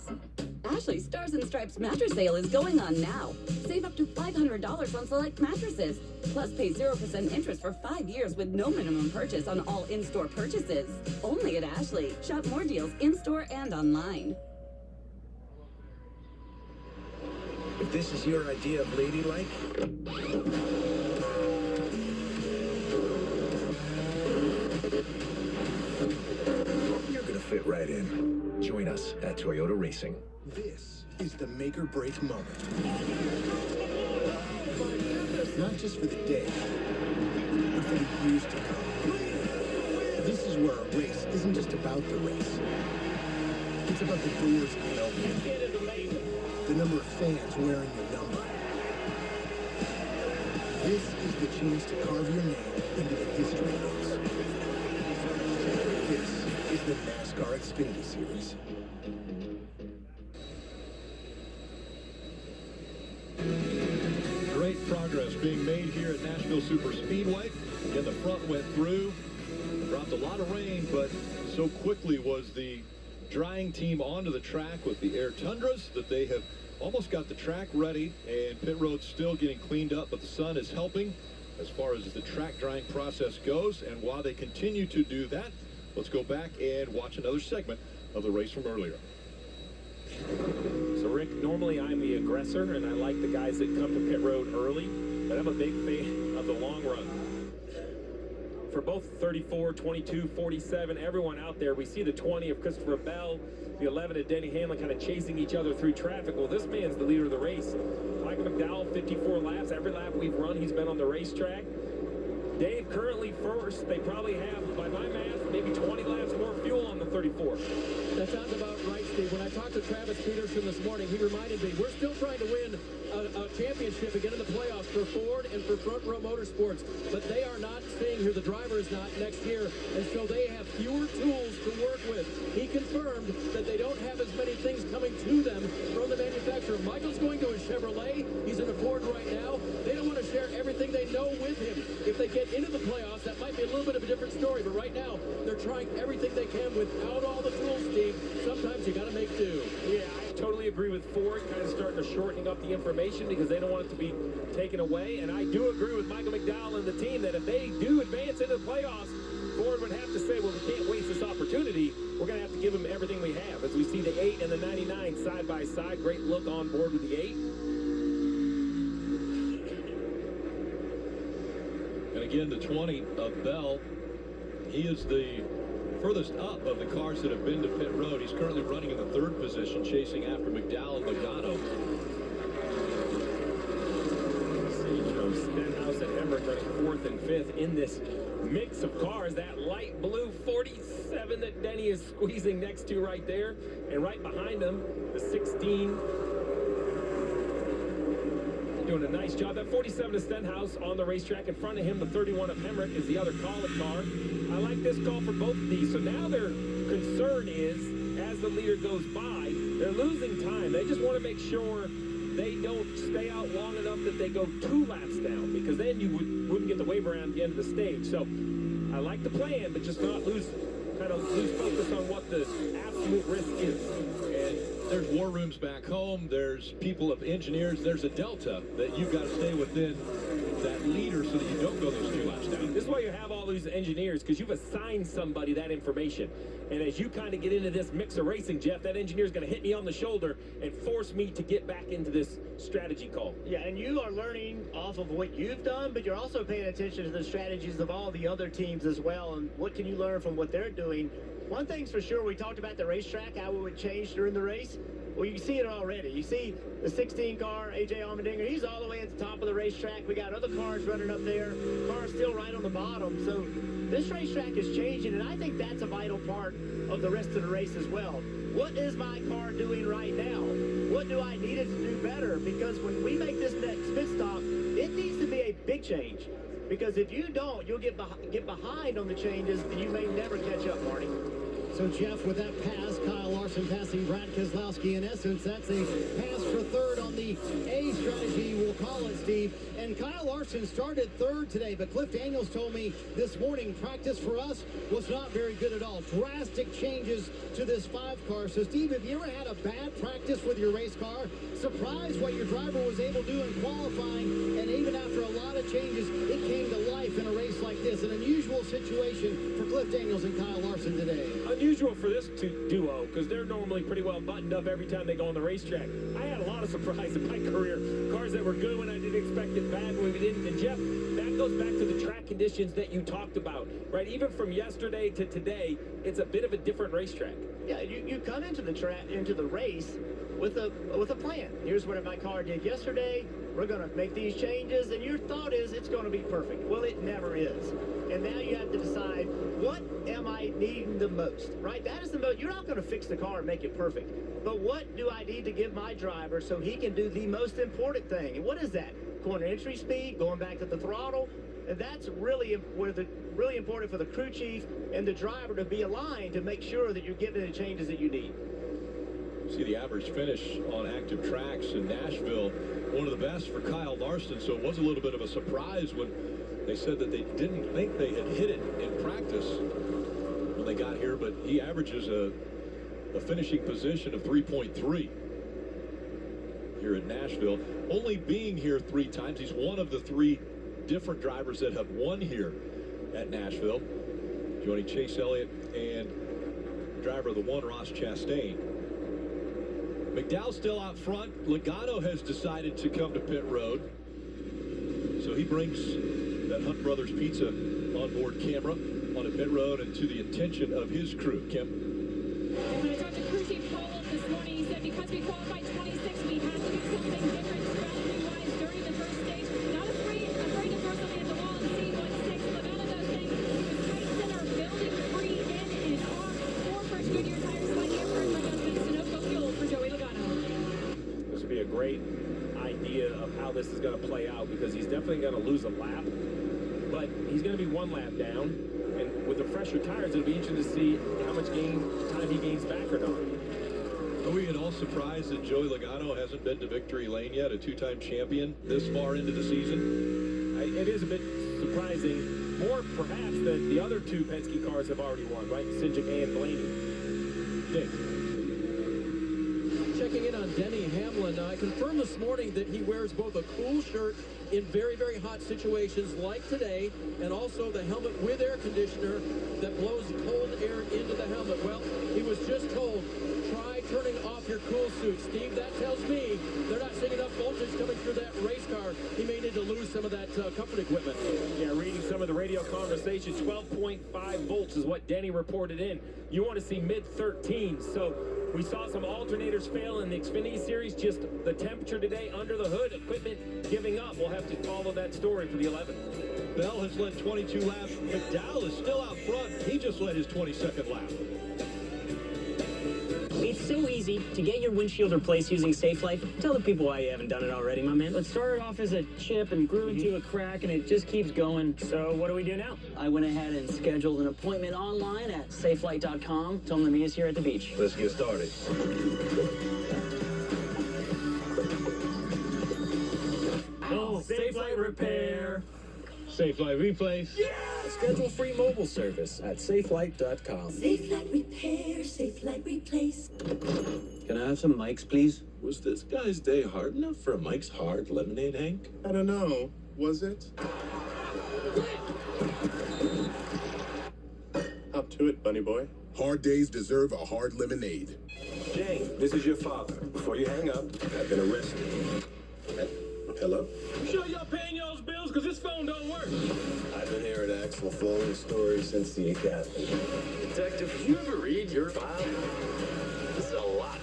Ashley's Stars and Stripes mattress sale is going on now. Save up to $500 on select mattresses. Plus pay 0% interest for 5 years with no minimum purchase on all in-store purchases. Only at Ashley. Shop more deals in-store and online. If this is your idea of ladylike, You're gonna fit right in. Join us at Toyota Racing. This is the make or break moment. Not just for the day, but for the years to come. This is where a race isn't just about the race. It's about the doors you open, the number of fans wearing your number. This is the chance to carve your name into the history books. This is the NASCAR Xfinity Series. Great progress being made here at Nashville Super Speedway. Again, the front went through. Dropped a lot of rain, but so quickly was the drying team onto the track with the Air Tundras that they have almost got the track ready, and pit road's still getting cleaned up, but the sun is helping as far as the track drying process goes. And while they continue to do that, let's go back and watch another segment of the race from earlier. So So, Rick, normally I'm the aggressor, and I like the guys that come to pit road early, but I'm a big fan of the long run. For both 34, 22, 47, everyone out there, we see the 20 of Christopher Bell, the 11 of Denny Hamlin kind of chasing each other through traffic. Well, this man's the leader of the race. Michael McDowell, 54 laps. Every lap we've run, he's been on the racetrack. Dave currently first. They probably have, by my math, maybe 20 laps more fuel on the 34. That sounds about right, Steve. When I talked to Travis Peterson this morning, he reminded me, we're still trying to win a championship again in the playoffs for Ford and for Front Row Motorsports, but they are not staying here. The driver is not next year, and so they have fewer tools to work with. He confirmed that they don't have as many things coming to them from the manufacturer. Michael's going to a Chevrolet. He's in a Ford right now. They don't want to share everything they know with him. If they get into the playoffs, that might be a little bit of a different story, but right now, they're trying everything they can without all the tools, Steve. Sometimes you got to make do. Yeah, I totally agree with Ford, kind of starting to shortening up the information because they don't want it to be taken away. And I do agree with Michael McDowell and the team that if they do advance into the playoffs, Ford would have to say, well, we can't waste this opportunity. We're going to have to give them everything we have. As we see the 8 and the 99 side by side, great look on board with the 8. And again, the 20 of Bell, he is the furthest up of the cars that have been to pit road. He's currently running in the 3rd position, chasing after McDowell and Logano. Stenhouse and Emmerich running 4th and 5th in this mix of cars. That light blue 47 that Denny is squeezing next to right there. And right behind him, the 16. Doing a nice job. That 47 of Stenhouse on the racetrack. In front of him, the 31 of Hemrick is the other call-it car. I like this call for both of these. So now their concern is, as the leader goes by, they're losing time. They just want to make sure they don't stay out long enough that they go 2 laps down, because then you wouldn't get the wave around the end of the stage. So I like the plan, but just not lose focus on what the absolute risk is. And there's war rooms back home. There's people of engineers. There's a delta that you've got to stay within that leader so that you don't go those 2 laps down. This is why you have all these engineers, because you've assigned somebody that information. And as you kind of get into this mix of racing, Jeff, that engineer is going to hit me on the shoulder and force me to get back into this strategy call. Yeah, and you are learning off of what you've done, but you're also paying attention to the strategies of all the other teams as well, and what can you learn from what they're doing. One thing's for sure, we talked about the racetrack, how it would change during the race. Well, you see it already. You see the 16 car, A.J. Allmendinger, he's all the way at the top of the racetrack. We got other cars running up there. Cars still right on the bottom. So this racetrack is changing, and I think that's a vital part of the rest of the race as well. What is my car doing right now? What do I need it to do better? Because when we make this next pit stop, it needs to be a big change. Because if you don't, you'll get behind on the changes, and you may never catch up, Marty. So, Jeff, with that pass, Kyle Larson passing Brad Keselowski. In essence, that's a pass for 3rd on the A strategy, we'll call it, Steve. And Kyle Larson started 3rd today, but Cliff Daniels told me this morning practice for us was not very good at all. Drastic changes to this 5 car. So, Steve, have you ever had a bad practice with your race car? Surprised what your driver was able to do in qualifying, and even after a lot of changes, it came to life in a race like this. An unusual situation for Cliff Daniels and Kyle Larson today. Unusual for this duo, because they're normally pretty well buttoned up every time they go on the racetrack. I had a lot of surprise in my career. Cars that were good when I didn't expect it, bad when we didn't. And Jeff, that goes back to the track conditions that you talked about, right? Even from yesterday to today, it's a bit of a different racetrack. Yeah, you come into the race with a plan. Here's what my car did yesterday. We're going to make these changes, and your thought is it's going to be perfect. Well, it never is. And now you have to decide, what am I needing the most, right? That is the most. You're not going to fix the car and make it perfect. But what do I need to give my driver so he can do the most important thing? And what is that? Corner entry speed, going back to the throttle. And that's really important for the crew chief and the driver to be aligned to make sure that you're getting the changes that you need. See the average finish on active tracks in Nashville, one of the best for Kyle Larson, so it was a little bit of a surprise when they said that they didn't think they had hit it in practice when they got here, but he averages a finishing position of 3.3 here at Nashville. Only being here 3 times, he's one of the 3 different drivers that have won here at Nashville, joining Chase Elliott and driver of the 1, Ross Chastain. McDowell's still out front. Logano has decided to come to pit road. So he brings that Hunt Brothers Pizza onboard camera on a pit road and to the attention of his crew. Kim? When I talked to crew chief Powell this morning, he said because we qualified 26, we had to do something different strategy-wise during the first stage. Not afraid to throw something at the wall and see what sticks. Logano does things. He was tight center, building free in and off. 4 first Goodyear tires by Amber and Sunoco fuel for Joey Logano. This would be a great idea of how this is going to play out because he's definitely going to lose a lap, but he's going to be 1 lap down, and with the fresher tires, it'll be interesting to see how much time he gains back or not. Are we at all surprised that Joey Logano hasn't been to victory lane yet, a 2-time champion this far into the season? It is a bit surprising, more perhaps that the other 2 Penske cars have already won, right? Cindric and Blaney. Dave. Checking in on Denny Hamlin. I confirmed this morning that he wears both a cool shirt in very, very hot situations like today, and also the helmet with air conditioner that blows cold air into the helmet. Well, he was just told, try turning off your cool suit. Steve, that tells me they're not seeing enough voltage coming through that race car. He may need to lose some of that comfort equipment. Yeah, reading some of the radio conversation, 12.5 volts is what Denny reported in. You want to see mid-13s, so we saw some alternators fail in the Xfinity Series. Just the temperature today under the hood, equipment giving up. We'll have to follow that story for the 11th. Bell has led 22 laps. McDowell is still out front. He just led his 22nd lap. It's so easy to get your windshield replaced using Safe Life. Tell the people why you haven't done it already, my man. It started off as a chip and grew into a crack, and it just keeps going. So what do we do now? I went ahead and scheduled an appointment online at safelight.com. Tell them to meet us here at the beach. Let's get started. Oh, Safe Light Repair. Safe Light Replace. Yeah! Schedule free mobile service at safelight.com. Safe Light Repair, Safe Light Replace. Can I have some Mike's, please? Was this guy's day hard enough for a Mike's Hard Lemonade, Hank? I don't know. Was it? Hop to it, bunny boy. Hard days deserve a hard lemonade. Jane, this is your father. Before you hang up, I've been arrested. Hello? You sure y'all paying y'all's bills? Because this phone don't work. I've been here at Axel following stories since the academy. Detective, did you ever read your file? This is a lot.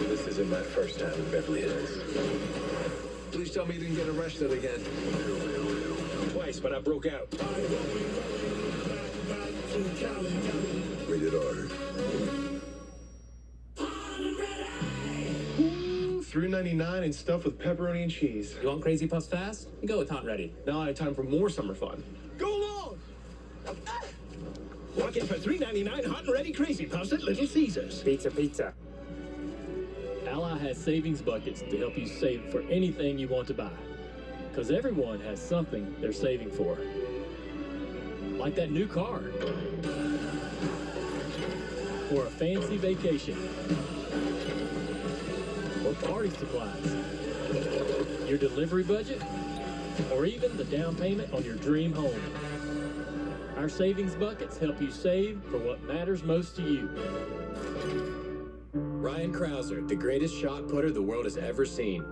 This isn't my first time in Beverly Hills. Please tell me you didn't get arrested again. Twice, but I broke out. Rated R. $3.99 and stuff with pepperoni and cheese. You want Crazy Puffs fast? You go with Hot and Ready. Now I have time for more summer fun. Go long! Walk in for $3.99 hot and ready Crazy Puffs at Little Caesars. Pizza, pizza. Ally has savings buckets to help you save for anything you want to buy. Because everyone has something they're saving for. Like that new car. Or a fancy vacation. Or party supplies. Your delivery budget. Or even the down payment on your dream home. Our savings buckets help you save for what matters most to you. Ryan Krauser, the greatest shot putter the world has ever seen,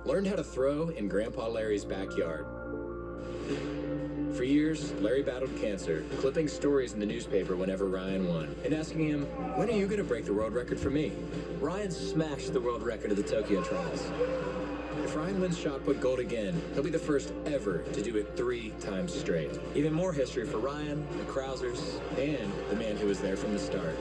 learned how to throw in Grandpa Larry's backyard. For years, Larry battled cancer, clipping stories in the newspaper whenever Ryan won, and asking him, when are you going to break the world record for me? Ryan smashed the world record at the Tokyo Trials. If Ryan wins shot put gold again, he'll be the first ever to do it 3 times straight. Even more history for Ryan, the Krausers, and the man who was there from the start.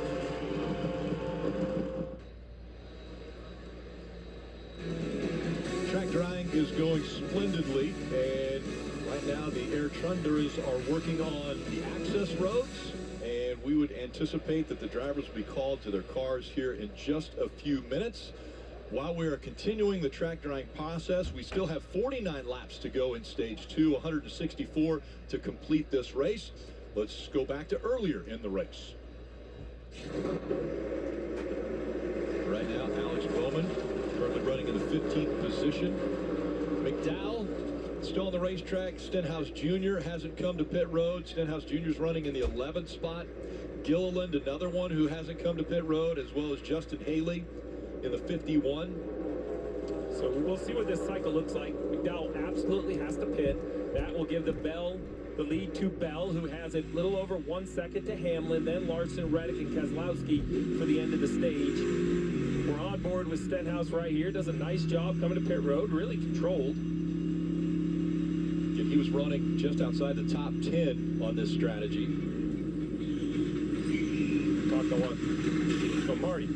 Track drying is going splendidly, and right now the Air Trunders are working on the access roads, and we would anticipate that the drivers will be called to their cars here in just a few minutes. While we are continuing the track drying process, we still have 49 laps to go in stage 2, 164 to complete this race. Let's go back to earlier in the race. Right now, Alex Bowman currently running in the 15th position. McDowell still on the racetrack. Stenhouse Jr. hasn't come to pit road. Stenhouse Jr. is running in the 11th spot. Gilliland, another one who hasn't come to pit road, as well as Justin Haley. in the 51. So we'll see what this cycle looks like. McDowell absolutely has to pit. That will give the lead to Bell, who has a little over 1 second to Hamlin, then Larson, Reddick, and Keselowski for the end of the stage. We're on board with Stenhouse right here. Does a nice job coming to pit road, really controlled. He was running just outside the top 10 on this strategy. Talk to one. So Marty.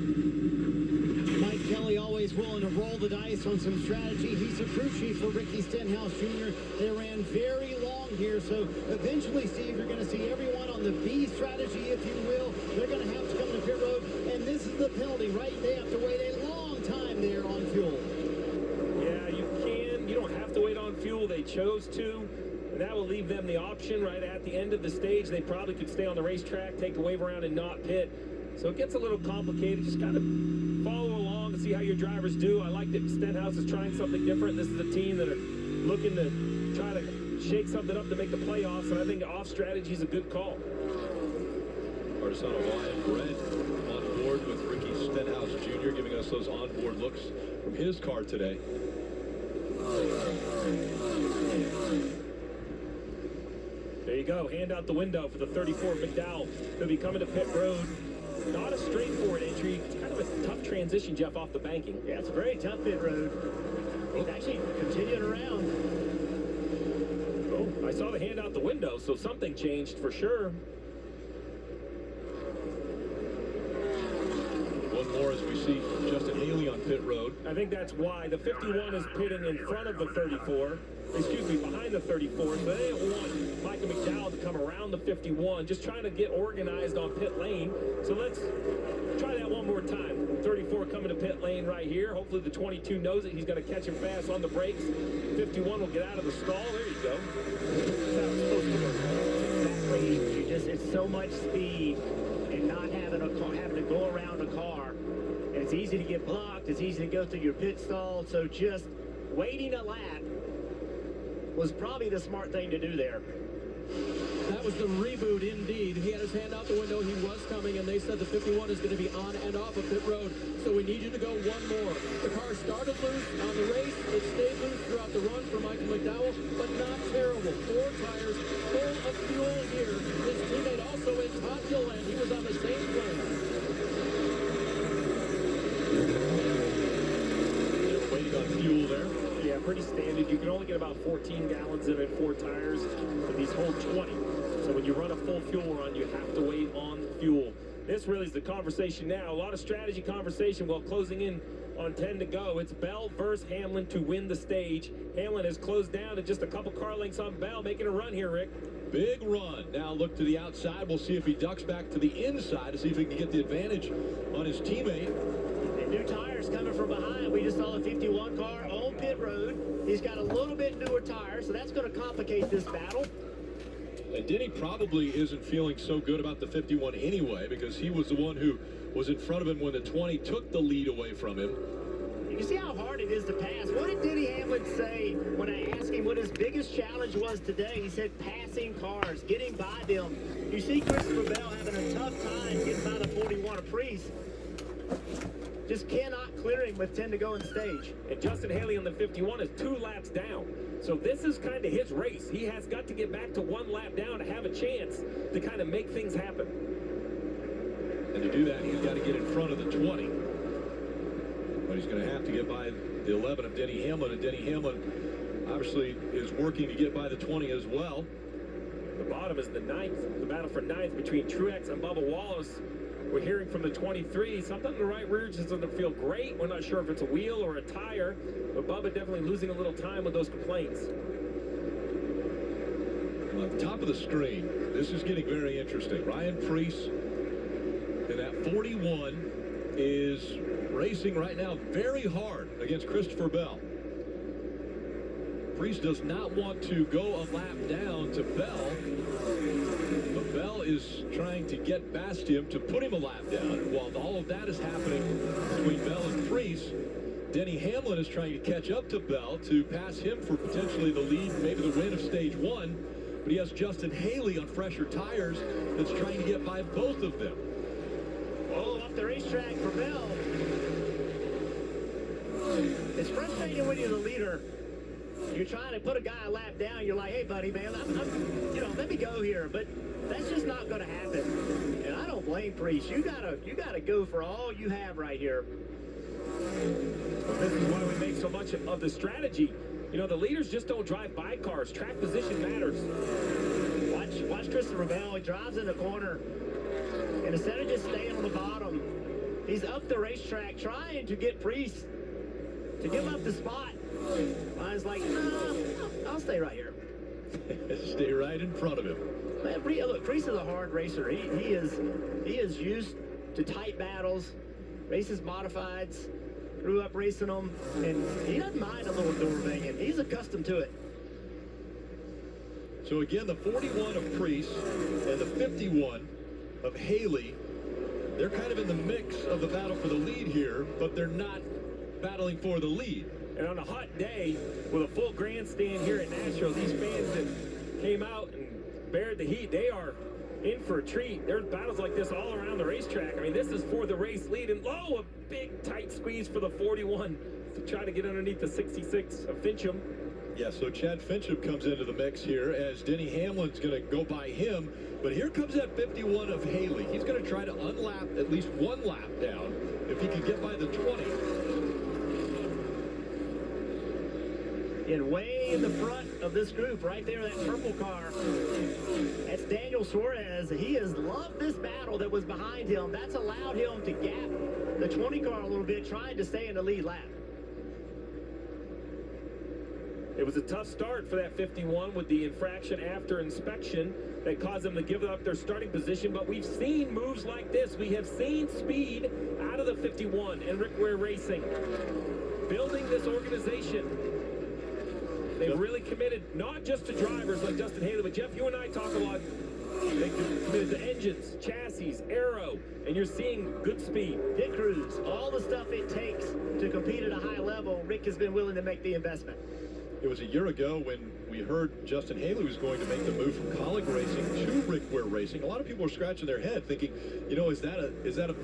Mike Kelly always willing to roll the dice on some strategy. He's a crew chief for Ricky Stenhouse Jr. They ran very long here, so eventually, Steve, you're going to see everyone on the B strategy, if you will. They're going to have to come to pit road, and this is the penalty, right? They have to wait a long time there on fuel. Yeah, you don't have to wait on fuel. They chose to, and that will leave them the option right at the end of the stage. They probably could stay on the racetrack, take the wave around, and not pit. So it gets a little complicated. Just kind of follow along and see how your drivers do. I like that Stenhouse is trying something different. This is a team that are looking to try to shake something up to make the playoffs, and I think off strategy is a good call. Artisano Lion Red on board with Ricky Stenhouse Jr., giving us those onboard looks from his car today. There you go. Hand out the window for the 34 McDowell. He'll be coming to pit road. Not a straightforward entry. It's kind of a tough transition, Jeff, off the banking. Yeah, it's a very tough pit road. He's actually continuing around. Oh, I saw the hand out the window, so something changed for sure. One more as we see Justin Haley on pit road. I think that's why the 51 is pitting in front of the 34. Excuse me, behind the 34. So they don't want Michael McDowell to come around the 51, just trying to get organized on pit lane. So let's try that one more time. 34 coming to pit lane right here. Hopefully the 22 knows it. He's going to catch him fast on the brakes. 51 will get out of the stall. There you go. That's how it's supposed to work. Exactly. It's so much speed and not having to go around a car. And it's easy to get blocked. It's easy to go through your pit stall. So just waiting a lap was probably the smart thing to do there. That was the reboot indeed. He had his hand out the window. He was coming, and they said the 51 is going to be on and off of pit road. So we need you to go one more. The car started loose on the race. It stayed loose throughout the run for Michael McDowell, but not terrible. 4 tires full of fuel here. His teammate also is Todd Gilland. He was on the same plane. Waiting on fuel there. Yeah, pretty standard. You can only get about 14 gallons in 4 tires, but these hold 20. So when you run a full fuel run, you have to wait on fuel. This really is the conversation now. A lot of strategy conversation while closing in on 10 to go. It's Bell versus Hamlin to win the stage. Hamlin has closed down to just a couple car lengths on Bell, making a run here, Rick. Big run. Now look to the outside. We'll see if he ducks back to the inside to see if he can get the advantage on his teammate. And new tires coming from behind. We just saw a 51 car on pit road. He's got a little bit newer tires, so that's going to complicate this battle. And Denny probably isn't feeling so good about the 51 anyway, because he was the one who was in front of him when the 20 took the lead away from him. You can see how hard it is to pass. What did Denny Hamlin say when I asked him what his biggest challenge was today? He said passing cars, getting by them. You see Christopher Bell having a tough time getting by the 41 Aprice. Just cannot clear him with 10 to go in stage. And Justin Haley on the 51 is 2 laps down. So this is kind of his race. He has got to get back to 1 lap down to have a chance to kind of make things happen. And to do that, he's got to get in front of the 20. But he's going to have to get by the 11 of Denny Hamlin. And Denny Hamlin obviously is working to get by the 20 as well. The bottom is the 9th. The battle for 9th between Truex and Bubba Wallace. We're hearing from the 23. Something in the right rear just doesn't feel great. We're not sure if it's a wheel or a tire. But Bubba definitely losing a little time with those complaints. On the top of the screen, this is getting very interesting. Ryan Preece in that 41 is racing right now very hard against Christopher Bell. Preece does not want to go a lap down to Bell, but Bell is trying to get past him to put him a lap down. And while all of that is happening between Bell and Preece, Denny Hamlin is trying to catch up to Bell to pass him for potentially the lead, maybe the win of stage 1. But he has Justin Haley on fresher tires that's trying to get by both of them. Oh, off the racetrack for Bell. It's frustrating when you're the leader. You're trying to put a guy a lap down. You're like, hey, buddy, man, let me go here. But that's just not going to happen. And I don't blame Priest. You gotta go for all you have right here. This is why we make so much of the strategy. You know, the leaders just don't drive by cars. Track position matters. Watch Christopher Bell. He drives in the corner. And instead of just staying on the bottom, he's up the racetrack trying to get Priest to give up the spot. Ryan's like, nah, I'll stay right here. Stay right in front of him. Man, look, Priest is a hard racer. He is used to tight battles, races modifieds, grew up racing them, and he doesn't mind a little door banging. He's accustomed to it. So again, the 41 of Priest and the 51 of Haley, they're kind of in the mix of the battle for the lead here, but they're not battling for the lead. And on a hot day with a full grandstand here at Nashville, these fans that came out and bared the heat, they are in for a treat. There's battles like this all around the racetrack. I mean, this is for the race lead, and a big tight squeeze for the 41 to try to get underneath the 66 of Fincham. Yeah, so Chad Fincham comes into the mix here as Denny Hamlin's going to go by him. But here comes that 51 of Haley. He's going to try to unlap at least one lap down if he can get by the 20. And way in the front of this group, right there, that purple car, that's Daniel Suarez. He has loved this battle that was behind him. That's allowed him to gap the 20 car a little bit, trying to stay in the lead lap. It was a tough start for that 51 with the infraction after inspection that caused them to give up their starting position. But we've seen moves like this. We have seen speed out of the 51 and Rick Ware Racing. Building this organization. They've really committed not just to drivers like Justin Haley, but Jeff, you and I talk a lot. They committed to engines, chassis, aero, and you're seeing good speed. Pit crews, all the stuff it takes to compete at a high level, Rick has been willing to make the investment. It was a year ago when we heard Justin Haley was going to make the move from Colleague Racing to Rick Ware Racing. A lot of people were scratching their head thinking, you know, is that a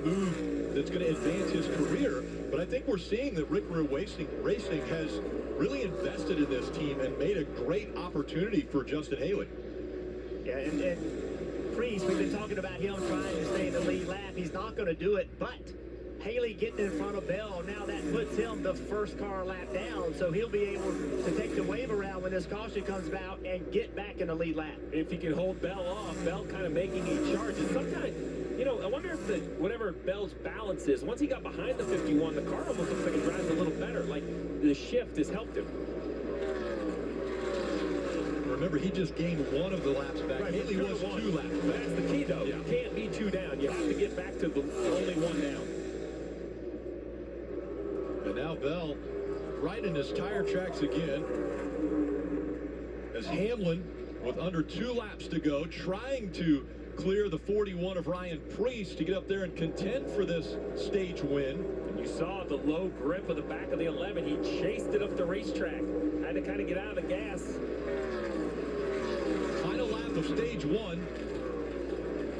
move that's going to advance his career? But I think we're seeing that Rick Ware Racing has really invested in this team and made a great opportunity for Justin Haley. Yeah, and Priest, we've been talking about him trying to stay in the lead lap. He's not going to do it, but Haley getting in front of Bell, now that puts him the first car lap down, so he'll be able to take the wave around when this caution comes out and get back in the lead lap. If he can hold Bell off, Bell kind of making a charge. And sometimes, you know, I wonder if whatever Bell's balance is, once he got behind the 51, the car almost looks like it drives a little better, like the shift has helped him. Remember, he just gained one of the laps back. Right, Haley was 2 laps back. That's the key, though. Yeah. You can't be 2 down. You have to get back to the only 1 down. And now Bell right in his tire tracks again as Hamlin, with under 2 laps to go, trying to clear the 41 of Ryan Priest to get up there and contend for this stage win. And you saw the low grip of the back of the 11. He chased it up the racetrack. Had to kind of get out of the gas. Final lap of stage 1.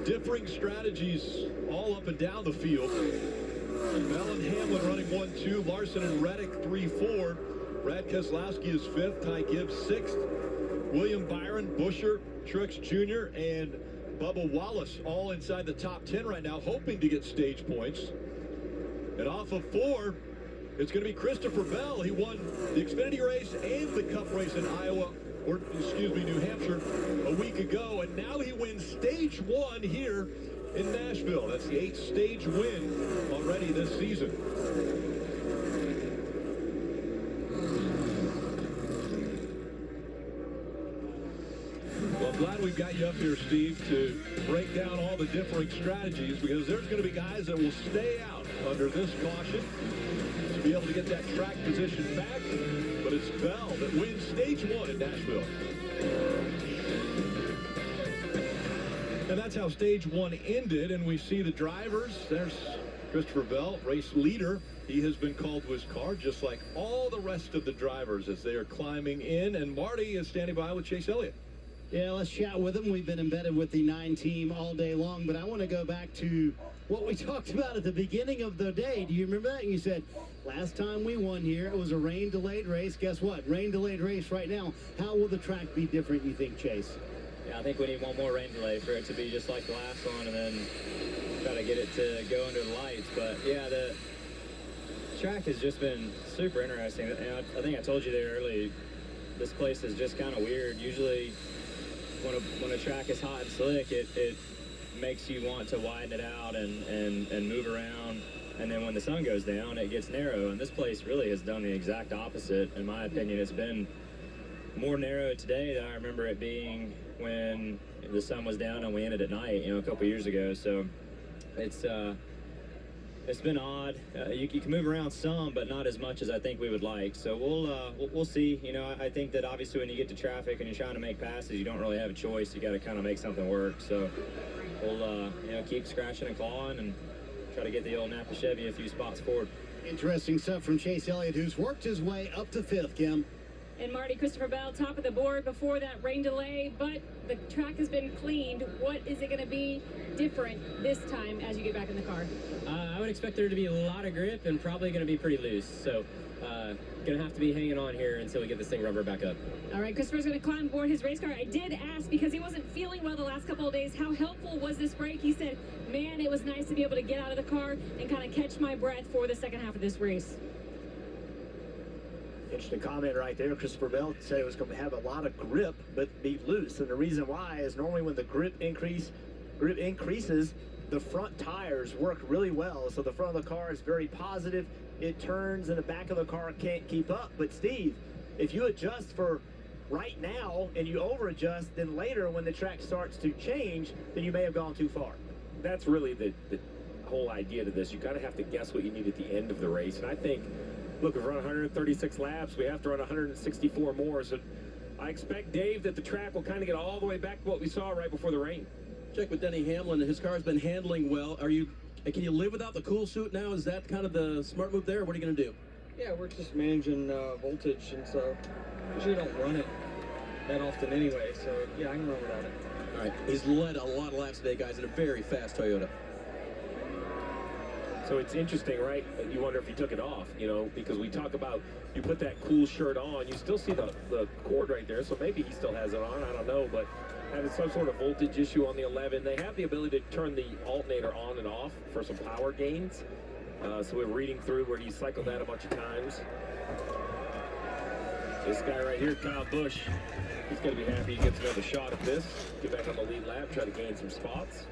Differing strategies all up and down the field. Bell and Hamlin running 1-2. Larson and Reddick 3-4. Brad Keselowski is 5th. Ty Gibbs 6th. William Byron, Buescher, Truex Jr., and Bubba Wallace all inside the top 10 right now, hoping to get stage points. And off of 4, it's going to be Christopher Bell. He won the Xfinity race and the Cup race in New Hampshire a week ago. And now he wins stage 1 here in Nashville. That's the 8th stage win already this season. Well, I'm glad we've got you up here, Steve, to break down all the differing strategies, because there's going to be guys that will stay out under this caution to be able to get that track position back. But it's Bell that wins stage 1 in Nashville. And that's how stage 1 ended, and we see the drivers. There's Christopher Bell, race leader. He has been called to his car, just like all the rest of the drivers as they are climbing in. And Marty is standing by with Chase Elliott. Yeah, let's chat with him. We've been embedded with the 9 team all day long, but I want to go back to what we talked about at the beginning of the day. Do you remember that? And you said, last time we won here, it was a rain-delayed race. Guess what? Rain-delayed race right now. How will the track be different, you think, Chase? Yeah, I think we need one more rain delay for it to be just like the last one, and then try to get it to go under the lights. But yeah, the track has just been super interesting. I think I told you there earlier, this place is just kind of weird. Usually when a track is hot and slick, it makes you want to widen it out and move around. And then when the sun goes down, it gets narrow. And this place really has done the exact opposite. In my opinion, it's been more narrow today than I remember it being when the sun was down and we ended at night, a couple years ago. So it's been odd. You can move around some, but not as much as I think we would like. So we'll see. I think that obviously when you get to traffic and you're trying to make passes, you don't really have a choice. You got to kind of make something work. So we'll keep scratching and clawing and try to get the old Napa Chevy a few spots forward. Interesting stuff from Chase Elliott, who's worked his way up to 5th, Kim. And Marty, Christopher Bell, top of the board before that rain delay, but the track has been cleaned. What is it going to be different this time as you get back in the car? I would expect there to be a lot of grip and probably going to be pretty loose. So going to have to be hanging on here until we get this thing rubber back up. All right, Christopher's going to climb aboard his race car. I did ask, because he wasn't feeling well the last couple of days, how helpful was this break? He said, man, it was nice to be able to get out of the car and kind of catch my breath for the second half of this race. Interesting comment right there. Christopher Bell said it was going to have a lot of grip, but be loose. And the reason why is normally when the grip increases, the front tires work really well. So the front of the car is very positive. It turns and the back of the car can't keep up. But Steve, if you adjust for right now and you over adjust, then later when the track starts to change, then you may have gone too far. That's really the whole idea to this. You kind of have to guess what you need at the end of the race. And I think, look, we've run 136 laps. We have to run 164 more. So I expect, Dave, that the track will kind of get all the way back to what we saw right before the rain. Check with Denny Hamlin. His car's been handling well. Can you live without the cool suit now? Is that kind of the smart move there? What are you going to do? Yeah, we're just managing voltage, and so usually don't run it that often anyway. So yeah, I can run without it. All right. He's led a lot of laps today, guys, in a very fast Toyota. So it's interesting, right? You wonder if he took it off, because we talk about you put that cool shirt on, you still see the cord right there, so maybe he still has it on, I don't know, but having some sort of voltage issue on the 11, they have the ability to turn the alternator on and off for some power gains. So we're reading through where he cycled that a bunch of times. This guy right here, Kyle Busch, he's going to be happy he gets another shot at this. Get back on the lead lap, try to gain some spots.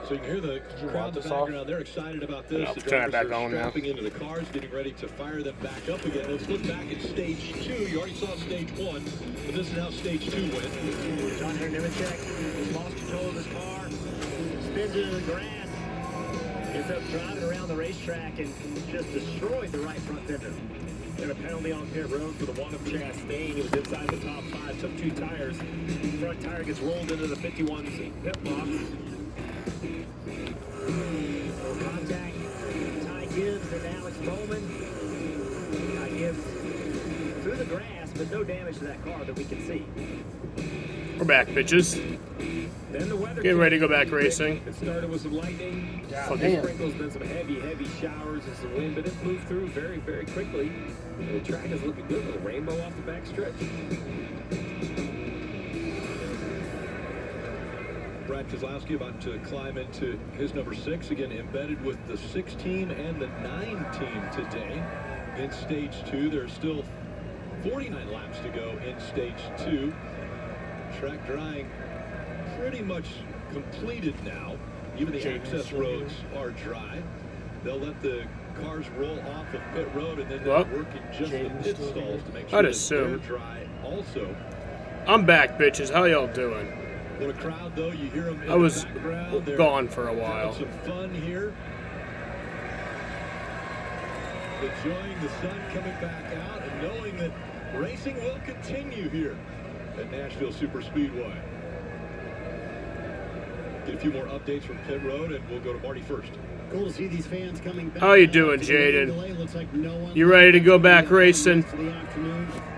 So you can hear the crowd in the background. They're excited about this. The turn it back drivers on are now. strapping into the cars, getting ready to fire them back up again. Let's look back at stage 2. You already saw stage 1, but this is how stage 2 went. John Henry Nemechek lost control of his car, spins into the grass, ends up driving around the racetrack and just destroyed the right front fender. And a penalty on pit road for the one of Chastain. He was inside the top 5, took 2 tires. Front tire gets rolled into the 51's pit box. Contact, Ty Gibbs and Alex Bowman. Ty Gibbs through the grass, but no damage to that car that we can see. We're back, bitches. Then the weather Getting ready to go back racing. It started with some lightning, Damn. sprinkles, then some heavy showers and some wind, but it moved through very, very quickly. And the track is looking good with a rainbow off the back stretch. Brad Keselowski about to climb into his number 6, again embedded with the 6 team and the 9 team today. In stage 2, there's still 49 laps to go in stage 2. Track drying pretty much completed now. Even the access roads are dry. They'll let the cars roll off of pit road, and then they'll work in just the pit stalls to make sure that they're dry also. I'm back, bitches. How y'all doing? What a crowd, though. You hear them in I was the background. They're gone for a while. having some fun here. Enjoying the sun coming back out and knowing that racing will continue here at Nashville Superspeedway. Get a few more updates from pit road, and we'll go to Marty first. Cool to see these fans coming back. How you doing, Jaden? You ready to go back racing?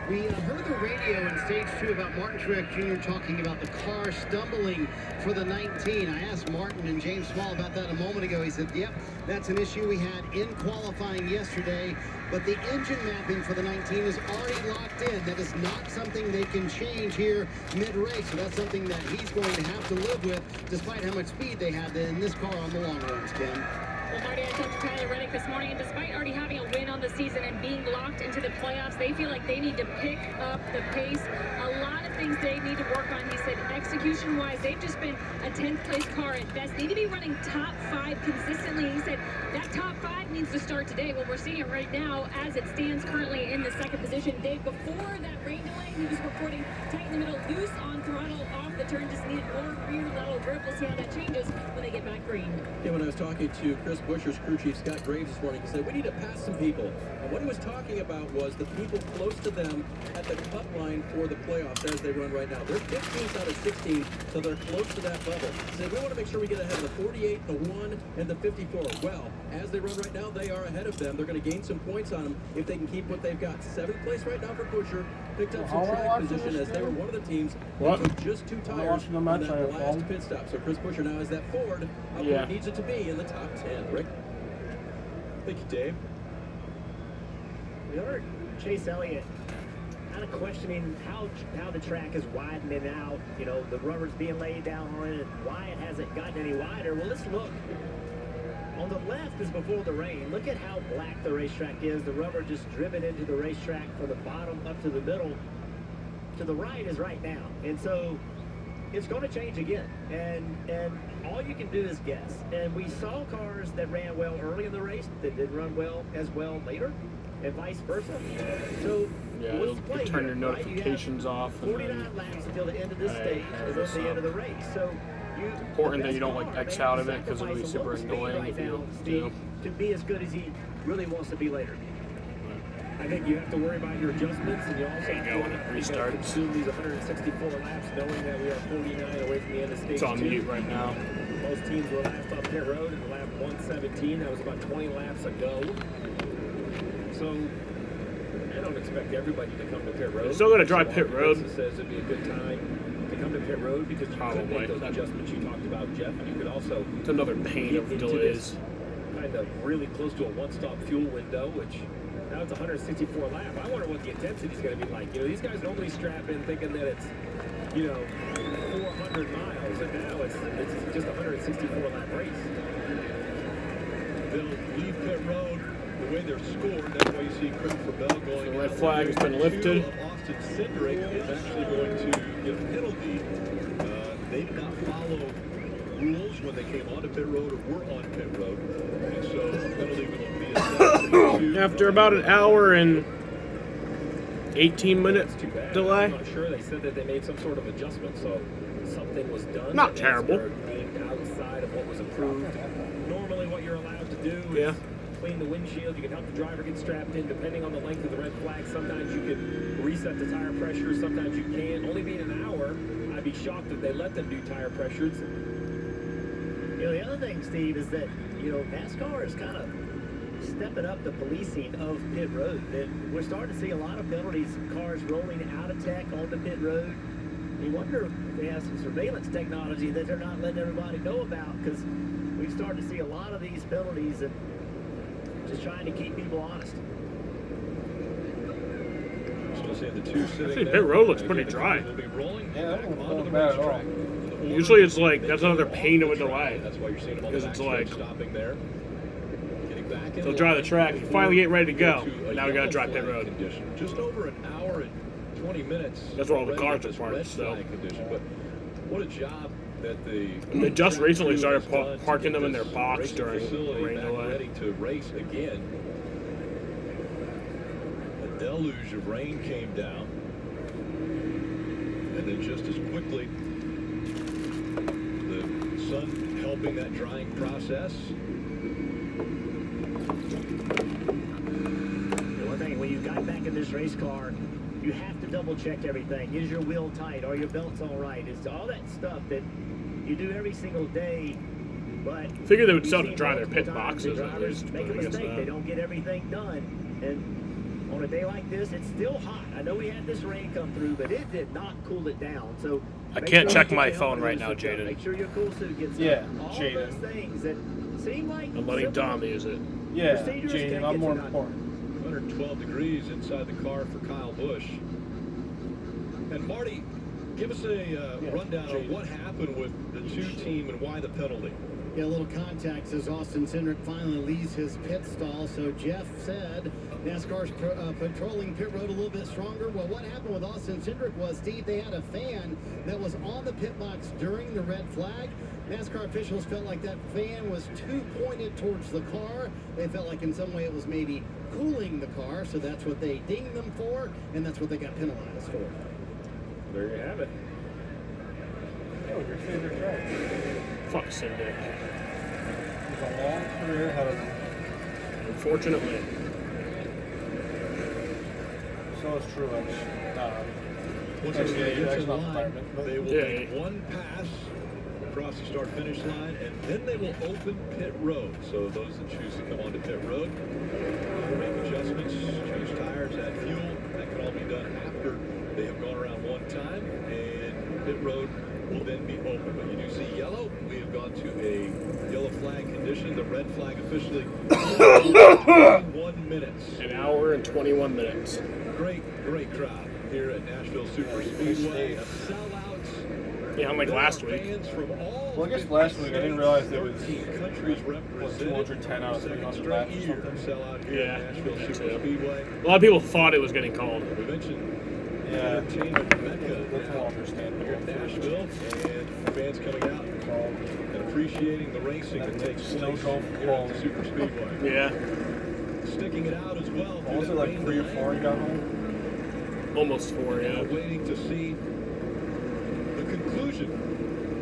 We heard the radio in stage 2 about Martin Truex Jr. talking about the car stumbling for the 19. I asked Martin and James Small about that a moment ago. He said, yep, that's an issue we had in qualifying yesterday, but the engine mapping for the 19 is already locked in. That is not something they can change here mid-race, so that's something that he's going to have to live with, despite how much speed they had in this car on the long runs, Ken. Well, Marty, I talked to Tyler Reddick this morning, and despite already having a win on the season and being locked into the playoffs, they feel like they need to pick up the pace. A lot of things they need to work on. He said execution-wise, they've just been a 10th place car at best. Need to be running top 5 consistently. He said that top 5 needs to start today. Well, we're seeing it right now as it stands currently in the 2nd position. Dave, before that rain delay, he was reporting tight in the middle, loose on throttle, off the turn, just needed more rear level grip. We'll see how that changes when they get back green. Yeah, when I was talking to Chris Buescher's crew chief, Scott Graves, this morning, he said, we need to pass some people. And what he was talking about was the people close to them at the cut line for the playoffs as they run right now. They're 15th out of 16, so they're close to that bubble. He said, we want to make sure we get ahead of the 48, the 1, and the 54. Well, as they run right now, they are ahead of them. They're going to gain some points on them if they can keep what they've got. 7th place right now for Buescher. Picked up some track position as they were one of the teams that took just 2 tires on that last pit stop. So Chris Buescher now has that Ford up where it needs it to be in the top 10. Rick? Thank you, Dave. We heard Chase Elliott kind of questioning how the track is widening out, you know, the rubber's being laid down on it, and why it hasn't gotten any wider. Well, let's look. On the left is before the rain. Look at how black the racetrack is. The rubber just driven into the racetrack from the bottom up to the middle. To the right is right now. And so it's going to change again. And all you can do is guess. And we saw cars that ran well early in the race that didn't run well as well later, and vice versa. So yeah, what's the play turn here, your notifications off. 49 laps until the end of this stage, and then the end of the race. So important that you don't like X out of it because it'll be super annoying if you do. To be as good as he really wants to be later. I think you have to worry about your adjustments, and you also have to restart. Consume these 164 laps, knowing that we are 49 away from the end of stage 2. It's on mute right now. Most teams were last off pit road in lap 117. That was about 20 laps ago. So I don't expect everybody to come to pit road. They're still going to drive pit road. It says it'd be a good time to come to pit road because you could make those adjustments you talked about, Jeff, and you could also. It's another pain of delays. Kind of really close to a one-stop fuel window, which. Now it's 164 lap. I wonder what the intensity is going to be like. You know, these guys normally strap in thinking that it's, you know, 400 miles, and now it's just a 164 lap race. They'll leave pit road the way they're scored. That's why you see Christopher Bell going. The red flag has been lifted. Austin Cindric is actually going to get a penalty. They did not follow rules when they came onto pit road or were on pit road, and so the penalty will be assessed. After about an hour and 18-minute delay. I'm not sure. They said that they made some sort of adjustment, so something was done. Not terrible. Outside of what was approved. Normally, what you're allowed to do is clean the windshield. You can help the driver get strapped in, depending on the length of the red flag. Sometimes you can reset the tire pressure. Sometimes you can't. Only being an hour, I'd be shocked if they let them do tire pressures. You know, the other thing, Steve, is that, you know, NASCAR is kind of stepping up the policing of pit road. And we're starting to see a lot of penalties, cars rolling out of tech onto pit road. You wonder if they have some surveillance technology that they're not letting everybody know about, because we've started to see a lot of these penalties and just trying to keep people honest. Actually, pit road looks pretty dry. Usually it's like, that's another pain of a delay. Because it's like, they'll dry the track, you finally get ready to go. Now we gotta dry pit road. Just over an hour and 20 minutes. That's where all the cars are parked, so. But what a job that they just recently started parking them in their box during the rain delay. Ready to race again. A deluge of rain came down, and then just as quickly, the sun helping that drying process. One thing, when you got back in this race car, you have to double check everything. Is your wheel tight? Are your belts all right? It's all that stuff that you do every single day. But figure they would still have to dry their pit boxes at least. Make a mistake, they don't get everything done. And on a day like this, it's still hot. I know we had this rain come through, but it did not cool it down. So I can't check my phone right now, Jaden. Make sure your cool suit gets done. all those things that seem like I'm letting Dom use it. Yeah, Jaden, I'm more important. 112 degrees inside the car for Kyle Busch. And Marty, give us a rundown of what happened with the 2-team and why the penalty. Yeah, a little contact as Austin Cindric finally leaves his pit stall. So Jeff said NASCAR's patrolling pit road a little bit stronger. Well, what happened with Austin Cindric was, Steve, they had a fan that was on the pit box during the red flag. NASCAR officials felt like that fan was too pointed towards the car. They felt like in some way it was maybe cooling the car, so that's what they dinged them for, and that's what they got penalized for. There you have it. Oh, your favorite track. Fuck Cindric. He's a long career ahead of him. Unfortunately. So is Truex. Once they will make one pass across the start-finish line, and then they will open pit road. So those that choose to come onto pit road, make adjustments, change tires, add fuel, that can all be done after they have gone around one time, and pit road will then be open. But you do see yellow. We have gone to a yellow flag condition. The red flag officially 21 minutes. An hour and 21 minutes. Great crowd here at Nashville Super Speedway. Sellouts. Yeah, unlike last week. Well, I guess last week I didn't realize there was 210 out of 300 laps or something. Yeah, me too. A lot of people thought it was getting called. We mentioned entertainment Mecca that's all understandable here in Nashville, and fans coming out and appreciating the racing that takes place here at the Super Speedway. Yeah. Sticking it out as well. Was it like 3 or 4 you got home? Almost 4, yeah. Waiting to see the conclusion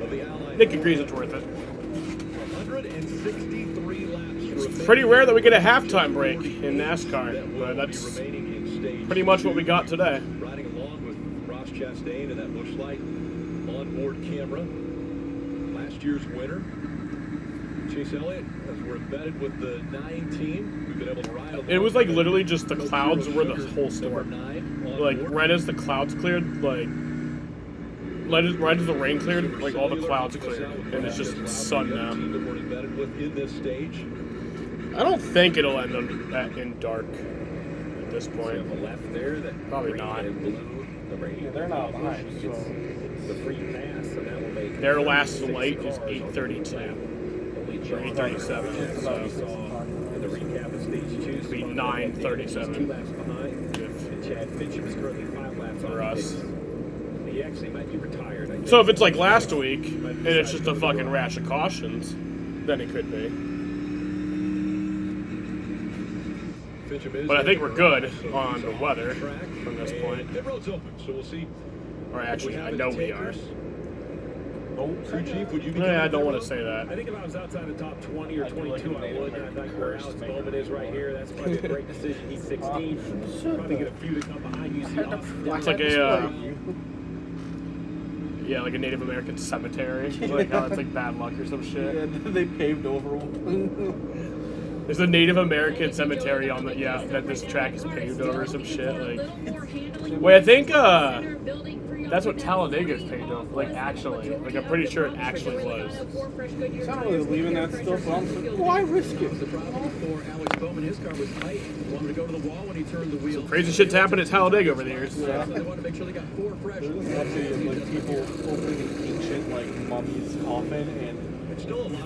of the Allied. Nick agrees it's worth it. 163 laps. It's pretty rare that we get a halftime break in NASCAR, but that's pretty much what we got today. Riding along with Ross Chastain and that Busch Light onboard camera. Last year's winner, Chase Elliott, as we're embedded with the 9 team. We've been able to ride. It was like literally just the clouds were the whole storm. Like right as the clouds cleared, like right as the rain cleared, like all the clouds cleared, and it's just sun now. We're embedded with in this stage. I don't think it'll end in dark at this point. On the left there, that probably not. Yeah, they're not behind, so the free pass, so that will make their last light is 8:32. Or 8:37. So in the recap of stage 2, it'll be 9:37. 2 laps behind. And Chad Fincham is currently 5 laps for us. He actually might be retired. I think. So if it's like last week and it's just a fucking rash of cautions, then it could be. But I think we're good on the weather from this point. Pit road's open, so we'll see. Or actually, I know we are. Crew chief, would you be I don't want to say that. I think if I was outside the top 20 or 22, I would. And I think where Alex Bowman is right here, that's probably a great decision. He's 16. Probably get a few to come behind you. It's like a like a Native American cemetery. Like how it's like bad luck or some shit. Yeah, they paved over one. There's a Native American cemetery on the that this track is paved over or some shit. Like, wait, I think that's what Talladega is paved over. Like actually, like I'm pretty sure it actually was. It's not really believing that still, so I'm like, why risk it? The problem for Alex Bowman, his car was tight. Wanted to go to the wall when he turned the wheel. Crazy shit's happened at Talladega over the years. Yeah. So they wanted to make sure they got 4 fresh. Actually, like people opening ancient like mummy's coffin and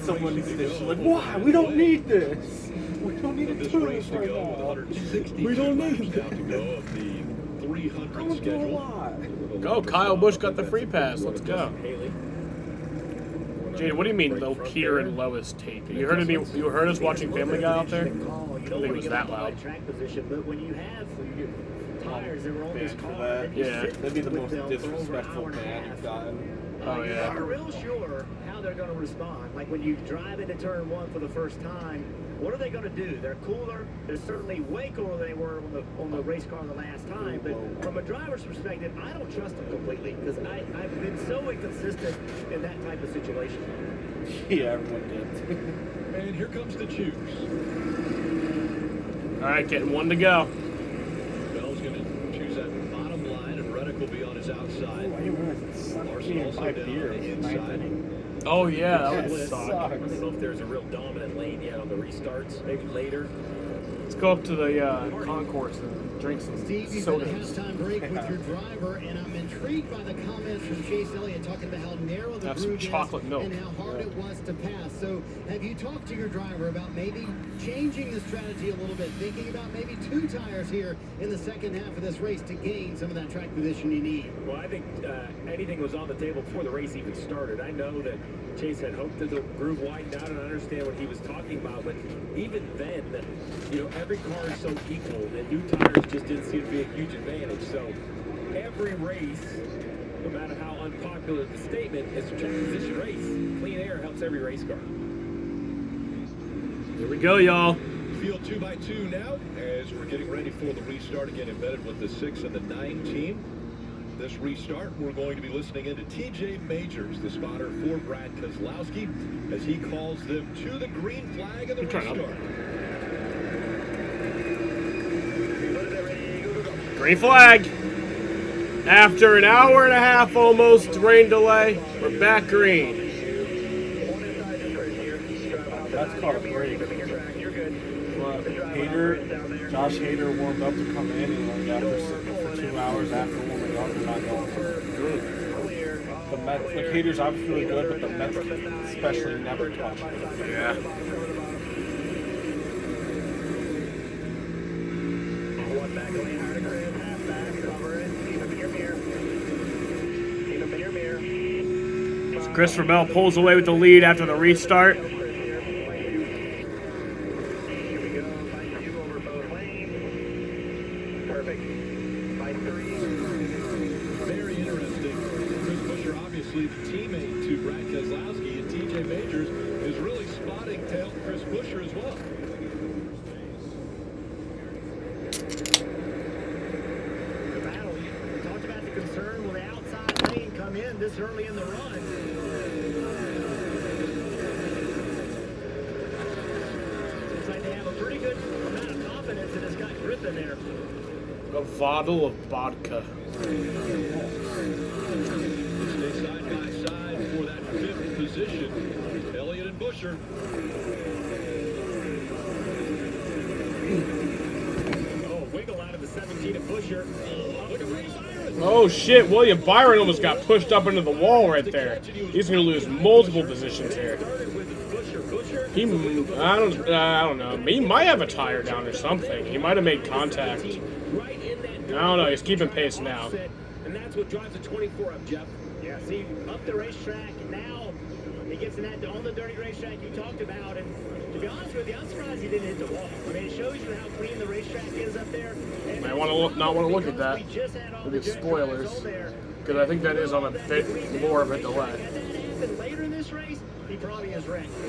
someone stitched like, why? We don't need this. We don't need to do this right now. We don't need this. Go, Kyle Busch got the free pass. Let's go. Jade, what do you mean low Peter and Lois tape? You heard me? You heard us watching Family Guy out there? I don't think it was that loud. But when you have tires that were on this car, yeah, that'd be the most disrespectful ban you've gotten. Oh yeah. I'm not real sure how they're going to respond. Like when you drive into turn 1 for the first time, what are they going to do? They're cooler. They're certainly way cooler than they were on the race car the last time. But from a driver's perspective, I don't trust them completely because I've been so inconsistent in that type of situation. Yeah, everyone did. And here comes the choose. All right, getting one to go. outside. Larson also down on the inside. Oh yeah, that would suck. I don't know if there's a real dominant lane yet on the restarts. Maybe later. Let's go up to the concourse and drink some Steve, you've sodas. had a halftime break with your driver, and I'm intrigued by the comments from Chase Elliott talking about how narrow the Have some groove chocolate is milk. and how hard it was to pass. So have you talked to your driver about maybe changing the strategy a little bit, thinking about maybe 2 tires here in the second half of this race to gain some of that track position you need? Well, I think anything was on the table before the race even started. I know that Chase had hoped that the groove widened out, and I understand what he was talking about. But even then, you know, every car is so equal, and new tires just didn't seem to be a huge advantage. So every race, no matter how unpopular the statement, is a track position race. Clean air helps every race car. Here we go, y'all. Field 2x2 now as we're getting ready for the restart, again embedded with the 6 and the 9 team. This restart, we're going to be listening into TJ Majors, the spotter for Brad Keselowski, as he calls them to the green flag of the restart. Green flag. After an hour and a half almost rain delay, we're back green. That's called a break. But Josh Hader warmed up to come in, and like after sitting for 2 hours after warming up, they're not going good. The Mets, like Hader's obviously really good, but the Mets especially never touch him. Yeah. One back lane, hard to grip, half back, cover it, see them in your mirror. See them in your mirror. So Christopher Bell pulls away with the lead after the restart. Very interesting. Chris Buescher, obviously the teammate to Brad Keselowski, and TJ Majors is really spotting tail Chris Buescher as well. The battle, we talked about the concern. Will the outside lane come in this early in the run? Looks like they have a pretty good amount of confidence and it's got grip in there. A bottle of vodka. Stay side by side for that 5th position. Elliott and Buescher. Oh, wiggle out of the 17 of Buescher. Look at Ray Byron. Oh shit, William Byron almost got pushed up into the wall right there. He's gonna lose multiple positions here. He, I don't know. He might have a tire down or something. He might have made contact. I don't know. He's keeping pace now. And that's what drives the 24 up, Jeff. Yeah, see, up the racetrack, now he gets in that on the dirty racetrack you talked about, and to be honest with you, I'm surprised he didn't hit the wall. I mean, it shows you how clean the racetrack is up there. Might want to not want to look at that. Look at spoilers, because I think that is on a bit more of a delay. Had that happen later in this race, he probably is wrecked. He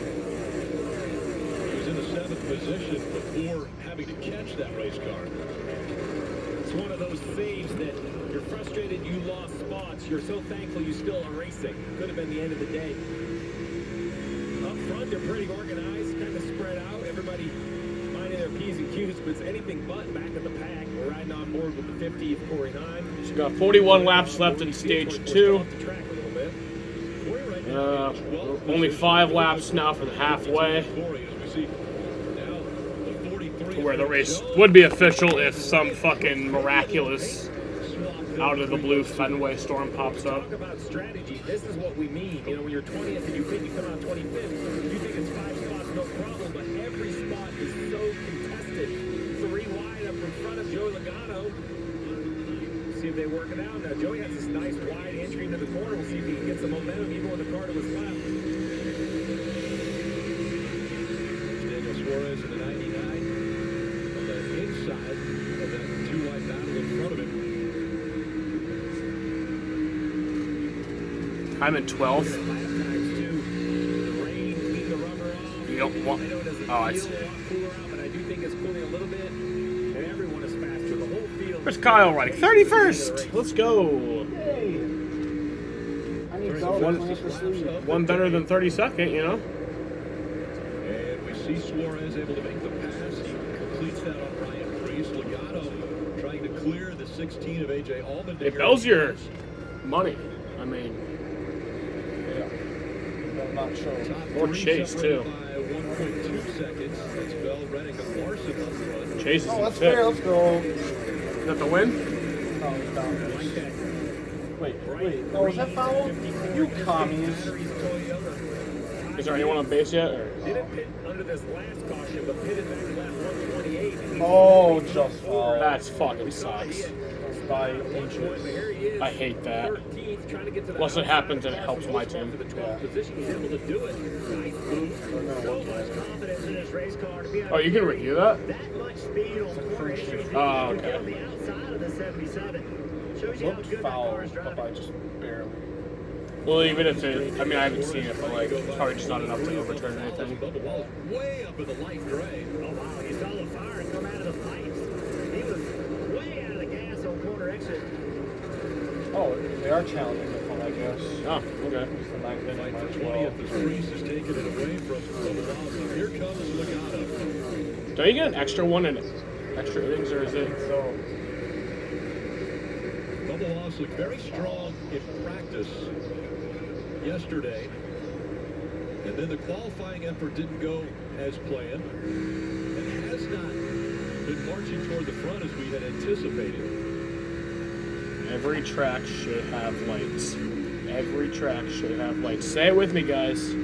was in the 7th position before having to catch that race car. It's one of those saves that you're frustrated you lost spots. You're so thankful you still are racing. Could have been the end of the day. Up front, they're pretty organized, kind of spread out. Everybody minding their P's and Q's, but it's anything but back in the pack. We're riding on board with the 50 of Corey Heim. He's got 41 laps left in stage 2. Only 5 laps now for the halfway. Where the race would be official if some fucking miraculous out of the blue Fenway storm pops up. Talk about strategy. This is what we mean. You know, when you're 20th and you think you come out 25th, you think it's 5 spots, no problem, but every spot is so contested. 3 wide up in front of Joey Logano. See if they work it out. Now, Joey has this nice wide entry into the corner. We'll see if he can get some momentum even with the car to his left. Daniel Suarez in the 99 on the inside of that 2-wide battle in front of him. I'm at 12th. You don't want. Oh, I see. Where's Kyle riding? 31st! Let's go! One better than 32nd, you know? And we see Suarez able to make the pass. He completes that on Ryan Priest. Logano trying to clear the 16 of A.J. Allmendinger. Hey, Belzier money. I mean, yeah. I'm not sure. Or Chase, too. 1.2 seconds. That's Bell, Reddick, and Larson up front. Chase is in that's fifth. fair. Let's go. Is that the win? No, he's down. Wait. Oh, was that foul? You commies. Is there anyone on base yet? Or? Didn't pit under this last caution, but pitted back to lap 128. Oh, just foul. That's fucking sucks. By inches. I hate that. Unless it happens and it helps my team. Oh, you can review that? Oh, okay. Looked foul, but by just barely. Well, even if it, I mean, I haven't seen it, but like, it's probably just not enough to overturn anything. Way up in the light gray. Oh, wow, you saw the fire come out of the pipes. He was way out of the gas on corner exit. Oh, they are challenging this one, I guess. Oh, okay. It's the 9th inning, might as 20th well. as Reese has taken it away from Bubba. Here comes Legato. Don't you get an extra one in extra innings, or is it? So, Bubba Wallace looked very strong in practice yesterday. And then the qualifying effort didn't go as planned. And has not been marching toward the front as we had anticipated. Every track should have lights. Every track should have lights. Say it with me, guys.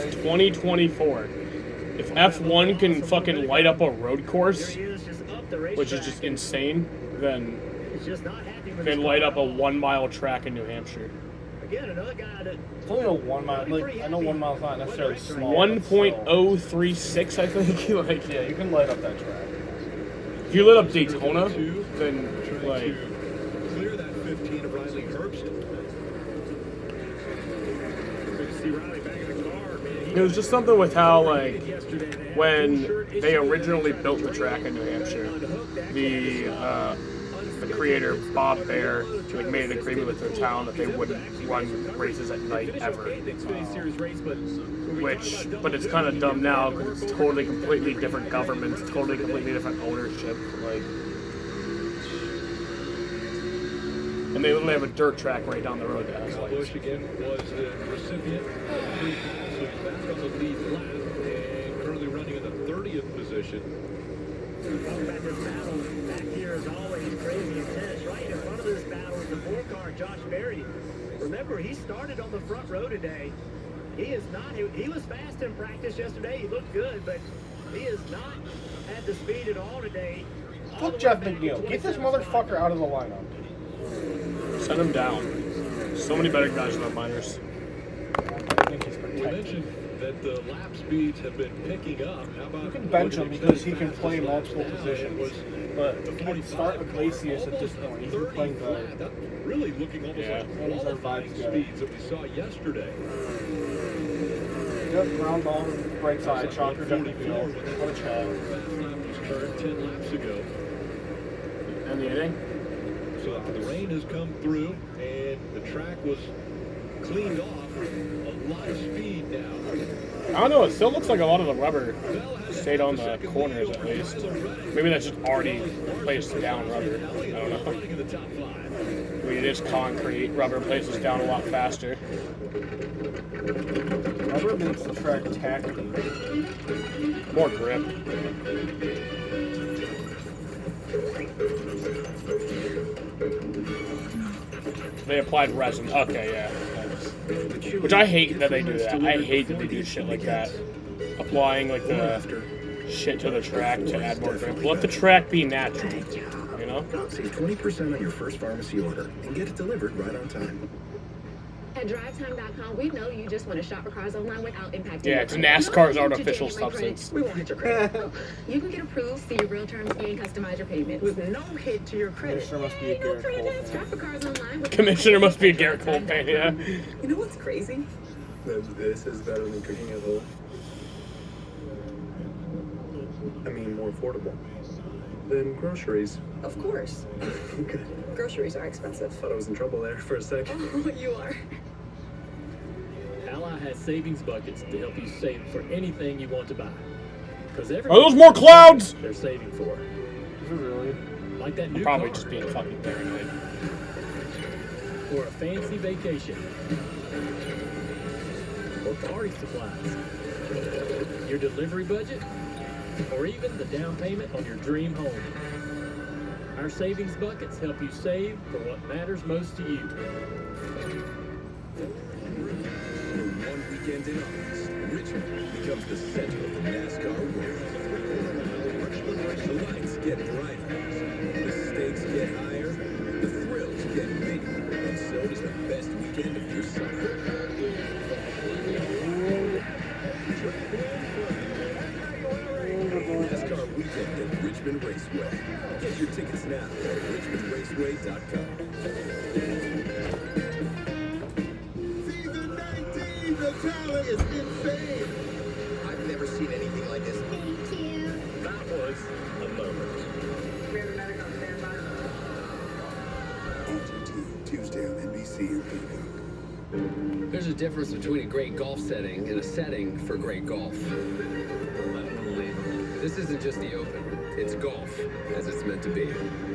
It's 2024. If F1 can fucking light up a road course, which is just insane, then they light up a 1 mile track in New Hampshire. Again, another guy that it's only a 1 mile. Like, I know 1 mile's not necessarily small. 1.036, I think. Like, yeah, you can light up that track. If you lit up Daytona, then like clear that 15 of Riley Herbst. it was just something with how like when they originally built the track in New Hampshire, the creator Bob Bear like made an agreement with their town that they wouldn't run races at night ever. But it's kind of dumb now because it's totally completely different governments, totally completely different ownership. Like, and they literally have a dirt track right down the road that has lights. Busch again was the recipient of free pass, so he's back on the lead lap and currently running in the 30th position. Talking about this battle back here is always crazy intense. Right in front of this battle is the 4-car Josh Berry. Remember, he started on the front row today. He is not. He was fast in practice yesterday. He looked good, but he has not had the speed at all today. Fuck Jeff McNeil. Get this motherfucker out of the lineup. Send him down. So many better guys than the minors. I think he's We mentioned that the lap speeds have been picking up. How about you can bench him because he can play multiple positions. But I'd start with Glacius at this point. He's playing the really looking almost like qualifying speeds that we saw yesterday. Yep, ground ball, right side, shocker, definitely feel. What a challenge. Fast lap was turned 10 laps ago. And the inning? So the rain has come through and the track was cleaned off. A lot of speed now. I don't know, it still looks like a lot of the rubber stayed on the corners at least. Maybe that's just already placed down rubber. I don't know. Maybe it is concrete. Rubber places down a lot faster. Rubber makes the track tacky. More grip. They applied resin. Okay, yeah. Which I hate that they do that. I hate that they do shit like that. Applying like the shit to the track to add more grip. Let the track be natural. You know? Save 20% on your first pharmacy order and get it delivered right on time. At drivetime.com, we know you just want to shop for cars online without impacting Yeah, your it's credit. NASCAR's We won't artificial hit your credit. substance. We won't hit your credit. You can get approved, see your real terms, and customize your payments with no hit to your credit. Commissioner must be a Garrett Cole. Shop for cars online with Commissioner must be a Garrett Cole fan, yeah. You know what's crazy? This is better than cooking at home. I mean, more affordable than groceries. Of course. Good. Groceries are expensive. Thought I was in trouble there for a second. Oh, you are. Ally has savings buckets to help you save for anything you want to buy. Because Are those more clouds? They're saving for. Is it really? Like that new I'm probably car. just being fucking paranoid. or a fancy vacation, or party supplies, your delivery budget, or even the down payment on your dream home. Our savings buckets help you save for what matters most to you. For one weekend in August, Richmond becomes the center of the Nascar world. The lights get brighter, the stakes get higher, the thrills get bigger, and so does the best weekend of your summer. NASCAR weekend at Richmond Raceway. Get your tickets now at richmondraceway.com. Season 19, the talent is insane. I've never seen anything like this. Thank you. That was a moment. Tuesday on NBC and Peacock. There's a difference between a great golf setting and a setting for great golf. This isn't just the Open, it's golf, as it's meant to be.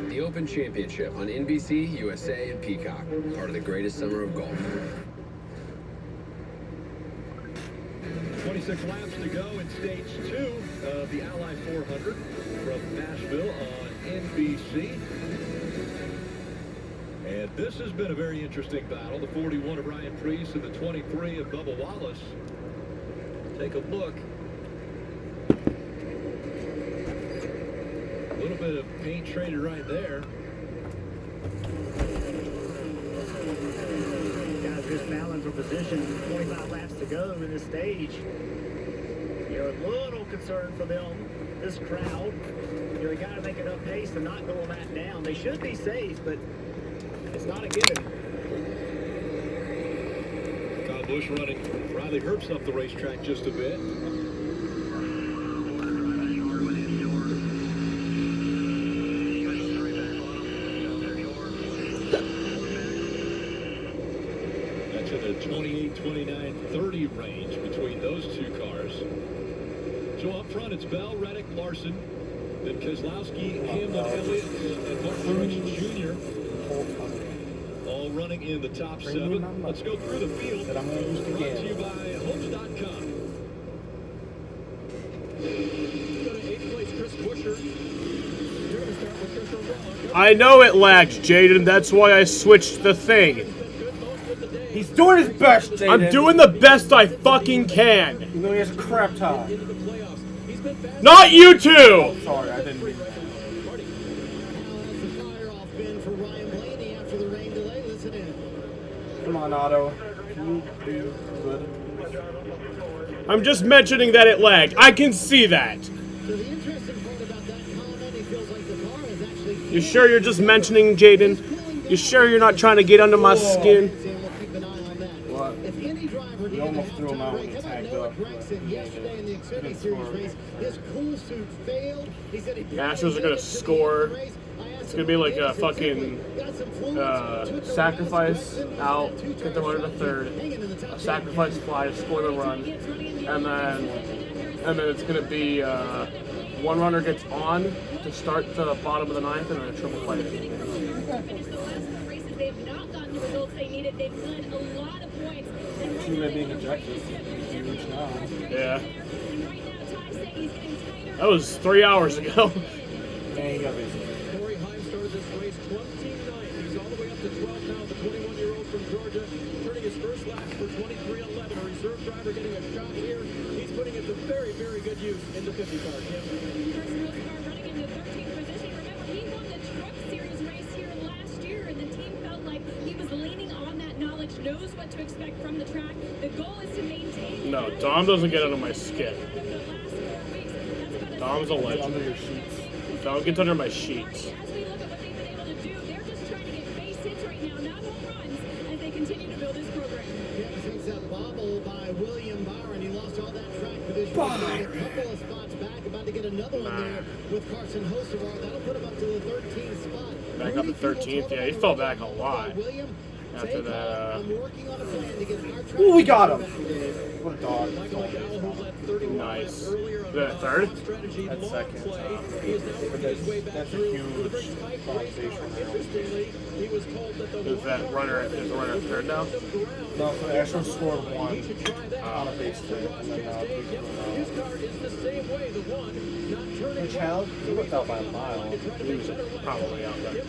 The Open Championship on NBC, USA, and Peacock, part of the greatest summer of golf. 26 laps to go in stage 2 of the Ally 400 from Nashville on NBC. And this has been a very interesting battle. The 41 of Ryan Preece and the 23 of Bubba Wallace. Take a look. A little bit of paint traded right there. Guys just balance for position. 25 laps to go in this stage. You're a little concerned for them, this crowd. They got to make enough pace to not go that down. They should be safe, but it's not a given. Kyle Busch running Riley Herbst up the racetrack just a bit. That's in the 28, 29, 30 range between those two cars. So up front, it's Bell, Reddick, Larson, then Keselowski, Hamlin, Elliott, and Mark Truex Jr. All running in the top 7. Let's go through the field. Brought to you by Homes.com. Go to 8th place, Chris Buescher. You're going to start with Chris O'Brien. I know it lagged, Jaden. That's why I switched the thing. He's doing his best, Jaden. I'm doing the best I fucking can. You know he has a crap tie. Not you two! Oh, sorry, I didn't mean that. Come on, Otto. Can you do good? I'm just mentioning that it lagged. I can see that. You sure you're just mentioning, Jaden? You sure you're not trying to get under my skin? What? You almost threw him out when he tagged up. The Astros are going to score. It's going to be like a fucking sacrifice out, get the runner to third, a sacrifice fly to score the run, and then it's going to be one runner gets on to start the bottom of the ninth, and then a triple play. Team being ejected. Huge now. Yeah. That was 3 hours ago. Man, he got busy. Corey Heim started this race 29th. He's all the way up to 12 now. The 21-year-old from Georgia, turning his first lap for 23:11. A reserve driver getting a shot here. He's putting it to very, very good use in the 50 car. Kim. Running into 13th position. Remember, he won the Truck Series race here last year, and the team felt like he was leaning on that knowledge, knows what to expect from the track. The goal is to maintain. No, Dom doesn't get under my skin. Dom's a legend. Under your sheets. Dom gets under my sheets. As we look at what they've been able to do, they're just trying to get base hits right now, not home runs, as they continue to build this program. Yeah, since that bobble by William Byron, he lost all that track position. A couple of spots back, about to get another one there with Carson Hocevar. That'll put him up to the 13th spot. Back up to 13th. Yeah, he fell back a lot after that. Ooh, we got him. What a dog. Nice. The third? That's second. That's a huge foundation. Is the runner third now? No, so they actually scored one on a base hit, and then now the challenge, he looked out by a mile. He was probably out there.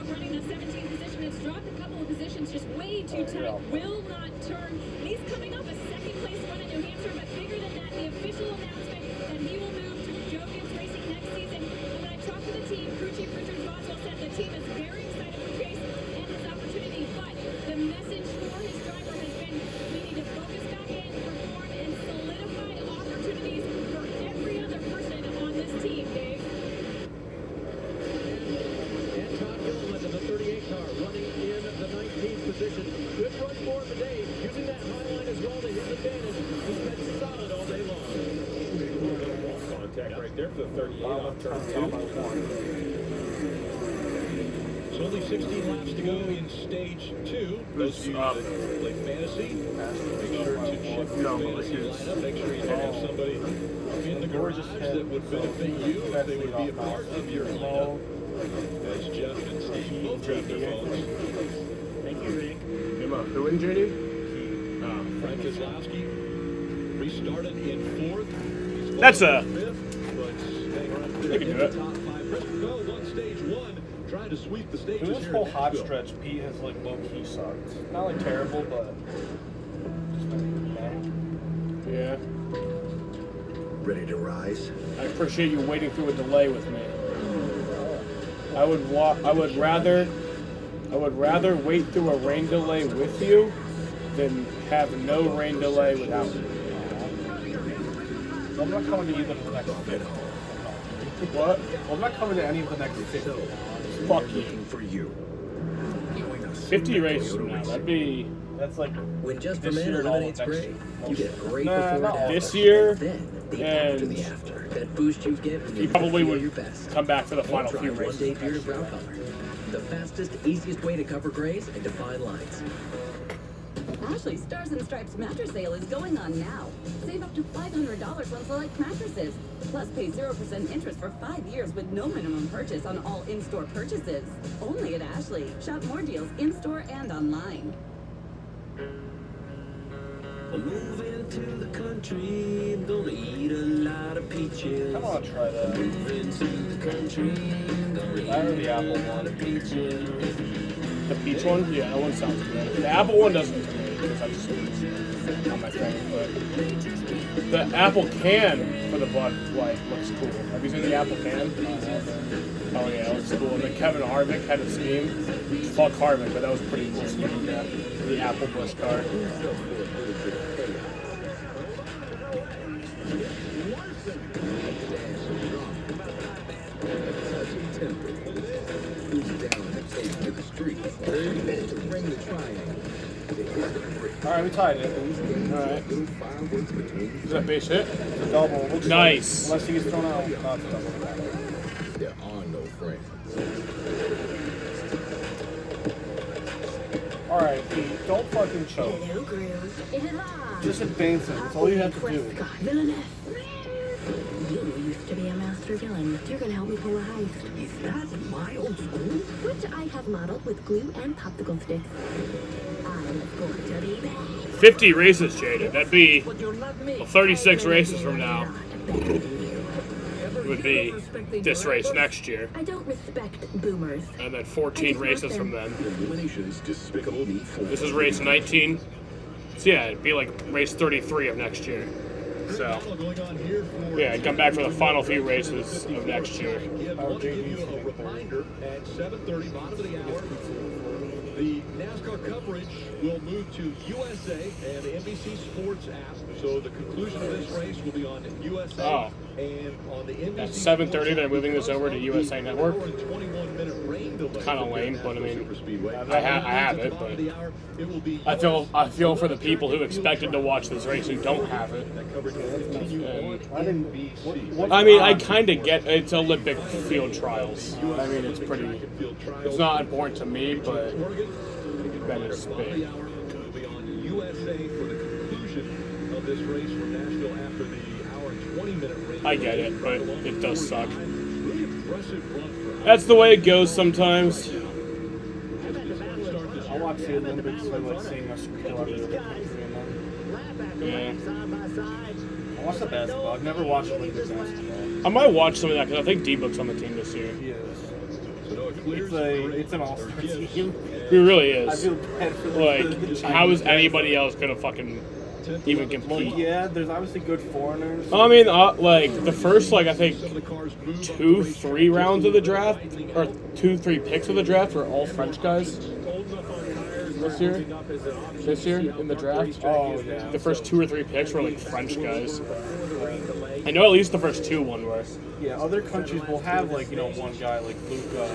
Running the 17th position, it's dropped a couple of positions, just way too tight, will not turn. And he's coming up a second place run in New Hampshire, but bigger than that, the official announcement that he will move to Jogans Racing next season. And when I talked to the team, crew chief Richard Boswell said the team is very excited for Chase and his opportunity, but the message for his driver has been we need to focus back in, perform, and solidify opportunities for every other person on this team, Dave. In the 38 car, running in the 19th position. Good run for him today, using that high line as well to his advantage. He's been solid all day long. Contact right there for the 38 off turn 2. It's only 16 laps to go in stage 2. Those of you that play fantasy, make sure to check your fantasy lineup. Make sure you have somebody in the garage that would benefit you if they would be a part of your lineup. As Jeff and Steve both have their phones. Thank you, Rick. Who in JD? Frank Keselowski restarted in 4th. That's a... 5th, but staying right there They can in do the it. top 5. Christopher Bell won stage 1, trying to sweep the stages This here whole in hot Nashville. stretch, Pete has like low key sucked. Not like terrible, but just been Yeah. Ready to rise? I appreciate you waiting through a delay with me. I would rather wait through a rain delay with you than have no rain delay without you. I'm not coming to either of the next 50. What? Well, I'm not coming to any of the next 50. Fuck you. For you. 50 races from now. That's like When Just for this Man year and all of eliminates next gray, year. you get a great Nah, before not and all after. This year, Then the and after. That boost you get when you you probably feel would your best. come back for the final Try few one races. day beard and brow color. The fastest, easiest way to cover grays and define lines. Ashley's Stars and Stripes mattress sale is going on now. Save up to $500 on select mattresses. Plus pay 0% interest for 5 years with no minimum purchase on all in-store purchases. Only at Ashley. Shop more deals in-store and online. I'm moving to the country, I'm gonna eat a lot of peaches. I want to try that. Moving to the country, I'm gonna eat I heard the a apple lot of peaches. The peach one? Yeah, that one sounds good. The apple one doesn't to me because I just not my thing. But the apple can for the Bud Light looks cool. Have you seen the apple can? Oh yeah, it looks cool. And then Kevin Harvick had a scheme. Fuck Harvick, but that was pretty cool scheme. Yeah, the apple bush car. Alright, we tied it. Alright. Is that base hit? It's a double. Looks Nice. Like, unless he gets thrown out. No, it's a double. There are no friends. Alright, Pete, don't fucking choke. Hello, Groove. Is it live? Just advance it. That's all you have to do. Villainess. You used to be a master villain. You're gonna help me pull a heist. Is that my old school? Which I have modeled with glue and popsicle sticks. I'm going to be bad. 50 races, Jaden. That'd be 36 races from now. Would be this race next year. I don't respect boomers. And then 14 races from then. Elimination's despicable me for. This is race 19. So yeah, it'd be like race 33 of next year. So yeah, I'd come back for the final few races of next year. I want to give you a reminder at 7:30, bottom of the hour. The NASCAR coverage will move to USA and the NBC Sports app. So the conclusion of this race will be on USA and on the NBC. At 7:30, they're moving this over to USA Network. Kind of lame, but I mean, I have it, but I feel for the people who expected to watch this race who don't have it. And, I mean, I kind of get it's Olympic field trials. I mean, it's not important to me, but then it's big. Will be on USA for the conclusion of this race from Nashville after the 20-minute race. I get it, but it does suck. Really impressive run for That's the way it goes sometimes. I'll watch the Olympics for like seeing us kill everything. Yeah. I watch the basketball. I've never watched Olympic basketball. I might watch some of that because I think D-Book's on the team this year. He is. It's an all-star team. It really is. I feel bad for like, how is anybody else gonna fucking even compete? Well, yeah, there's obviously good foreigners. I mean, like the first, like I think 2-3 rounds of the draft, or 2-3 picks of the draft were all French guys. This year in the draft, the first 2 or 3 picks were like French guys. I know at least the first 2 were. Yeah, other countries will have like one guy like Luka.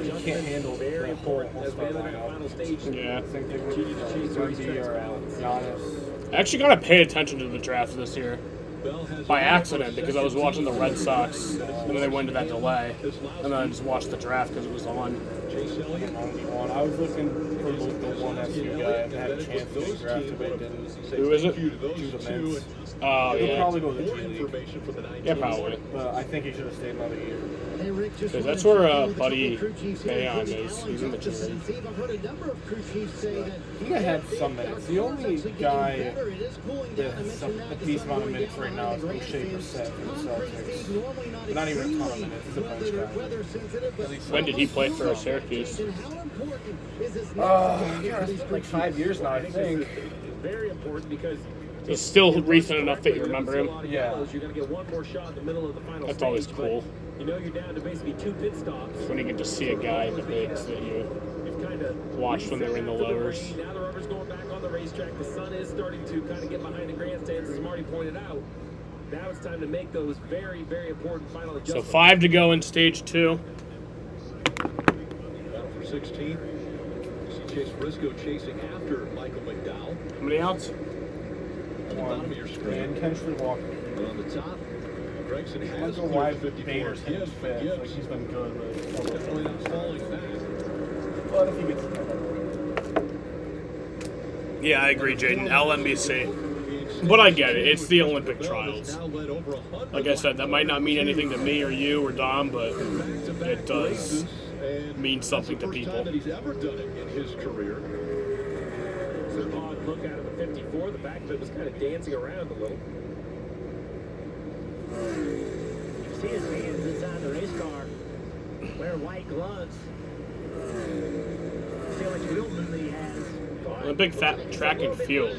He can't handle the whole all-star lineup. Yeah. Same thing with Rudy or Giannis. I actually got to pay attention to the draft this year by accident because I was watching the Red Sox and then they went to that delay, and then I just watched the draft because it was on. I was looking for the one SU guy that had a chance to get drafted, but didn't. Who is it? Judah Mintz. Oh, He'll yeah. probably go to the G League. Yeah, probably. But I think he should have stayed another year. Because that's where Buddy Bayon is. He's in the G League. He had some minutes. The only guy that has a decent amount of minutes right now is O'Shea Brissett for the Celtics. But not even a ton of minutes. He's a bench guy. When did he play for Syracuse? Like 5 years now, I think. Very important because It's still recent enough that you remember him. Yeah. you're going to get one more shot in the middle of the final That's always stage, cool. but you know you're down to basically 2 pit stops. When you get to see a guy in the bigs that you watched when they were in the lowers. Now the rubber's going back on the racetrack. The sun is starting to kind of get behind the grandstands, as Marty pointed out. Now it's time to make those very, very important final adjustments. So 5 to go in stage 2. Battle for 16. See Chase Briscoe chasing after Michael McDowell. How many outs? At the bottom of your screen. Intentionally walking. And on the top, Gregson I has don't know why cleared 54. Bader's hit Gibbs, fit. Like he's been good, but definitely not falling back. But if he gets Yeah, I agree, Jaden. LNBC. But I get it. It's the Olympic trials. Like I said, that might not mean anything to me or you or Dom, but it does mean something to people. That he's ever done it in his career. It's an odd look out of the 54. The back foot was kind of dancing around a little. You see his hands inside the race car. Wear white gloves. See how much wheel movement he has. Olympic fat track and field.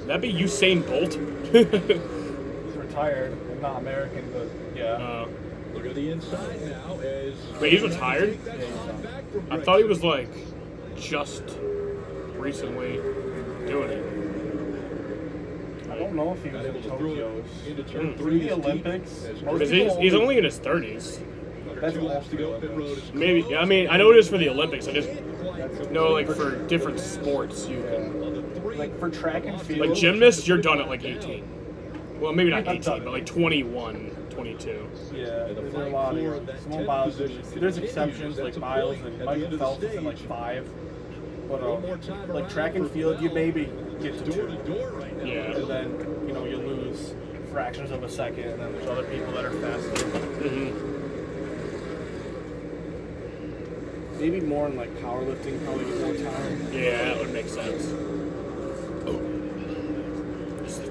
That'd be Usain Bolt. He's retired. Not American, but yeah. Look at the inside now as... Wait, he's retired? I thought he was like just recently doing it. I don't know if he was in Tokyo. Through the Olympics. Because he's only in his 30s. That's to go. Maybe. I mean, I know it is for the Olympics. I just know, like, for different sports, you can. Like for track and field. Like gymnasts, you're done at like 18. Well, maybe not 18, but like 21, 22. Yeah, there's a lot of small Biles. There's exceptions like Biles and Michael Phelps is at like 5. But like track and field, you maybe get to 2. Yeah. And then you lose fractions of a second, and then there's other people that are faster. Mm-hmm. Maybe more in like powerlifting, probably get more time. Yeah, that would make sense.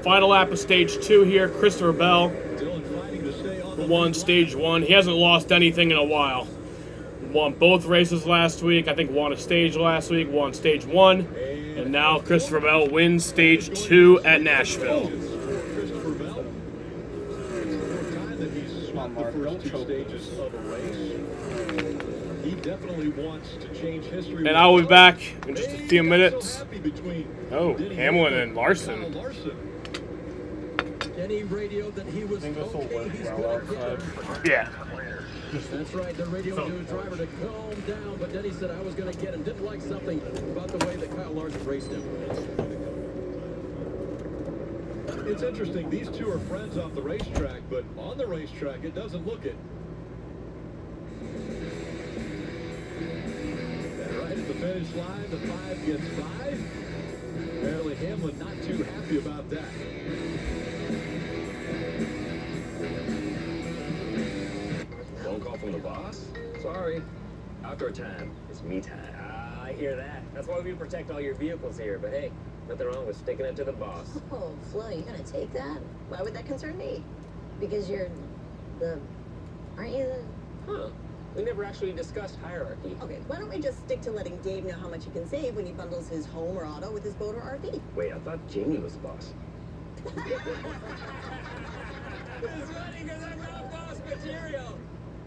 Final lap of stage 2 here. Christopher Bell won stage 1. He hasn't lost anything in a while. Won both races last week. I think won a stage last week. Won stage 1. And now Christopher Bell wins stage 2 at Nashville. He definitely wants to change history. And I will be back in just a few minutes. Oh, Hamlin and Larson. Denny radioed that he was okay. He's good. Yeah. That's right. The radio to his driver to calm down, but Denny said I was going to get him. Didn't like something about the way that Kyle Larson raced him. It's interesting. These two are friends off the racetrack, but on the racetrack, it doesn't look it. Right at the finish line, the 5 gets 5. Apparently Hamlin not too happy about that. sorry. Outdoor time is me time. I hear that. That's why we protect all your vehicles here. But hey, nothing wrong with sticking it to the boss. Oh, Flo, you gonna take that? Why would that concern me? Because you're aren't you the... Huh. We never actually discussed hierarchy. Okay, why don't we just stick to letting Dave know how much he can save when he bundles his home or auto with his boat or RV? Wait, I thought Jamie was the boss. It's funny because I'm not boss material.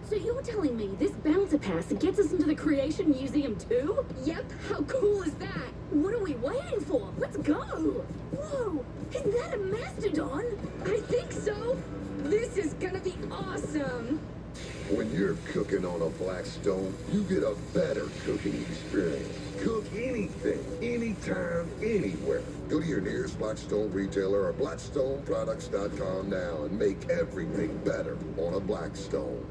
So you're telling me this bouncer pass gets us into the Creation Museum too? Yep. How cool is that? What are we waiting for? Let's go. Whoa, isn't that a mastodon? I think so. This is gonna be awesome. When you're cooking on a black stone, you get a better cooking experience. Cook anything, anytime, anywhere. Go to your nearest Blackstone retailer or blackstoneproducts.com now and make everything better on a Blackstone.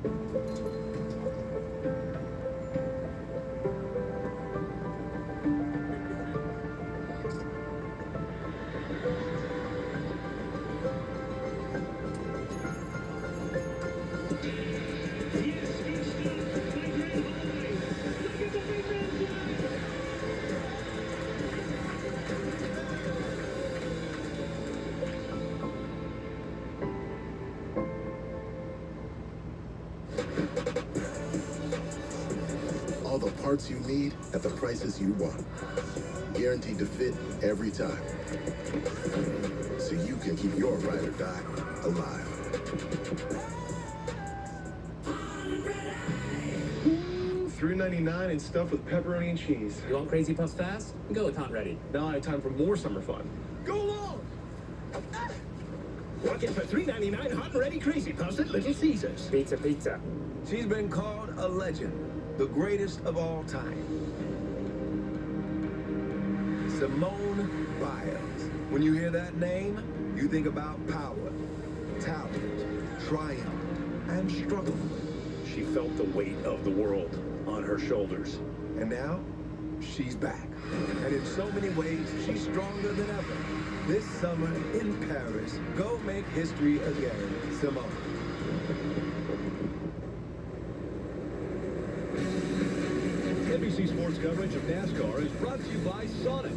All the parts you need at the prices you want. Guaranteed to fit every time. So you can keep your ride or die alive. $3.99 and stuff with pepperoni and cheese. You want Crazy Puffs fast? Go with Hot Ready. Now I have time for more summer fun. Go long! Walk in for $3.99 hot and ready Crazy Puffs at Little Caesars. Pizza, pizza. She's been called a legend, the greatest of all time. Simone Biles. When you hear that name, you think about power, talent, triumph, and struggle. She felt the weight of the world on her shoulders. And now, she's back. And in so many ways, she's stronger than ever. This summer in Paris, go make history again, Simone. NBC Sports coverage of NASCAR is brought to you by Sonic.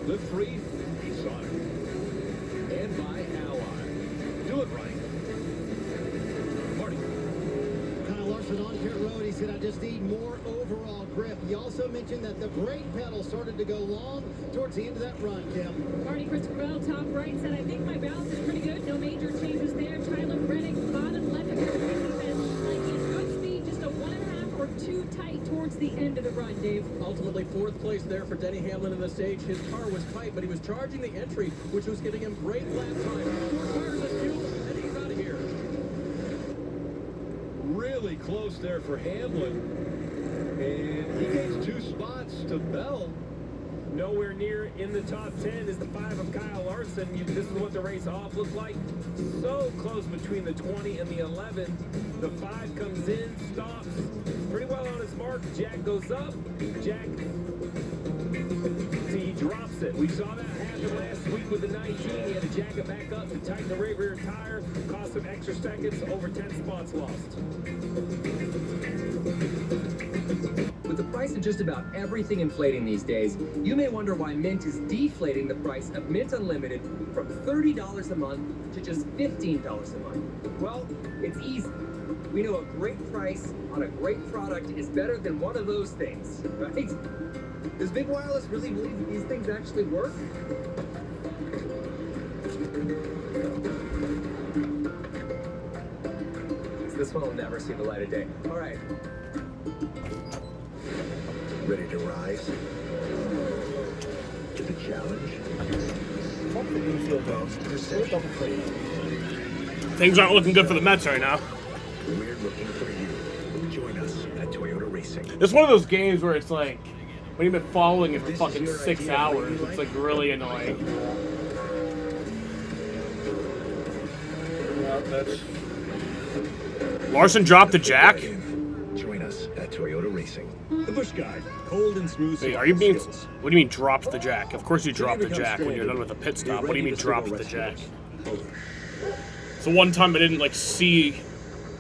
Live free, be Sonic. And by Ally. Do it right. Marty. Kyle Larson on pit road. He said, I just need more overall grip. He also mentioned that the brake pedal started to go long towards the end of that run, Kim. Marty Christopher Bell, top right, said, I think my balance is pretty good. No major changes there. Tyler Reddick, bottom left of your defense. Like in good speed, just a 1.5 or 2 tight towards the end of the run, Dave. Ultimately, 4th place there for Denny Hamlin in the stage. His car was tight, but he was charging the entry, which was giving him great lap time. 4 tires as fuel, and he's out of here. Really close there for Hamlin. And he gains 2 spots to Bell. Nowhere near in the top 10 is the 5 of Kyle Larson. This is what the race off looked like. So close between the 20 and the 11. The 5 comes in, stops pretty well on his mark. Jack goes up. Jack, see, he drops it. We saw that happen last week with the 19. He had to jack it back up to tighten the rear tire. Cost him extra seconds, over 10 spots lost. With the price of just about everything inflating these days, you may wonder why Mint is deflating the price of Mint Unlimited from $30 a month to just $15 a month. Well, it's easy. We know a great price on a great product is better than one of those things, right? Does Big Wireless really believe that these things actually work? This one will never see the light of day. All right. Ready to rise to the challenge? Things aren't looking good for the Mets right now. We're looking for you. Join us at Toyota Racing. It's one of those games where it's like, when you've been following it for fucking 6 hours, it's like really annoying. Larson dropped the jack? Join us at Toyota Racing. The Busch Guide, cold and smooth. Wait, are you being? What do you mean dropped the jack? Of course you dropped the jack when you're done with a pit stop. What do you mean dropped the jack? So one time I didn't like see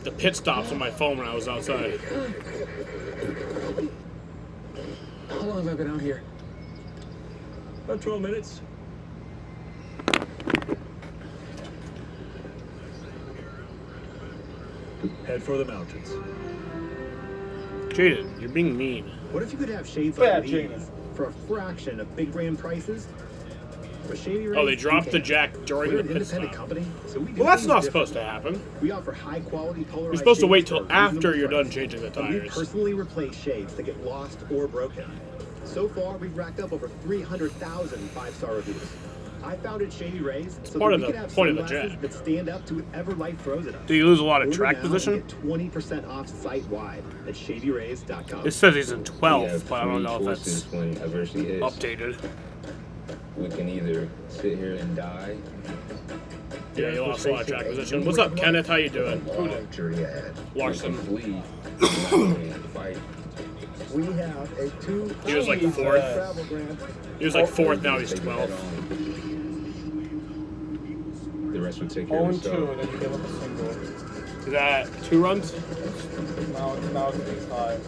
the pit stops on my phone when I was outside. How long have I been out here? About 12 minutes. Head for the mountains. Jaden, you're being mean. What if you could have shades Bad like these for a fraction of big brand prices? Oh, they dropped the jack during the pit stop. Well, that's not supposed to happen. We offer high quality polarized. You're supposed to wait shades till for a after reasonable you're done price. changing the And we tires. personally replace shades that get lost or broken. So far, we've racked up over 300,000 five-star reviews. I founded Shady Rays so part that of we the can have point of the sunglasses jack. that stand up to whatever life throws at us. Do you lose a lot of Order track now position? and get 20% off site-wide at shadyrays.com. It says he's in 12th, but I don't know if that's when adversity hits. updated. We can either sit here and die. Yeah, you lost a lot of track position. What's up, Kenneth? How you doing? Larson. We have a two. He was like fourth. He was like fourth, now he's 12th. The rest would take care of 0-2, itself. and then you give up a single. Is that 2 runs? Now it's 5.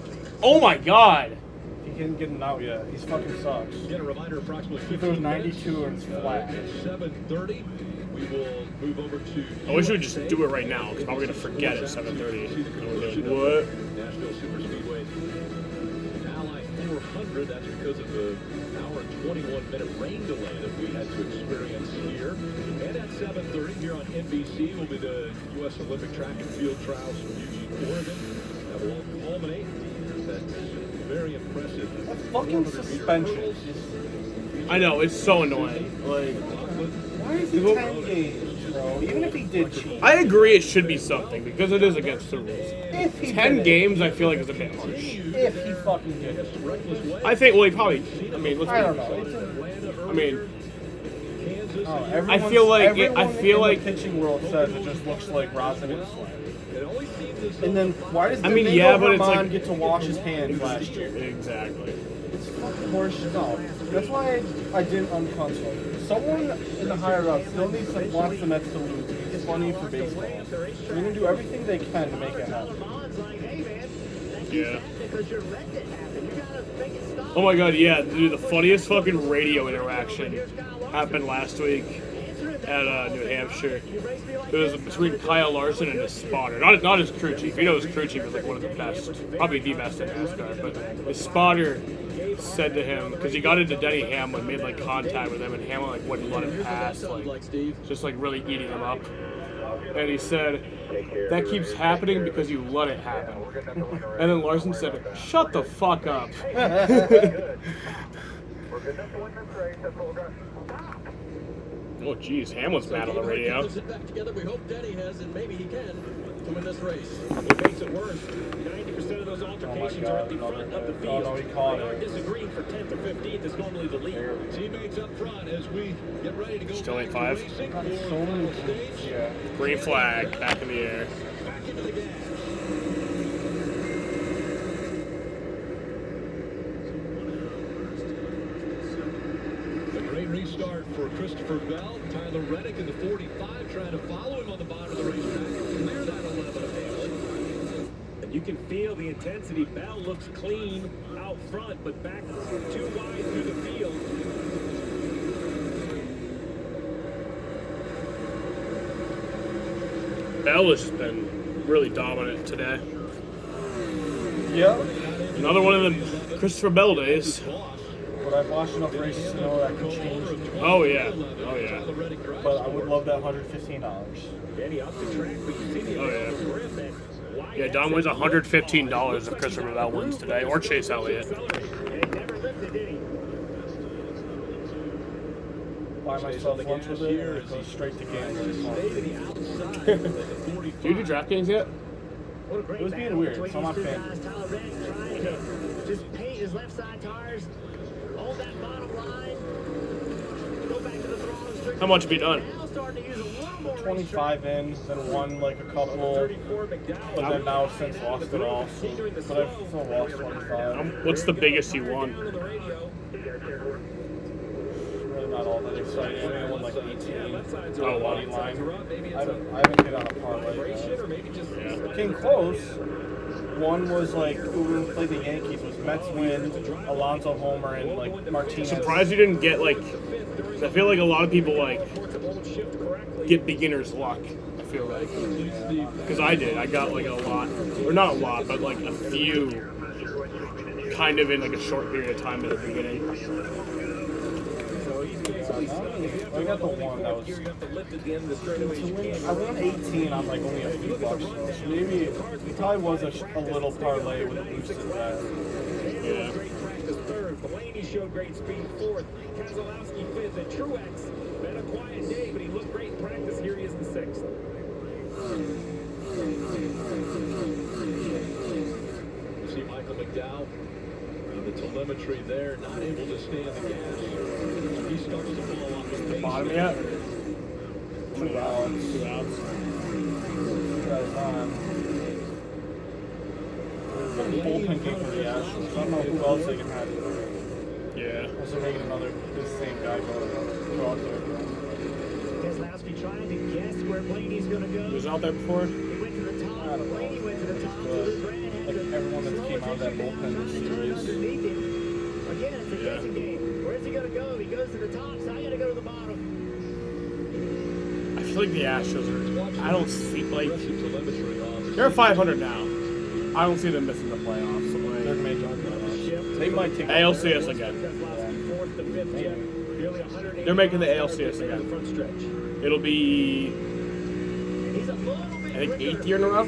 Oh my god! He can't get him out yet. He's fucking sucks. Get a reminder, approximately He threw 15 92 and it's flat. At 7:30, we will move over to. I wish we would just do it right now, because I'm going to forget at 7:30. What? Nashville Superspeedway. Ally 400. That's because of the hour and 21-minute rain delay that we had to experience here. And at 7:30 here on NBC will be the U.S. Olympic Track and Field Trials from Eugene, Oregon. That will all culminate. That's very impressive. That fucking suspension. I know, it's so annoying. Like, why is he 10 gauge, bro? Even if he did cheat. I agree it should be something, because it is against the rules. If he 10 did games, I feel like is a bit harsh. If he fucking did it. I think, well, he probably, I mean, let's I don't be know. I mean, I feel like everyone I feel in like the pitching world says it just looks like rosin and sweat. And then why does I mean, Domingo yeah, but it's Herman like get to wash his hands last year? Exactly. It's fucking horseshit. No, that's why I didn't unconsole. Someone in the higher ups still needs to wants the Mets to lose. It's funny for baseball. They're gonna do everything they can to make it happen. Yeah. Oh my god, yeah, dude, the funniest fucking radio interaction happened last week at New Hampshire. It was between Kyle Larson and his spotter. Not his crew chief. You know his crew chief was like one of the best, probably the best in NASCAR. But his spotter said to him, because he got into Denny Hamlin, made like contact with him, and Hamlin like wouldn't let him pass, like just like really eating him up. And he said, "That keeps happening because you let it happen." And then Larson said, "Shut the fuck up." Oh, geez, Hamlin's mad on the radio. We hope Denny has, and maybe he can, to win this race. It makes it worse. 90% of those altercations are at the front of the field. They are disagreeing for 10th or 15th is normally the lead. Teammates up front as we get ready to go. Still 8-5. Yeah. Green flag, back in the air. Back into the gas. A great restart for Christopher Bell. Tyler Reddick in the 45 trying to follow him on the bottom of the racetrack. Clear that 11 of Hamlin. And you can feel the intensity. Bell looks clean out front, but back too wide through the field. Bell has been really dominant today. Yeah. Another one of the Christopher Bell days. But I've watched enough races to know that can change. Oh yeah. Oh yeah. But I would love that $115. Oh yeah. Yeah, Don wins $115 if Christopher Bell wins today, or Chase Elliott. Buy myself lunch with it, or go straight to games. Do you do DraftKings yet? It was being weird, so I'm not fan. Just paint his left side tires, hold that bottom line, go back to the throttle straight. How much have you done? 25 in, then won like a couple, but then now since lost it all. So, but I've still lost 25. What's the biggest you won? Really not all that exciting. I only won like 18. Oh, wow. Money line. I haven't hit on a parlay yet. Came close. One was like, we played the Yankees, was Mets win, Alonso homer, and like Martinez. Surprised you didn't get like. I feel like a lot of people like get beginner's luck. I feel like because I did. I got like a lot, or not a lot, but like a few, kind of in like a short period of time at the beginning. I got the one that was. I won 18 on like only a few bucks, so maybe it probably was a little parlay with a boost to that. Yeah. Third, Blaney showed great speed. Fourth, Keselowski fifth, and Truex. Been a quiet day, but he looked great in practice. Here he is in sixth. See Michael McDowell. The telemetry there, not able to stay in the gas. He starts to fall off the pace. Bottom yet? 2 outs. 2 outs. Guys on. Bullpen game for the Astros. I don't know who else they can have. Yeah. Also making another, this same guy go out there. Keselowski trying to guess where Blaney's going to go. He was out there before? He went to the top. Blaney went to the top. So Luke Grant had like everyone that came out of that bullpen this series. Underneath him. Again, it's a guessing game. Where's he going to go? He goes to the top, so I got to go to the bottom. I feel like the Astros are. I don't see like they're 500 now. I don't see them missing the playoffs. They're major playoffs. They might take ALCS again. They're making the ALCS again. It'll be, I think, 8th year in a row.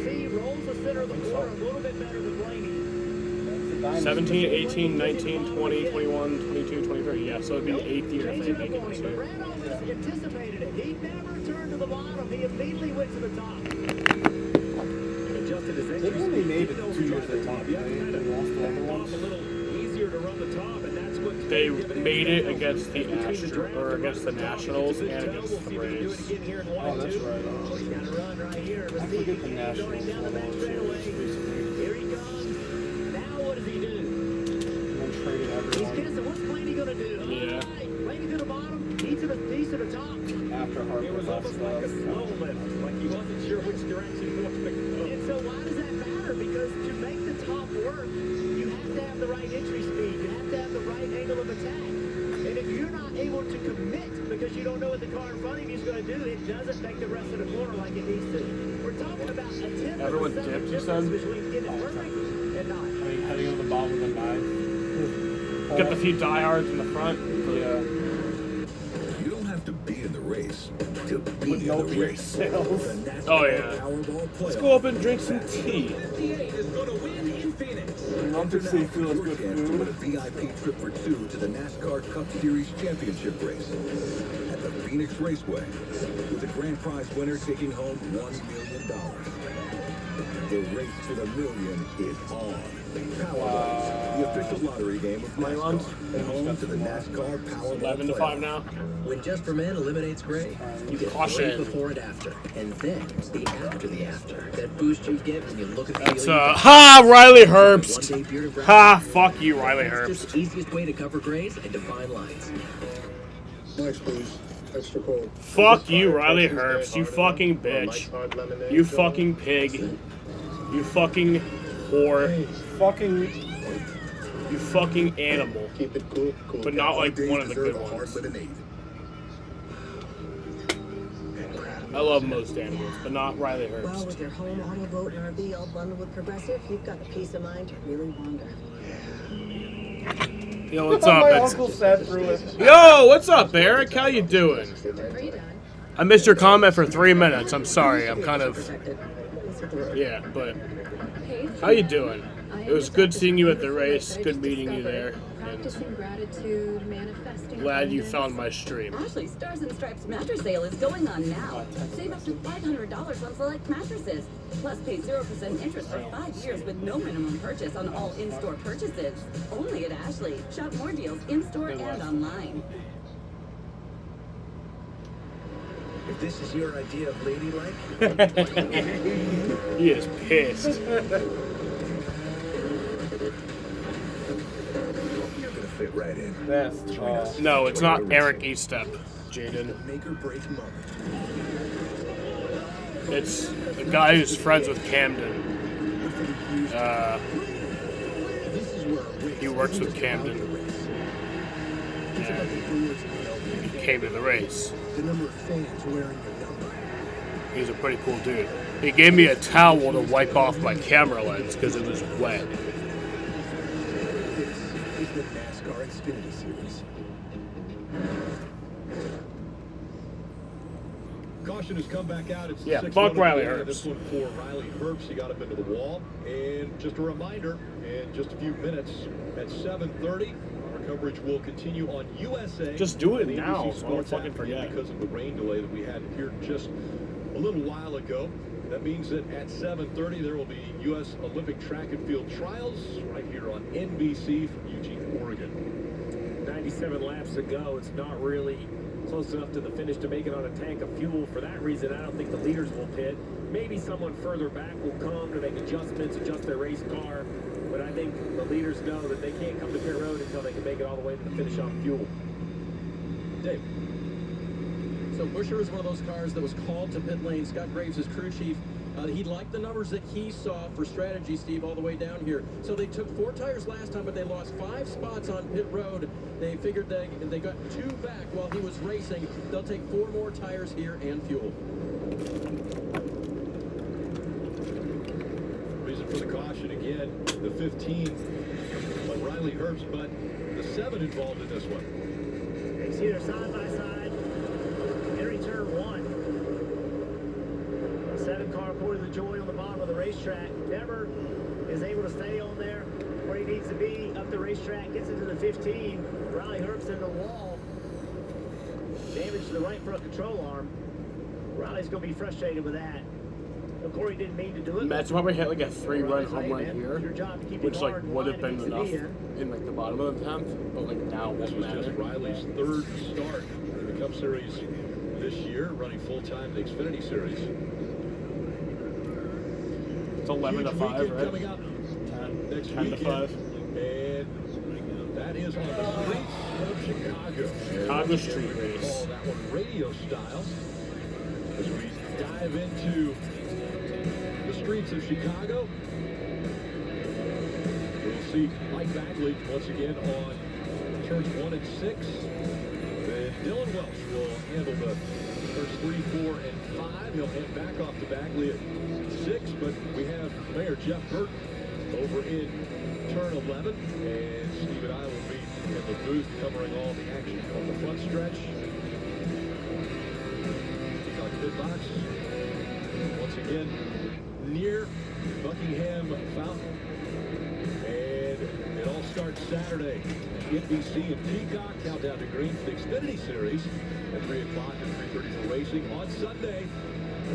17, 18, 19, 20, 21, 22, 23. Yeah, so it'd be the 8th year if they make it this year. Anticipated it. He never turned to the bottom. He immediately went to the top. They only made it 2 years at a time. They lost the other ones. Easier to run the top, and that's what They made it against the Astros, or against the Nationals, and against the Braves. Oh, that's right. I forget the Nationals won all the series recently. Here he comes. Now what does he do? And then traded everyone. He's guessing. What's Blaney going to do? Yeah. Blaney to the bottom. He's to the top. After Harper left like a slow lift, like he wasn't sure which direction he wanted to go. And so why does that matter? Because to make the top work, you have to have the right entry speed. You have to have the right angle of attack. And if you're not able to commit because you don't know what the car in front of you is going to do, it doesn't make the rest of the corner like it needs to. We're talking about a 10% Everyone dipped, you said? between getting it perfect and not. I mean, heading to the bottom with a 9. Got the few diehards in the front. Yeah. You don't have to be in the race to be With in no the beer race. sales. Oh yeah. Let's go up and drink some tea. is going to win in Phoenix. We love to see feels good Weekend to win a food. VIP trip for 2 to the Nascar Cup Series Championship race at the Phoenix Raceway, with the grand prize winner taking home $1 million. The race to the million is on. Powerball, the official lottery game of NASCAR, and home to the NASCAR Powerball 11 to 5 now. When Just for Men eliminates gray, you get Caution. great before and after, and then the after. That boost you get when you look and feel That's your best. ha Riley Herbst. One-day beard and brow Ha, color. fuck you, Riley It's Herbst. just the easiest way to cover grays and define lines. Next, please. Extra cold. Fuck you, Riley Herbst. You fucking bitch. You fucking pig. You fucking whore. You fucking animal. Keep it cool. But not like one of the good ones. I love most animals, but not Riley Well, Herbst. with your home, auto, boat, and RV all bundled with Progressive, you've got the peace of mind to really wander. Yo, what's up? My It's- uncle sat through it. Yo, what's up, Eric? How you doing? I missed your comment for 3 minutes. I'm sorry. I'm kind of... Yeah, but... How you doing? It was good seeing you at the race. Good meeting you there. Practicing gratitude, manifesting. Glad you found my stream. Ashley Stars and Stripes mattress sale is going on now. Save up to $500 on select mattresses. Plus pay 0% interest for 5 years with no minimum purchase on all in-store purchases. Only at Ashley. Shop more deals in-store and online. If this is your idea of ladylike, He is pissed. you're gonna fit right in. That's No, it's not Eric Estep, Jaden. Make or break moment. It's the guy who's friends with Camden. He works with Camden. And he came to the race. The number of fans wearing your number. He's a pretty cool dude. He gave me a towel to wipe off my camera lens because it was wet. This is the NASCAR Xfinity Series. Caution has come back out. It's Yeah, 6-1 fuck Riley at the end of Herbst. This one for Riley Herbst. He got up into the wall. And just a reminder, in just a few minutes at 7:30, our coverage will continue on USA. Just do it and the now, NBC so I don't Sports fucking app forget. Because of the rain delay that we had here just a little while ago. That means that at 7:30 there will be U.S. Olympic track and field trials right here on NBC from Eugene, Oregon. 97 laps to go. It's not really close enough to the finish to make it on a tank of fuel. For that reason, I don't think the leaders will pit. Maybe someone further back will come to make adjustments, adjust their race car. But I think the leaders know that they can't come to pit road until they can make it all the way to the finish on fuel. Dave. So Buescher is one of those cars that was called to pit lane. Scott Graves is crew chief. He liked the numbers that he saw for strategy, Steve, all the way down here. So they took 4 tires last time, but they lost 5 spots on pit road. They figured they got 2 back while he was racing. They'll take 4 more tires here and fuel. Reason for the caution again, the 15 by Riley Herbst, but the 7 involved in this one. You see they're side by side. Entering turn 1. 7-car Corey LaJoy on the bottom of the racetrack. Never is able to stay on there where he needs to be. Up the racetrack, gets into the 15. Riley Herbst in the wall. Damage to the right front control arm. Riley's going to be frustrated with that. Corey didn't mean to do it. Matt's probably hit like a 3-run home run here, Your job to keep which it like hard and would have wide been and enough easy to in like the bottom of the 10th, but like now it This won't was matter. just Riley's 3rd start in the Cup Series this year, running full-time the Xfinity Series. It's 11 to 5, right? Coming up next 10 to weekend, 5. and that is on the streets of Chicago. Chicago street race. Call that one radio style as we dive into the streets of Chicago. We'll see Mike Bagley once again on turns 1 and 6. Then Dylan Welch will handle the turns 3, 4, and 5. He'll hand back off to Bagley at 6, but we have Mayor Jeff Burton over in turn 11, and Steve and I will be in the booth covering all the action on the front stretch. Peacock Pit Box, once again, near Buckingham Fountain. And it all starts Saturday. NBC and Peacock countdown to green for the Xfinity Series at 3 o'clock and 3:30 for racing. On Sunday,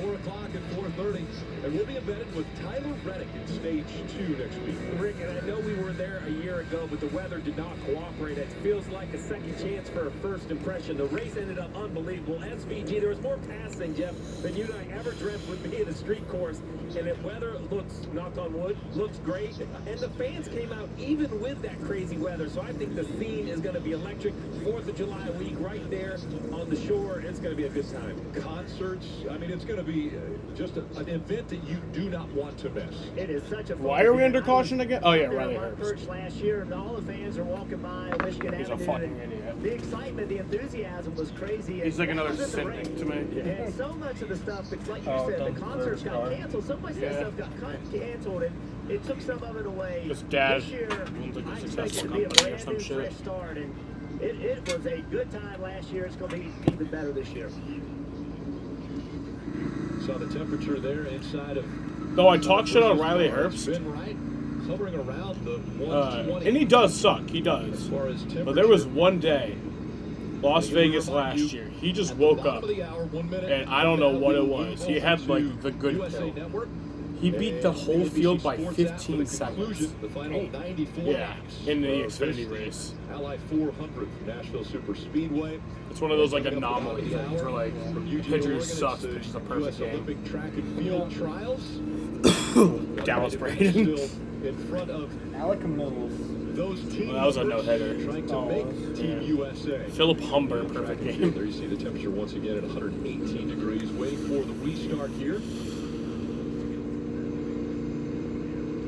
4 o'clock and 4:30. And we'll be embedded with Tyler Reddick in stage 2 next week. Rick, and I know we were there a year ago, but the weather did not cooperate. It feels like a second chance for a first impression. The race ended up unbelievable. SVG, there was more passing, Jeff, than you and I ever dreamt would be at a street course. And the weather looks, knock on wood, looks great. And the fans came out even with that crazy weather. So I think the scene is going to be electric. 4th of July week right there on the shore. It's going to be a good time. Concerts, I mean, it's going to be just an event that you do not want to miss. It is such a fun Why are we event. under caution again? Oh yeah, Riley Riley Herbst. Herbst last year, and all the fans are walking by Michigan He's a Avenue. fucking and idiot. The excitement, the enthusiasm was crazy. He's like and another that was in the cynic rain. to me. And so much of the stuff, like you Oh, said, don't the concerts burn got car. canceled. So much of that Yeah. stuff got canceled, and it took some of it away. His dad This year, owns like a I expect it successful to be a company or brand some new, shit. fresh start, and it was a good time last year. It's going to be even better this year. Saw the temperature there inside of. Though I talk shit on Riley Herbst, Been right, hovering around the 120. and he does suck. He does. As far as But there was one day, Las Vegas last year. He just woke up, Bottom of the hour, 1 minute. and I don't know what it was. He had like the good USA pill. Network. He beat the whole field by 15 seconds. The final 94 laps in the of Xfinity this race. Ally 400 Nashville Super Speedway. It's one of those like anomaly things where like From pitcher sucks, pitch is a perfect US game. Olympic track and field trials. Dallas Still Braden. in front of Alec Mills. those teams. Well, that was a no-hitter. Trying to make Team USA. Philip Humber, perfect game. There you see the temperature once again at 118 degrees. Waiting for the restart here.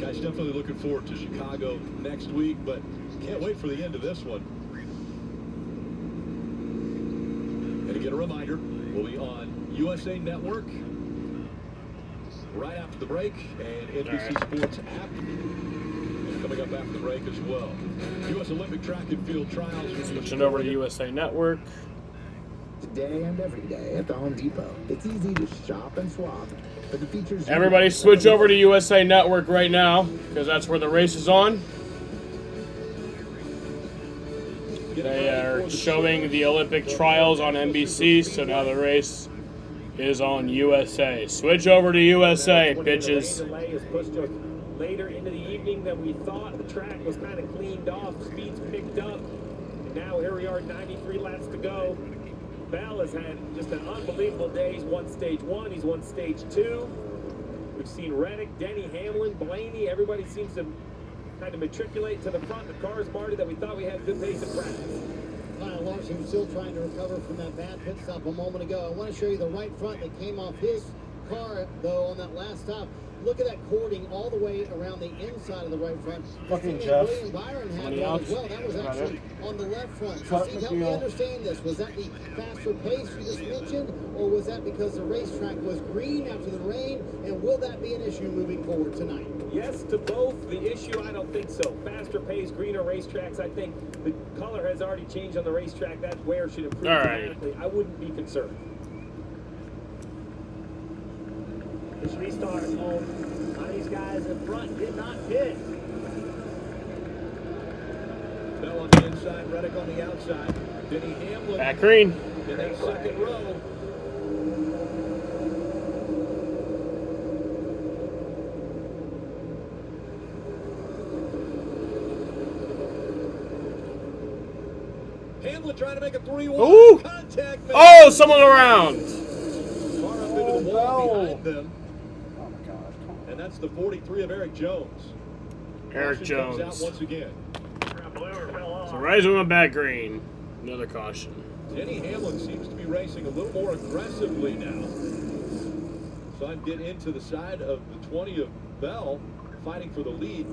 Guys, definitely looking forward to Chicago next week, but can't wait for the end of this one. And again, a reminder, we'll be on USA Network right after the break, and NBC Sports app coming up after the break as well. U.S. Olympic track and field trials. Switching over to USA Network. Today and every day at the Home Depot, it's easy to shop and swap for the features. Everybody switch over to USA Network right now, because that's where the race is on. They are showing the Olympic trials on NBC, so now the race is on USA. Switch over to USA, bitches. The delay is pushed later into the evening than we thought. The track was kind of cleaned off, speeds picked up, and now here we are, 93 laps to go. Bell has had just an unbelievable day. He's won stage 1, he's won stage 2. We've seen Reddick, Denny Hamlin, Blaney. Everybody seems to kind of matriculate to the front. The cars, Marty, that we thought we had good pace at practice. Kyle Larson still trying to recover from that bad pit stop a moment ago. I want to show you the right front that came off his car, though, on that last stop. Look at that cording all the way around the inside of the right front. Fucking Jeff. William Byron had one as well. That was actually on the left front. So Steve, help me understand this. Was that the faster pace you just mentioned, or was that because the racetrack was green after the rain? And will that be an issue moving forward tonight? Yes to both. The issue, I don't think so. Faster pace, greener racetracks. I think the color has already changed on the racetrack. That wear should improve dramatically. I wouldn't be concerned. This restart on these guys in front did not pit. Bell on the inside, Reddick on the outside. Denny Hamlin. Back green. In that second row. Hamlin trying to make a 3-1 contact. Oh, someone around. Far up into the wall behind them. Oh my God. And that's the 43 of Eric Jones. Eric Caution Jones. comes out once again. So rising on back green. Another caution. Denny Hamlin seems to be racing a little more aggressively now. So I'd get into the side of the 20 of Bell, fighting for the lead.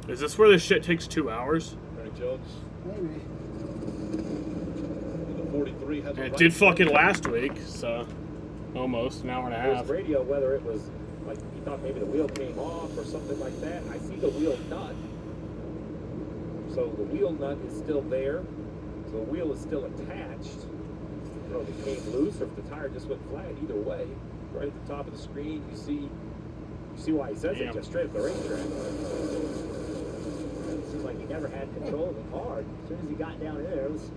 Is this where this shit takes 2 hours? Eric Jones. Maybe. The 43 has It did fucking last week, so almost an hour and a half. There's radio, whether it was like he thought maybe the wheel came off or something like that. I see the wheel nut. So the wheel nut is still there. So the wheel is still attached. I don't know if it came loose or if the tire just went flat. Either way, right at the top of the screen, you see why he says it just straight up the racetrack. It seems like he never had control of the car. As soon as he got down there, it was.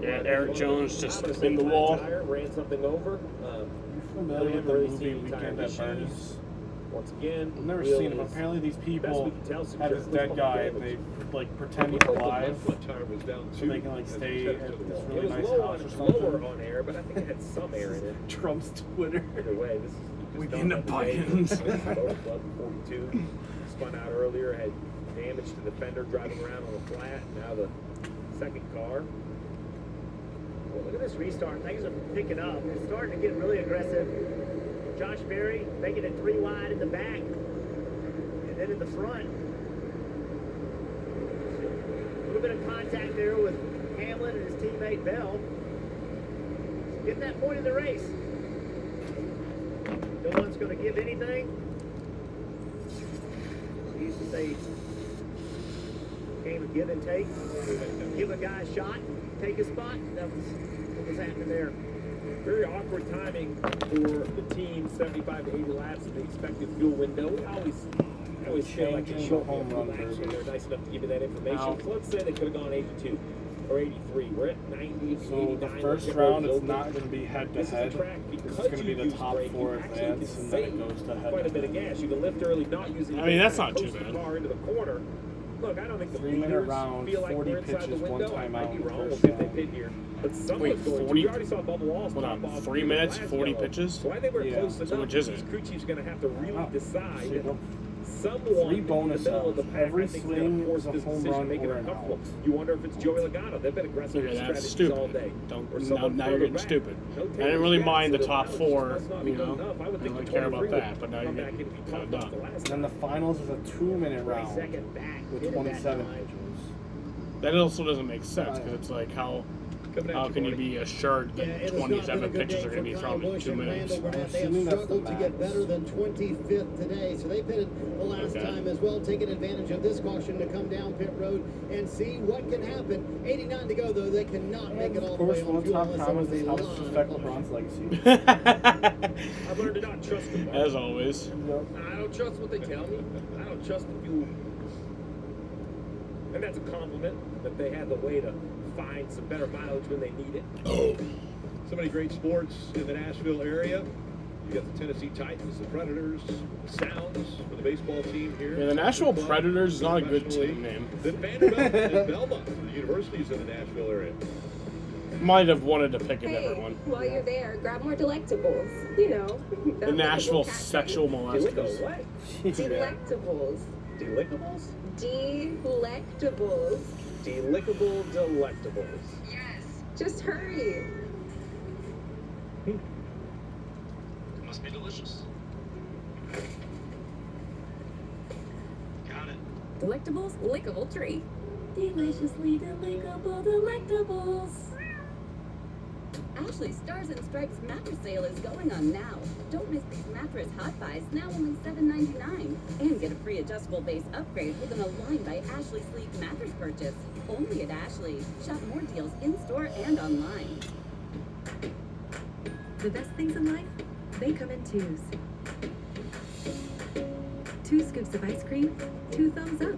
Yeah, Eric Jones just in the wall. Tire, ran something over. You familiar with the movie Weekend at Bernie's? Once again, I've never seen him. Apparently, these people have this dead guy and they like pretend he's alive so they can like stay at this really nice house or something. Lower on air, but I think it had some air in it. Trump's Twitter. Either way, this is Weekend at Bernie's. Motor Club 42 spun out earlier, had damage to the fender driving around on a flat. Now the second car. Well, look at this restart. Things are picking up. It's starting to get really aggressive. Josh Berry making it 3 wide in the back. And then in the front. A little bit of contact there with Hamlin and his teammate Bell. Getting that point in the race. No one's going to give anything. We used to say game of give and take. Give a guy a shot, take a spot. That was what was happening there. Very awkward timing for the team. 75 to 80 laps is the expected fuel window. I always feel like it's short home run laps when they're nice enough to give you that information. So let's say they could have gone 82 or 83. We're at 90. So the first round, it's not going to be head-to-head. It's going to be the top 4 advance, and then it goes to head-to-head. Quite a bit of gas. You can lift early, not using. I mean, that's not too bad. Car into the corner. Look, I don't think the 3-minute round, feel like 40 we're inside pitches, the window. 1 I might timeout be in the wrong. We'll first see if they round. pit here. But someone's Wait, going 40? to. We already saw Bubba Walls Hold top on, off 3 minutes, 40 pitches? So I think we're close enough. So which is it? Crew chief's going to have to really decide. Three Someone bonus in the middle of the outs. pack, Every I think, is swing going to force is a this home decision, run making or it an uncomfortable. You wonder if it's Joey Logano. They've been aggressive Okay, that's strategies all stupid. day. Don't, Or now, someone now you're further getting back. stupid. No I didn't really takers mind the yet, so top that 4, must not be you good know. enough. I I would don't think really the care about 23 that, but now you're would come back getting and be kind of tough off dumb. the last And then the finals is a 2-minute round second back. with 27 pitches. That also doesn't make sense, because it's like, how can you be assured that 27 pitches are going to be thrown in 2 minutes? They have struggled to get better than 25th today, so they pitted the last time as well, taking advantage of this caution to come down pit road and see what can happen. 89 to go, though. They cannot make it all the way on fuel unless Thomas there is was how a to lot affect of LeBron's legacy. I've learned to not trust them. As always. I don't trust what they tell me. I don't trust the fuel. And that's a compliment that they have the way to find some better mileage when they need it. So many great sports in the Nashville area. You got the Tennessee Titans, the Predators, the Sounds for the baseball team here. Yeah, the Nashville Predators is not a good team name. Then Vanderbilt and Belmont, the universities in the Nashville area. Might have wanted to pick a different one. While you're there, grab more delectables. You know. The Nashville sexual molesters. What? Delectables. Delectables? Delectables. Delickable delectables. Yes. Just hurry. Must be delicious. Got it. Delectables, lickable treat. Deliciously delectable delectables. Ashley Stars and Stripes mattress sale is going on now. Don't miss these mattress hot buys, now only $7.99. And get a free adjustable base upgrade with an Align by Ashley Sleep mattress purchase. Only at Ashley. Shop more deals in-store and online. The best things in life, they come in twos. 2 scoops of ice cream, 2 thumbs up.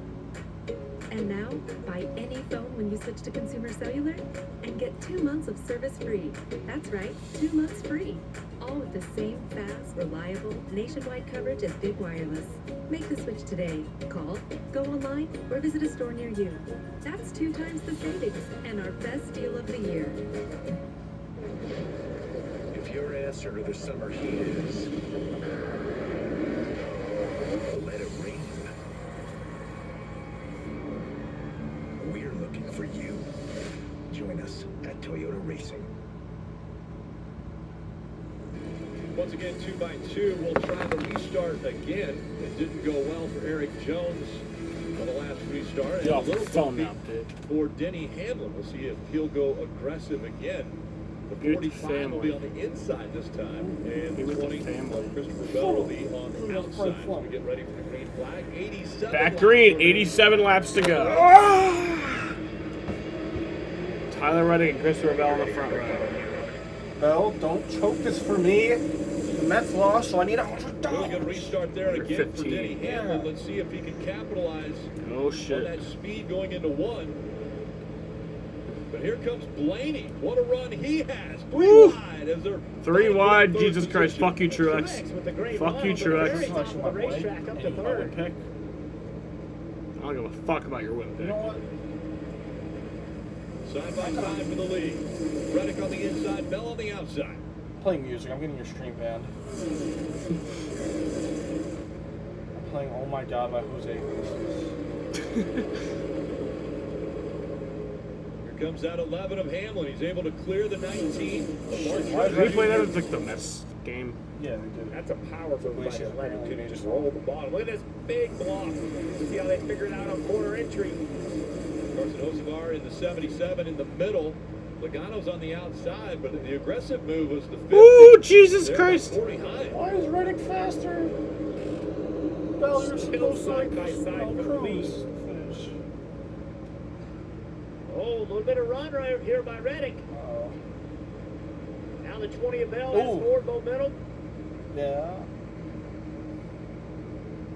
And now, buy any phone when you switch to Consumer Cellular and get 2 months of service free. That's right, 2 months free. All with the same fast, reliable, nationwide coverage as Big Wireless. Make the switch today. Call, go online, or visit a store near you. That's 2 times the savings and our best deal of the year. If your answer to the summer heat is let it rain, we're looking for you. Join us at Toyota Racing. Once again, 2x2. We'll try the restart again. It didn't go well for Eric Jones on the last restart. Get And off a the little phone bumpy now, dude. for Denny Hamlin. We'll see if he'll go aggressive again. The Good 45 will be on the inside this time, and the 20 of Christopher Bell will be on the outside. So we get ready for the green flag. 87. Back green, 87 laps to go. Tyler Reddick and Christopher Bell in the front row. Bell, don't choke this for me. The Mets lost, so I need $100. Really good restart there Number again for 15. Denny Hamlin. Let's see if he can capitalize Oh shit. on that speed going into one. But here comes Blaney. What a run he has. Woo! Wide as they're 3 wide, third Jesus Christ. position. Fuck you, Truex. Fuck you, Truex. The racetrack up to third. Pick. I don't give a fuck about your whip pick. You know what? Side by side for the lead. Reddick on the inside, Bell on the outside. Playing music. I'm getting your stream banned. I'm playing Oh My God by Jose Iglesias. Comes out 11 of Hamlin. He's able to clear the 19. Did we play that as like the Mets game? Yeah, we did. That's a power move by the Atlantic to just roll the bottom. Look at this big block. See how they figured out on corner entry. Carson Hocevar in the 77 in the middle. Logano's on the outside, but the aggressive move was the 50. Ooh, Jesus Christ! 40 high. Why is Reddick faster? Bell, you're supposed to side by side for the lead. finish. Oh, a little bit of run right here by Reddick. Uh-oh. Now around the 20 of Bell. Has forward momentum. Yeah.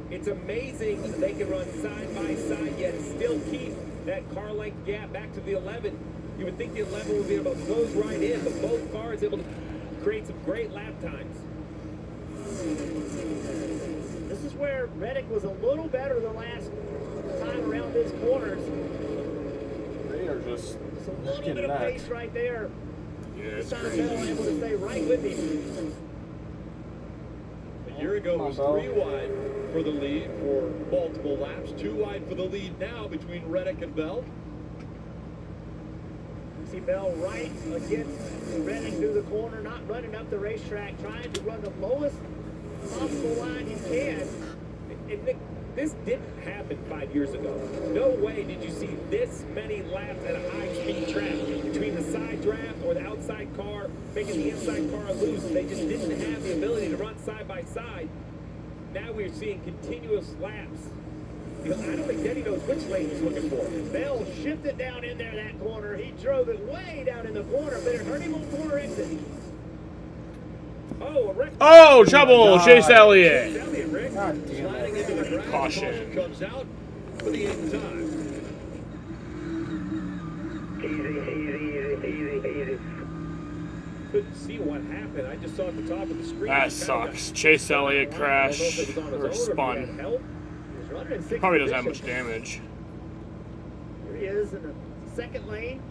It's amazing that they can run side by side yet still keep that car length gap back to the 11. You would think the 11 would be able to close right in, but both cars able to create some great lap times. This is where Reddick was a little better the last time around his corners. They are just a little bit of pace right there. Yeah, it's Bell crazy. able to stay right with him. A year ago, it was 3 wide for the lead for multiple laps. 2 wide for the lead now between Reddick and Bell. You see Bell right against Reddick through the corner, not running up the racetrack, trying to run the lowest possible line he can. And Nick, this didn't happen 5 years ago. No way did you see this many laps at a high-speed track between the side draft or the outside car making the inside car loose. They just didn't have the ability to run side by side. Now we're seeing continuous laps. I don't think Denny knows which lane he's looking for. Bell shifted down in there that corner. He drove it way down in the corner, but it hurt him on corner exit. Oh, trouble! Chase Elliott. Sliding into the ground. Caution. Comes out for the 8th time. Easy. Couldn't see what happened. I just saw at the top of the screen. That sucks. Chase Elliott crashed or spun. He probably doesn't have much damage. Here he is in the second lane.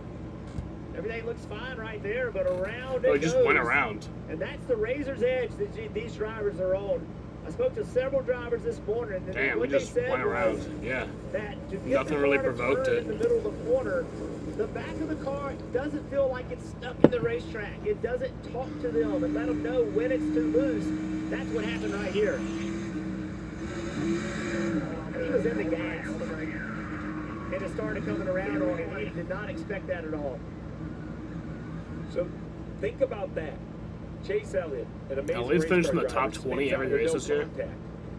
Everything looks fine right there, but around Oh, it he just goes. went around. And that's the razor's edge that these drivers are on. I spoke to several drivers this morning, and Damn, what he they just said went was around. Yeah. that to get Nothing the really car to provoked turn it. in the middle of the corner, the back of the car doesn't feel like it's stuck in the racetrack. It doesn't talk to them and let them know when it's too loose. That's what happened right here. He was in the gas, and it started coming around on him. He did not expect that at all. So think about that. Chase Elliott, an amazing Elliott's finished in the race car top driver, 20 spins every out with race no this year. contact.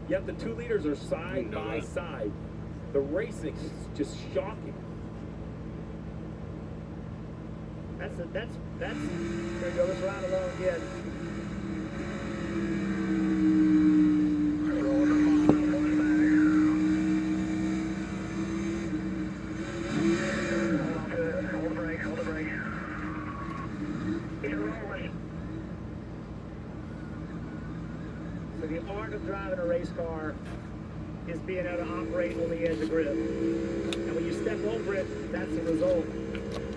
Yet the 2 leaders are side by side. The racing is just shocking. That's there you go. Let's ride along again. So the art of driving a race car is being able to operate on the edge of grip. And when you step over it, that's the result.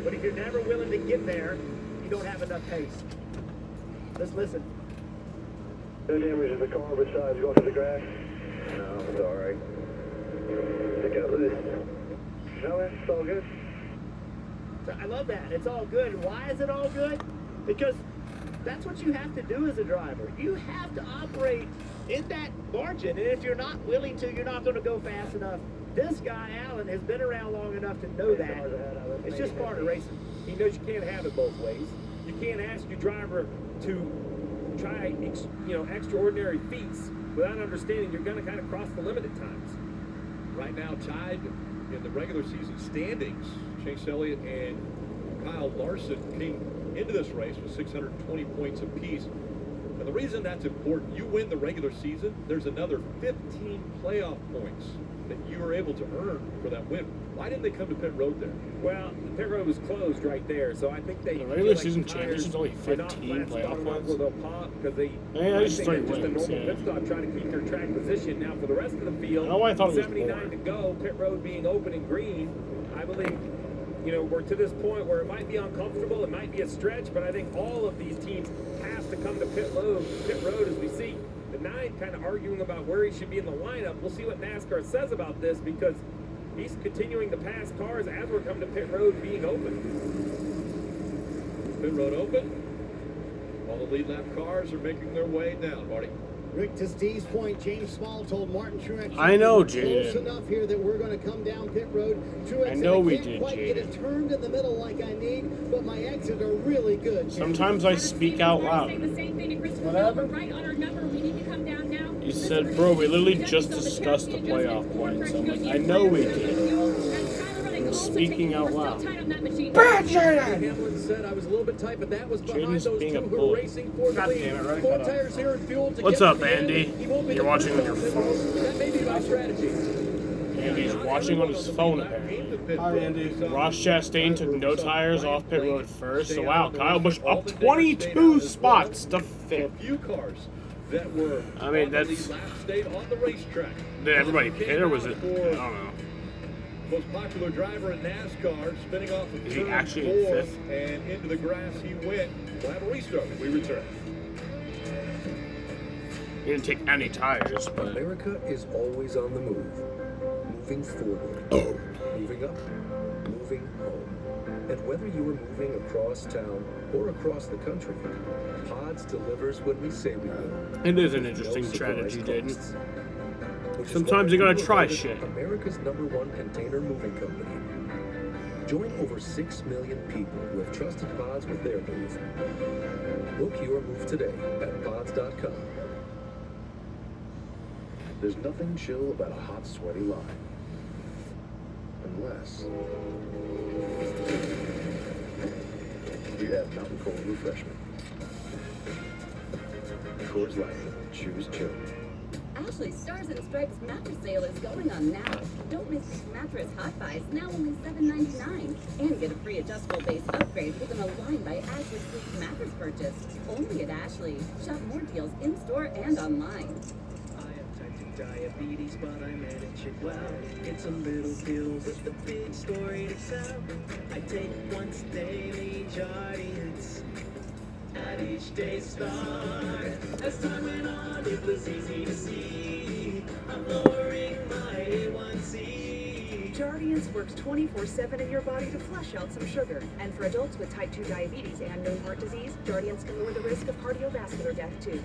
But if you're never willing to get there, you don't have enough pace. Let's listen. No damage to the car besides going to the grass? No, it's all right. It got loose. No, it's all good. So I love that. It's all good. Why is it all good? Because that's what you have to do as a driver. You have to operate in that margin. And if you're not willing to, you're not going to go fast enough. This guy, Allen, has been around long enough to know that. It's just part of racing. He knows you can't have it both ways. You can't ask your driver to try, extraordinary feats without understanding you're going to kind of cross the limit at times. Right now, tied in the regular season standings, Chase Elliott and Kyle Larson came into this race with 620 points apiece. And the reason that's important, you win the regular season, there's another 15 playoff points that you were able to earn for that win. Why didn't they come to pit road there? Well, the pit road was closed right there, so I think they. The regular season championship's only 15 playoff points. They'll pop because they. Yeah, just 3 just a wins. normal pit stop trying to keep their track position. Now for the rest of the field, I don't know why I thought it was 79 more. to go. Pit road being open and green. I believe, we're to this point where it might be uncomfortable. It might be a stretch, but I think all of these teams have to come to pit road as we see. The 9 kind of arguing about where he should be in the lineup. We'll see what NASCAR says about this because he's continuing to pass cars as we're coming to pit road being open. Pit road open. All the lead lap cars are making their way down, Marty. Rick, to Steve's point, James Small told Martin Truex, I know, close Jaden. enough here that we're going to come down pit road. Truex I know we said, did, can't quite get it turned in the middle like I need, but my exits are really good. Sometimes I speak out loud. Whatever. Right on our number. We need to come down now. He said, bro, we literally just discussed the playoff points. I'm like, I know we did. I'm speaking out loud. Hamlin said I was a little bit tight, but that was behind Jaden's those being two a who bully. were racing for the lead. 4 tires here and fuel to What's get up, to the end. Andy? He won't be You're the watching on first your to pit. phone. That may be my strategy. Andy's watching on his phone, apparently. Hi, Andy. Ross Chastain took no tires off pit road first, so wow, Kyle Busch up 22 spots to fifth. Few cars that were I mean, that's... lap stayed on the racetrack. Did everybody pit, or was it... I don't know. Most popular driver in NASCAR, spinning off of Is he turn actually in 4 fifth? and into the grass he went. We'll have a restart when we return. He didn't take any tires, but... America is always on the move. Moving forward. Moving up. Moving home. And whether you are moving across town or across the country, Pods delivers when we say we will. It is an interesting strategy, Jaden. Which is Sometimes why you gotta we try are shit. America's #1 container moving company. Join over 6 million people who have trusted Pods with their move. Book your move today at pods.com. There's nothing chill about a hot, sweaty line. Unless you have Mountain Cold Refreshment. Coors Light. Choose chill. Ashley Stars and Stripes mattress sale is going on now. Don't miss mattress hot buys, now only $7.99. And get a free adjustable base upgrade with an Align by Ashley Sleep mattress purchase. Only at Ashley. Shop more deals in-store and online. Diabetes, but I manage it well. It's a little pill with a big story to tell. I take once daily Jardians. At each day's start, as time went on, it was easy to see. I'm lowering my A1C. Jardians works 24/7 in your body to flush out some sugar. And for adults with type 2 diabetes and known heart disease, Jardians can lower the risk of cardiovascular death too.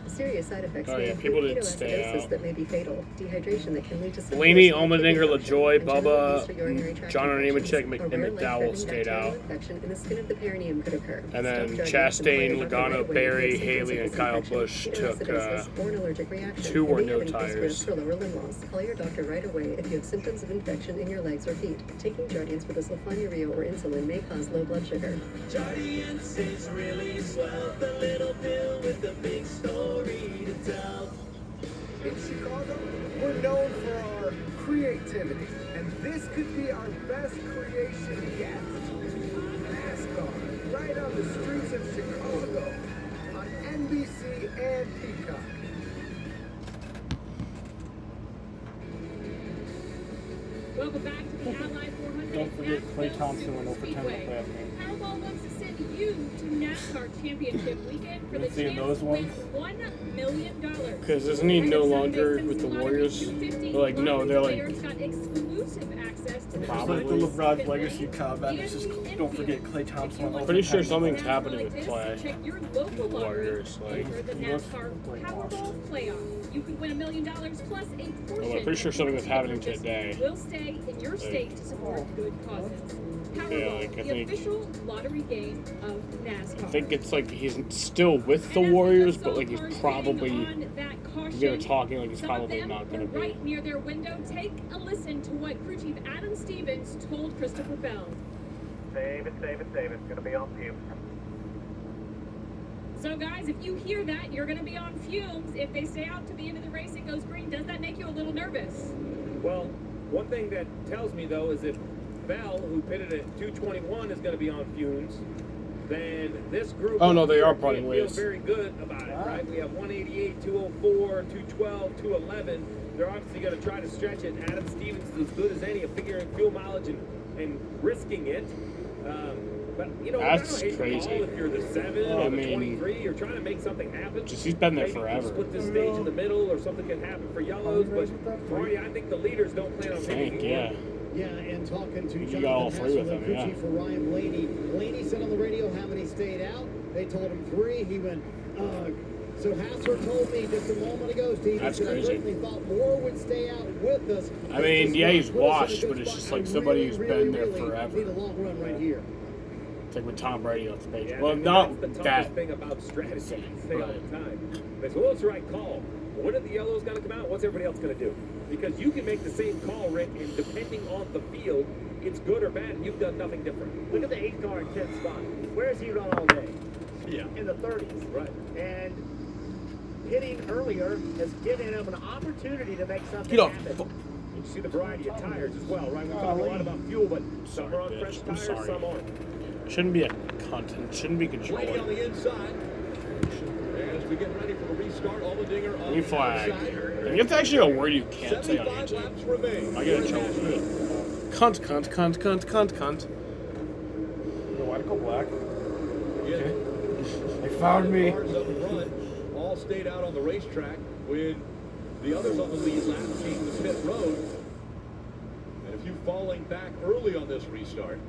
Serious side effects Oh, yeah, people didn't stay ketoacidosis out. that may be fatal, dehydration that can lead to Blaney, Almendinger, LaJoy, Bubba, John Nemechek, and McDowell stayed out. infection in the skin of the perineum could occur. And then Stop Jardians Chastain, and play Logano, right away Barry, with symptoms Haley, of and this Kyle infection, Busch took ketoacidosis, or an allergic reaction. 2 or You may no have increased tires. risk for lower limb loss. Call your doctor right away if you have symptoms of infection in your legs or feet. Taking Jardians with a sulfonylurea or insulin may cause low blood sugar. Jardians is really swell. The little pill with the big story to tell. In Chicago, we're known for our creativity, and this could be our best creation yet. NASCAR, right on the streets of Chicago, on NBC and Peacock. Welcome back to the Ally 400. Don't forget Clay Thompson went over 10 with Speedway. that man. Powerball wants to send you to NASCAR Championship Weekend for the Been seeing chance those to win ones? $1 million. Because isn't he no longer with the Warriors? They're like, no, they're like... Players got exclusive access to the Just like the LeBron Legacy Cup, and it's just, don't forget Clay Thompson went over Pretty sure 10. something's happening with Clay. Check your local lottery Warriors, like... for the NASCAR Powerball playoff. You could win $1 million plus a portion. Well, I'm pretty sure something was happening purchase today. will stay in your state to support good causes. Powerball, Yeah, like, I the think- official lottery game of NASCAR. I think it's like he's still with the Warriors, but like he's probably... They were talking like he's probably not going to be. Right near their window, take a listen to what crew chief Adam Stevens told Christopher Bell. Save it, save it, save it. It's going to be on fumes. So guys, if you hear that, you're going to be on fumes. If they stay out to the end of the race, it goes green. Does that make you a little nervous? Well, one thing that tells me, though, is if Bell, who pitted at 221, is going to be on fumes, then this group Oh, no, they are feels parting ways. very good about it, right? We have 188, 204, 212, 211. They're obviously going to try to stretch it. Adam Stevens is as good as any at figuring fuel mileage and risking it. But, you know, That's I don't hate crazy. the call if you're the 7 I or the mean, 23. You're trying to make something happen. Just he's been there Maybe forever. Split this stage in the middle, or something can happen for yellows. But Marty, I think the leaders don't plan on hitting yeah. Yeah, and talking to You got all Jonathan three with Hassel, him, crew yeah. chief for Ryan Blaney. Blaney said on the radio how many stayed out. They told him 3. He went, ugh. So Hassler told me just a moment ago, Steve, That's he said, I crazy. certainly thought more would stay out with us. I mean, yeah, he's Wilson washed, in a but good it's just spot. like I somebody who's really, been there really forever. need a long run right here. It's like with Tom Brady off the page. Yeah, Well, I mean, not that's the that. toughest thing about strategy. Say all the time. They say, well, it's the right call. when are the yellows going to come out? What's everybody else going to do? Because you can make the same call, Rick, and depending on the field, it's good or bad, and you've done nothing different. Look at the 8th car in 10th spot. Where has he run all day? Yeah. In the 30s. Right. And hitting earlier has given him an opportunity to make something Get off. happen. You see the variety of tires as well, right? We talk a lot about fuel, but some are on fresh tires, some aren't. Shouldn't be a content. Shouldn't be controller. Waiting on the inside. As we get ready for the restart, Allmendinger on Green the flag. outside. And you have to actually a word you can't say on 75 YouTube. laps remain. I get in trouble for it. Cunt, cunt, cunt, cunt, cunt, cunt. You want to go black? Yeah. They found me. Cars up front all stayed out on the racetrack when the others on the lead lap came to pit road. And a few falling back early on this restart.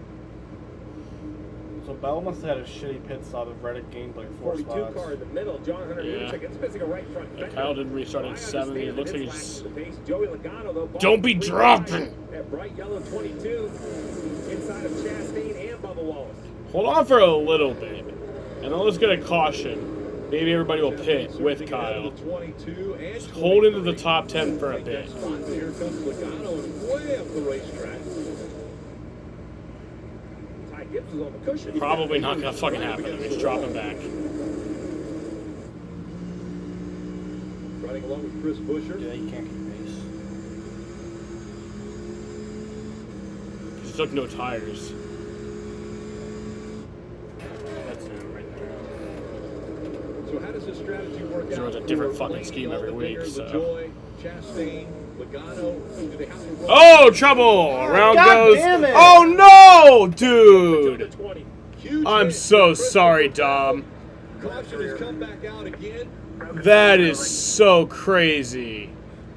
So Bell must have had a shitty pit stop if Reddick gained like 4 42 spots. car in the middle, John Hunter Yeah. it's missing a right front fender. Kyle did restart at I 70. It understand looks that like it's he's. lacking the pace. Joey Logano, though, Don't be dropping. That bright yellow 22 inside of Chastain and Bubba Wallace. Hold on for a little bit. And then let's get a caution. Maybe everybody will pit with Kyle. 22 and Just hold into the top 10 for a bit. Here comes Logano way up the racetrack. Ty Gibbs is on the cushion. Probably not gonna fucking happen. He's dropping back. Running along with Chris Buescher. Yeah, you can't keep pace. He took no tires. That's it right there. So how does this strategy work There out? was a different for fucking Blaney, scheme every week, Allmendinger, so. LaJoy, Chastain, Logano? Do they have to run? Oh, trouble! Around God goes. damn it. Oh no, dude! Huge I'm hit. so sorry, Dom. Caution has come back out again. That is so crazy.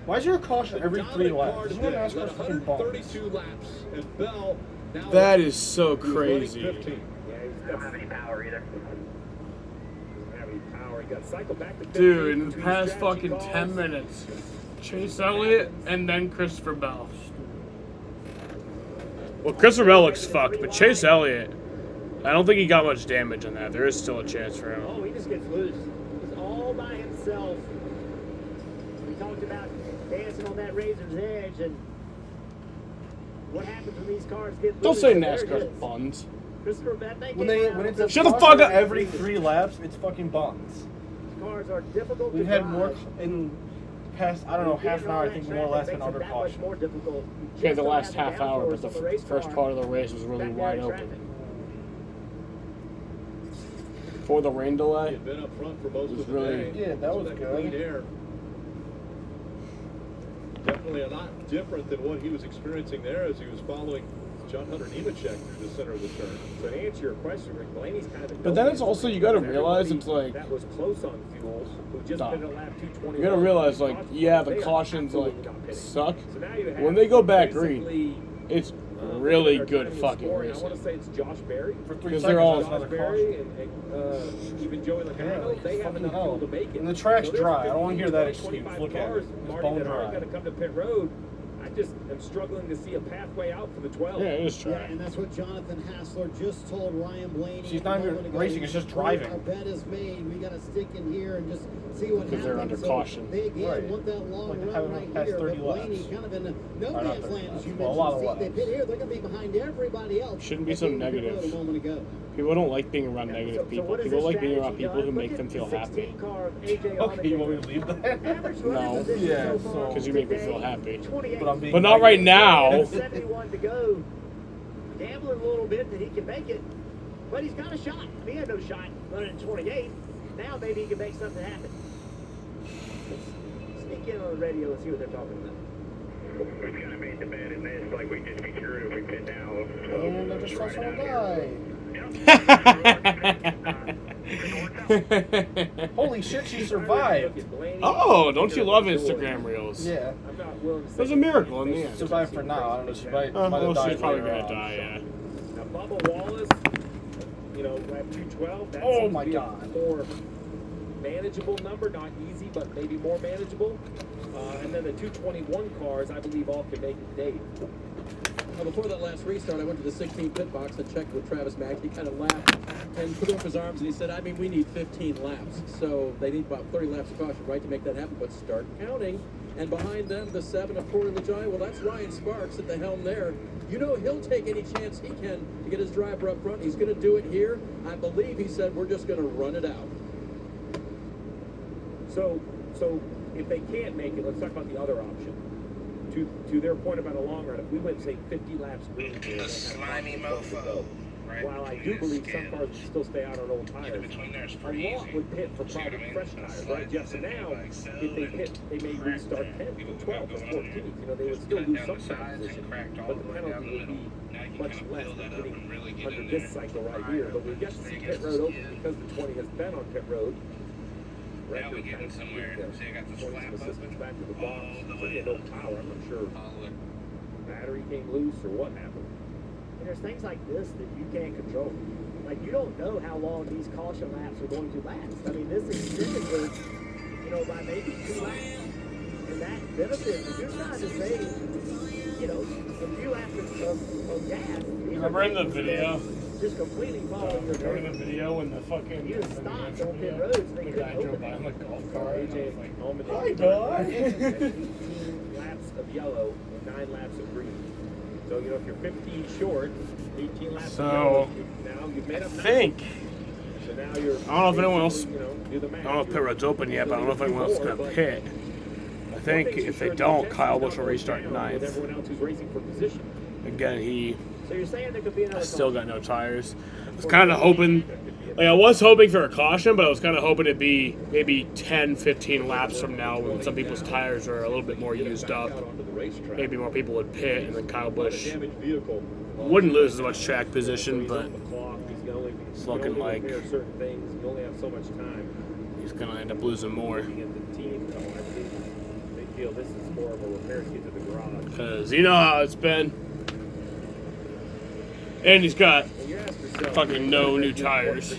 Why is there a caution every 3 laps? Isn't that Led NASCAR's fucking bombs? 132 laps, and Bell now That is so who's running crazy. 15. Yeah, he doesn't have any power either. Doesn't have any power. He got cycled back to 15 Dude, in the between past strategy fucking calls. 10 minutes, Chase Elliott and then Christopher Bell. Well, Christopher Bell looks fucked, but Chase Elliott, I don't think he got much damage on that. There is still a chance for him. Oh, he just gets loose. He's all by himself. We talked about dancing on that razor's edge and what happens when these cars get loose. Don't say There it NASCAR's is. buns. Christopher Bell, they When came out. it's a Shut the caution fuck up! every 3 laps, it's fucking buns. These cars are difficult We've to had drive. more in past, I don't know, half an hour, I think more or less than under That much caution. more difficult. Okay, the Just last don't have half hour, downforce but on the race first car. part of the race was really Back wide there in open. traffic. For the rain He delay, had been up front for most It was of the really- day. Yeah, that So was good. Clean air. Definitely a lot different than what he was experiencing there as he was following John Hunter Nemechek through the center of the turn. So to answer your question, Rick, Blaney's kind of. But then it's also, you gotta realize it's like, that was close on fuel, who just Dom, been at lap 221. you gotta realize, like, yeah, the They are cautions, like, absolutely not pitting. suck. So now you have When they go back basically, green, it's really their good time is fucking scoring. I racing. want to say it's Josh Berry. For 3 Because seconds, they're all- that's Josh another Berry caution. and even Joey Logano, Yeah, like, they have fucking enough hell. fuel to make it. And the track's So there's dry. I don't wanna 15, hear that 20, excuse. 25 Look at it. cars, It's Marty, bone that aren't dry. going to come to pit road. I just am struggling to see a pathway out for the 12. Yeah, it is Yeah, try. and that's what Jonathan Hassler just told Ryan Blaney. She's not a even moment ago. racing, it's just Our driving. bet is made. We got to stick in here and just see what Because happens. they're under So caution. They again Right. want that long Like, run haven't right passed here. 30 But Blaney laps. kind of in a no Or not man's 30 land, as you laps. Well, a lot of mentioned. See, laps. they pit here. They're going to be behind everybody else. Shouldn't be that so came to pit road negative. A moment ago. People don't like being around negative So people. what is People this like being around strategy people done? who Look make at them the feel happy. 16 car of AJ Okay, you want me Allmendinger. to leave that? Average running No. position Yeah, so far so- 'Cause you make me today, feel happy. 28. But I'm being But not right now. 71 to go. Gambling a little bit that he can make it, but he's got a shot. He had no shot running at 28. Now maybe he can make something happen. Let's sneak in on the radio and see what they're talking about. We kind of made the bet and it's like we'd just be screwed if we pit now. And I just saw someone die. Holy shit, she survived. Oh, don't you love Instagram reels? Yeah. I'm not willing to It say was a miracle in the end. Survived for now. I don't know. She might have Well, died she's probably later gonna on. die, yeah. Now, Bubba Wallace, you know, lap 212. That Oh seems my to be God. a more manageable number, not easy, but maybe more manageable. And then the 221 cars, I believe, all can make it today. Before that last restart, I went to the 16 pit box and checked with Travis Mack. He kind of laughed and put up his arms and he said, I mean, we need 15 laps. So they need about 30 laps of caution, right, to make that happen. But start counting. And behind them, the 7 of Corey LaJoie. Well, that's Ryan Sparks at the helm there. You know he'll take any chance he can to get his driver up front. He's going to do it here. I believe he said we're just going to run it out. So if they can't make it, let's talk about the other option. To their point about a long run, if we went, say, 50 laps green here, they slimy mofo. Right. While I do believe some cars would still stay out on old tires, a lot would pit for probably fresh tires, right? Yes, so now, if they pit, they may restart 10th, 12th, or 14th. You know, they would still lose some track position, but the penalty would be much less than getting under this cycle right here. But we've got to see pit road open because the 20 has been on pit road. Now we get it somewhere. See, I got this flap open. Back to the box. So you no power. I'm not sure. Battery came loose or what happened. And there's things like this that you can't control. Like, you don't know how long these caution laps are going to last. I mean, this extended was, you know, by maybe 2 laps. And that benefits, if you're trying to save, you know, a few laps of gas. Remember in the video? Just completely following your Remember in the video when the fucking... You just stopped on pit roads. The guy drove by on the golf cart. AJ, Hi, dog. 15 laps of yellow and 9 laps of green. So, you know, if you're 15 short, 18 laps of yellow, now you've made up 9. So now you're... I don't know if anyone else... You know, do the math. I don't know if pit road's open yet, but I don't know if anyone else is going to pit. I think if they don't, Kyle Busch will restart 9th. Everyone else who's racing for position. Again, he... So you're saying there could be another still got no tires. I was kind of hoping... Like, I was hoping for a caution, but I was kind of hoping it'd be maybe 10, 15 laps from now when some people's tires are a little bit more used up. Maybe more people would pit, and then Kyle Busch wouldn't lose as much track position, but it's looking like he's going to end up losing more. Because you know how it's been. And he's got fucking no new tires. This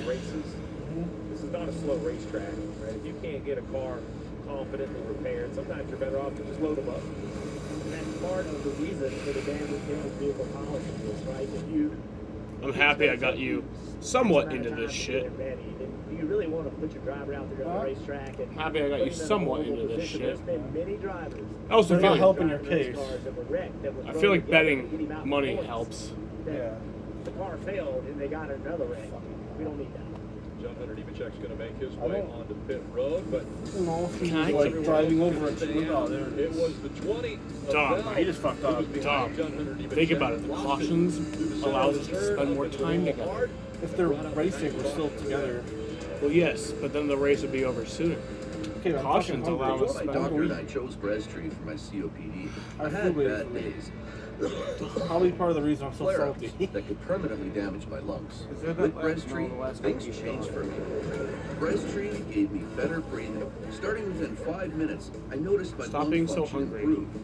is not a slow racetrack, right? If you can't get a car confidently repaired, sometimes you're better off to just load them up. And that's part of the reason for the damage in vehicle policy is, right? If you... I'm happy I got you somewhat into this shit. Do you really want to put your driver out there on the racetrack? And happy I got you somewhat into this shit. There's been many drivers. I also feel like helping your case. I feel like betting money helps. Yeah. The car failed and they got another wreck. We don't need that. John Hunter Nemechek's going to make his way onto pit road, but like driving over it. It was the 20. Dom, he just fucked up. Dom, think about it. The cautions allows us to spend more time together. If they're racing, we're still together. Well, yes, but then the race would be over sooner. Okay, Cautions allow us to spend more Doctor and I chose Breztri for my COPD. I had bad days. Probably part of the reason I'm so Flare-ups salty. that could permanently damage my lungs. With Breztri, things changed for me. Breztri gave me better breathing. Starting within 5 minutes, I noticed my lung function improved.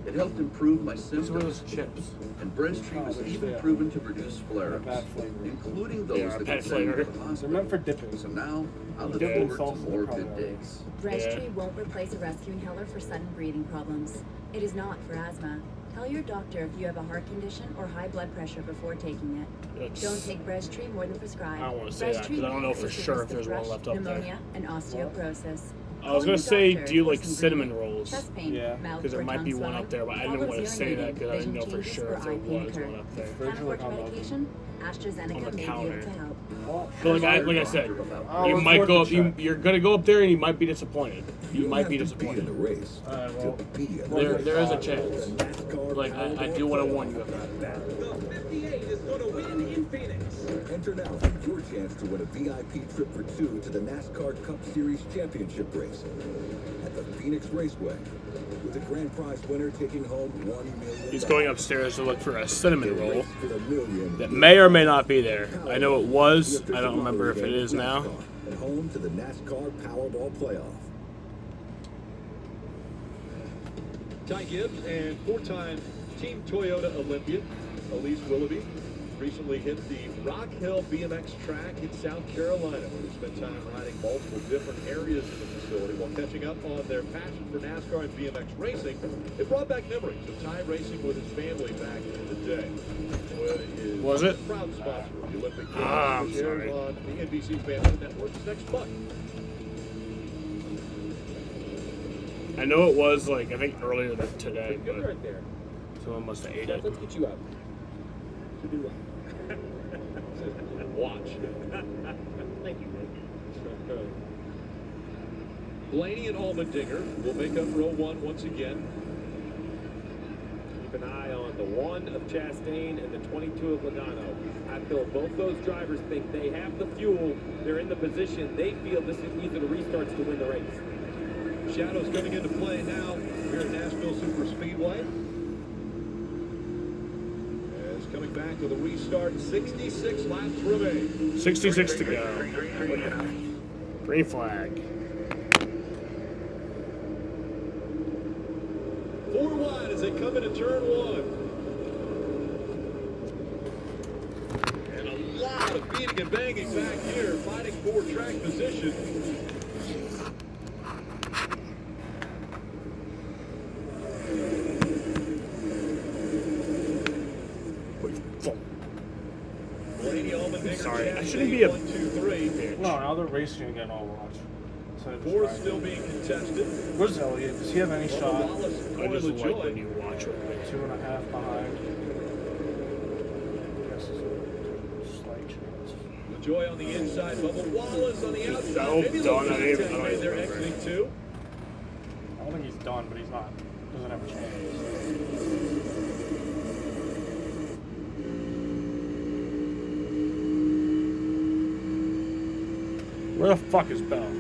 It helped improve my symptoms. Chips. And Breztri was even proven to reduce flare-ups, including those that could send me to the hospital. They're meant for dipping. So now, I look forward to more good days. Breztri won't replace a rescue inhaler for sudden breathing problems. It is not for asthma. Tell your doctor if you have a heart condition or high blood pressure before taking it. Don't take Breztri more than prescribed. I don't want to say that because I don't know for sure if there's one left up there. Pneumonia and osteoporosis. I was going to say, do you like cinnamon rolls? Chest pain, mouth Because there or might be tongue one up there, but I didn't want to say that because I didn't know for sure if there was one up there. Panaforte medication, AstraZeneca may be able to help. But like I said, you might go up. You're gonna go up there and you might be disappointed. You might be disappointed. There is a chance. Like I do want to warn you of that. The 58 is going to win in Phoenix. Enter now for your chance to win a VIP trip for 2 to the NASCAR Cup Series Championship race at the Phoenix Raceway, with the grand prize winner taking home $1 million. He's going upstairs to look for a cinnamon roll that may or may not be there. I know it was. I don't remember if it is now. And home to the NASCAR Powerball Playoff. Ty Gibbs and 4-time Team Toyota Olympian Elise Willoughby recently hit the Rock Hill BMX track in South Carolina, where they spent time riding multiple different areas of the facility while catching up on their passion for NASCAR and BMX racing. It brought back memories of time racing with his family back in the day. Was it? Proud sponsor of the Olympic Games, I'm which airs sorry. on the NBC Family Network next month. I know it was like I think earlier than today, Good but right there. someone must have ate Jeff, it. let's get you up. Watch. Thank you, Nick. Blaney and Allmendinger will make up row one once again. Keep an eye on the 1 of Chastain and the 22 of Logano. I feel both those drivers think they have the fuel. They're in the position. They feel this is these are the restarts to win the race. Shadows coming into play now here at Nashville Super Speedway. As coming back with a restart, 66 laps remain. 66 to go. Green flag. 4 wide as they come into turn 1. And a lot of beating and banging back here, fighting for track position. Sorry, I shouldn't be a. 1, 2, 3. No, now they're racing again. I'll watch. Fourth still being contested. Where's Elliott? Does he have any shot? I just like when you watch it. 2.5 behind. Guess it's a slight chance. LaJoy on the inside, Bubba Wallace on the outside. Oh, Maybe done. they'll I don't they're even exiting too. I don't think he's done, but he's not. Doesn't have a chance. Where the fuck is Bell?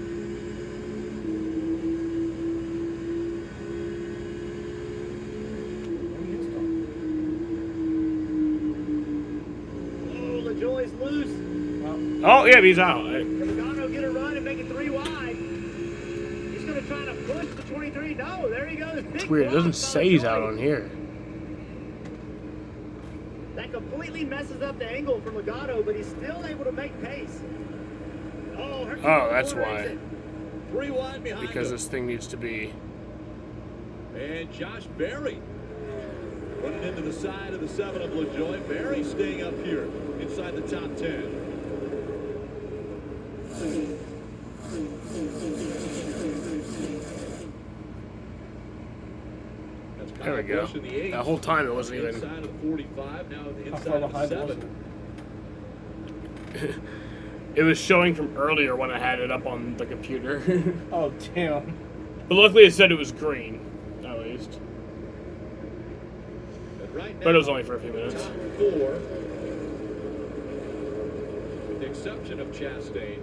LaJoy's loose. Oh, yeah, he's out. Logano get a run and make it 3 wide. He's going to try to push the 23. No, there he goes. Big It's weird. It block doesn't by say he's LaJoy. out on here. That completely messes up the angle for Logano, but he's still able to make pace. Oh, that's why. 3 wide behind Because him. this thing needs to be. And Josh Berry running into the side of the 7 of LaJoy. Berry staying up here inside the top 10. There we go. That whole time it wasn't even. Inside of 45, now the How far inside of behind 7. was it? It was showing from earlier when I had it up on the computer. Oh, damn. But luckily it said it was green, at least. Right now, But it was only for a few minutes. top 4, with the exception of Chastain,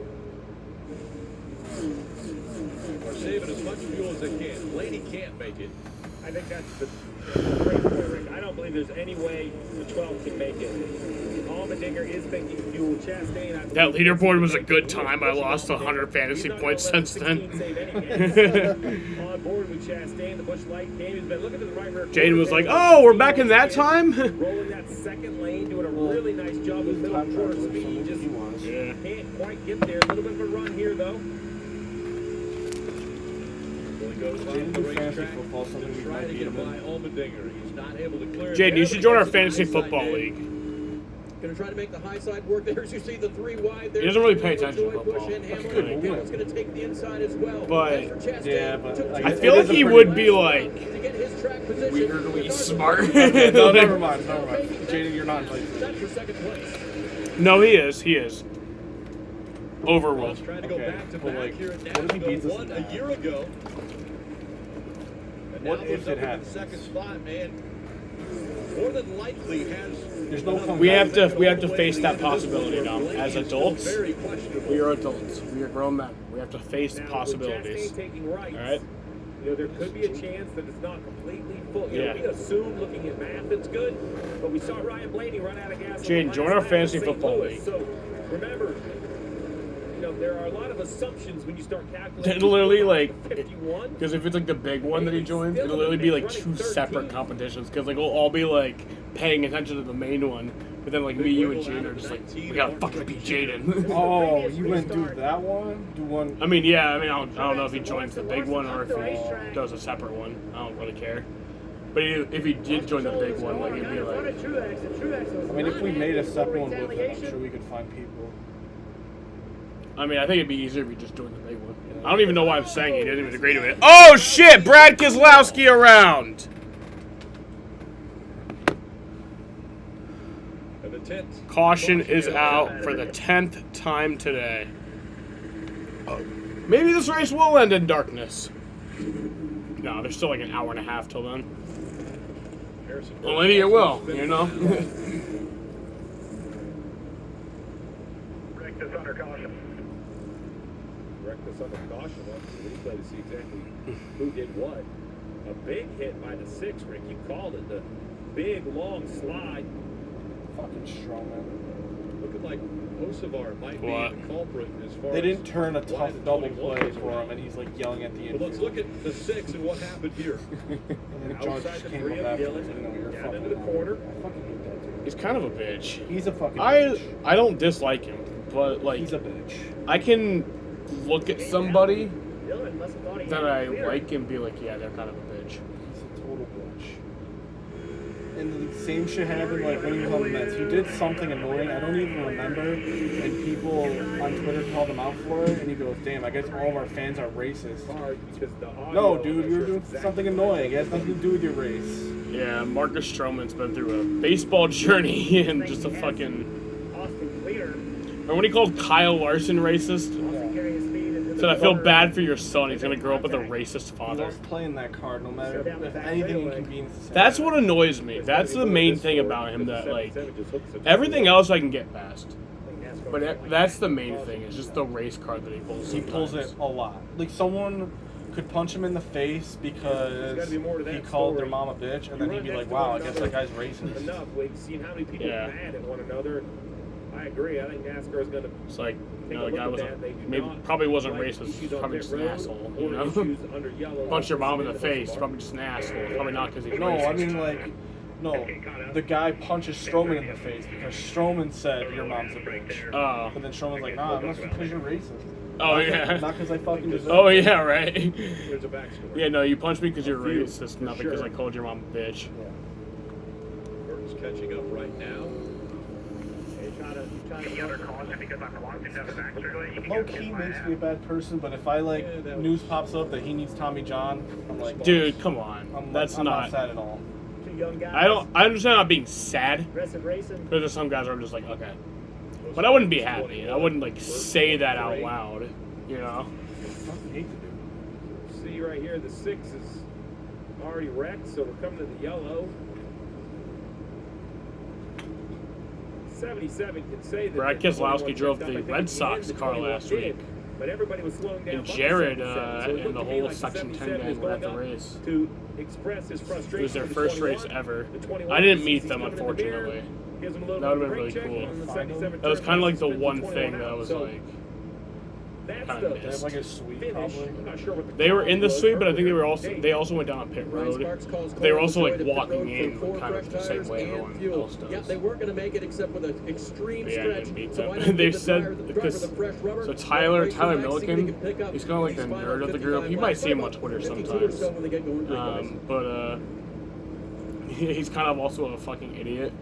are saving as much fuel as they can. Blaney can't make it. I think that's the great point, Rick. I don't believe there's any way the 12 can make it. Allmendinger is making fuel. Chastain, That leaderboard was a good time. I lost 100 fantasy points since then. On board with Chastain, the Busch Light came. He's been looking to the right rear. Jaden was like, "Oh, we're back in that time." Rolling that second lane, doing a really nice job with middle quarter speed. Just can't quite get there. A little bit of a run here, though. Jaden, you should join our fantasy football league. Going to try to make the high side work there as you see the 3 wide there. He doesn't really pay attention to football. It's going to take the inside as well. But yeah, but I feel like he would be like weirdly smart. No, never mind. Jaden, you're not in place. For second place. No, he is. He is. Overruled. Trying to go back to but back like, here at what if he beats Nashville us in a that? year ago. And What now if he's it up in happens? the second spot, man. More than likely has. There's no comeback. We have to face that possibility now. As adults, we are adults. We are grown men. We have to face the possibilities. Taking right. All right. You know, there could be a chance that it's not completely full. You know, Yeah. we assume looking at math it's good, but we saw Ryan Blaney run out of gas. Jaden, join our fantasy football league. So remember, you know, there are a lot of assumptions when you start calculating. It'll literally, like, 51. because if it's, like, the big one that he joins, it'll literally be, like, 2 separate competitions. Because, like, we'll all be, like, paying attention to the main one. But then, like, me, you, and Jaden are just like, we gotta fucking beat Jaden. Oh, you wouldn't do that one? Do one... I mean, yeah, I don't know if he joins the big one or if he does a separate one. I don't really care. But if he did join the big one, like, it'd be like... I mean, if we made a separate one with him, I'm sure we could find people. I mean, I think it'd be easier if he just joined the big one. I don't even know why I'm saying he didn't even agree to it. Oh, shit! Brad Keselowski around! Caution is out for the 10th time today. Maybe this race will end in darkness. No, there's still like an hour and a half till then. Well, maybe it will, you know? Wreck this under caution. Wreck this under caution. Let's replay to see exactly who did what. A big hit by the 6, Rick. You called it. The big, long slide. Fucking Strowman. Looking like Osavar might be the culprit as far They didn't as turn a why tough the double 21 play is for right. him, and he's like yelling at the end. Well, let's look at the 6 and what happened here. And then George Outside just the came 3 up of after Dylan. and said, no, you're Down fucking into the wrong. corner. I fucking hate that dude. He's kind of a bitch. He's a fucking bitch. I don't dislike him, but like... He's a bitch. I can look at somebody Dylan must have thought he that had I it clear. like and be like, yeah, they're kind of a bitch. He's a total bitch. And the same shit happened like when he was on the Mets. He did something annoying, I don't even remember, and people on Twitter called him out for it, and he goes, damn, I guess all of our fans are racist. No, dude, you're doing something annoying. It has nothing to do with your race. Yeah, Marcus Stroman's been through a baseball journey and just a fucking... Austin Clear. Remember when he called Kyle Larson racist? Said, I feel bad for your son. He's going to grow up with a racist He father. loves playing that card, no matter if anything inconveniences him. That's what annoys me. That's the main thing about him, that, like, everything else I can get past. But that's the main thing, is just the race card that he pulls. He pulls it a lot. Like, someone could punch him in the face because he called their mom a bitch, and then he'd be like, wow, I guess that guy's racist. Enough. We've seen how many people are mad at one another. I agree. I think NASCAR is going to. It's like, you know, the guy probably wasn't racist. He's probably just an asshole, you know? Punch your mom in the face. Probably just an asshole. Probably not because he's racist. No, I mean, like, no. The guy punches Strowman in the face because Strowman said your mom's a bitch. Oh. But then Strowman's like, nah, that's because you're racist. Oh, yeah. Not because I fucking deserve it. Oh, yeah, right. There's a backstory. Yeah, no, you punched me because you're racist, not because I called your mom a bitch. Burton's catching up right now. Low key makes me a bad person, but if I like news pops up that he needs Tommy John, I'm like, dude, come on. I'm That's not sad at all. I understand not being sad. But there's some guys who are just like, okay. But I wouldn't be happy. I wouldn't like say that out loud, you know? See right here, the 6 is already wrecked, so we're coming to the yellow. 77 can say that. Brad Keselowski drove the Red Sox car last week. But everybody was slowing down. And Jared and the whole Section 10 gang were at the race. To express his frustration. It was their first race ever. I didn't meet them, unfortunately. That would have been really cool. That was kind of like the one thing that I was like, kind of missed. Like a sweep, probably. They were in the sweep, but I think they also went down a pit road. They were also like walking in kind of the same way everyone else does. Yeah, they weren't going to make it except with an extreme But yeah, I stretch. didn't meet So them. They said because so Tyler Milliken, he's kind of like the nerd of the group. You might see him on Twitter sometimes. But he's kind of also a fucking idiot.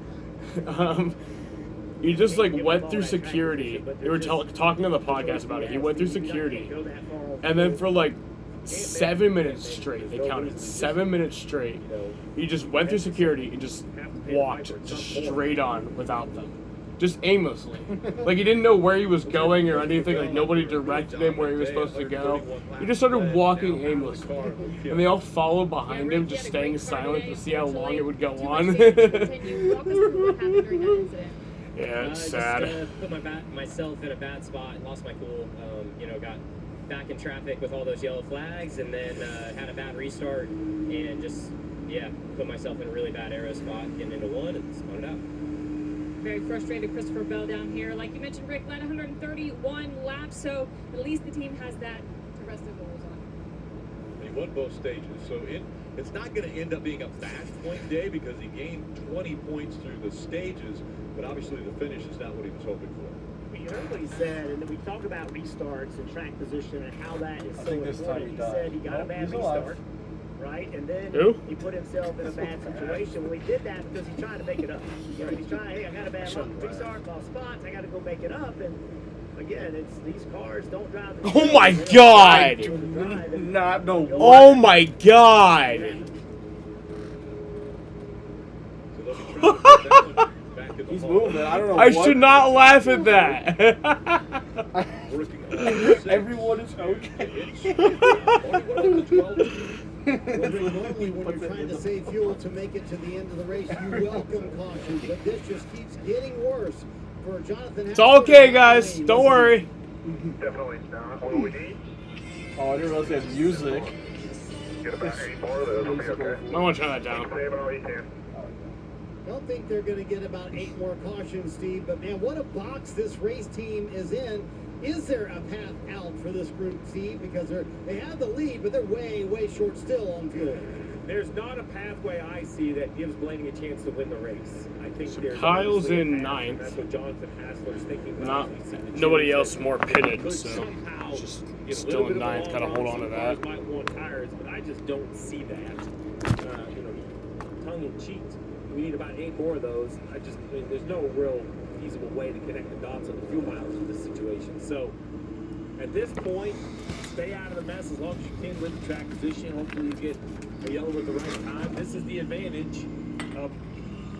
He just like went through security. They were talking on the podcast about it. He went through security, and then for like 7 minutes straight, they counted 7 minutes straight. He just went through security and just walked just straight on without them, just aimlessly. Like he didn't know where he was going or anything. Like nobody directed him where he was supposed to go. He just started walking aimlessly, and they all followed behind him, just staying silent to see how long it would go on. Yeah, it's sad. Just put myself in a bad spot and lost my cool. You know, got back in traffic with all those yellow flags, and then had a bad restart, and just put myself in a really bad aero spot, getting into one and spun it out. Very frustrated Christopher Bell down here. Like you mentioned, Rick led 131 laps, so at least the team has that to rest their goals on. He won both stages, so it's not going to end up being a bad point day because he gained 20 points through the stages, but obviously the finish is not what he was hoping for. You heard what he said, and then we talked about restarts and track position and how that is so important. He said he got a bad restart, right? And then he put himself in a bad situation. Well, he did that because he's trying to make it up. You know, he's trying, hey, I got a bad restart, lost spots, I got to go make it up. And again, it's these cars don't drive. Oh my God! Oh my God! He's moving. I don't know. I should not laugh at that. Everyone is okay. Normally, when you're trying to save fuel to make it to the end of the race, you welcome caution, but this just keeps getting worse for Jonathan. It's all okay, guys. Don't worry. Definitely not what we need. Oh, I didn't realize they had music. Get about 8 more of those, will be okay. I want to turn that down. Save it all you can. I don't think they're going to get about 8 more cautions, Steve, but man, what a box this race team is in. Is there a path out for this group, Steve? Because they have the lead, but they're way, way short still on fuel. There's not a pathway I see that gives Blaney a chance to win the race. I think So there's Kyle's obviously a in path, and ninth. That's what Jonathan Hassler's thinking about. Not He's seen the nobody chance else that more could pitted, so somehow just get a still little in bit of a ninth. long Gotta run. hold on to Some that. cars might want tires, but I just don't see that. Tongue in cheek. We need about 8 more of those. There's no real feasible way to connect the dots on the fuel mileage in this situation. So at this point, stay out of the mess as long as you can with the track position. Hopefully you get a yellow at the right time. This is the advantage of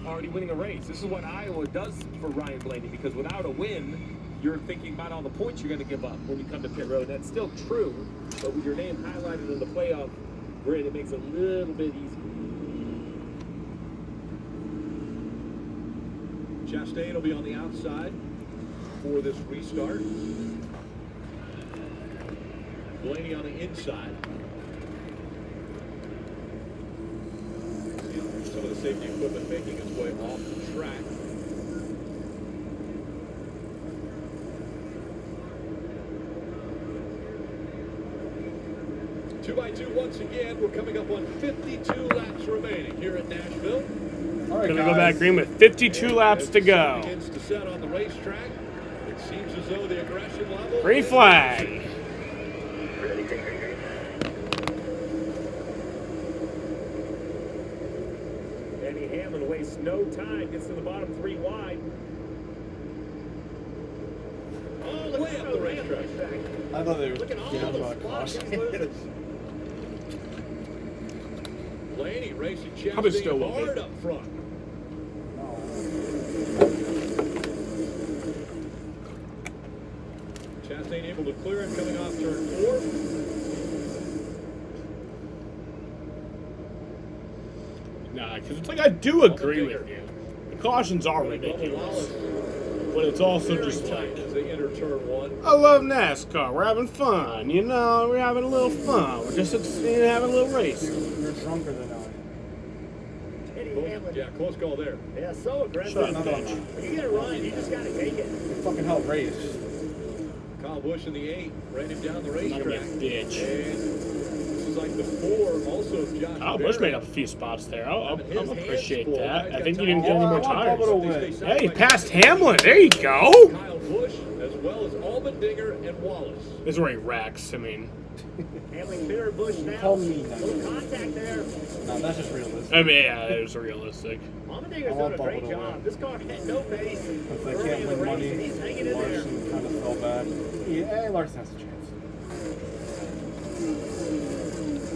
already winning a race. This is what Iowa does for Ryan Blaney, because without a win, you're thinking about all the points you're going to give up when you come to pit road. That's still true, but with your name highlighted in the playoff grid, it makes it a little bit easier. Chastain will be on the outside for this restart. Blaney on the inside. Some of the safety equipment making its way off the track. Two by two once again. We're coming up on 52 laps remaining here at Nashville. All right, Gonna go back green with 52 laps to go. Begins to set on the racetrack. It seems as though the aggression level. Green flag. Danny Hamlin wastes no time, gets to the bottom 3 wide. All the way up the racetrack. I thought they were down about caution. Blaney racing Probably still Chastain will be. hard up front. Chastain able to clear him coming off turn 4. Nah, because it's like I do agree with you. The cautions are ridiculous. But it's also just like, as they enter turn 1. I love NASCAR. We're having fun. You know, we're having a little fun. We're just having a little race. You're drunker than I. Yeah, close call there. Yeah, so aggressive. Shut up, bitch. When you get a run, you just got to take it. You fucking help race. Kyle Busch in the 8 ran him down the I'm not racetrack. gonna be a bitch. And this is like the 4 also of Josh. Oh, Bush Berry. made up a few spots there. I'll His appreciate hands full. that. Guys I think got he didn't get any more I want Bubba tires. to win. Hey, he passed Hamlin. There you go. Kyle Busch, as well as Allmendinger and Wallace. This is where he wrecks. I mean, Hamlin clear Bush now. Call me Little contact there. No, that's just realistic. I mean, yeah, that is realistic. Allmendinger's want doing a great Bubba to job. win. This car had no pace. If they early can't in the win race, money, and he's hanging in there. Larson kind of fell back. Yeah, Larson has a chance.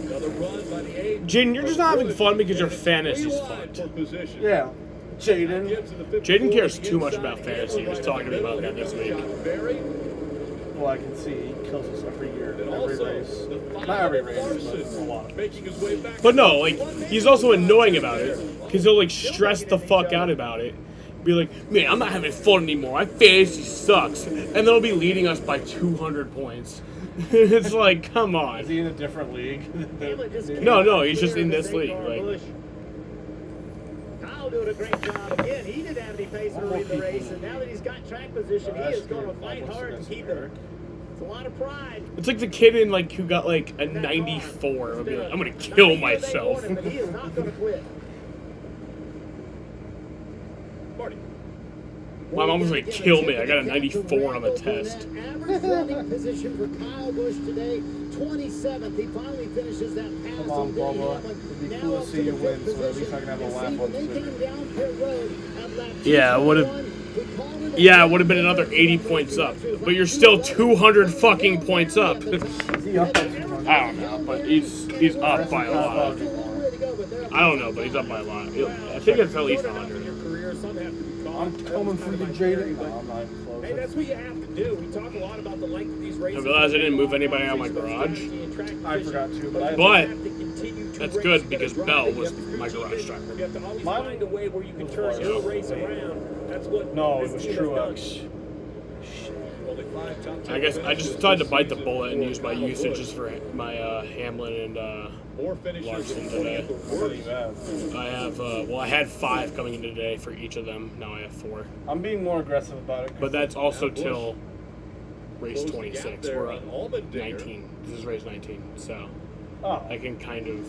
Another run by the 8. Jaden, you're just not having fun because your fantasy's Wide fucked. for position. Yeah. Jaden. Jaden cares too much about fantasy. He was talking to me about that this week. Well, I can see he kills us every year, And every also, race. the Not every 5 race, but a Larson lot. making his way back. But no, like, he's also annoying about it because he'll, like, stress the fuck out about it. Be like, man, I'm not having fun anymore. My fantasy sucks. And then he'll be leading us by 200 points. It's like, come on. Is he in a different league? No, he's just in this league. Like, Kyle doing a great job again. He didn't have any pace early in the race, and now that he's got track position, he is going to fight hard to keep it. It's a lot of pride. It's like the kid in like who got like a 94. I'll be like, I'm gonna kill myself. But he is not going to quit. Marty. My mom was gonna kill me. I got a 94 on the test. Average running position for Kyle Busch today, 27th. He finally finishes that pass. Come on, Bubba. It'd be cool to see you win, so at least I can have a laugh on the Yeah, it would have. Yeah, it would have been another 80 points up. But you're still 200 fucking points up. I don't know, but he's up by a lot. I don't know, but he's up by a lot. I think it's at least 100. I'm coming for you, Jaden. No, I'm not even close. Hey, that's what you have to do. We talk a lot about the length of these races. I realized I didn't move anybody out of my garage. I forgot to, but that's good because Bell was my garage driver. You have to always find a way where you can turn your race around. That's what. No, it was Truex. I guess I just decided to bite the bullet and use my usages for my Hamlin and Larson today. I have, I had 5 coming in today for each of them. Now I have 4. I'm being more aggressive about it. But that's also till race 26. We're at 19. This is race 19, so I can kind of.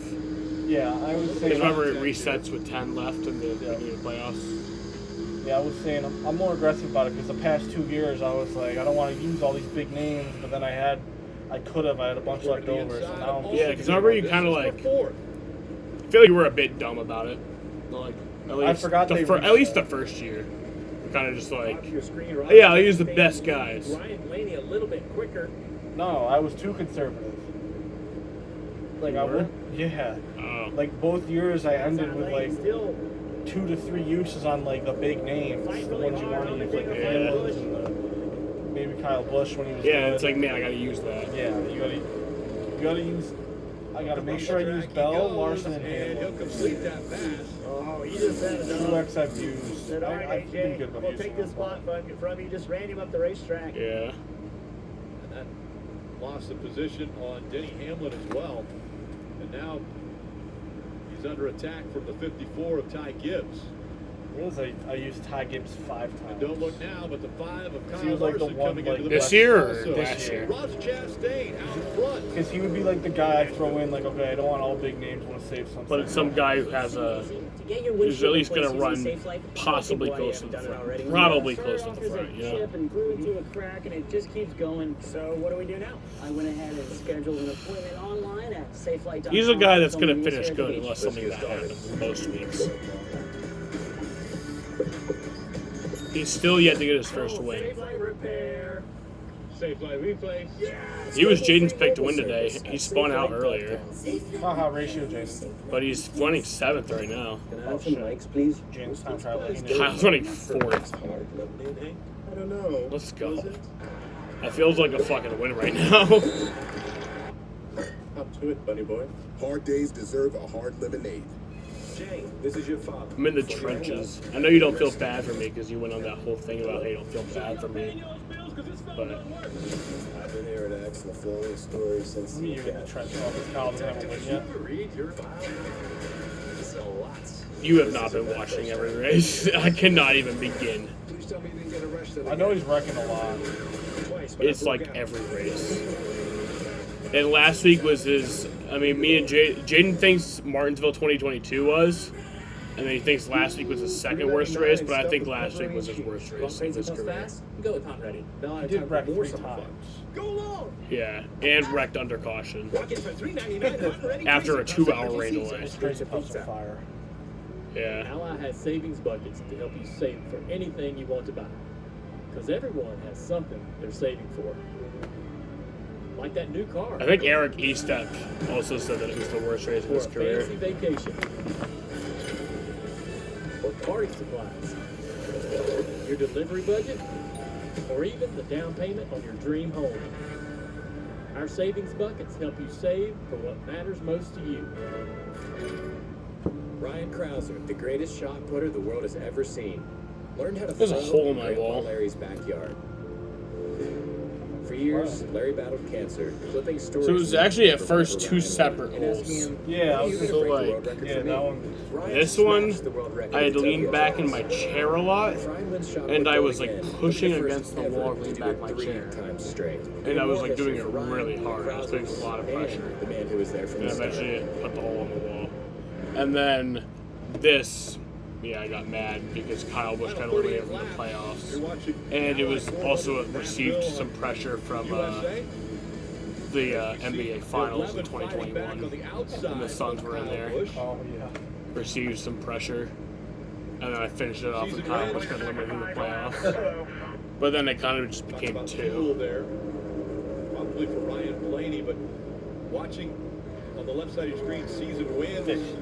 Yeah, I was saying. Because remember, it resets with 10 left in the beginning of the playoffs. Yeah, I was saying I'm more aggressive about it because the past 2 years I was like, I don't want to use all these big names, but then I had a bunch left over. So now yeah, because remember you kind of like, I feel like you were a bit dumb about it. Like, at least I forgot at least the first year. Kind of just like, yeah, I'll use the best guys. Ryan Blaney a little bit quicker. No, I was too conservative. Like I would, yeah. Oh. Like both years I ended with like 2 to 3 uses on like the big names, the ones you want to use, like the Hamlins and maybe Kyle Busch when he was good. It's like, man, I gotta use that. Yeah, you gotta use. I gotta make sure I use Bell, Larson, and Hamlin. He'll complete that pass. Oh, you just said it. Truex I've used. Said, all right, I've been good we'll take this spot from you. Just ran him up the racetrack. Yeah. And that lost the position on Denny Hamlin as well. And now he's under attack from the 54 of Ty Gibbs. I used Ty Gibbs 5 times. And don't look now, but the 5 of Kyle He was like the Larson one coming like into the this back year or also. last year? Ross Chastain out front. Because he would be like the guy I throw in, like, okay, I don't want all big names, I want to save something. But it's some guy who has who's at least going to run possibly close to the front. Probably close to the front, you know? And grew into a crack, and it just keeps going. So what do we do now? I went ahead and scheduled an appointment online at SafeLight.com. He's a guy that's going to finish good unless something bad happens most weeks. He's still yet to get his first win. SafeLight repair. SafeLight replay. He was Jaden's pick to win today. He spun out earlier. Haha, ratio Jaden. But he's running 7th right now. Can I have some mics, please? Jaden's time travel. Kyle's running 4th. I don't know. Let's go. That feels like a fucking win right now. Up to it, buddy boy. Hard days deserve a hard lemonade. Jay, this is your father. I'm in the trenches. I know you don't feel bad for me because you went on that whole thing about, hey, don't feel bad for me. But I've been hearing excellent flowing stories since You're in the trench office, Kyle doesn't have a win yet. you have not been watching every race. I cannot even begin. I know he's wrecking a lot. It's like every race. And last week was his. I mean, me and Jaden thinks Martinsville 2022 was, and then he thinks last week was his second worst race, but I think last week was his worst race in his career. Go with Hot Ready. He did wreck 3 times. Go long. Yeah, and wrecked under caution after a 2-hour rain delay. Fire. Yeah. Ally has savings buckets to help you save for anything you want to buy. Because everyone has something they're saving for. Like that new car. I think Eric Estep also said that it was the worst race of his career. Fancy vacation. Or party supplies. Your delivery budget. Or even the down payment on your dream home. Our savings buckets help you save for what matters most to you. Ryan Krauser, the greatest shot putter the world has ever seen. Learn how to There's a throw hole in my Grandpa wall. Larry's backyard. For years, Larry battled cancer, flipping stories. So it was actually at first 2 separate holes. Yeah, I was so like, that one. this one, I had leaned back in my chair a lot, and I was like pushing against the wall to lean back my chair. And I was like doing it really hard. I was putting a lot of pressure. And eventually it put the hole in the wall. And then this, yeah, I got mad because Kyle Busch got eliminated from the playoffs. And it was also received some pressure from the NBA Finals in 2021. And the Suns were in there. Oh, yeah. Received some pressure. And then I finished it off with Kyle Busch got eliminated from the playoffs. But then it kind of just became 2. There. Probably for Ryan Blaney, but watching on the left side of your screen, season wins.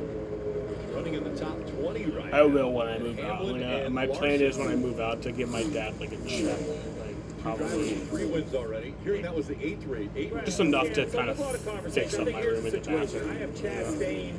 Running in the top 20 right I will when I move out. My plan is when I move out to give my dad like a check, like probably 3 wins already. Hearing that was the 8th rate. Just enough to kind of fix up my room in the bathroom. I have Chastain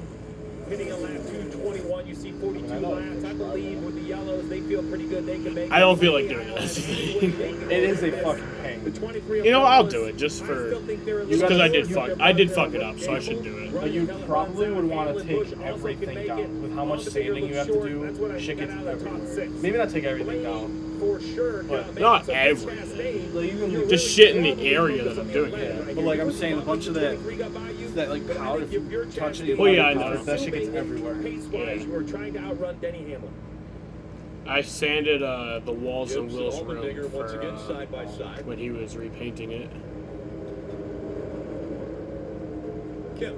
hitting a lap 2:21. You see 42 laps. I believe with the yellows, they feel pretty good. They can make. I don't feel like doing this. It is a fucking pain. You know, I'll do it just for because I did fuck it up, so I should do it. But you probably would want to take everything down with how much sanding you have to do. Shit gets everywhere. Maybe not take everything down, for sure. but not everything. Just shit in the area that I'm doing it. But like I'm saying, a bunch of that like powder, if you touch it, well, yeah, I know. That shit gets everywhere. Pace-wise, we're trying to outrun Denny Hamlin. I sanded the walls in Will's room once for, again, side by side. when he was repainting it. Kim.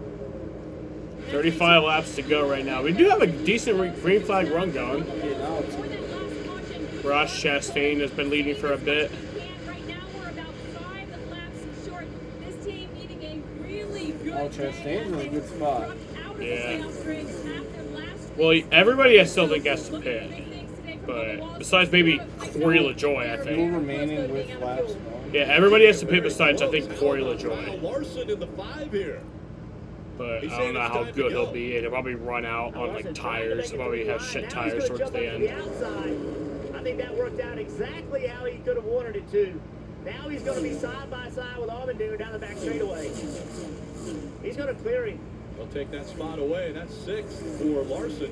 35 laps to go right now. We do have a decent green flag run going. Ross Chastain has been leading for a bit. Oh, Chastain's in a good spot. Yeah. Well, everybody I still think has to pit. But besides maybe Corey LaJoy, I People think. remaining with laps. Yeah, everybody has to pit besides, I think, Corey LaJoy. Larson in the 5 here. But I don't know how good he'll be. He'll probably run out on like tires. He'll probably have shit tires towards the end. I think that worked out exactly how he could have wanted it to. Now he's going to be side by side with Allmendinger down the back straightaway. He's going to clear him. They'll take that spot away. That's 6th for Larson.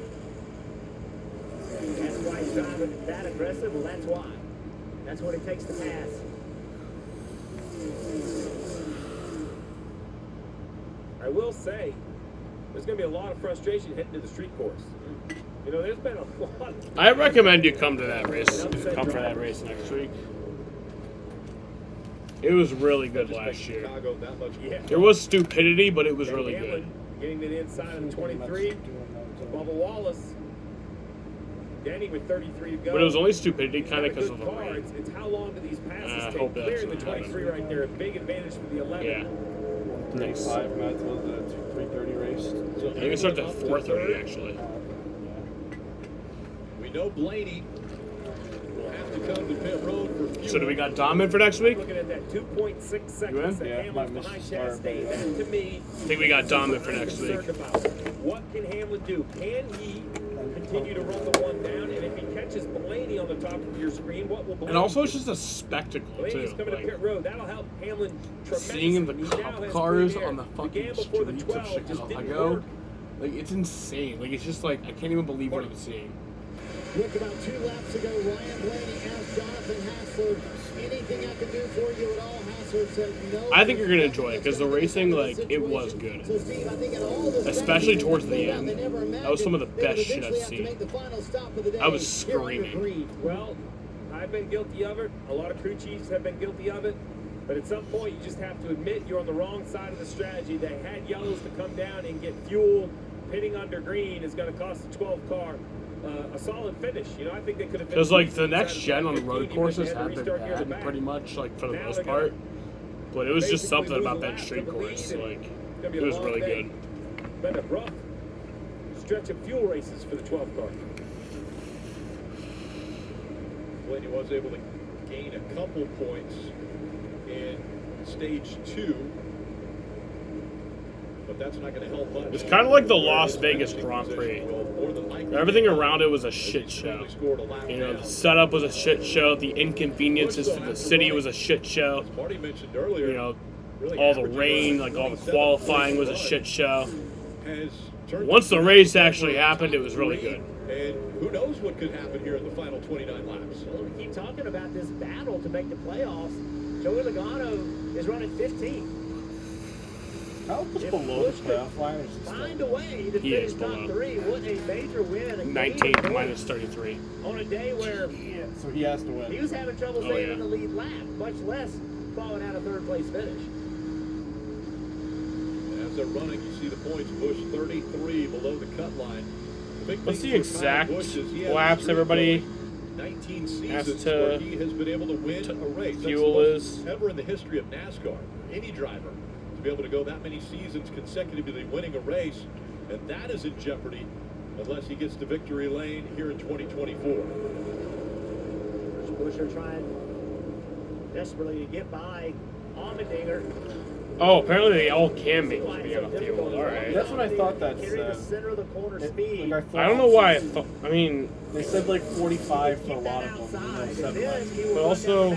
That's why he's driving that aggressive. Well, that's why. That's what it takes to pass. I will say, there's going to be a lot of frustration heading to the street course. You know, there's been a lot. I recommend you come to that race. Come for that race next week. It was really good last year. There was stupidity, but it was really good. Getting to the inside of the 23. Bubba Wallace. Denny with 33 to go. But it was only stupidity, kind of because of the car. rain. It's how long do these passes take? hope that's Clearing the what 23 right there. A big advantage for the 11. Yeah. Nice. 5 minutes was a 3:30 race. I think it starts at 4:30 actually. We know Blaney will have to come to pit road for fuel. So do we got Dom in for next week? Looking at that 2.6 seconds that Hamlin's behind Chastain. That to me. I think we got Dom in for next week. What can Hamlin do? Can he continue to run the one down? And if he catches Blaney on the top of your screen, what will Blaney And also, do? it's just a spectacle Blaney's too. coming to Like, pit road. That'll help Hamlin tremendously. seeing the He now cop has cars clean air. on the fucking Began before the streets of 12, just didn't Chicago, work. like it's insane. Like it's just like I can't even believe what I'm seeing. With about 2 laps to go, Ryan Blaney asked Jonathan Hassler, anything I can do for you at all? Hassler said no. I think you're gonna enjoy it because the racing, like, it was good. So Steve, I think at all the Especially strategies towards the they end. never That was some of the imagined they would best shit eventually I've have to seen. make the final stop of the day I was here under screaming. Green. Well, I've been guilty of it. A lot of crew chiefs have been guilty of it. But at some point, you just have to admit you're on the wrong side of the strategy. They had yellows to come down and get fuel. Pitting under green is going to cost the 12 car a solid finish. You know, I think they could have. Because like the next gen on the road courses have been bad, pretty much, like for the most part. But it was just something about that street course. Like it was really good. Been a rough stretch of fuel races for the 12 car. Blaney was able to gain a couple points in stage 2. but that's not going to help much. It's kind of like the Las Vegas Grand Prix. Everything around it was a shit show. You know, the setup was a shit show. The inconveniences for the city was a shit show. You know, all the rain, like all the qualifying was a shit show. Once the race actually happened, it was really good. And who knows what could happen here in the final 29 laps. Well, we keep talking about this battle to make the playoffs. Joey Logano is running 15. How was below the playoff line? Find a way to finish top 3. What a major win. 19 minus 33. On a day where so he has to win. He was having trouble staying in the lead lap, much less falling out of third place finish. As they're running, you see the points. Busch 33 below the cut line. What's the exact laps everybody 19 has seasons to where he has been able to win a race. fuel That's the is? most ever in the history of NASCAR. Any driver to be able to go that many seasons consecutively winning a race, and that is in jeopardy unless he gets to victory lane here in 2024. Busch are trying desperately to get by Allmendinger. Oh, apparently they all can make me on a field. All right. That's what I thought that Carry the said. center of the corner speed. Like I don't know why I thought. I mean, they said like 45 for a lot of them. And they said like, but also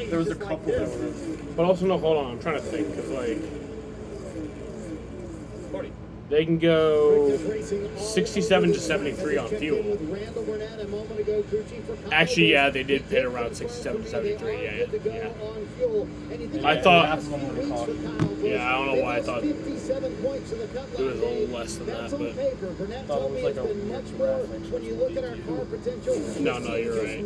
there was a couple that were. But also, no, hold on. I'm trying to think because like they can go 67 to 73 on fuel. Actually, yeah, they did pit around 67 to 73. Yeah. I thought. Yeah, I don't know why I thought it was a little less than that, but Thought it was like a no, you're right.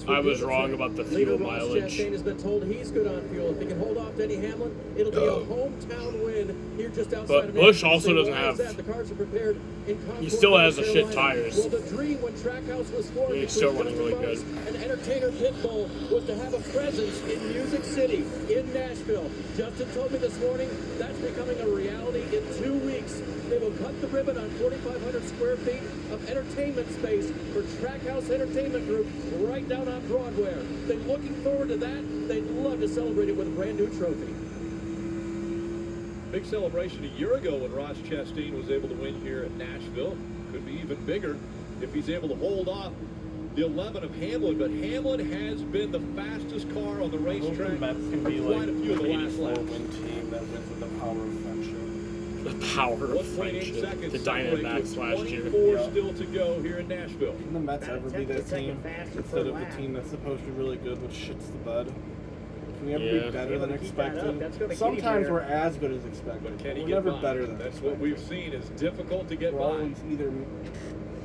I was wrong about the fuel mileage. Chastain has been told he's good on fuel. If he can hold off Denny Hamlin, it'll be a hometown win here just outside But of Busch Nashville. also doesn't Why is have. that? The cars are prepared in He Concord, still has the North shit Carolina. tires. Well, the dream when Trackhouse was formed He's still between running really Justin good. Rose and Entertainer Pitbull was to have a presence in Music City, in Nashville. Justin told me this morning that's becoming a reality in 2 weeks. They will cut the ribbon on 4,500 square feet of entertainment space for Trackhouse Entertainment Group right down on Broadway. They're looking forward to that. They'd love to celebrate it with a brand new trophy. Big celebration a year ago when Ross Chastain was able to win here at Nashville. Could be even bigger if he's able to hold off the 11 of Hamlin. But Hamlin has been the fastest car on the racetrack Mets can be quite like a few of the last laps. win team that wins with the power of friendship. The power of 1.8 friendship. seconds The Dynamax with last year. 24 still to go here in Nashville. Can the Mets ever be that team instead of the team that's supposed to be really good which shits the bed? Can we ever Yeah. be better than expected? That's gonna keep Sometimes you we're as good as expected. But can he We're get never by? better than That's what we've seen is difficult to get We're by. always either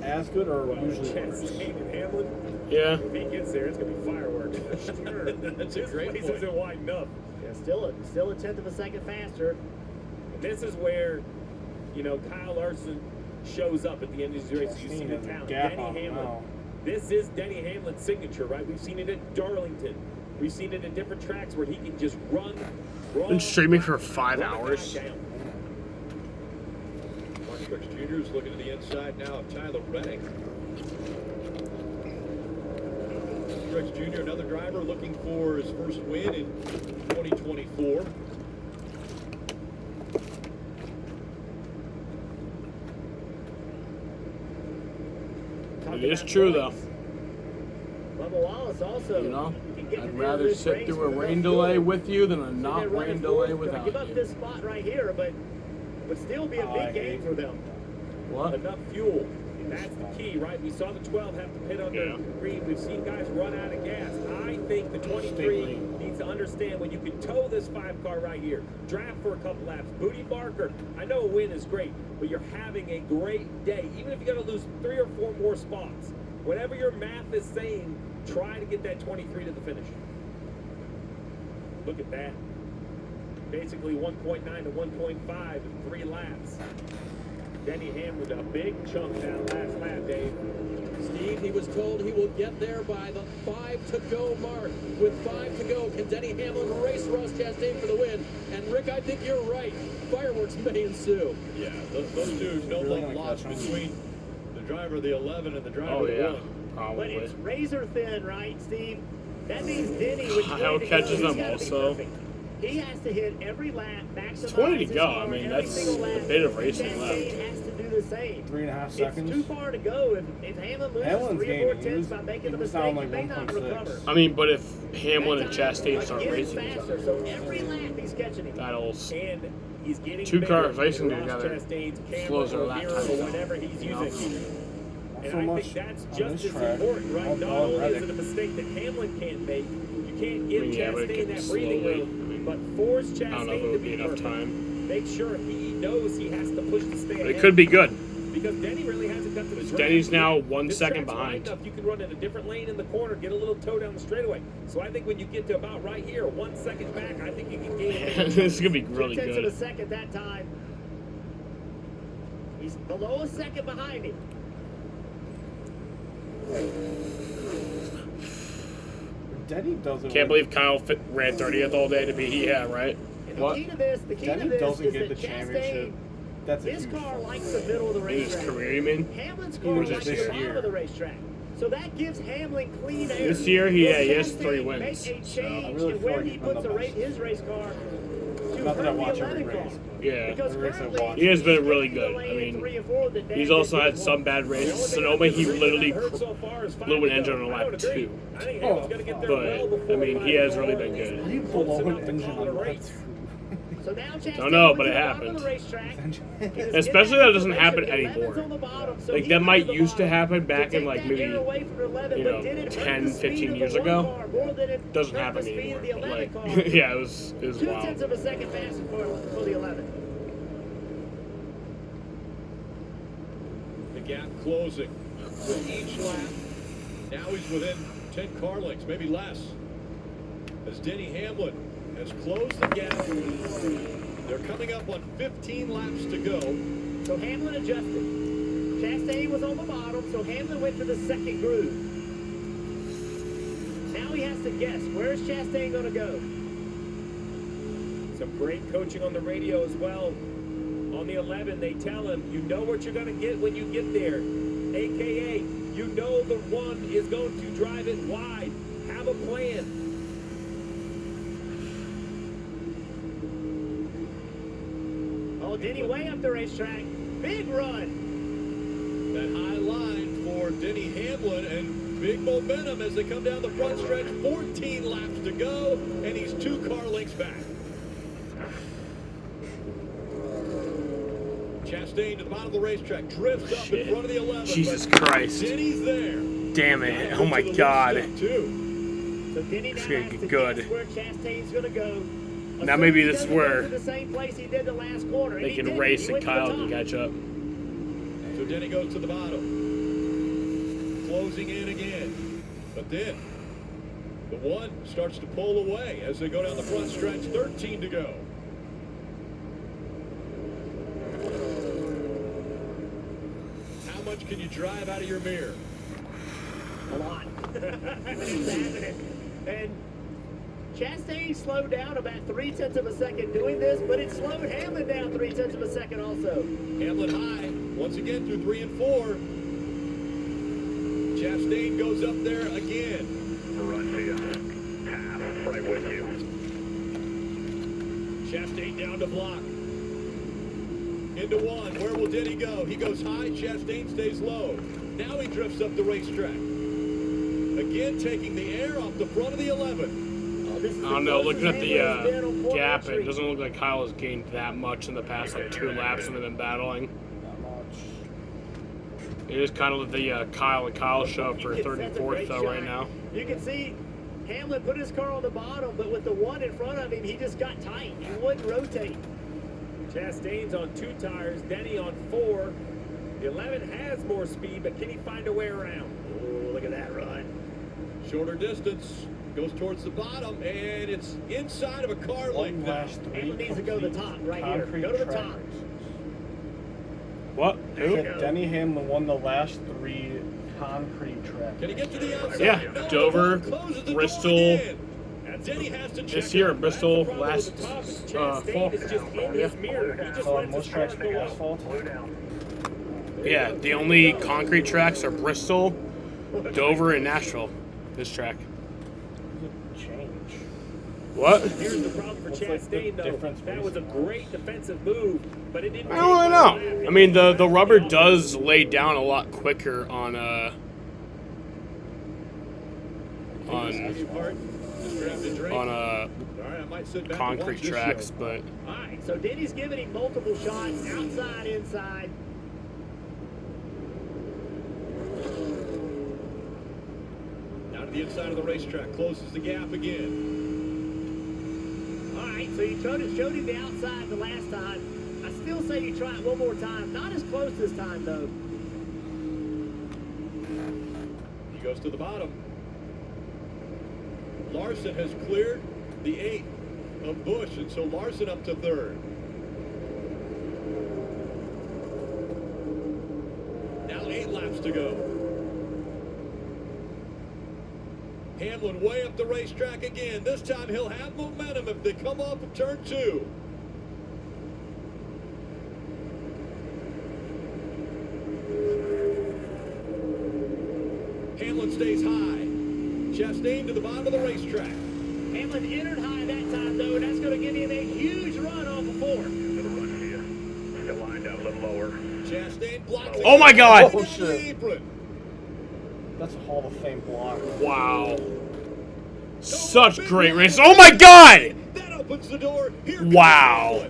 as good or usually worse. Chastain and Hamlin, Yeah. if he gets there, it's going to be fireworks. Sure. That's a This great place point. isn't winding up. Yeah, still a tenth of a second faster. This is where, you know, Kyle Larson shows up at the end of these races. You see the talent. Denny Hamlin. This is Denny Hamlin's signature, right? We've seen it at Darlington. We've seen it at different tracks where he can just run. Been streaming for 5 hours. Mark Truex Jr. is looking to the inside now of Tyler Reddick. Truex Jr., another driver looking for his first win in 2024. It is true though. Bubba Wallace also. You know, can get to I'd the rather end of this sit race through a without rain fuel. delay with you than a And not they're running rain delay fourth. without Give up you. this spot right here, but would still be a big gain for them. What? Enough fuel. And that's the key, right? We saw the 12 have to pit under green. We've seen guys run out of gas. I think the 23 needs to understand when you can tow this 5 car right here, draft for a couple laps. Booty Barker, I know a win is great, but you're having a great day. Even if you got to lose 3 or 4 more spots, whatever your math is saying, try to get that 23 to the finish. Look at that. Basically 1.9 to 1.5 in 3 laps. Denny Hamlin, a big chunk down last lap, Dave. Steve, he was told he will get there by the 5 to go mark. With 5 to go, can Denny Hamlin race Ross Chastain for the win? And Rick, I think you're right. Fireworks may ensue. Yeah, those two, no love lost between the driver of the 11 and the driver of the 1. But Probably. it's razor thin, right, Steve? That means Denny, which Kyle catches them also. He has to hit every lap, maximize 20 to his go. car I mean, every that's single lap. a bit of racing Chastain left. has to do the same. 3.5 seconds. It's too far to go. If Hamlin loses Hamlin's 3 or 4 gaining. tenths by making a He was mistake, down he like may not 1.6. recover. I mean, but if Hamlin and Chastain start Getting racing each faster, other, so every lap he's catching him. that'll And he's getting two bigger. cars racing Ross together Chastain's camera slows their or lap mirror times or down. whatever he's You know? using. And So I much think that's on just this as track. important, right? All Not Paul only is Reddick. it a mistake that Hamlin can't make, you can't give I mean, yeah, but it Chastain could that breathing slowly- room, but force I don't know if Chastain it to would be be enough perfect. time. Make sure he knows he has to push to stay But ahead. it could be good. Because Denny really hasn't got to the track. Denny's now 1 This second track's wide behind. enough, you can run in a different lane in the corner, get a little toe down the straightaway. So I think when you get to about right here, 1 second back, I think you can gain. This is gonna be really 2/10 of a good. second that time. He's below a second behind him. Denny doesn't. Can't believe Kyle ran 30th all day to be right. And What? the key to this, Denny is doesn't get that the championship. Chastain, That's a his huge car fault. likes the middle of the In his racetrack. career, you mean? Hamlin's Or car is it likes this the bottom year? of the racetrack. So that gives Hamlin clean air. This year, he Will has 3 Chastain wins. Make a So, change I really in feel where like he he's been puts the best. his race car to Not that I hurt watch the every 11 car. race. Yeah. Because Every race I currently, watch. He has been he's really in the good. I lane mean, 3 and 4 that he's they also did had before. some bad The races. only thing Sonoma, I he think literally that's hurt so far is blew an 5 to engine go. on I lap would agree. 2. I think Hamlin's going to get there well But, before I mean, he has really been good. He Close blew enough an to engine call it a on that race. So now Chastain Don't know, went but to it the bottom happened. of the racetrack. He was Especially in that doesn't happen position. 11's anymore. on the bottom, so Like, he that went might to the used to bottom happen back to in, take like, that maybe, air away from 11, you but know, did it hurt 10, the speed 15 of the years one ago. car more than it Doesn't hurt happen the speed anymore. of the But, 11 like, car. yeah, it was 2/10 wild. of a second faster for the 11. The gap closing with each lap. Now he's within 10 car lengths, maybe less. As Denny Hamlin has closed the gap. They're coming up on 15 laps to go. So Hamlin adjusted. Chastain was on the bottom, so Hamlin went to the second groove. Now he has to guess. Where is Chastain going to go? Some great coaching on the radio as well. On the 11, they tell him, you know what you're going to get when you get there. AKA, you know the one is going to drive it wide. Have a plan. Oh, Denny way up the racetrack. Big run. That high line for Denny Hamlin and big momentum as they come down the front stretch. 14 laps to go, and he's 2 car lengths back. Chastain to the bottom of the racetrack, drifts up in front of the 11. Jesus but Christ. Denny's there. Damn it. Oh my God. So Denny now It's gonna has get to good. guess where Chastain's going to go. Now maybe Assuming this is he doesn't go where to the same place he did the last quarter. they can race and Kyle can catch up. So Denny goes to the bottom. Closing in again. But then, the one starts to pull away as they go down the front stretch. 13 to go. How much can you drive out of your mirror? A lot. It's happening. And Chastain slowed down about 0.3 of a second doing this, but it slowed Hamlin down 0.3 of a second also. Hamlin high, once again through 3 and 4. Chastain goes up there again. Run to you. Half, right with you. Chastain down to block. Into 1. Where will Denny go? He goes high. Chastain stays low. Now he drifts up the racetrack. Again, taking the air off the front of the 11. I don't know, looking at the gap, it doesn't look like Kyle has gained that much in the past, like 2 laps when they've been battling. It is kind of the Kyle and Kyle show for 3rd and 4th, though, right now. You can see Hamlin put his car on the bottom, but with the one in front of him, he just got tight. He wouldn't rotate. Chastain's on 2 tires, Denny on 4. The 11 has more speed, but can he find a way around? Oh, look at that run. Shorter distance. Goes towards the bottom, and it's inside of a car length now. Hamlin needs to go to the top right here. Go to the top. What? Who? Denny Hamlin won the last 3 concrete tracks. Can he get to the outside? Yeah, No, Dover, the closes the door Bristol. again. Denny has to check This year, out. Bristol last Chastain is just in his mirror. He just lets Most his tracks car big go up. asphalt. Yeah, the only concrete tracks are Bristol, Dover, and Nashville. This track. Change. What? Here's the problem for Chastain, though. That was a great defensive move, but it didn't. I don't really know. I mean, the rubber does lay down a lot quicker on concrete tracks, but. All right, so Denny's giving him multiple shots, outside, inside. Now to the inside of the racetrack, closes the gap again. All right, so you showed him the outside the last time. I still say you try it one more time. Not as close this time, though. He goes to the bottom. Larson has cleared the 8th of Busch, and so Larson up to 3rd. Now 8 laps to go. Hamlin way up the racetrack again. This time he'll have momentum if they come off of turn 2. Hamlin stays high. Chastain to the bottom of the racetrack. Hamlin entered high that time, though, and that's going to give him a huge run off of 4. Still lined out a little lower. Chastain blocks. Oh my God! Oh shit. That's a Hall of Fame block. Wow. Such great race. Oh my God! That opens the door. Wow.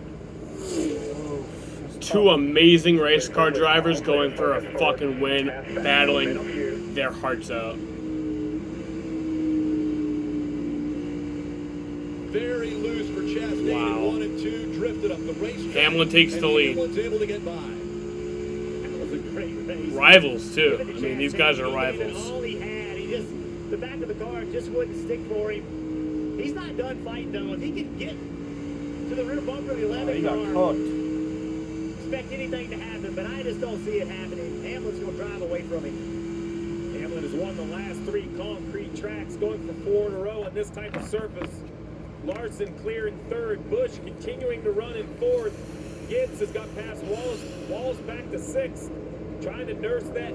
2 amazing race car drivers going for a fucking win, battling their hearts out. Very loose for Chastain. Wow. 1 and 2 drifted up the racetrack. Hamlin takes the lead. Hamlin's able to get by. That was a great race. Rivals too. I mean, these guys are rivals. All he had, the back of the car just wouldn't stick for him. He's not done fighting, though. If he could get to the rear bumper of the 11th He got car, cooked. expect anything to happen, but I just don't see it happening. Hamlin's going to drive away from him. Hamlin has won the last 3 concrete tracks, going for 4 in a row on this type of surface. Larson clear in 3rd. Busch continuing to run in 4th. Gibbs has got past Wallace. Wallace back to 6th. Trying to nurse that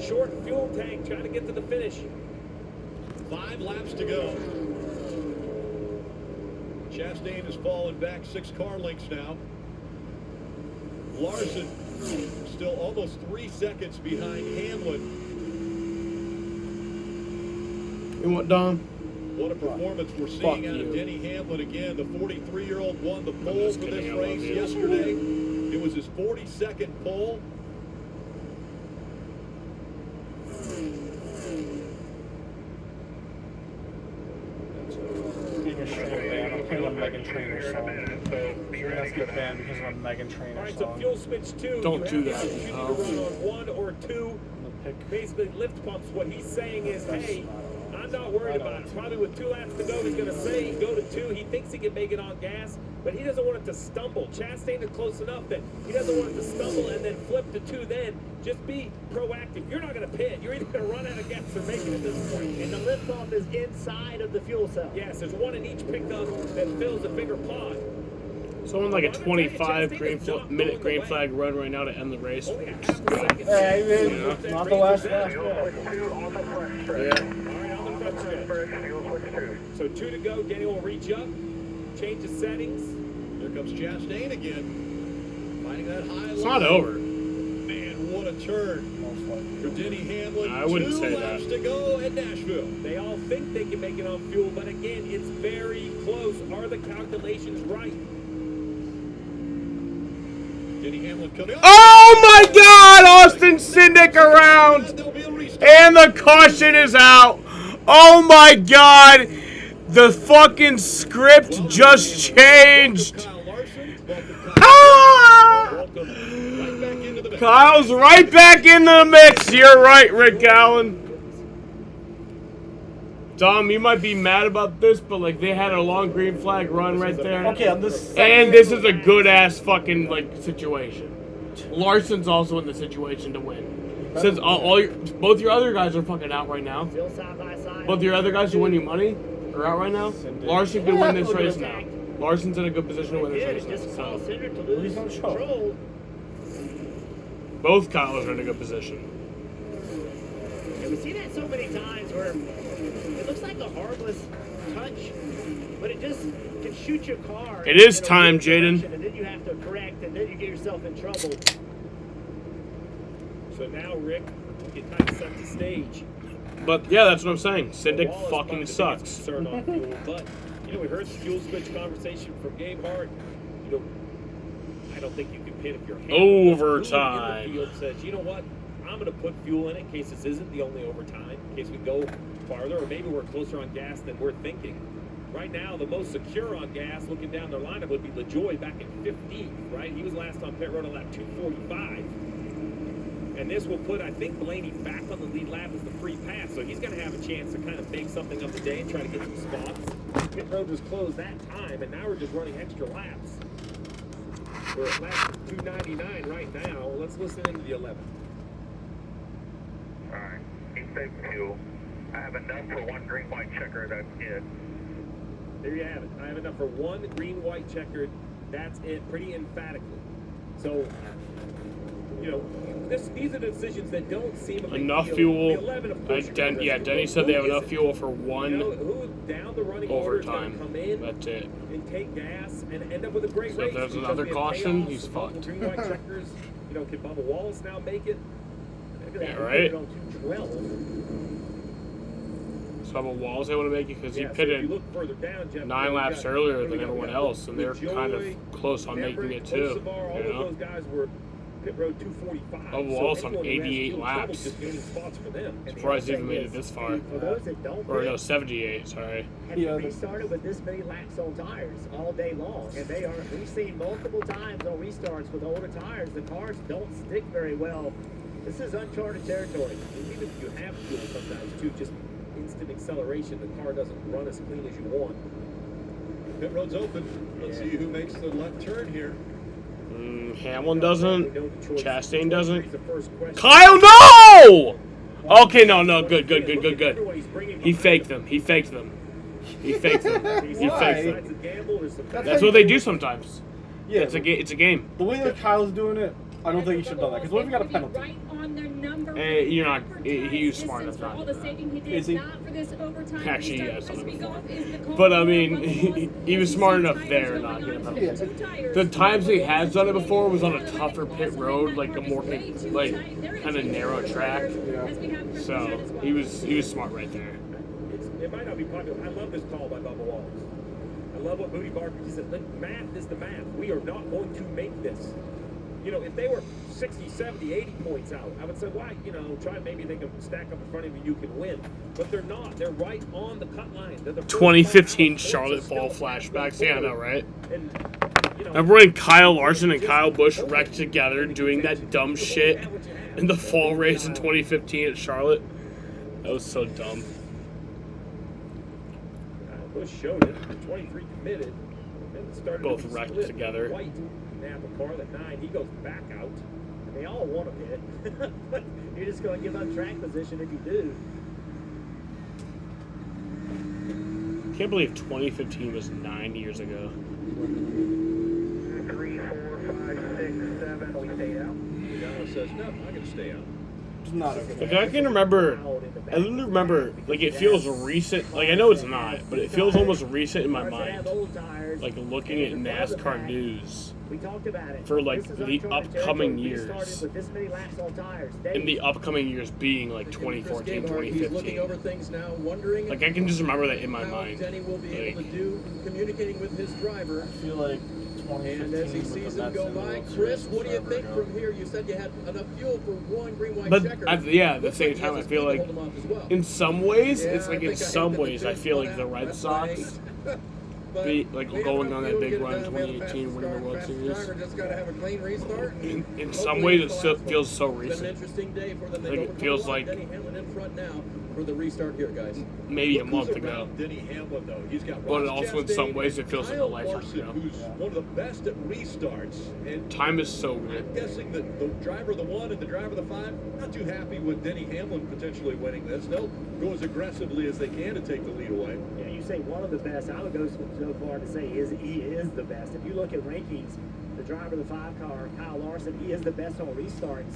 short fuel tank, trying to get to the finish. 5 laps to go. Chastain has fallen back 6 car lengths now. Larson still almost 3 seconds behind Hamlin. And what, Dom? What a performance we're seeing out of Denny Hamlin again. The 43-year-old won the pole for this race yesterday. It was his 42nd pole. Being a straight band, I'm playing a Megan Trainor song. You're gonna get banned because of a Megan Trainor All right, song. so fuel switch 2. Don't do that. You can run on 1 or 2. Basically, lift pumps. What he's saying is, hey, I'm not worried about it. Probably with 2 laps to go, he's going to say go to 2. He thinks he can make it on gas, but he doesn't want it to stumble. Chastain is close enough that he doesn't want it to stumble and then flip to 2 then. Just be proactive. You're not going to pit. You're either going to run out of gas or make it at this point. And the lift off is inside of the fuel cell. Yes, there's 1 in each pickup that fills a bigger pod. Someone like a 25-minute green flag run right now to end the race. Hey, man, not the last lap. Yeah. So 2 to go. Denny will reach up, change the settings. There comes Chastain again. Finding that high line. It's not over. Man, what a turn for Denny Hamlin. I wouldn't say 2 that. laps to go at Nashville. They all think they can make it on fuel, but again, it's very close. Are the calculations right? Denny Hamlin coming up. Oh my God! Austin Cindric around, and the caution is out. Oh my God! The fucking script just changed. Ah! Kyle's right back into the mix. You're right, Rick Allen. Dom, you might be mad about this, but like they had a long green flag run right there. Okay, on this. And this is a good ass fucking like situation. Larson's also in the situation to win. Since both your other guys are fucking out right now. Still side by side. Both your other guys who win you money are out right now. Larson can win this race now. Larson's in a good position to win this race now. So. Lose control. Both Kyles are in a good position. It was see that so many times where it looks like a harmless touch, but it just can shoot your car. It is time, Jaden. And then you have to correct, and then you get yourself in trouble. So now, Rick, you kind of set the stage. But yeah, that's what I'm saying. Syndic fucking sucks. Concerned on fuel, but you know, we heard the fuel switch conversation from Gabe Hart. You know, I don't think you can pit if you're overtime. The field says, you know what? I'm going to put fuel in it in case this isn't the only overtime, in case we go farther, or maybe we're closer on gas than we're thinking. Right now, the most secure on gas, looking down their lineup, would be LaJoy back in 15th, right? He was last on pit road on lap 245. And this will put, I think, Blaney back on the lead lap as the free pass. So he's going to have a chance to kind of make something of the day and try to get some spots. Pit road was closed that time, and now we're just running extra laps. We're at lap 299 right now. Let's listen into the 11. All right, keep safe fuel. I have enough for one green, white checker. That's it. There you have it. I have enough for one green, white checkered. That's it, pretty emphatically. So, you know, these are decisions that don't seem a big enough deal. fuel. The 11, of course, Denny said they have enough fuel for one who down the running order is overtime. gonna come in That's it. and take gas and end up with a great So race. if there's because another we have caution, chaos, he's multiple fucked. Green, white checkers. You know, can Bubba Wallace now make it? Look at Yeah, that. right. On 212. So I'm a Walls able to make it because he So if pitted you look further down, Jeff, 9 laps got- earlier we than got everyone else, and they're kind of close on making it too. Kosovar, all You of know? those guys were pit road 245. Bubba Wallace on anyone who has 88 fuel trouble laps. just gaining spots for them. Surprised he even made it this far. For those that don't Or pit, no, 78. Sorry. have you restarted with this many laps on tires all day long? And they are, we've seen multiple times on restarts with older tires, the cars don't stick very well. This is uncharted territory. Even if you have fuel sometimes too, just instant acceleration, the car doesn't run as clean as you want. Pit road's open. Let's see who makes the left turn here. Hamlin doesn't. Chastain doesn't. Question. Kyle, no! Okay, no, good. He faked them. He faked them. He faked them. He faked them. That's what they do sometimes. Yeah, it's a game. The way that Kyle's doing it, I don't think he should have done that. Because what if we got a penalty? Right on their number. You're not. He was smart enough not all to the do that. saving he did, Is he? not for this overtime. Actually, restart. yes, Frisbee golf is the call. But I mean, he was smart enough there not to get a penalty. The times he has done it before was on a tougher pit road, like a more kind of narrow track. So he was smart right there. It might not be popular. I love this call by Bubba Wallace. I love what Moody Barker said. Look, math is the math. We are not going to make this. You know, if they were 60, 70, 80 points out, I would say, why, you know, try maybe they can stack up in front of you, you can win. But they're not. They're right on the cut line. They're the 2015 Charlotte Ball flashbacks. Yeah, I know, right? And, you know, Remember when Kyle Larson and Kyle Busch wrecked together doing that dumb shit in the fall race in 2015 at Charlotte? That was so dumb. Busch showed it. 23 committed. Then started Both to be wrecked split. together. White, Napa car at 9. He goes back out. And they all want to pit. But you're just going to give up track position if you do. Can't believe 2015 was 9 years ago. 3, 4, 5, 6, 7. We stayed out. Yano says, no, I'm going to stay out. It's not okay. Like, I can remember, like, it feels recent. Like, I know it's not, but it feels almost recent in my mind. Like, looking at NASCAR news We talked about it. for, like, This is the uncharted upcoming territory. We started years. with this many laps on tires. And the upcoming years being, like, 2014, 2015. Things now, wondering Like, I can just remember that in my how mind. Denny will be able to Like, do communicating with his driver. I feel like And as he 2015 sees was him the go best by, World Chris, Series what do you forever think ago. from here? You said you had enough fuel for one green, white But checker. yeah, at the Looks same like he time, I has feel a like speed to hold him off as well. in some ways, Yeah, it's like I in think I some hit the ways, I fifth feel one like the out. Red That's Sox, But like we going have on enough that fuel big to run in get it done. We have the 2018, winning the fastest World car, Series. fastest driver just got to have a clean restart. In some ways, it still feels so It's been an recent. interesting day for them. They Like, go it for feels the line. like Denny Hamlin in front now for the restart here, guys. maybe a Look month who's ago. around Denny Hamlin, though. He's got But Ross also in Chastain some ways, it feels like a Kyle lifetime Larson, ago. who's one of the best at restarts. And Time is so weird. I'm guessing that the driver of the 1 and the driver of the 5 not too happy with Denny Hamlin potentially winning this. They'll go as aggressively as they can to take the lead away. Yeah, you say one of the best. I would go so far to say he is the best. If you look at rankings, the driver of the 5 car, Kyle Larson, he is the best on restarts.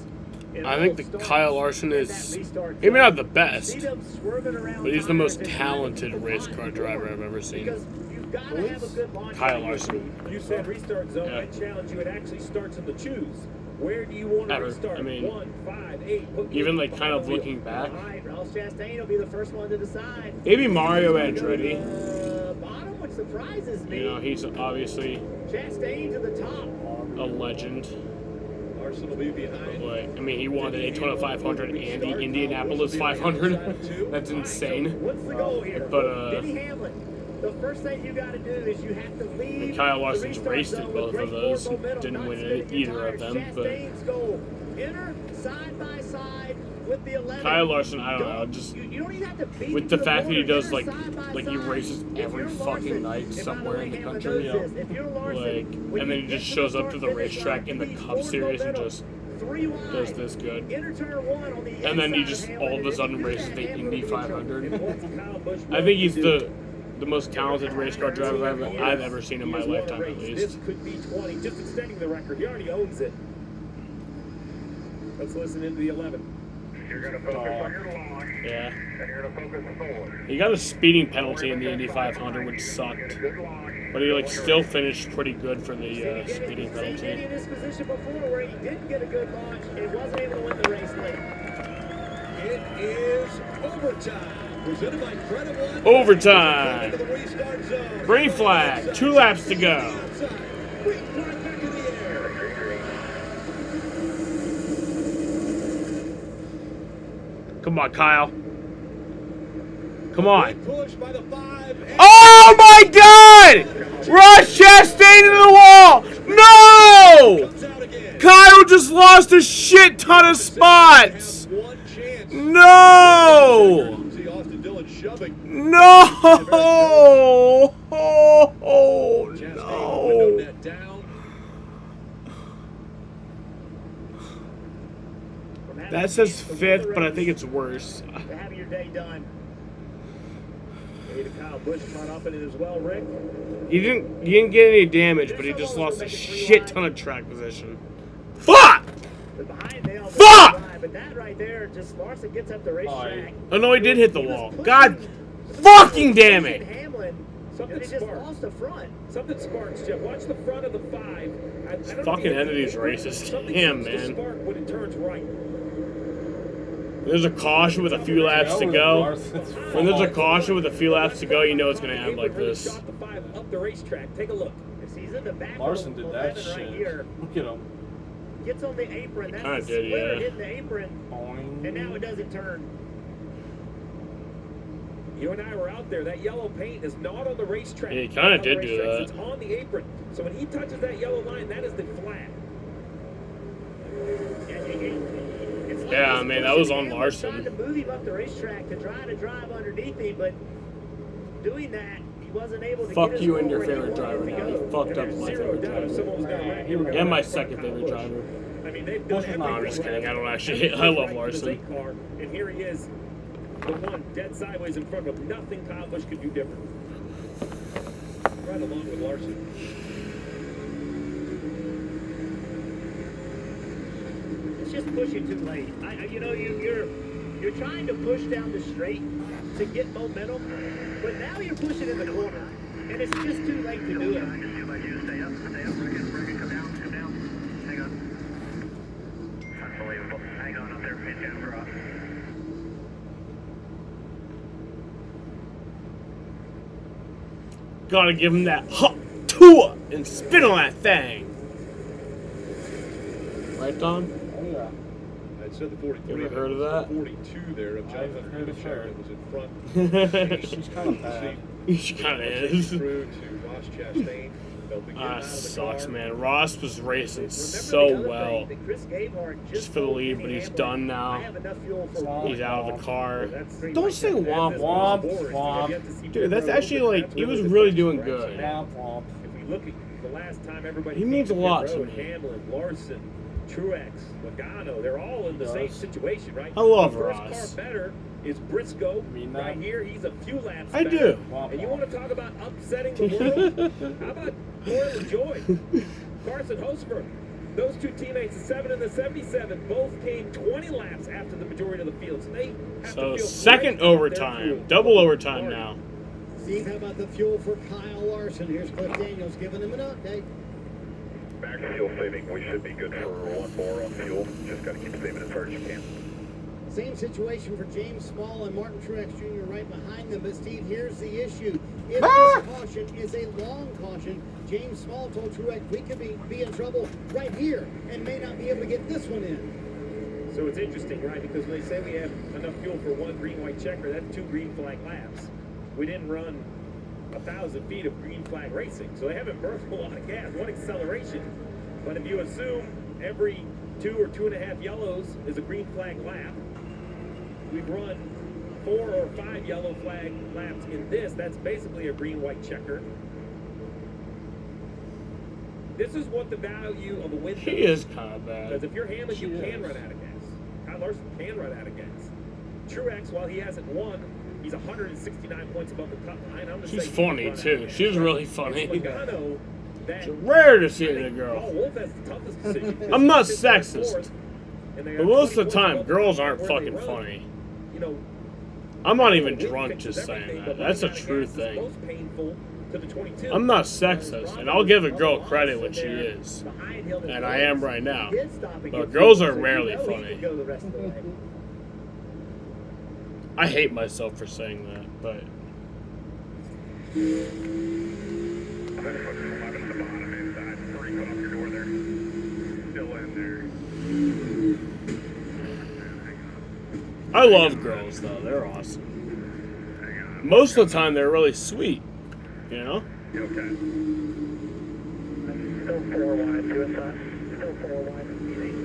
I think the Kyle Larson is maybe not the best, but he's the most talented race car driver I've ever seen. Kyle Larson. You said restart zone. Yeah. I challenge you. It actually starts in the choose. Where do you want to restart? I mean, 1, 5, 8. even like kind of looking back. All right, Ross Chastain will be the first one to decide. Maybe Mario Andretti. Bottom, which surprises me. You know, he's obviously Chastain to the top. a legend. Larson will be behind. But, I mean, he won the Daytona 500 and the Indianapolis 500. That's insane. What's the goal here? But, Denny Hamlin. The first thing you got to do is you have to leave. Kyle Larson's raced in both of those. Didn't win either of them, but Chastain's goal. Enter side by side with the 11. Kyle Larson, I don't know, just you don't even have to beat with the fact that he does Enter like side by he side. races every fucking night somewhere in the country, If you're Larson, like, and then he just shows up to the racetrack in the Cup Series and just does this good. And then he just all of a sudden races the Indy 500. I think he's the most talented race car driver I've ever seen in my lifetime, at least. This could be 20, just extending the record. He already owns it. Let's listen into the 11. You're going to focus on your launch. Yeah. And you're going to focus forward. He got a speeding penalty in the Indy 500, which sucked. But he like still finished pretty good for the speeding penalty. Seen in this position before where he didn't get a good launch and wasn't able to win the race late. It is overtime. Presented by Credit One. Overtime. Green flag. 2 laps to go. Come on, Kyle. Come on. Oh my God! Ross Chastain into the wall! No! Kyle just lost a shit ton of spots. No! No! Oh, no! That says 5th, but I think it's worse. To have your day done. Kyle Busch caught up in it as well, Rick. He didn't get any damage, but he just lost a shit ton of track position. Fuck! Fuck! But that right there, just Larson gets up the racetrack. Oh no, he did hit the wall. God fucking damn it! Something sparks. Something sparks, Jeff. Watch the front of the 5. Fucking end of these races. Damn, man. Spark when it turns right. There's a caution with a few laps to go. When there's a caution with a few laps to go, you know it's going to end like this. Shot the 5 up the racetrack. Take a look. He's in the back. Larson did that shit. Right here. Look at him. Gets on the apron. That's Kinda the did, splitter yeah. hitting the apron. Boing. And now it doesn't turn. You and I were out there. That yellow paint is not on the racetrack. Yeah, he kinda did do that. It's on the apron. So when he touches that yellow line, that is the flag. Yeah, I mean, that was on Larson. Trying to move him up the racetrack to try to drive underneath him, but doing that, he wasn't able to Fuck get his you and goal your where he favorite wanted driver to now. go. You fucked up my favorite driver. And my second favorite driver. I mean, they've done everything. No, I'm just kidding. I don't actually. I love Larson. And here he is, the one dead sideways in front of him. Nothing Kyle Busch could do different. Right along with Larson. It's just pushing too late. You know, you're trying to push down the straight to get momentum, but now you're pushing in the corner, and it's just too late to do it. Unbelievable. Hang on up there, pin down for us. Gotta give him that hot tour and spin on that thing. Right, Tom? Oh, yeah. I said the 43. You ever heard of that? 42 there of Jonathan heard of her. was in front. She's kind of bad. She kind of is. Through to Ross Chastain. Sucks, man. Ross was racing so well just for the lead, but he's done now. He's out of the car. Don't say womp womp. Womp. Dude, that's actually like, he was really doing good. Womp womp. If we look at the last time everybody He means a lot to me. Hamlin, Larson, Truex, Logano, they're all in the same situation, right? I love the first Ross. car better is Briscoe right here. He's a few laps I better. do. And you want to talk about upsetting the world? How about Foil and Joy? Carson Hocefer. those two teammates, the 7 and the 77, both came 20 laps after the majority of the field. So they have So to feel second great about their overtime, fuel. double overtime now. Steve, how about the fuel for Kyle Larson? Here's Cliff Daniels giving him an update. Back to fuel saving. We should be good for one more on fuel. Just got to keep saving as hard as you can. Same situation for James Small and Martin Truex Jr. right behind them. But Steve, here's the issue. If this caution is a long caution, James Small told Truex we could be in trouble right here and may not be able to get this one in. So it's interesting, right? Because when they say we have enough fuel for one green-white checker, that's 2 green flag laps. We didn't run 1,000 feet of green flag racing, so they haven't burned a lot of gas, one acceleration. But if you assume every 2 or 2.5 yellows is a green flag lap, we've run 4 or 5 yellow flag laps in this. That's basically a green-white checker. This is what the value of a win He is kind of bad. Because if you're Hamlin, you can run out of gas. Kyle Larson can run out of gas. Truex, while he hasn't won, he's 169 points above the top line. I'm She's funny too. She's really funny. Logano, It's rare to see a girl. Wolf has the toughest decision. I'm not sexist, but most of the time, girls aren't fucking funny. You know, I'm not even drunk just saying that. That's a true thing. I'm not sexist, and I'll give a girl credit when she is. And I am right now. But girls are rarely funny. I hate myself for saying that, but... I love girls, though. They're awesome. Most of the time, they're really sweet. You know? Okay. Still 4 wide to us, Still 4 wide.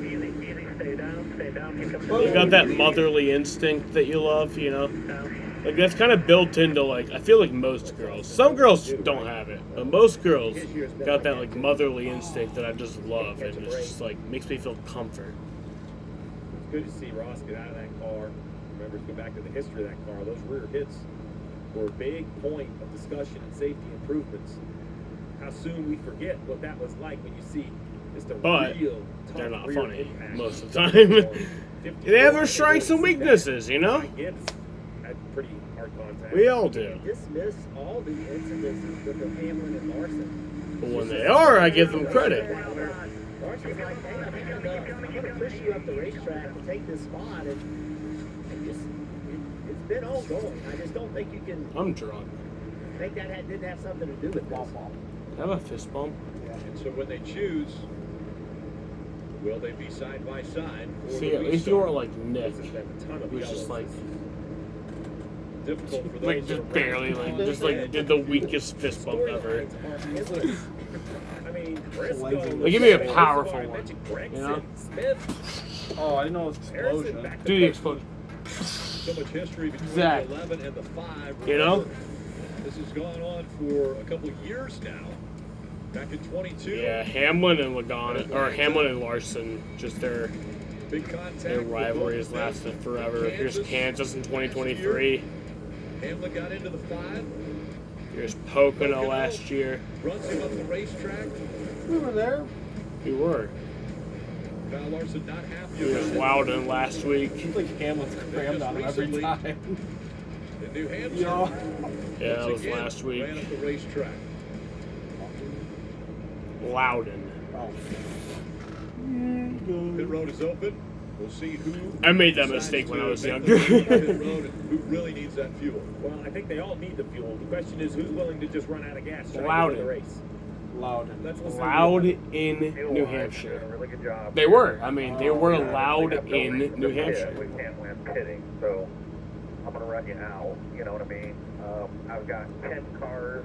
Easy. Stay down. You got that motherly instinct that you love, you know? Like, that's kind of built into, like, I feel like most girls. Some girls don't have it, but most girls got that, like, motherly instinct that I just love. And it's just, like, makes me feel comfort. It's good to see Ross get out of that car. Remember, to go back to the history of that car, those rear hits were a big point of discussion and safety improvements. How soon we forget what that was like when you see just a real tough they're not rear funny impact. most of the time. They have their strengths and weaknesses, you know? Had pretty hard contact. We all do. Dismiss all the incidences with Hamlin and Larson. But when they are, I give them credit. Larson's like, hey, I'm going to push you up the racetrack to take this spot, and just it's been ongoing. I just don't think you can. I'm drunk. I think that didn't have something to do with this. Have a fist bump. And so when they choose, will they be side by side? See, at least you weren't like Nick. It was just like difficult for those like just barely, like just like did the weakest fist bump ever. I mean, Like, give me a powerful one, you know? Oh, I didn't know it was explosion. Do the explosion. So much history between Exactly. the 11 and the 5. You know? This has gone on for a couple of years now. Back in 22. Yeah, Hamlin and Logano, or Hamlin and Larson, just their rivalry has lasted forever. Here's Kansas in 2023. Hamlin got into the 5. Here's Pocono last year. Runs him up the racetrack. We were there. We were. Kyle Larson not happy. We was Loudon last week. It's like Hamlin's crammed on him every time. In New Hampshire. Yeah, that was last week. Ran up the racetrack. Loudon. Pit road is open. We'll see who. I made that mistake when I was younger. Pit road and who really needs that fuel. Well, I think they all need the fuel. The question is, who's willing to just run out of gas trying Loudon. to win the race? Loudon. Loud in New Hampshire. They were. I mean, they were loud in New Hampshire. We can't win pitting, so I'm going to run you out. You know what I mean? I've got 10 cars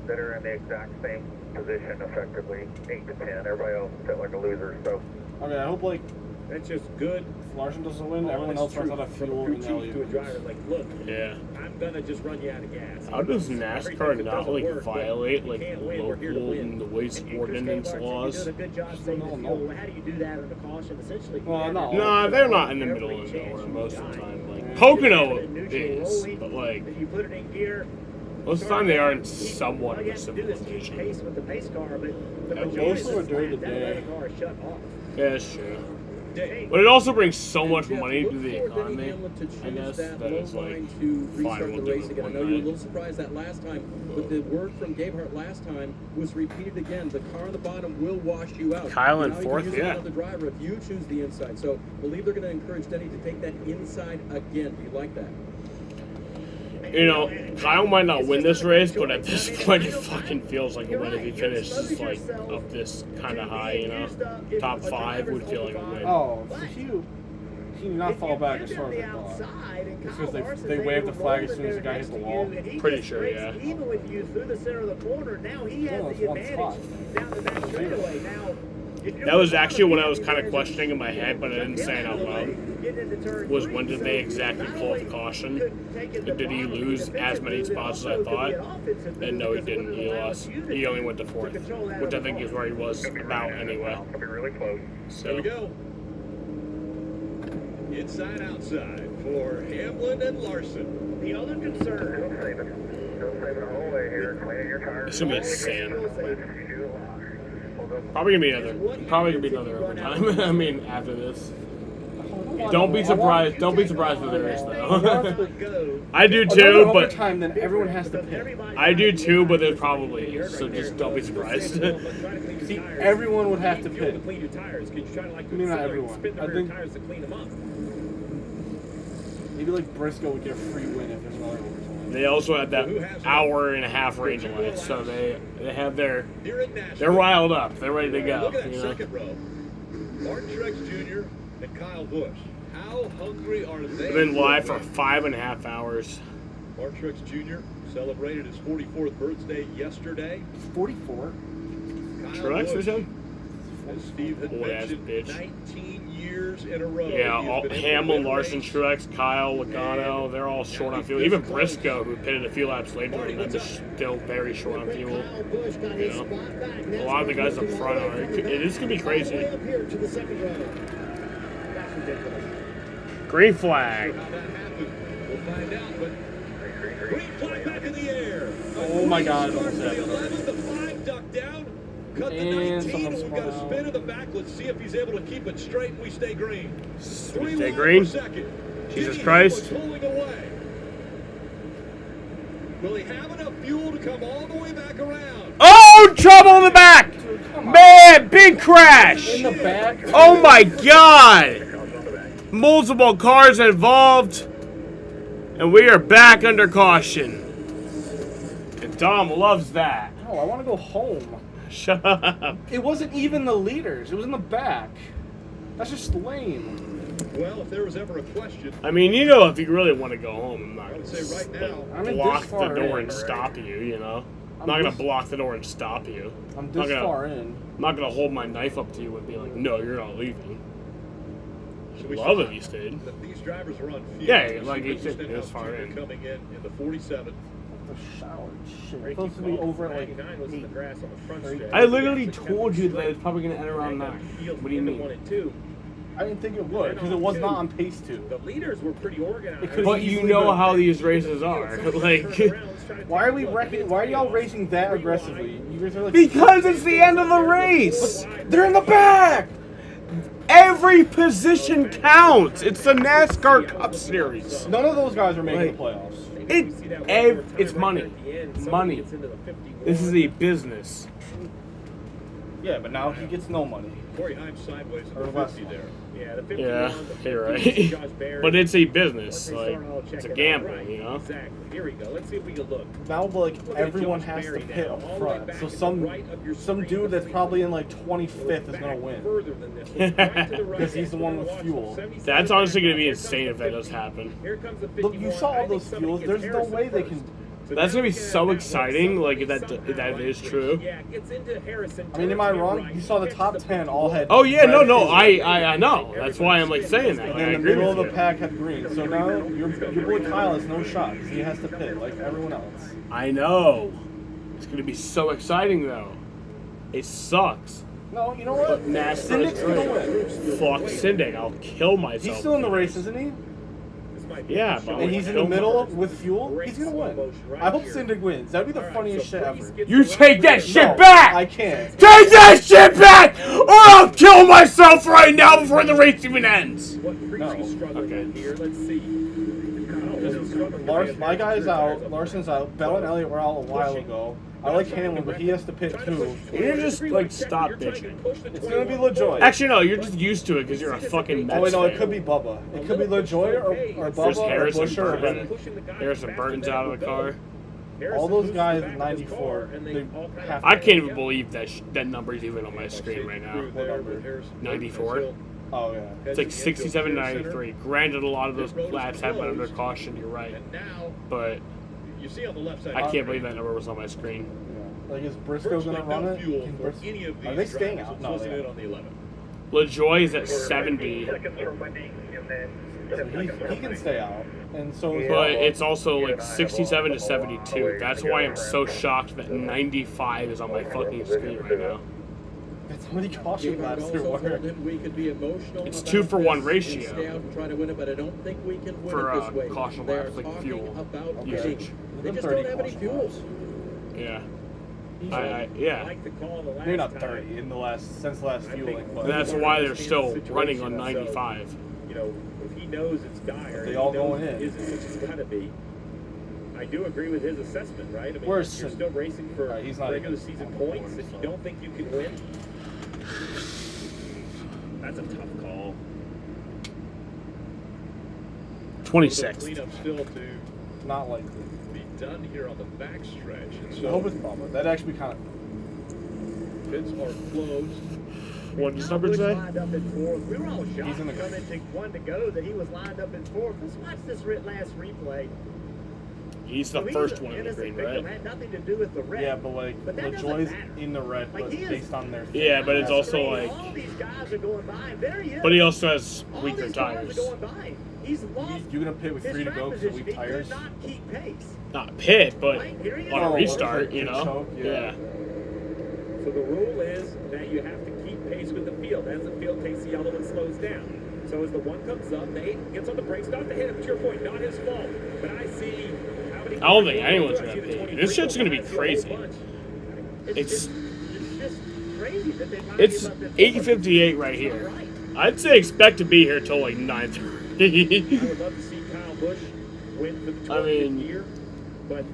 that are in the exact same position, effectively 8 to 10. Everybody else is fit like a loser. So Okay, I hope like that's just good. If Larson doesn't win, everyone else runs out of fuel in the to a driver like, look, Yeah. I'm gonna just run you out of gas. How does NASCAR not like violate like can't win. We're here to local win. and the waste ordinance laws? You're doing a good job saving the fuel. How do you do that under caution? Essentially, Well, no. Nah, they're not in the middle of nowhere most of the time. Like Pocono is, but like if you put it in gear, Most of the time they are in All somewhat of you a have to do is keep civilization. pace with the pace car, but the At majority least of the during the time, that day. other car is shut off. Yeah, that's true. But it also brings so much money to the economy, I guess, that it's like, fine, we'll do it again. I one know you were a night. little surprised that last time, but the word from Gabehart last time was repeated again. The car on the bottom will wash you out. Kyle in Now you fourth, can use yeah. another driver if you choose the inside. So I believe they're going to encourage Denny to take that inside again. Do you like that? You know, Kyle might not win this race, but at this point it fucking feels like a win if he finishes like up this kind of high, you know? Top 5 would feel like a win. Oh, so he did not fall back as far as I thought. It's because they waved the flag as soon as the guy hit the wall. Pretty sure, yeah. Even with you through the center of the corner, now he has No, the it's one advantage spot. down the back straightaway. Now, That was actually what I was kind of questioning in my head, but I didn't say it out loud. Was when did they exactly pull off caution? Did he lose as many spots as I thought? And no, he didn't. He lost. He only went to 4th, which I think is where he was about anyway. There we So go. Inside, outside for Hamlin and Larson. The other concern. it's gonna be insane. Probably gonna be another overtime. I mean, after this. Don't be surprised. Don't be surprised if there is though. I do too, Another but overtime, then everyone has to pit. I do too, but there probably is. So just don't be surprised. See, everyone would have to pit. Clean your tires. Could you try to like Maybe not accelerate, everyone. spin the I rear think tires to clean them up? maybe like Briscoe would get a free win if there's another overtime. They also have that hour and a half range limit, so they have they're riled up. They're ready to go. Look at that You know? second row. Martin Truex Jr. and Kyle Busch. How hungry are they? They've been live for 5.5 hours. Martin Truex Jr. celebrated his 44th birthday yesterday. 44. Truex or something? As Steve had Boy, ass mentioned, bitch. 19 years in a row. Yeah, he has all, been able to Hamlin, win a Larson, race. Truex, Kyle, Logano, they're all short on fuel. Even Briscoe, who pitted a few laps later, than them, is still very short on fuel. You know? A lot of the guys up front are. It is going to be crazy. Green flag. How that happened, we'll find out. But green flag back in the air. Oh my God. The 11, the 5 ducked down. Cut the And 19. someone We've got a spun spin out. in the back. Let's see if he's able to keep it straight and we stay green. Stay 3 green. per second. Jesus Jimmy Christ. Hamlin pulling away. Will he have enough fuel to come all the way back around? Oh, trouble in the back! Man, big crash! In the back. Oh my God! Multiple cars involved, and we are back under caution. And Dom loves that. No, I want to go home. Shut up. It wasn't even the leaders. It was in the back. That's just lame. Well, if there was ever a question, I mean, you know, if you really want to go home, I'm not I going would say right now, I'm in block this the far door in. and stop you, you know? I'm I'm not going this- to block the door and stop you. I'm Not this gonna- far in. I'm not going to hold my knife up to you and be like, no, you're not leaving. should we Love say if you stayed. that these drivers are on fuel? Yeah, like you Richard said, Stenhouse it's far Jr. in. coming in the 47. The shower. Shit. Ricky It's supposed to be Paul, over at like 99 was in the 8. grass on the front stretch. I literally told you that it's probably going to end around 9. What do you mean? 1 and 2. I didn't think it would because it was not on pace 2. The leaders were pretty organized. could But you easily know been- how these races are. Like, Why are we wrecking? Why are y'all racing that aggressively? You guys are like because it's the end of the race. they're in the back. Every position counts. It's the NASCAR Cup Series. None of those guys are making the playoffs. It's money. Money. This is a business. Yeah, but now he gets no money. Corey Himes sideways Or in the less 50 there. Yeah, the 51, Yeah, the you're 50, right. Josh Berry. But it's a business. They Like, start all it's a checking out. gamble, Right, you know? Exactly. Here we go. Let's see if we can look. Now, like Look at everyone Josh has to Berry pit now, up all the way front, back so to some the right of your dude screen. that's probably in like 25th is gonna Back win further than this. Look right to the right. because he's the one with We're gonna fuel. watch 77 That's honestly going to be Here comes insane the if that 50. does happen. Here comes the Look, you 51. saw I all think those somebody fuels. gets There's no Harrison way they first. can. So That's now going to be we get so that exciting. one. Like, if Somebody that is somehow, true. Yeah, gets into Harrison. I mean, am I turns wrong? right, You saw the hits top the 10 all had. Oh, yeah, no, red no. fuel. I know. That's why I'm, like, saying that. And Like, I then the agree middle with of the you. pack had green. So now your boy Kyle has no shot. He has to pit like everyone else. I know. It's going to be so exciting, though. It sucks. No, you know what? But NASCAR Sindik's is gonna great. win. Fuck Sindik. I'll kill myself. He's still in the race, isn't he? Yeah, but and he's in the middle with fuel, he's gonna win. I hope Syndig wins. That'd be the funniest shit ever. You take that shit No, back! I can't. Take that shit back! Or I'll kill myself right now before the race even ends! No. Okay. Here, let's see. My guy's out. Larson's out. Bell and Elliott were out a while ago. I like Hamlin, but he has to pit too. You're just like stop bitching. It's gonna be LaJoy. Actually, no, you're just used to it because you're a fucking Mets Oh wait, no, it fan. could be Bubba. It could be LaJoy or There's Bubba or Harrison Busher or Burton. Bennett. Harrison Burton's out of the car. All those guys in '94, they have to. I can't even believe that that number's even on my screen right now. What number? 94. Oh yeah. It's like 67, 93. Granted, a lot of those laps have been under caution. You're right, but You see on the left side. I can't believe that number was on my screen. Like, is Briscoe gonna run it? Are they staying out? No, they on the 11. LaJoy is at 70, he can stay out, and so. but it's also like 67 to 72. That's why I'm so shocked that 95 is on my fucking screen right now. It's how many caution laps there were. It's 2-for-1 ratio for for caution laps, like fuel usage. They just don't have any fuel. Yeah. Yeah. Maybe not 30 in since the last fueling, but And that's why they're still running on 95. You know, if he knows it's dire, They all going in. It's gotta be. I do agree with his assessment, right? I mean, Where's you're still racing for he's not regular even season on the board, points. If so. you don't think you can win, that's a tough call. 26th. Cleanup still to not likely. be done here on the backstretch. And I so hope it's Bubba. That'd actually be kind of. pits are closed. What does number say? Lined up in fourth. We were all He's shocked in the coming to one to go that he was lined up in fourth. Let's watch this last replay. He's the So first an one in the innocent green, victim, right? had nothing to do with the wreck. Yeah, but like But that doesn't LaJoy's matter. in the red, Like, but he is- based on their. Yeah, but it's also like, all these guys are going by. And there he is. but he also has all weaker these cars tires. are going by. He's lost. You're gonna pit with his 3 to track go because of position. weak He tires. could not keep pace. Not pit, but Right, here he is. on a Oh, restart, you pit know? choke, Yeah. So the rule is that you have to keep pace with the field. As the field takes the yellow and slows down. So as the one comes up, the 8 gets on the brakes, not to hit him. To your point, not his fault. But I see how many. I don't think anyone's gonna pit. This shit's gonna be crazy. It's just crazy that they it's 8:58 right here. I'd say expect to be here till like 9:30. I would love to see Kyle Busch win for the 20th year, but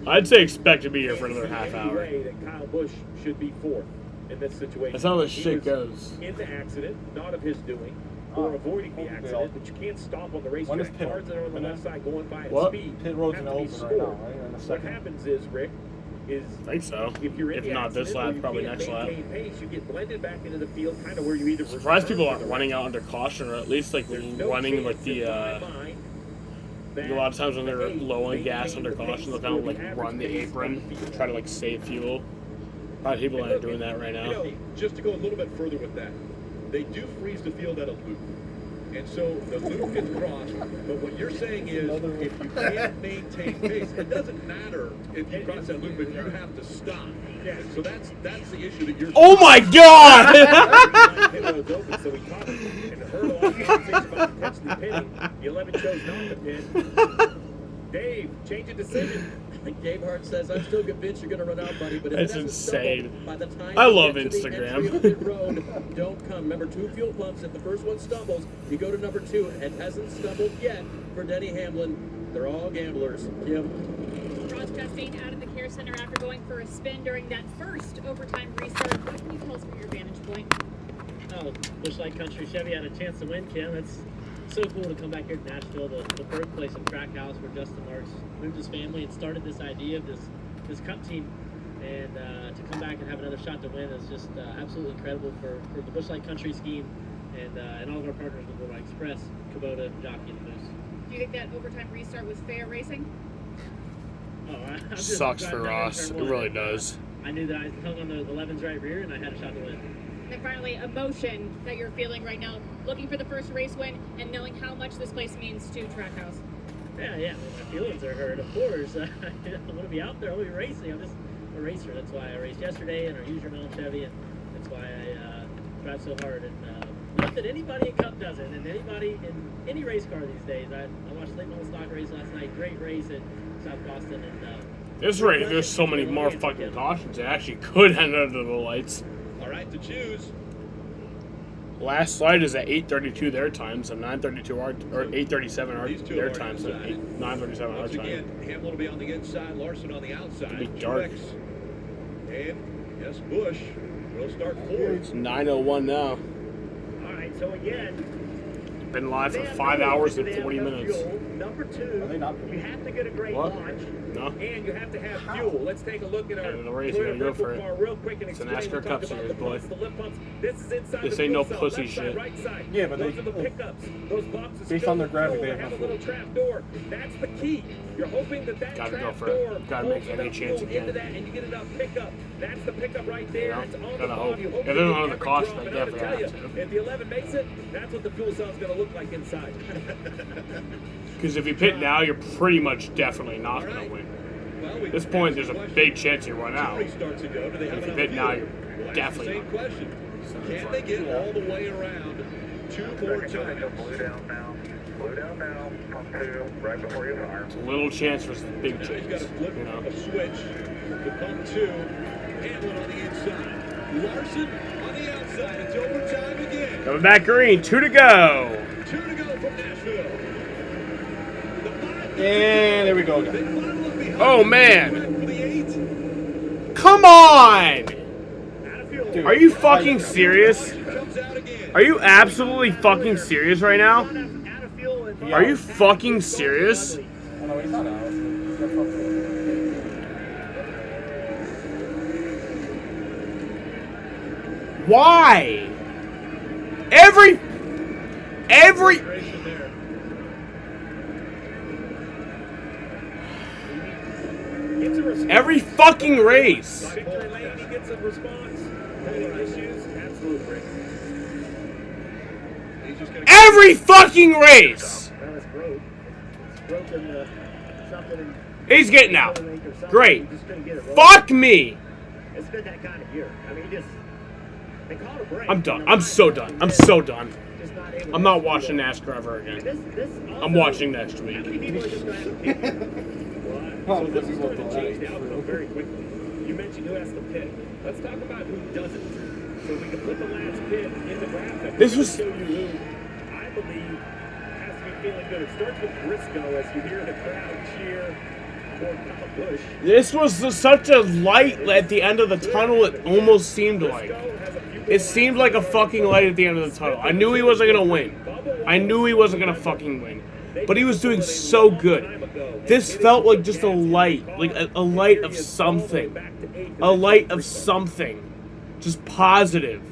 I'd say expect to be here for another half any hour. way that Kyle Busch should be fourth in this situation. That's how this He shit was goes. in the accident, not of his doing, or avoiding the accident, but you can't stop on the When is racetrack. pit Cars that are on the open? left side going by at What? speed Pit road's have gonna to be open right now, scored. right? In a What second. happens is, Rick, is I think so. if you're in If the not this accident, or lap, you probably can't next lap. maintain pace, you get blended back into the field, kind of where you either Surprised people return aren't to the running right. out under caution, or at least like There's no running like chance the in my mind that a lot of times when they're the eight low on gas maintain under the caution, pace they'll kind or of the like average run the pace apron, of the field. try to like save fuel. A lot of people aren't doing that right You now. know, just to go a little bit further with that, they do freeze the field at a loop. And so the loop gets crossed, but what you're saying is if you can't maintain pace, it doesn't matter if you cross that loop, if you have to stop. So that's the issue that you're. Oh my god! Pit road's open, so we talked and heard all kinds of things about potentially pitting. The 11 chose not to pit. Dave, change of decision. Gabe Hart says, I'm still convinced you're going to run out, buddy, but if That's it hasn't insane. stumbled by the time I you love get to the Instagram. entry of pit road, don't come. Remember, 2 fuel pumps. If the first one stumbles, you go to number 2. It hasn't stumbled yet for Denny Hamlin. They're all gamblers. Kim. Ross Chastain out of the care center after going for a spin during that first overtime restart. What can you tell us from your vantage point? Oh, Busch Light Country Chevy had a chance to win, Kim. It's so cool to come back here to Nashville, the birthplace of Trackhouse, where Justin Marks moved his family and started this idea of this Cup team. And to come back and have another shot to win is just absolutely incredible for the Busch Light Country scheme and all of our partners with Worldwide Express, Kubota, Jockey, and the Moose. Do you think that overtime restart was fair racing? Oh, I'm just Sucks for driving down Ross. turn It one, really and, does. I knew that I hung on the 11's right rear and I had a shot to win. And then finally, emotion that you're feeling right now, looking for the first race win and knowing how much this place means to Trackhouse. Yeah, I mean, my feelings are hurt, of course. I want to be out there, I want to be racing. I'm just a racer. That's why I raced yesterday in our user Mount Chevy, and that's why I drive so hard. And Nothing anybody in Cup doesn't, and anybody in any race car these days. I watched Late Model Stock race last night. Great race at South Boston, and this race, there's so many more fucking cautions. It actually could end under the lights. All right, to choose. Last slide is at 8:32 their time, so 9:32 our or 8:37 our their time, so 9:37 our Once time. again, Hamlin will be on the inside, Larson on the outside. It'll be dark. And yes, Busch will start forward. It's 9:01 now. All right, so again, Been live for 5 hours and 40 minutes. Number 2, you have to get a great What? launch. No. And you have to have fuel. Let's take a look at our The race, you gotta go for it. car real quick and It's a explain. NASCAR We'll Cup talk about Series, the boy. pumps, the lip pumps. This is inside This the ain't no fuel cell, pussy left shit. Side, right side. Yeah, but those they- are the pickups. Those boxes based filled on their with graphic, fuel. they They have have a no little trap door. That's the key. You're hoping that Gotta go trap for it. door Gotta make holds any enough chance fuel you into can. that, and you get enough pickup. That's the pickup right there. Yeah, It's on gotta the hope. bottom. You hope If they're you not get on the every cost, drop. they And I'm gonna definitely tell have you, to. if the 11 makes it, that's what the fuel cell's going to look like inside. Because if you pit now, you're pretty much definitely not going to win. At this point, there's a big chance you run out. Restarts ago. Do they have If you enough pit now, fuel? you're Well, that's definitely the same question. Can they get all the way around 2 more times? Blue down now. Blue down now. Pump 2, right before you fire. It's a little chance versus a big Now he's got chance. to flip You know. a switch to pump 2. Hamlin on the inside. Larson on the outside. It's overtime again. Coming back green, 2 to go. 2 to go from Nashville. And there we go again. Oh man! Come on! Are you fucking serious? Are you absolutely fucking serious right now? Are you fucking serious? Oh, no, he's not out. Why? Every fucking race. Victory lane, he gets a response. Any issues? Absolutely. Every fucking race. Well, it's broke. It's broken something. He's getting out. Great. You just couldn't get it rolling. Fuck me. It's been that kind of year. I mean, they called a break. I'm done. I'm so done. I'm so done. I'm not watching NASCAR ever again. I'm watching next week. So this is going to change the outcome very quickly. You mentioned who has to pit. Let's talk about who doesn't. So we can put the last pit in the graphic. This was- Show you who I believe has to be feeling good. It starts with Briscoe as you hear the crowd cheer for Kyle Busch. This was such a light at the end of the tunnel, it almost seemed like. It seemed like a fucking light at the end of the tunnel. I knew he wasn't going to win. I knew he wasn't going to fucking win. But he was doing so good. This felt like just a light. Like a light of something. A light of something. Just positive.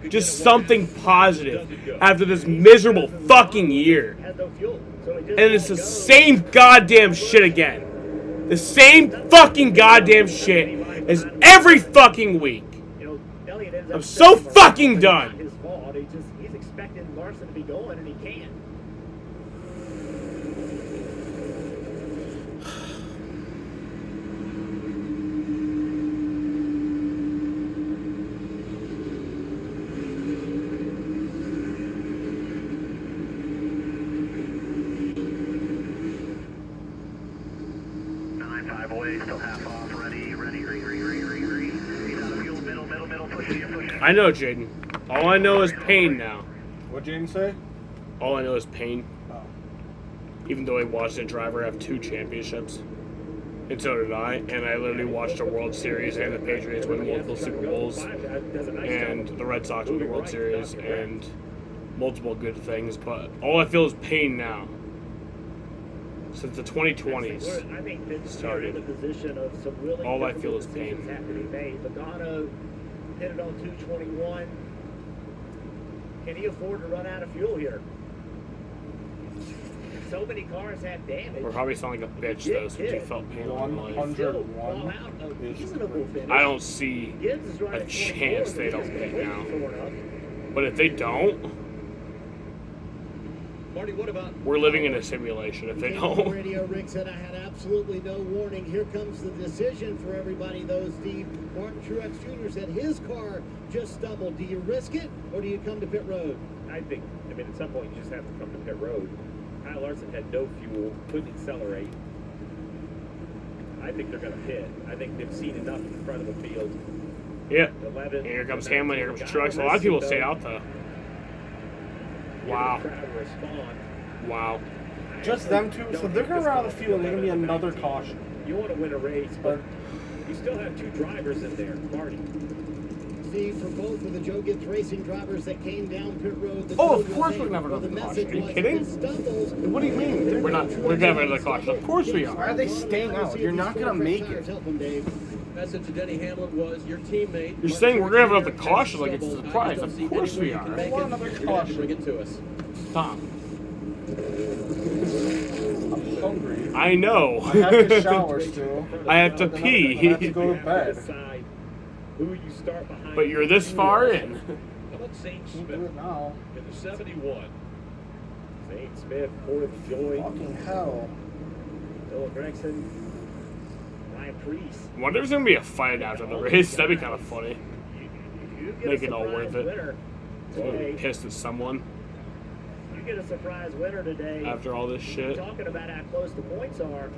Just something positive after this miserable fucking year. And it's the same goddamn shit again. The same fucking goddamn shit as every fucking week. I'm so fucking done. His fault. He's expecting Larson to be going, and he can't. I know, Jaden. All I know is pain now. What'd Jaden say? All I know is pain. Even though I watched a driver have 2 championships. And so did I. And I literally watched a World Series and the Patriots win multiple Super Bowls. And the Red Sox win the World Series. And multiple good things. But all I feel is pain now. Since the 2020s I think Vince started. in the position of some really All I feel is difficult decisions pain. have to be made. Logano hit it on 221. Can he afford to run out of fuel here? So many cars have damage. We're probably sounding like a bitch though, since you felt pain all my life. 101 I don't see a chance they don't pit now. But if they don't, Marty, what about? We're living in a simulation if they don't. Radio Rick said I had absolutely no warning. Here comes the decision for everybody, though, Steve. Martin Truex Jr. said his car just stumbled. Do you risk it, or do you come to pit road? I mean, at some point you just have to come to pit road. Kyle Larson had no fuel, couldn't accelerate. I think they're going to pit. I think they've seen enough in the front of the field. Yeah. 11. And here comes Hamlin, here comes Truex. A lot of people stay out, though. Wow. Wow. Just them two, so they're going to run out of the field and they're going to be another caution. You want to win a race, but you still have 2 drivers in there, Marty. Steve, for both of the Joe Gibbs Racing drivers that came down pit road. Oh, of course we're going to have another caution. Are you kidding? What do you mean? We're going to have another caution. Of course we are. Why are they staying out? You're not going to make it. Message to Denny Hamlin was your teammate. You're saying we're going to have another caution like it's a surprise. Of course we are. I want another caution. Bring it to us. Tom. I'm hungry. I know. I have to shower still. I have to pee. I have to go to bed. Who you start behind. But you're this far in. How about Zane Smith Do it now. in the 71? Zane Smith, Ford Joy, Fucking hell. Philip Gregson, Ryan Priest. I wonder if there's going to be a fight after the race. That'd be kind of funny. You get Make a it all worth surprise it. winner I'm gonna be today. pissed at someone You get a surprise winner today. after all this shit. Talking about how close the points are.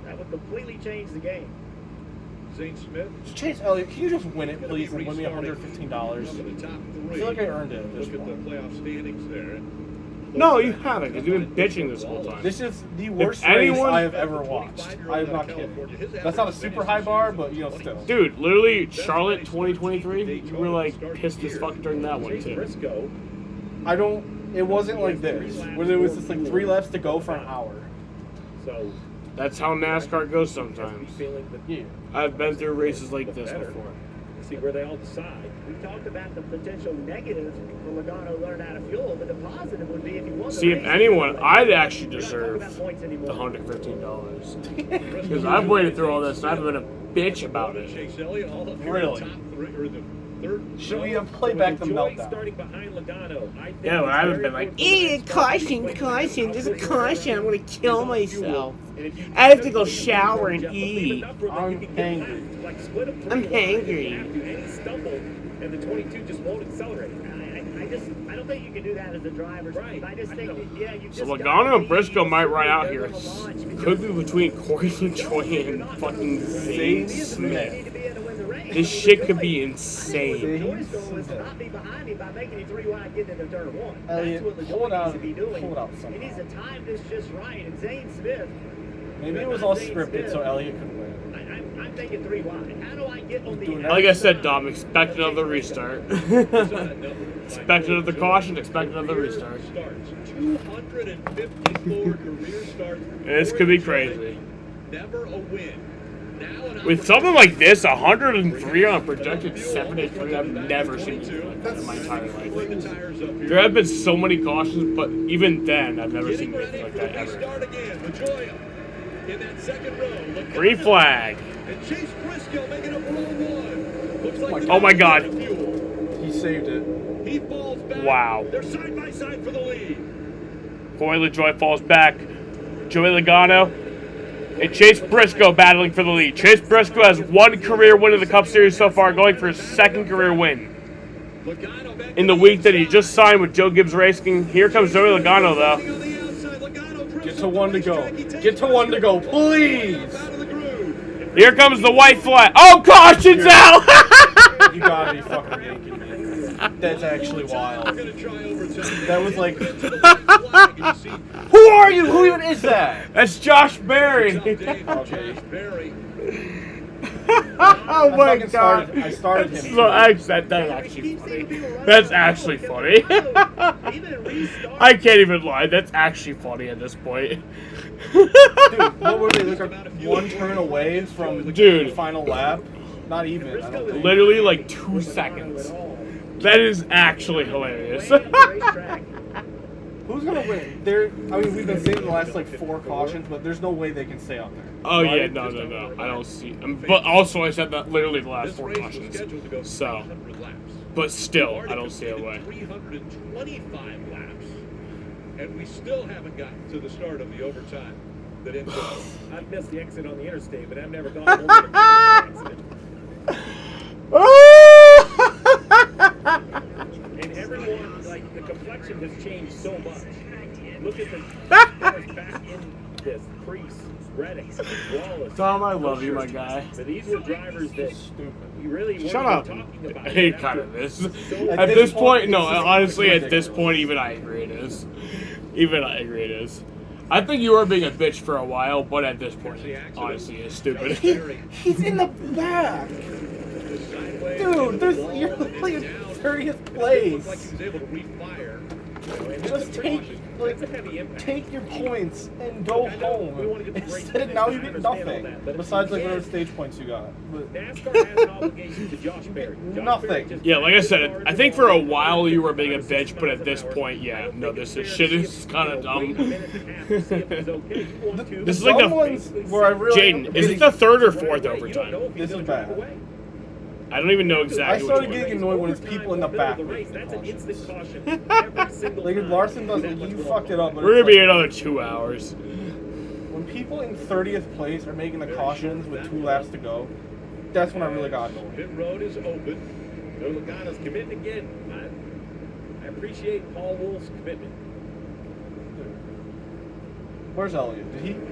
That would completely change the game. Zane Smith. Chase Elliott, can you just win it, please, and win me $115? I feel like I earned it at this Look at point. the playoff standings there. No, you haven't, because you've been bitching this whole time. This is the worst anyone- race I have ever watched. I am not kidding. That's not a super high bar, but you know, still. Dude, literally, Charlotte 2023, you were like pissed as fuck during that one, too. I don't. It wasn't like this, where there was just like 3 laps to go for an hour. So That's how NASCAR goes sometimes. Yeah. I've been through races like this before. See where they all decide. We talked about the potential negative for Logano learning how to fuel, but the positive would be if he won. See, if anyone, I'd actually deserve the $115. Because I've waited through all this and I've been a bitch about it. Chase Elliott all up here Really? in the top 3 or the 3rd. Should we play back the meltdown? Starting behind Logano, I think Yeah, but I haven't been like, caution, there's a caution, I'm gonna kill myself. I have to go shower and eat. I'm angry. I'm hangry. And he stumbled, and the 22 just won't accelerate. I don't think you can do that as a driver. Right. I just think, yeah, you just So gotta Logano and be- Briscoe might ride out here. Could be between Corey LaJoy and fucking Zane Smith. This shit could be insane. Joy's goal is to not be behind him by making him 3 wide getting into turn 1. Elliott, That's what pull it LaJoy out. needs to be doing. Pull it out He somehow. needs to time this just right. And Zane Smith, Maybe it was all scripted so Elliott could win. I'm thinking 3 wide. How do I get on the Like I said, Dom, expect another restart. Expect another caution, expect another restart. 254 career starts. This could be crazy. Never a win. Now an With something like this, 103 on a projected 73, I've never seen anything like that in my entire life. There have been so many cautions, but even then, I've never seen anything like that ever. start again. LaJoy in that second row. Green flag. And Chase Briscoe making up row 1. Looks like Oh my God. He saved it. He falls back. Wow. They're side by side for the lead. Corey LaJoy falls back. Joey Logano and Chase Briscoe battling for the lead. Chase Briscoe has 1 career win in the Cup Series so far, going for his 2nd career win. In the week that he just signed with Joe Gibbs Racing. Here comes Joey Logano, though. Get to 1 to go. Get to 1 to go, please. Here comes the white flag. Oh, caution's out! You gotta be fucking making me. That's actually wild. That was like, who are you? Who even is that? That's Josh Berry. Okay. Oh my God! I started him. So that's actually funny. That's actually funny. I can't even lie. That's actually funny at this point. Dude, what were they? Like 1 turn away from the final lap? Not even. I don't think. Literally like 2 seconds. That is actually hilarious. Who's gonna win? I mean, we've been saying the last like 4 cautions, but there's no way they can stay out there. Oh Right? yeah, no. I don't see. But also, I said that literally the last 4 cautions. So But still, I don't see a way. 325 laps, and we still haven't gotten to the start of the overtime that ends up. I've missed the exit on the interstate, but I've never gone over the accident. And everyone, like, the complexion has changed so much. Look at the cars back in this crease. Reddick, Wallace. Tom, I love you, my guy. But these were drivers that you really weren't Shut up. talking about. I hate kind of this. At this point, no, honestly, at this point, even I agree it is. Even I agree it is. I think you were being a bitch for a while, but at this point, honestly, it's stupid. He's in the back. Dude, you're like in 30th place. Like he was able to refire. Just take your points and go home. Instead, now you get nothing. Besides, like, whatever stage points you got. NASCAR has an obligation to Josh Berry. Nothing. Yeah, like I said, I think for a while you were being a bitch, but at this point, yeah, no, this shit is kind of dumb. This is like the Jaden. Is it the third or fourth overtime? This is bad. I don't even know exactly. I started getting annoyed when it's people in the back. Like if Larson does it, you fucked it up. We're gonna be another 2 hours. When people in 30th place are making the cautions with 2 laps to go, that's when I really got annoyed. Pit road is open. No Logano's committing again. I appreciate Paul Wolf's commitment. Where's Elliott?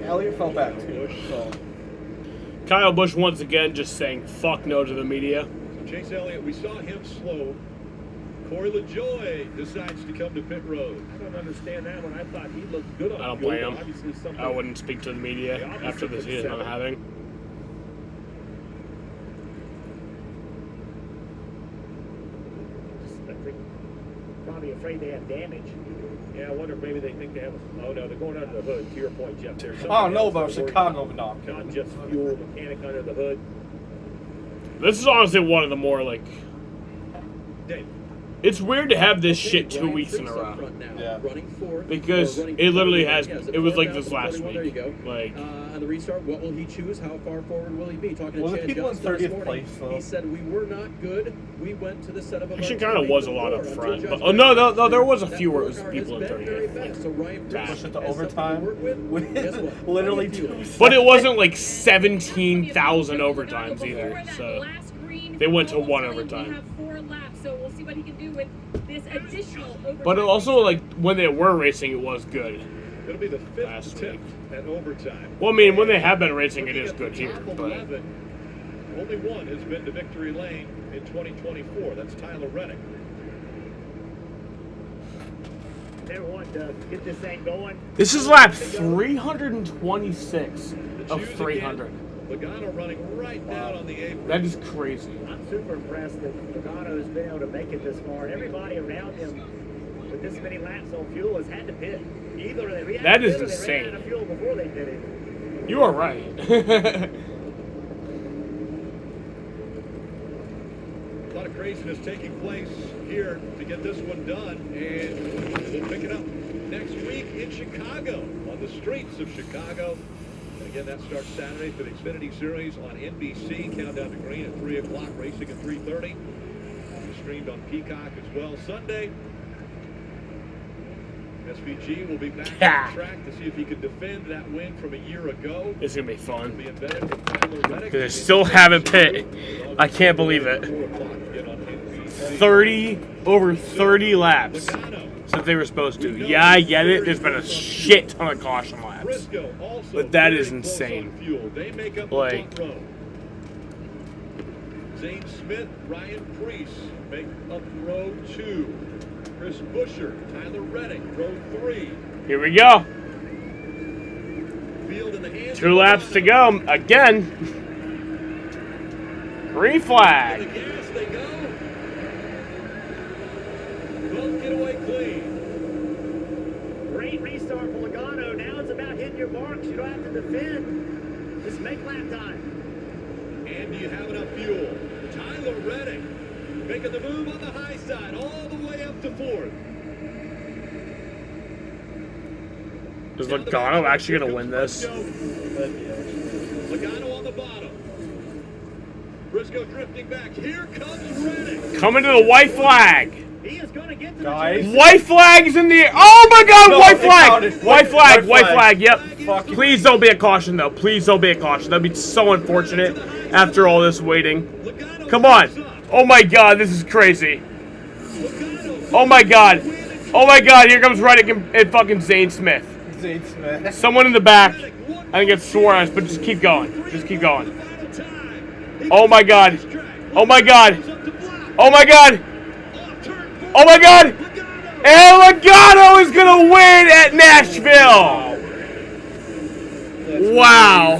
Elliott fell back too. So. Kyle Busch once again just saying fuck no to the media. So Chase Elliott, we saw him slow. Corey LaJoie decides to come to pit road. I don't understand that one. I thought he looked good on I don't fuel, blame but obviously him. something- I wouldn't speak to the media after the season I'm having. I think probably afraid they have damage. Yeah, I wonder if maybe they think they have. Oh no, they're going under the hood. To your point, Jeff. There's I don't know about Chicago, but not just fuel, mechanic under the hood. This is honestly one of the more like. It's weird to have this shit 2 weeks in a row. Yeah. Because it literally has. It was like this last week. There you go. Like. On the restart, what will he choose? How far forward will he be? Talking to Was it Chad people in Johnston this 30th morning, place, though? he said we were not good. We went to the setup of Actually, our kind of was a lot up front. But, oh no, there was a few where it was people in 30th. So Ryan Push it to overtime with literally 2 But it wasn't like 17,000 overtimes either. So they went to 1 overtime. have 4 laps, so we'll see what he can do with this additional overtime. But it also, like, when they were racing, it was good. It'll be the 5th attempt at overtime. Well, I mean, when they have been racing, it is good here. But Only one has been to victory lane in 2024. That's Tyler Reddick. They want to get this thing going. this is lap 326 of 300. Logano running right down on the apron. That is crazy. I'm super impressed that Logano's been able to make it this far. Everybody around him with this many laps on fuel has had to pit. Either they reacted That is or they insane. ran out of fuel before they did it. You are right. A lot of craziness taking place here to get this one done, and we'll pick it up next week in Chicago, on the streets of Chicago. And again, that starts Saturday for the Xfinity Series on NBC. Countdown to green at 3 o'clock, racing at 3:30. Streamed on Peacock as well Sunday. SVG will be back on the track to see if he can defend that win from a year ago. It's going to be fun. Be embedded in Tyler Reddick. They still haven't pit. I can't believe it. Over 30 laps since they were supposed to. Yeah, I get it. There's been a shit ton of caution laps. But that is insane. They make up like, the front row. Zane Smith, Ryan Preece make up row 2. Chris Buescher, Tyler Reddick, row 3. Here we go. Field in the hands 2 laps to go. Again. Green flag. the gas they go. Both get away clean. Great restart for Logano. Now it's about hitting your marks. You don't have to defend. Just make lap time. And do you have enough fuel? Tyler Reddick making the move on the high side all the way up to 4th. Is Logano actually going to win this? Logano on the bottom. Briscoe drifting back. Here comes Reddick. Coming to the white flag. He is going to get to Guys. White flag is in the air. Oh my God! No, white it flag. counted. White flag. White White flag. Yep. Fuck. Please don't be a caution though. Please don't be a caution. That'd be so unfortunate after all this waiting. Come on. Oh my God! This is crazy. Oh my God. Oh my God! Here comes Reddick and fucking Zane Smith. Zane Smith. Someone in the back. I think it's Suarez, but just keep going. Just keep going. Oh my God. Oh my God. Oh my God. Oh my God. And Logano is going to win at Nashville. Wow.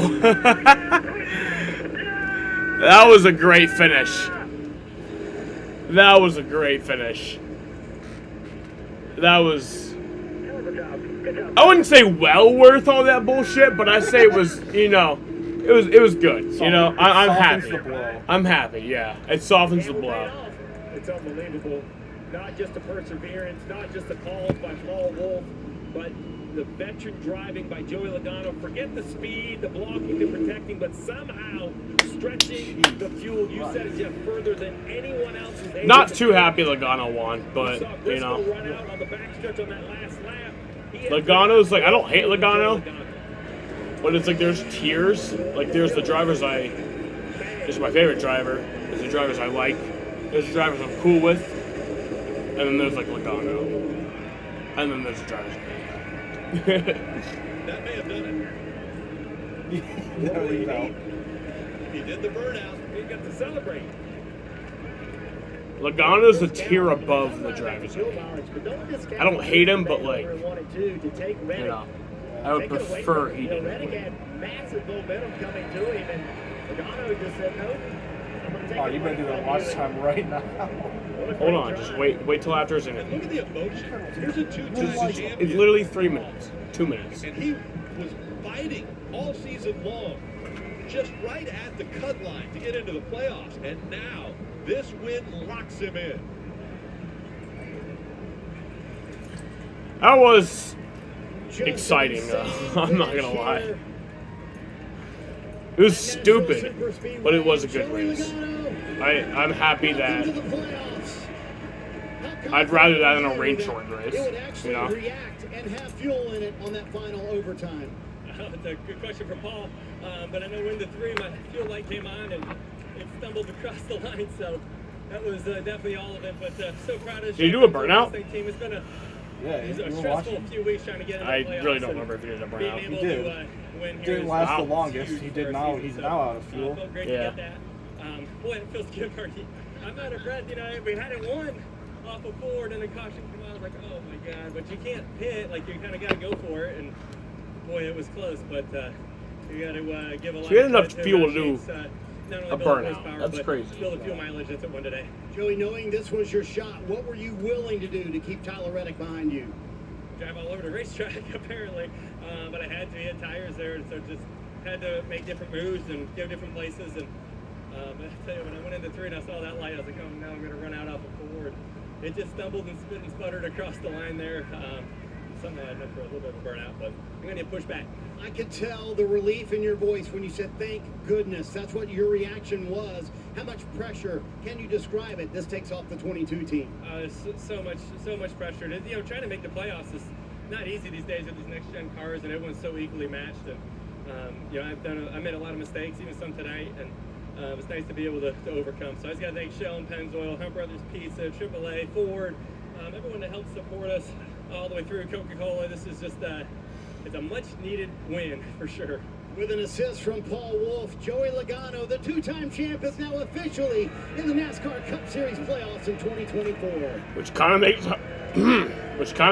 That was a great finish. That was a great finish. That was... I wouldn't say well worth all that bullshit, but I say it was, you know, it was good. You know, I'm happy. I'm happy. Yeah, it softens the blow. It's unbelievable. Not just the perseverance, not just the calls by Paul Wolf, but the veteran driving by Joey Logano. Forget the speed, the blocking, the protecting, but somehow stretching the fuel. You said it, Jeff, further than anyone else. Not too happy Logano won, but you know. Run out on the backstretch on that last lap. Logano's like, I don't hate Logano, but it's like there's tiers. Like there's the drivers this is my favorite driver. There's the drivers I like. There's the drivers I'm cool with. And then there's like Logano. And then there's the drivers I hate. That may have done it. There we go. He did the burnout. He got to celebrate. Logano's a tier above the drivers I hate. I don't hate him, but like, you know, I would prefer he didn't. Reddick had massive momentum coming to him, and Logano just said, no. Oh, you better do the watch time right now. Hold on, just wait till after his interview. Look at the emotion. Here's a two-time champion. It's literally 3 minutes, 2 minutes. And he was fighting all season long, just right at the cut line to get into the playoffs. And now, this win locks him in. That was exciting, I'm not gonna lie. It was stupid, but it was a good race. I'm happy that I'd rather that than a rain short race, you know? React and have fuel in it on that final overtime. It's a good question for Paul, but I know when the 3, my fuel light came on and it stumbled across the line, so that was definitely all of it. But so proud of. Did you do a burnout? Team. It's been a you stressful few weeks trying to get in the playoffs. I really don't remember if he did a burnout. He did. Didn't last the longest. He did now. He's now out of fuel. Felt great to get that. Boy, it feels good, Marty. I'm out of breath. You know, we had it won off of Ford, and the caution came out. I was like, oh my God! But you can't pit. Like you kind of got to go for it. And boy, it was close. But you got to give a lot. So you had enough to fuel to do a burnout. That's crazy. Build the fuel mileage. That's it one today. Joey, knowing this was your shot, what were you willing to do to keep Tyler Reddick behind you? Drive all over the racetrack, apparently. But I had to hit tires there, so just had to make different moves and go different places. And I tell you, when I went into 3 and I saw that light, I was like, oh, now I'm going to run out off of Ford. It just stumbled and spit and sputtered across the line there. Something I had for a little bit of a burnout, but I'm going to push back. I could tell the relief in your voice when you said, thank goodness. That's what your reaction was. How much pressure? Can you describe it? This takes off the 22 team. So much pressure. You know, trying to make the playoffs is not easy these days with these next-gen cars, and everyone's so equally matched. And you know, I made a lot of mistakes, even some tonight, and it's nice to be able to overcome. So I just got to thank Shell and Pennzoil, Hunt Brothers Pizza, AAA, Ford, everyone that helped support us all the way through. Coca-Cola. This is just it's a much-needed win for sure. With an assist from Paul Wolf, Joey Logano, the 2-time champ, is now officially in the NASCAR Cup Series playoffs in 2024. Which kind of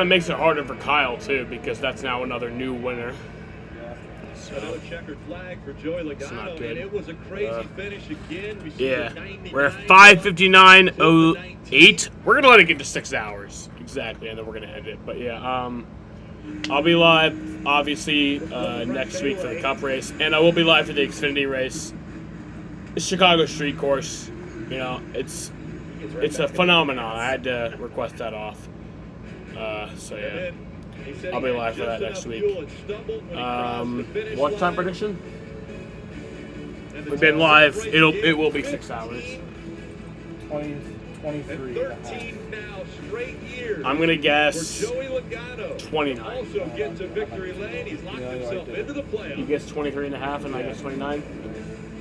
makes it harder for Kyle too, because that's now another new winner. Another checkered flag for Joey Logano, and it was a crazy finish again. We're at 5:59:08. We're gonna let it get to 6 hours exactly, and then we're gonna end it. But yeah, I'll be live obviously next week for the Cup race, and I will be live for the Xfinity race. The Chicago Street Course, you know, it's a phenomenon. I had to request that off. So yeah. I'll be live for that next week. Watch time prediction? We've been live. It will be 6 hours. 23. 13 now straight years. I'm gonna guess for Joey Logano. 29. Also get to victory lane. He's locked himself into the playoffs. You guess 23.5 and I guess 29.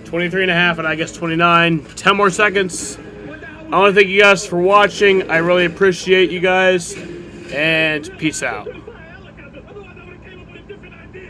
23.5 and I guess 29. 10 more seconds. I want to thank you guys for watching. I really appreciate you guys. And peace out.